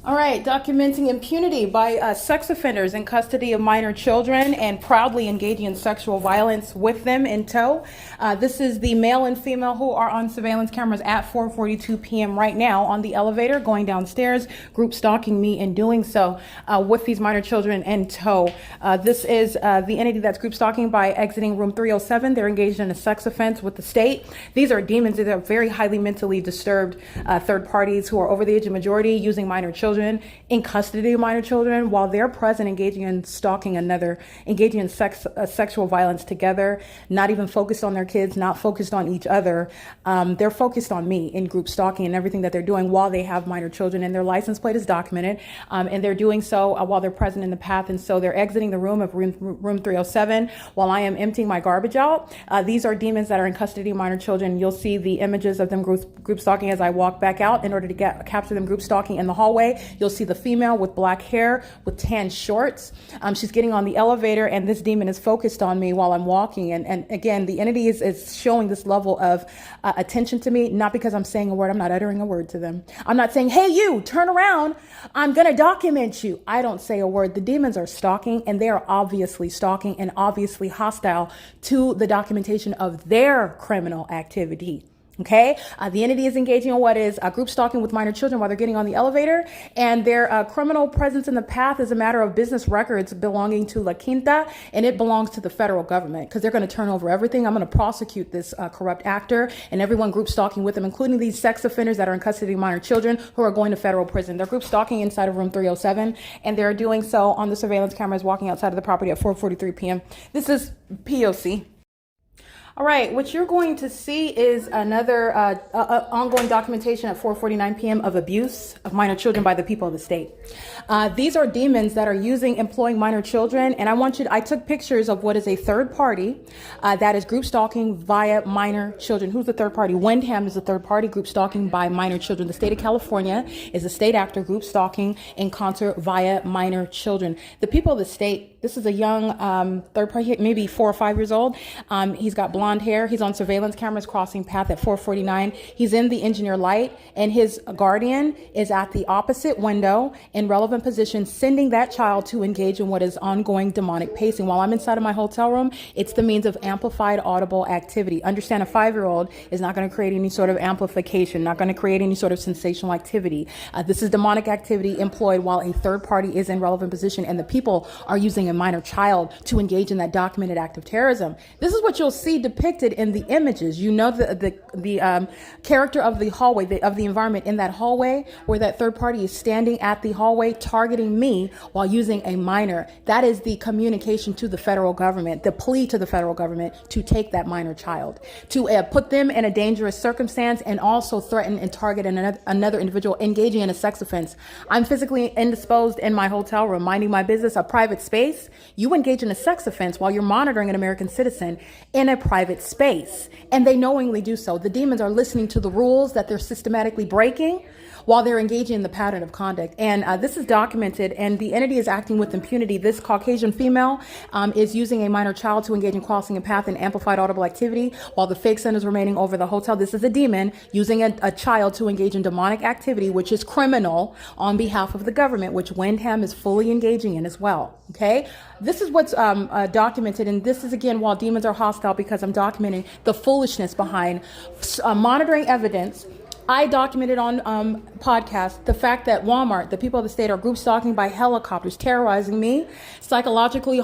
All right, documenting impunity by sex offenders in custody of minor children and proudly engaging in sexual violence with them in tow. This is the male and female who are on surveillance cameras at 4:42 p.m. right now on the elevator going downstairs, group stalking me in doing so with these minor children in tow. This is the entity that's group stalking by exiting room 307. They're engaged in a sex offense with the state. These are demons. These are very highly mentally disturbed third parties who are over the age of majority, using minor children in custody of minor children while they're present, engaging in stalking another, engaging in sexual violence together, not even focused on their kids, not focused on each other. They're focused on me in group stalking and everything that they're doing while they have minor children, and their license plate is documented, and they're doing so while they're present in the path. And so they're exiting the room of room 307 while I am emptying my garbage out. These are demons that are in custody of minor children. You'll see the images of them group stalking as I walk back out in order to capture them group stalking in the hallway. You'll see the female with black hair with tan shorts. She's getting on the elevator, and this demon is focused on me while I'm walking. And again, the entity is showing this level of attention to me, not because I'm saying a word. I'm not uttering a word to them. I'm not saying, hey, you, turn around. I'm going to document you. I don't say a word. The demons are stalking, and they are obviously stalking and obviously hostile to the documentation of their criminal activity. Okay, the entity is engaging in what is group stalking with minor children while they're getting on the elevator, and their criminal presence in the path is a matter of business records belonging to La Quinta, and it belongs to the federal government because they're going to turn over everything. I'm going to prosecute this corrupt actor and everyone group stalking with them, including these sex offenders that are in custody of minor children who are going to federal prison. They're group stalking inside of room 307, and they're doing so on the surveillance cameras walking outside of the property at 4:43 p.m. This is P.O.C. All right, what you're going to see is another ongoing documentation at 4:49 p.m. of abuse of minor children by the people of the state. These are demons that are employing minor children, and I took pictures of what is a third party that is group stalking via minor children. Who's the third party? WYNDHAM is the third party group stalking by minor children. The state of California is a state actor group stalking in concert via minor children. The people of the state, this is a young third party, maybe 4 or 5 years old. He's got blonde hair. He's on surveillance cameras crossing path at 4:49. He's in the engineer light, and his guardian is at the opposite window in relevant position, sending that child to engage in what is ongoing demonic pacing. While I'm inside of my hotel room, it's the means of amplified audible activity. Understand, a 5-year-old is not going to create any sort of amplification, not going to create any sort of sensational activity. This is demonic activity employed while a third party is in relevant position, and the people are using a minor child to engage in that documented act of terrorism. This is what you'll see depicted in the images. You know, the character of the hallway, of the environment in that hallway, where that third party is standing at the hallway targeting me while using a minor. That is the communication to the federal government, the plea to the federal government to take that minor child, to put them in a dangerous circumstance, and also threaten and target another individual engaging in a sex offense. I'm physically indisposed in my hotel room, minding my business, a private space. You engage in a sex offense while you're monitoring an American citizen in a private space, and they knowingly do so. The demons are listening to the rules that they're systematically breaking while they're engaging in the pattern of conduct. And this is documented, and the entity is acting with impunity. This Caucasian female is using a minor child to engage in crossing a path and amplified audible activity while the fake sun is remaining over the hotel. This is a demon using a child to engage in demonic activity, which is criminal on behalf of the government, which WYNDHAM is fully engaging in as well. Okay, this is what's documented, and this is, again, while demons are hostile, because I'm documenting the foolishness behind monitoring evidence. I documented on podcast the fact that Walmart, the people of the state, are group stalking by helicopters, terrorizing me, psychologically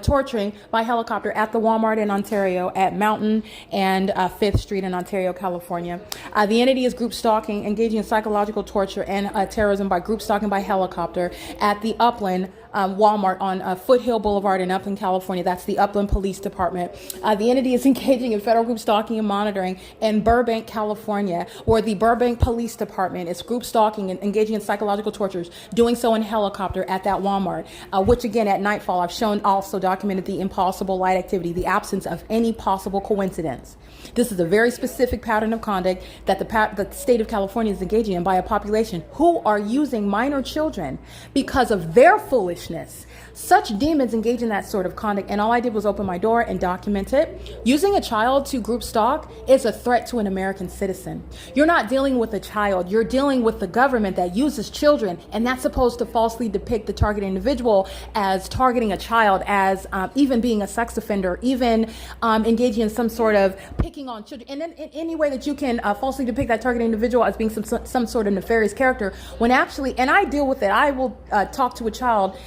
torturing by helicopter at the Walmart in Ontario at Mountain and 5th Street in Ontario, California. The entity is group stalking, engaging in psychological torture and terrorism by group stalking by helicopter at the Upland Walmart on Foothill Boulevard in Upland, California. That's the Upland Police Department. The entity is engaging in federal group stalking and monitoring in Burbank, California, where the Burbank Police Department is group stalking and engaging in psychological tortures, doing so in helicopter at that Walmart, which, again, at nightfall, I've shown also documented the impossible light activity, the absence of any possible coincidence. This is a very specific pattern of conduct that the state of California is engaging in by a population who are using minor children because of their foolishness. Such demons engage in that sort of conduct, and all I did was open my door and document it. Using a child to group stalk is a threat to an American citizen. You're not dealing with a child, you're dealing with the government that uses children, and that's supposed to falsely depict the targeted individual as targeting a child, as even being a sex offender, even engaging in some sort of picking on children, and in any way that you can falsely depict that targeted individual as being some sort of nefarious character, when actually, and I deal with it, I will talk to a child.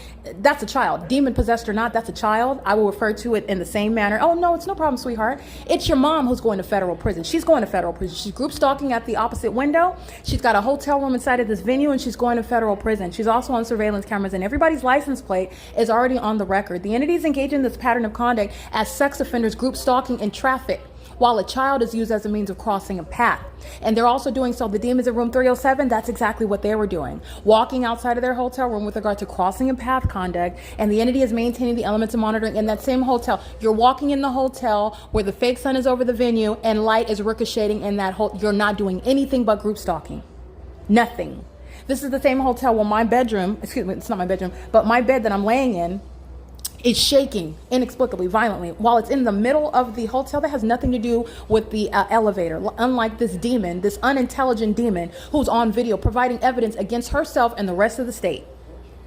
That's a child, demon possessed or not, that's a child. I will refer to it in the same manner. Oh no, it's no problem, sweetheart. It's your mom who's going to federal prison. She's going to federal prison. She's group stalking at the opposite window. She's got a hotel room inside of this venue, and she's going to federal prison. She's also on surveillance cameras, and everybody's license plate is already on the record. The entities engage in this pattern of conduct as sex offenders group stalking in traffic, while a child is used as a means of crossing a path. And they're also doing so. The demons in room 307, that's exactly what they were doing. Walking outside of their hotel room with regard to crossing a path conduct, and the entity is maintaining the elements of monitoring in that same hotel. You're walking in the hotel where the fake sun is over the venue and light is ricocheting in that you're not doing anything but group stalking. Nothing. This is the same hotel where my bedroom, excuse me, it's not my bedroom, but my bed that I'm laying in is shaking inexplicably, violently, while it's in the middle of the hotel. That has nothing to do with the elevator. Unlike this demon, this unintelligent demon who's on video providing evidence against herself and the rest of the state.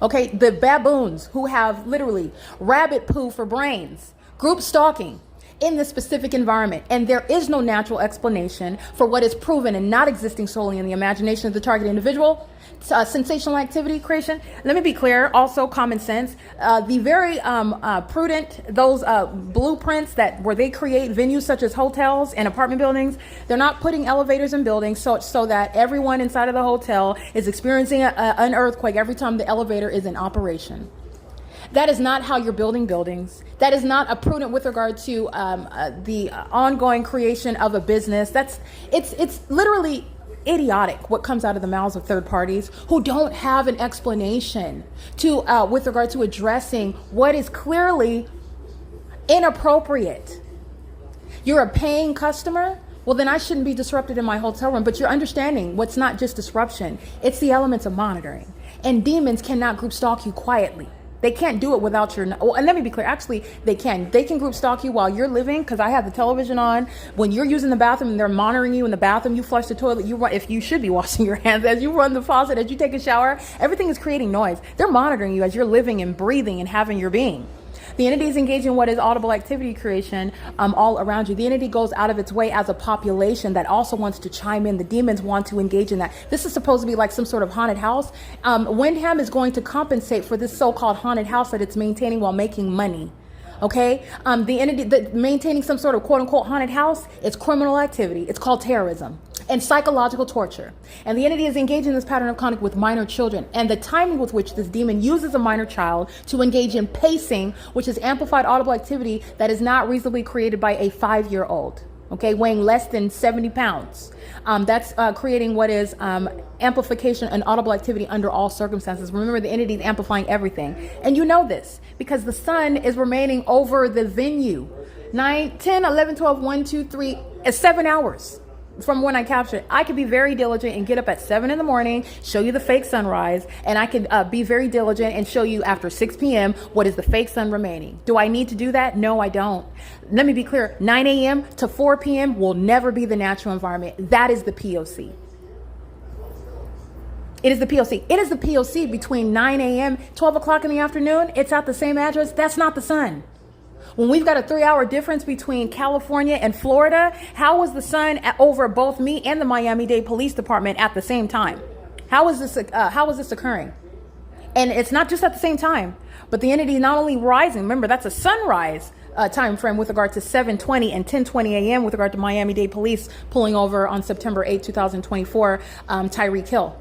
Okay, the baboons who have literally rabbit poo for brains, group stalking in this specific environment. And there is no natural explanation for what is proven and not existing solely in the imagination of the target individual. Sensational activity creation. Let me be clear, also common sense. The very prudent, those blueprints where they create venues such as hotels and apartment buildings, they're not putting elevators in buildings so that everyone inside of the hotel is experiencing an earthquake every time the elevator is in operation. That is not how you're building buildings. That is not a prudent with regard to the ongoing creation of a business. It's literally idiotic what comes out of the mouths of third parties who don't have an explanation to with regard to addressing what is clearly inappropriate. You're a paying customer. Well, then I shouldn't be disrupted in my hotel room. But you're understanding what's not just disruption. It's the elements of monitoring. And demons cannot group stalk you quietly. They can't do it without your... Well, and let me be clear. Actually, they can. They can group stalk you while you're living, because I have the television on. When you're using the bathroom and they're monitoring you in the bathroom, you flush the toilet, you run, if you should be washing your hands, as you run the faucet, as you take a shower, everything is creating noise. They're monitoring you as you're living and breathing and having your being. The entity is engaging in what is audible activity creation all around you. The entity goes out of its way as a population that also wants to chime in. The demons want to engage in that. This is supposed to be like some sort of haunted house. WYNDHAM is going to compensate for this so-called haunted house that it's maintaining while making money. Okay, the entity that maintaining some sort of quote unquote haunted house, it's criminal activity. It's called terrorism and psychological torture. And the entity is engaging in this pattern of conduct with minor children. And the timing with which this demon uses a minor child to engage in pacing, which is amplified audible activity that is not reasonably created by a 5-year-old. Okay, weighing less than 70 pounds. That's creating what is amplification and audible activity under all circumstances. Remember, the entity is amplifying everything. And you know this because the sun is remaining over the venue. 9, 10, 11, 12, 1, 2, 3, 7 hours from when I captured it. I could be very diligent and get up at 7 in the morning, show you the fake sunrise, and I could be very diligent and show you after 6 p.m. what is the fake sun remaining. Do I need to do that? No, I don't. Let me be clear. 9 a.m. to 4 p.m. will never be the natural environment. That is the P.O.C. It is the P.O.C. It is the P.O.C. between 9 a.m., 12 o'clock in the afternoon. It's at the same address. That's not the sun. When we've got a 3-hour difference between California and Florida, how was the sun over both me and the Miami-Dade Police Department at the same time? How is this occurring? And it's not just at the same time, but the entity not only rising. Remember, that's a sunrise time frame with regard to 7:20 and 10:20 a.m. with regard to Miami-Dade Police pulling over on September 8, 2024, Tyreek Hill.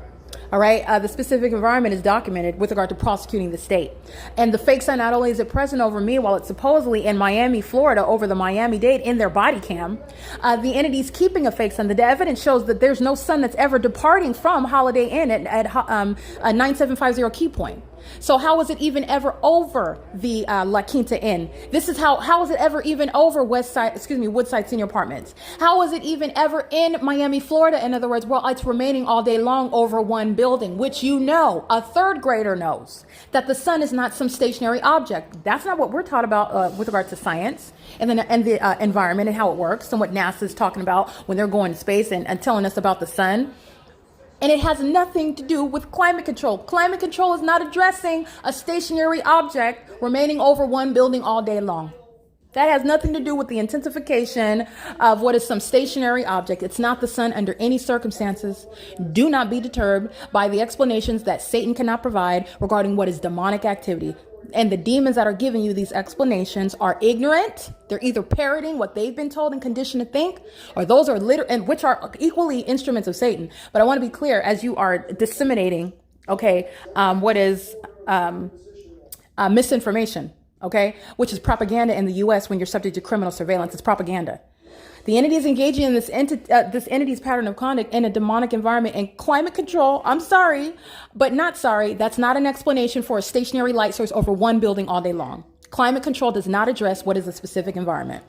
All right. The specific environment is documented with regard to prosecuting the state. And the fake sun, not only is it present over me while it's supposedly in Miami, Florida, over the Miami-Dade in their body cam, the entity's keeping a fake sun. The evidence shows that there's no sun that's ever departing from Holiday Inn at 9750 Key Point. So how is it even ever over the La Quinta Inn? This is how is it ever even over Woodside Senior Apartments? How is it even ever in Miami, Florida? In other words, well, it's remaining all day long over one building, which you know, a third grader knows that the sun is not some stationary object. That's not what we're taught about with regard to science and the environment and how it works and what NASA is talking about when they're going to space and telling us about the sun. And it has nothing to do with climate control. Climate control is not addressing a stationary object remaining over one building all day long. That has nothing to do with the intensification of what is some stationary object. It's not the sun under any circumstances. Do not be deterred by the explanations that Satan cannot provide regarding what is demonic activity. And the demons that are giving you these explanations are ignorant. They're either parroting what they've been told and conditioned to think, or those are and which are equally instruments of Satan. But I want to be clear as you are disseminating, what is misinformation, which is propaganda in the U.S. when you're subject to criminal surveillance. It's propaganda. The entity is engaging in this entity's pattern of conduct in a demonic environment and climate control. I'm sorry, but not sorry. That's not an explanation for a stationary light source over one building all day long. Climate control does not address what is a specific environment.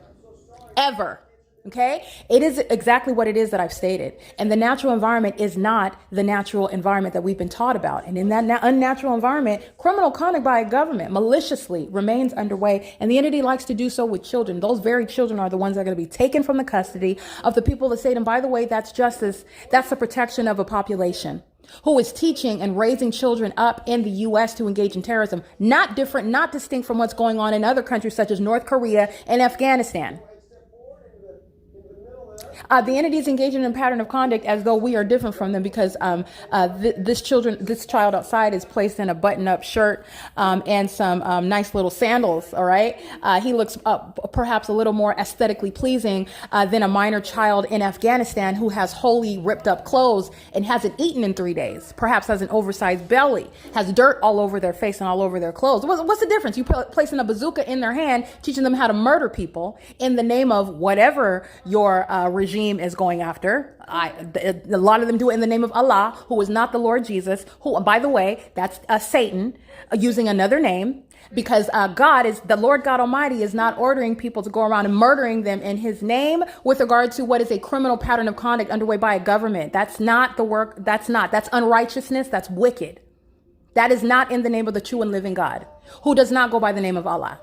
Ever. Okay? It is exactly what it is that I've stated. And the natural environment is not the natural environment that we've been taught about. And in that unnatural environment, criminal conduct by a government maliciously remains underway. And the entity likes to do so with children. Those very children are the ones that are going to be taken from the custody of the people of the state. And by the way, that's justice. That's the protection of a population who is teaching and raising children up in the U.S. to engage in terrorism. Not different, not distinct from what's going on in other countries such as North Korea and Afghanistan. The entity is engaging in a pattern of conduct as though we are different from them because this child outside is placed in a button-up shirt and some nice little sandals. All right, he looks perhaps a little more aesthetically pleasing than a minor child in Afghanistan who has wholly ripped up clothes and hasn't eaten in 3 days. Perhaps has an oversized belly, has dirt all over their face and all over their clothes. What's the difference? You placing a bazooka in their hand, teaching them how to murder people in the name of whatever your regime is going after. A lot of them do it in the name of Allah, who is not the Lord Jesus, who, by the way, that's Satan using another name, because God is the Lord God Almighty is not ordering people to go around and murdering them in his name with regard to what is a criminal pattern of conduct underway by a government. That's not the work. That's unrighteousness. That's wicked. That is not in the name of the true and living God, who does not go by the name of Allah.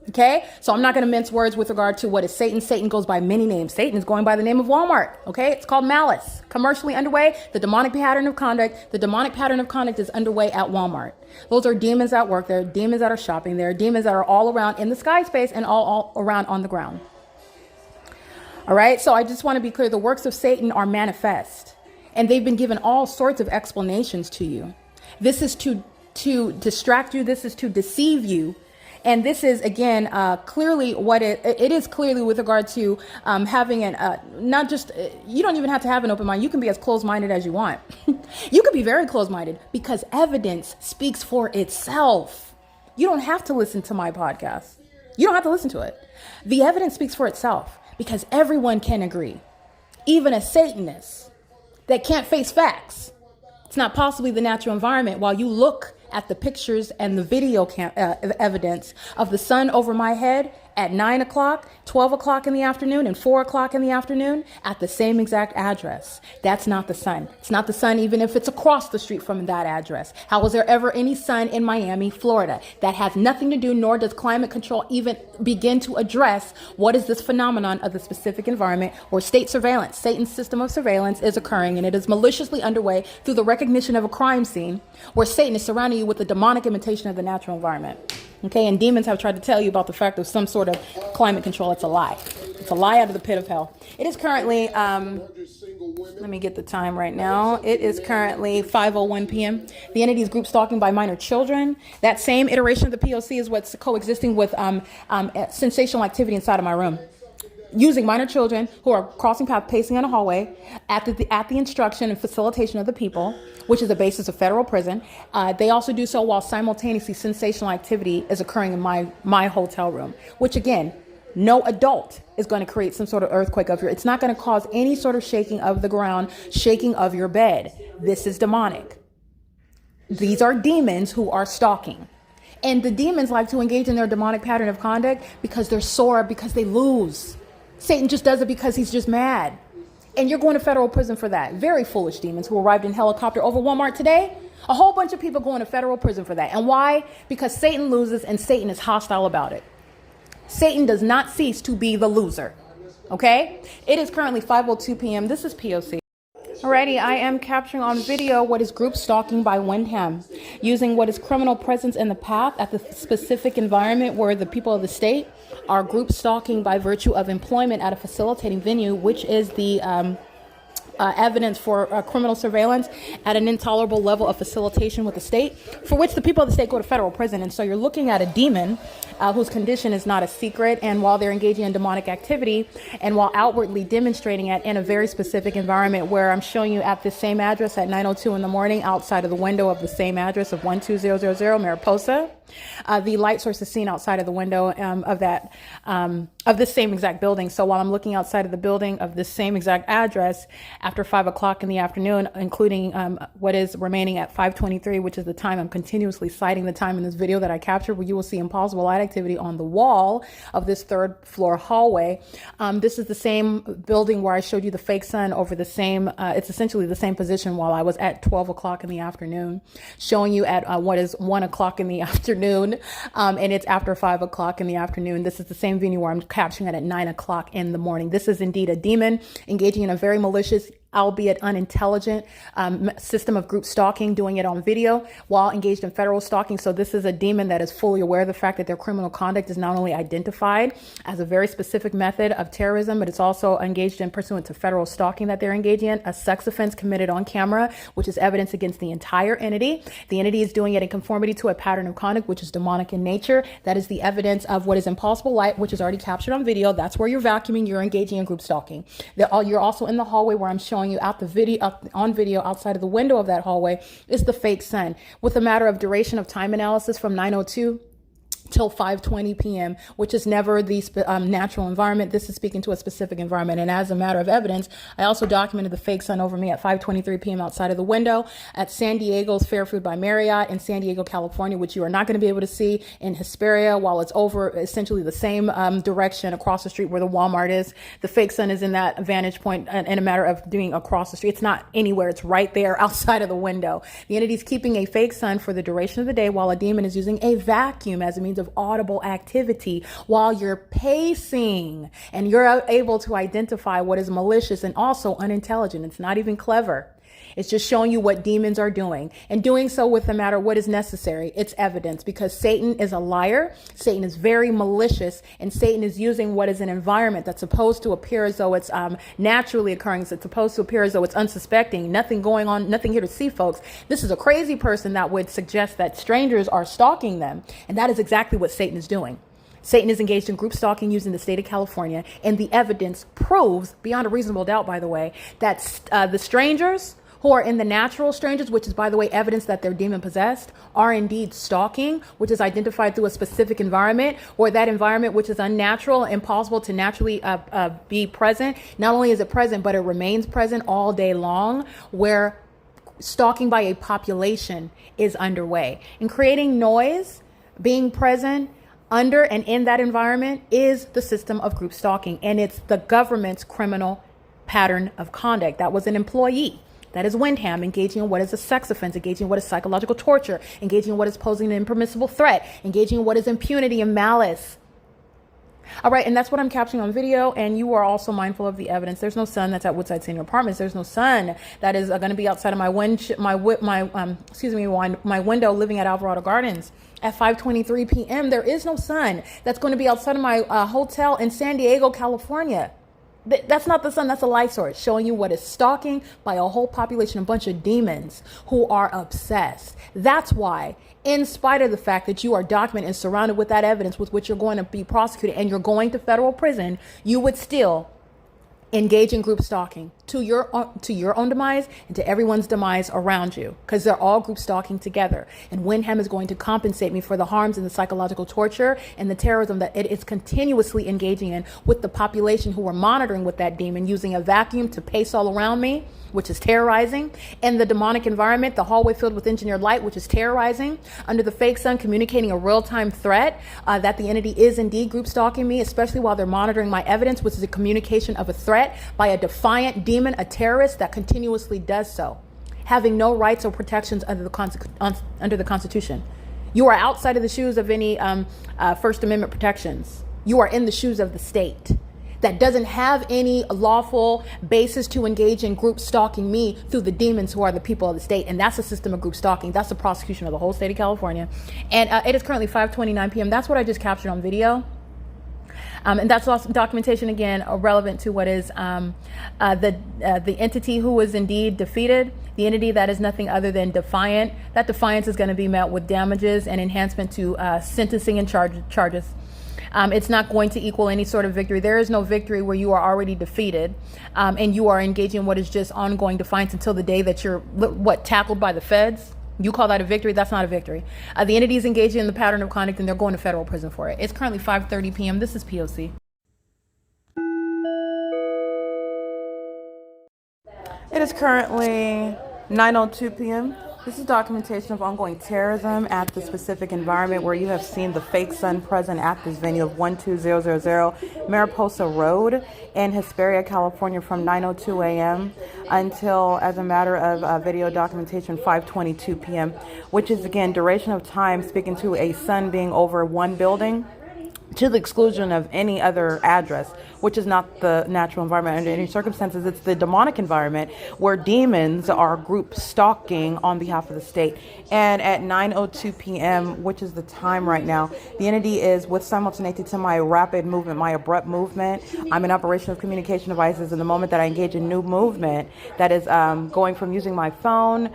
Okay, so I'm not going to mince words with regard to what is Satan. Satan goes by many names. Satan is going by the name of Walmart. Okay, it's called malice. Commercially underway, the demonic pattern of conduct. The demonic pattern of conduct is underway at Walmart. Those are demons at work. There are demons that are shopping. There are demons that are all around in the sky space and all around on the ground. All right, so I just want to be clear. The works of Satan are manifest, and they've been given all sorts of explanations to you. This is to distract you. This is to deceive you. And this is, again, clearly what it is clearly with regard to having not just, you don't even have to have an open mind. You can be as closed-minded as you want. You could be very closed-minded because evidence speaks for itself. You don't have to listen to my podcast. You don't have to listen to it. The evidence speaks for itself because everyone can agree, even a Satanist that can't face facts. It's not possibly the natural environment. While you look at the pictures and the video evidence of the sun over my head at 9 o'clock, 12 o'clock in the afternoon, and 4 o'clock in the afternoon at the same exact address. That's not the sun. It's not the sun even if it's across the street from that address. How was there ever any sun in Miami, Florida? That has nothing to do, nor does climate control even begin to address what is this phenomenon of the specific environment where state surveillance, Satan's system of surveillance is occurring, and it is maliciously underway through the recognition of a crime scene where Satan is surrounding you with the demonic imitation of the natural environment. Okay, and demons have tried to tell you about the fact of some sort of climate control. It's a lie. It's a lie out of the pit of hell. It is currently, let me get the time right now. It is currently 5:01 p.m. The entity is group stalking by minor children. That same iteration of the P.O.C. is what's coexisting with sensational activity inside of my room, using minor children who are crossing paths, pacing in a hallway at the instruction and facilitation of the people, which is the basis of federal prison. They also do so while simultaneously sensational activity is occurring in my hotel room, which again, no adult is going to create some sort of earthquake of it's not going to cause any sort of shaking of the ground, shaking of your bed. This is demonic. These are demons who are stalking. And the demons like to engage in their demonic pattern of conduct because they're sore, because they lose. Satan just does it because he's just mad. And you're going to federal prison for that. Very foolish demons who arrived in helicopter over Walmart today. A whole bunch of people going to federal prison for that. And why? Because Satan loses and Satan is hostile about it. Satan does not cease to be the loser. Okay? It is currently 5:02 p.m. This is P.O.C. Alrighty, I am capturing on video what is group stalking by WYNDHAM, using what is criminal presence in the path at the specific environment where the people of the state are group stalking by virtue of employment at a facilitating venue, which is the evidence for criminal surveillance at an intolerable level of facilitation with the state, for which the people of the state go to federal prison. And so you're looking at a demon whose condition is not a secret, and while they're engaging in demonic activity and while outwardly demonstrating it in a very specific environment where I'm showing you at this same address at 9:02 in the morning outside of the window of the same address of 12000 Mariposa. The light source is seen outside of the window of this same exact building. So while I'm looking outside of the building of this same exact address after 5 o'clock in the afternoon, including what is remaining at 5:23, which is the time I'm continuously citing the time in this video that I captured, where you will see impossible light activity on the wall of this third floor hallway. This is the same building where I showed you the fake sun over the same, it's essentially the same position while I was at 12 o'clock in the afternoon, showing you at what is 1 o'clock in the afternoon. And it's after 5 o'clock in the afternoon. This is the same venue where I'm capturing it at 9 o'clock in the morning. This is indeed a demon engaging in a very malicious albeit unintelligent, system of group stalking, doing it on video while engaged in federal stalking. So this is a demon that is fully aware of the fact that their criminal conduct is not only identified as a very specific method of terrorism, but it's also engaged in pursuant to federal stalking that they're engaging in, a sex offense committed on camera, which is evidence against the entire entity. The entity is doing it in conformity to a pattern of conduct, which is demonic in nature. That is the evidence of what is impossible light, which is already captured on video. That's where you're vacuuming, you're engaging in group stalking. You're also in the hallway where I'm showing you out the video, on video outside of the window of that hallway is the fake sun, with a matter of duration of time analysis from 9:02 till 5:20 p.m., which is never the natural environment. This is speaking to a specific environment. And as a matter of evidence, I also documented the fake sun over me at 5:23 p.m. outside of the window at San Diego's Fairfood by Marriott in San Diego, California, which you are not going to be able to see in Hesperia while it's over essentially the same direction across the street where the Walmart is. The fake sun is in that vantage point in a matter of doing across the street. It's not anywhere. It's right there outside of the window. The entity is keeping a fake sun for the duration of the day while a demon is using a vacuum as a means of audible activity while you're pacing, and you're able to identify what is malicious and also unintelligent. It's not even clever. It's just showing you what demons are doing, and doing so with the matter what is necessary. It's evidence, because Satan is a liar. Satan is very malicious, and Satan is using what is an environment that's supposed to appear as though it's naturally occurring. It's supposed to appear as though it's unsuspecting, nothing going on, nothing here to see, folks. This is a crazy person that would suggest that strangers are stalking them, and that is exactly what Satan is doing. Satan is engaged in group stalking using the state of California, and the evidence proves, beyond a reasonable doubt, by the way, that the strangers who are in the natural strangers, which is, by the way, evidence that they're demon possessed, are indeed stalking, which is identified through a specific environment, or that environment which is unnatural, impossible to naturally be present. Not only is it present, but it remains present all day long, where stalking by a population is underway. And creating noise, being present under and in that environment is the system of group stalking, and it's the government's criminal pattern of conduct. That was an employee. That is WYNDHAM, engaging in what is a sex offense, engaging in what is psychological torture, engaging in what is posing an impermissible threat, engaging in what is impunity and malice. All right, and that's what I'm capturing on video, and you are also mindful of the evidence. There's no sun that's at Woodside Senior Apartments. There's no sun that is going to be outside of my window living at Alvarado Gardens at 5:23 p.m. There is no sun that's going to be outside of my hotel in San Diego, California. That's not the sun. That's a light source showing you what is stalking by a whole population, a bunch of demons who are obsessed. That's why, in spite of the fact that you are documented and surrounded with that evidence with which you're going to be prosecuted and you're going to federal prison, you would still engage in group stalking to your own demise and to everyone's demise around you, because they're all group stalking together. And WYNDHAM is going to compensate me for the harms and the psychological torture and the terrorism that it is continuously engaging in with the population who are monitoring with that demon, using a vacuum to pace all around me, which is terrorizing, and the demonic environment, the hallway filled with engineered light, which is terrorizing, under the fake sun, communicating a real-time threat that the entity is indeed group stalking me, especially while they're monitoring my evidence, which is a communication of a threat by a defiant demon, a terrorist that continuously does so, having no rights or protections under the Constitution. You are outside of the shoes of any First Amendment protections. You are in the shoes of the state that doesn't have any lawful basis to engage in group stalking me through the demons who are the people of the state. And that's a system of group stalking. That's the prosecution of the whole state of California. And it is currently 5:29 p.m. That's what I just captured on video. And that's also documentation, again, relevant to what is the entity who was indeed defeated, the entity that is nothing other than defiant. That defiance is going to be met with damages and enhancement to sentencing and charges. It's not going to equal any sort of victory. There is no victory where you are already defeated and you are engaging in what is just ongoing defiance until the day that you're, tackled by the feds. You call that a victory? That's not a victory. The entity is engaging in the pattern of conduct, and they're going to federal prison for it. It's currently 5:30 p.m. This is P.O.C. It is currently 9:02 p.m. This is documentation of ongoing terrorism at the specific environment where you have seen the fake sun present at this venue of 12000 Mariposa Road in Hesperia, California, from 9:02 a.m. until, as a matter of video documentation, 5:22 p.m., which is, again, duration of time speaking to a sun being over one building to the exclusion of any other address, which is not the natural environment under any circumstances. It's the demonic environment where demons are group stalking on behalf of the state. And at 9:02 p.m., which is the time right now, the entity is, with simultaneity to my rapid movement, my abrupt movement, I'm in operation of communication devices. In the moment that I engage in new movement, that is going from using my phone,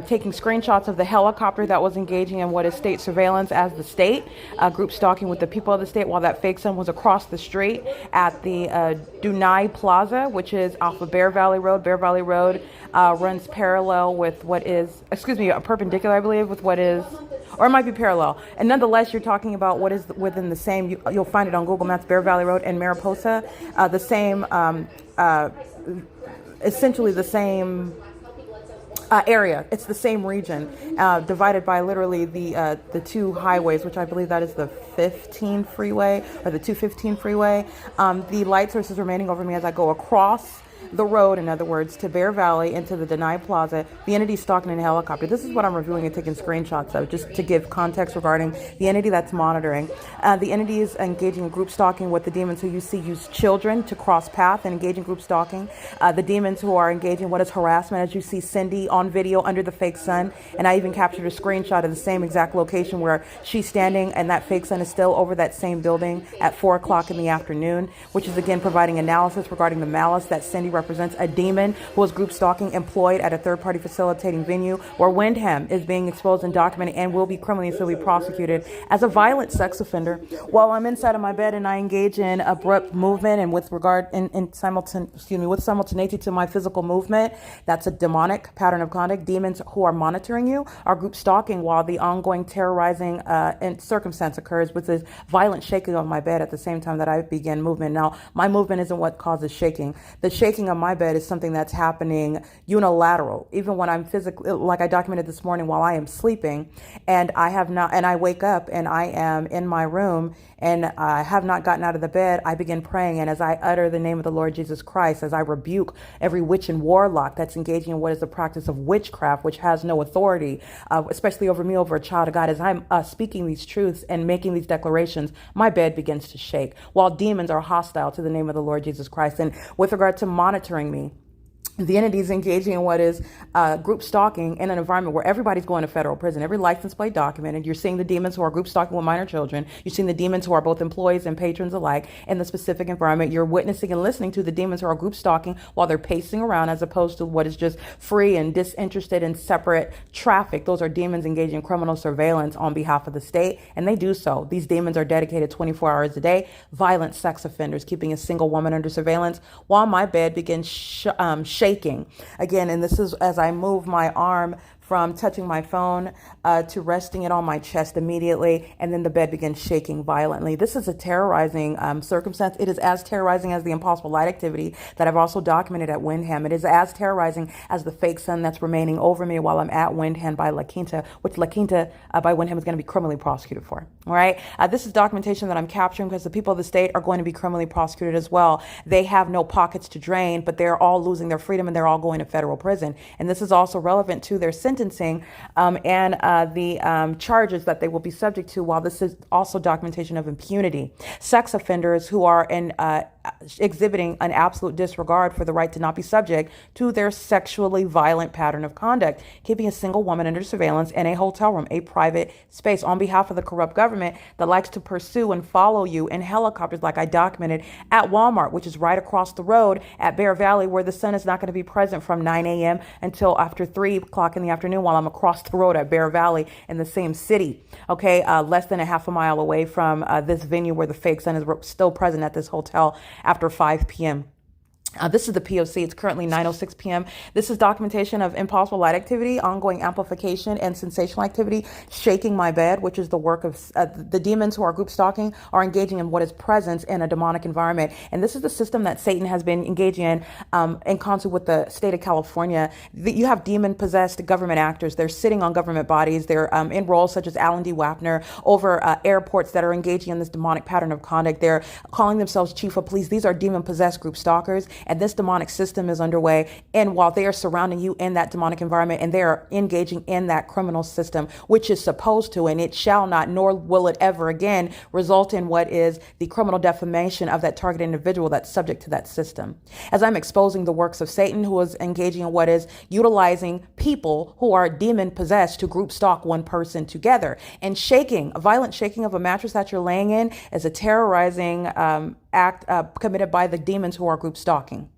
taking screenshots of the helicopter that was engaging in what is state surveillance as the state, group stalking with the people of the state, while that fake sun was across the street at the DUNIA PLAZA, which is off of Bear Valley Road. Bear Valley Road runs parallel with what is, perpendicular, I believe, with what is, or it might be parallel. And nonetheless, you're talking about what is within the same, you'll find it on Google Maps, Bear Valley Road and MARIPOSA, the same, essentially the same area. It's the same region, divided by literally the two highways, which I believe that is the 15 freeway or the 215 freeway. The light source is remaining over me as I go across the road, in other words, to Bear Valley into the DUNIA Plaza. The entity stalking in a helicopter. This is what I'm reviewing and taking screenshots of, just to give context regarding the entity that's monitoring. The entity is engaging in group stalking with the demons who you see use children to cross path and engage in group stalking. The demons who are engaging what is harassment, as you see Cindy on video under the fake sun. And I even captured a screenshot of the same exact location where she's standing and that fake sun is still over that same building at 4 o'clock in the afternoon, which is again providing analysis regarding the malice that Cindy represents, a demon who was group stalking employed at a third-party facilitating venue where WYNDHAM is being exposed and documented and will be criminally and civilly prosecuted as a violent sex offender. While I'm inside of my bed and I engage in abrupt movement and with regard with simultaneity to my physical movement, that's a demonic pattern of conduct. Demons who are monitoring you are group stalking while the ongoing terrorizing and circumstance occurs, with this violent shaking of my bed at the same time that I begin movement. Now, my movement isn't what causes shaking. The shaking of my bed is something that's happening unilateral, even when I'm physically, like I documented this morning, while I am sleeping and I wake up and I am in my room and I have not gotten out of the bed, I begin praying. And as I utter the name of the Lord Jesus Christ, as I rebuke every witch and warlock that's engaging in what is the practice of witchcraft, which has no authority, especially over me, over a child of God, as I'm speaking these truths and making these declarations, my bed begins to shake while demons are hostile to the name of the Lord Jesus Christ. And with regard to monitoring me, the entity is engaging in what is group stalking in an environment where everybody's going to federal prison. Every license plate documented. You're seeing the demons who are group stalking with minor children. You're seeing the demons who are both employees and patrons alike in the specific environment. You're witnessing and listening to the demons who are group stalking while they're pacing around, as opposed to what is just free and disinterested in separate traffic. Those are demons engaging in criminal surveillance on behalf of the state, and they do so. These demons are dedicated 24 hours a day. Violent sex offenders, keeping a single woman under surveillance while my bed begins shaking. Again, and this is as I move my arm from touching my phone to resting it on my chest immediately, and then the bed begins shaking violently. This is a terrorizing circumstance. It is as terrorizing as the impossible light activity that I've also documented at WYNDHAM. It is as terrorizing as the fake sun that's remaining over me while I'm at WYNDHAM by La Quinta, which La Quinta by WYNDHAM is going to be criminally prosecuted for. All right. This is documentation that I'm capturing because the people of the state are going to be criminally prosecuted as well. They have no pockets to drain, but they're all losing their freedom and they're all going to federal prison. And this is also relevant to their sentencing and the charges that they will be subject to, while this is also documentation of impunity. Sex offenders who are exhibiting an absolute disregard for the right to not be subject to their sexually violent pattern of conduct, keeping a single woman under surveillance in a hotel room, a private space, on behalf of the corrupt government that likes to pursue and follow you in helicopters, like I documented at Walmart, which is right across the road at Bear Valley, where the sun is not going to be present from 9 a.m. until after 3 o'clock in the afternoon, while I'm across the road at Bear Valley in the same city. Okay, less than a half a mile away from this venue where the fake sun is still present at this hotel after 5 p.m. This is the P.O.C. It's currently 9:06 p.m. This is documentation of impossible light activity, ongoing amplification, and sensational activity, shaking my bed, which is the work of the demons who are group stalking are engaging in what is presence in a demonic environment. And this is the system that Satan has been engaging in concert with the state of California. You have demon-possessed government actors. They're sitting on government bodies. They're in roles such as Alan D. Wapner over airports that are engaging in this demonic pattern of conduct. They're calling themselves chief of police. These are demon-possessed group stalkers. and this demonic system is underway. And while they are surrounding you in that demonic environment and they are engaging in that criminal system, which is supposed to, and it shall not, nor will it ever again result in what is the criminal defamation of that targeted individual that's subject to that system. As I'm exposing the works of Satan, who is engaging in what is utilizing people who are demon possessed to group stalk one person together, and shaking, a violent shaking of a mattress that you're laying in is a terrorizing act committed by the demons who are group stalking.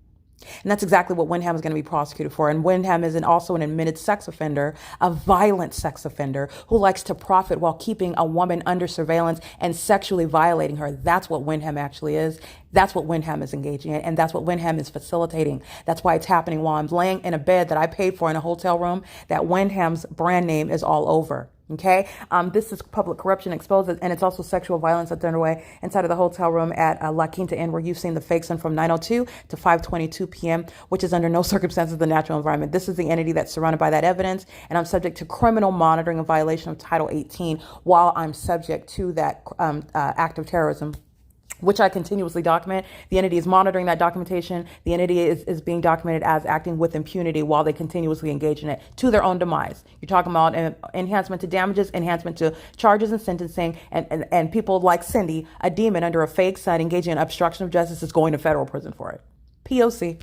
And that's exactly what WYNDHAM is going to be prosecuted for. And WYNDHAM is also an admitted sex offender, a violent sex offender who likes to profit while keeping a woman under surveillance and sexually violating her. That's what WYNDHAM actually is. That's what WYNDHAM is engaging in. And that's what WYNDHAM is facilitating. That's why it's happening while I'm laying in a bed that I paid for in a hotel room that WYNDHAM's brand name is all over. Okay, this is public corruption exposed, and it's also sexual violence that's underway inside of the hotel room at La Quinta Inn, where you've seen the fakes in from 9:02 to 5:22 p.m., which is under no circumstances the natural environment. This is the entity that's surrounded by that evidence, and I'm subject to criminal monitoring in violation of Title 18 while I'm subject to that act of terrorism, which I continuously document. The entity is monitoring that documentation. The entity is being documented as acting with impunity while they continuously engage in it to their own demise. You're talking about enhancement to damages, enhancement to charges and sentencing, and people like Cindy, a demon under a fake sun engaging in obstruction of justice, is going to federal prison for it. P.O.C.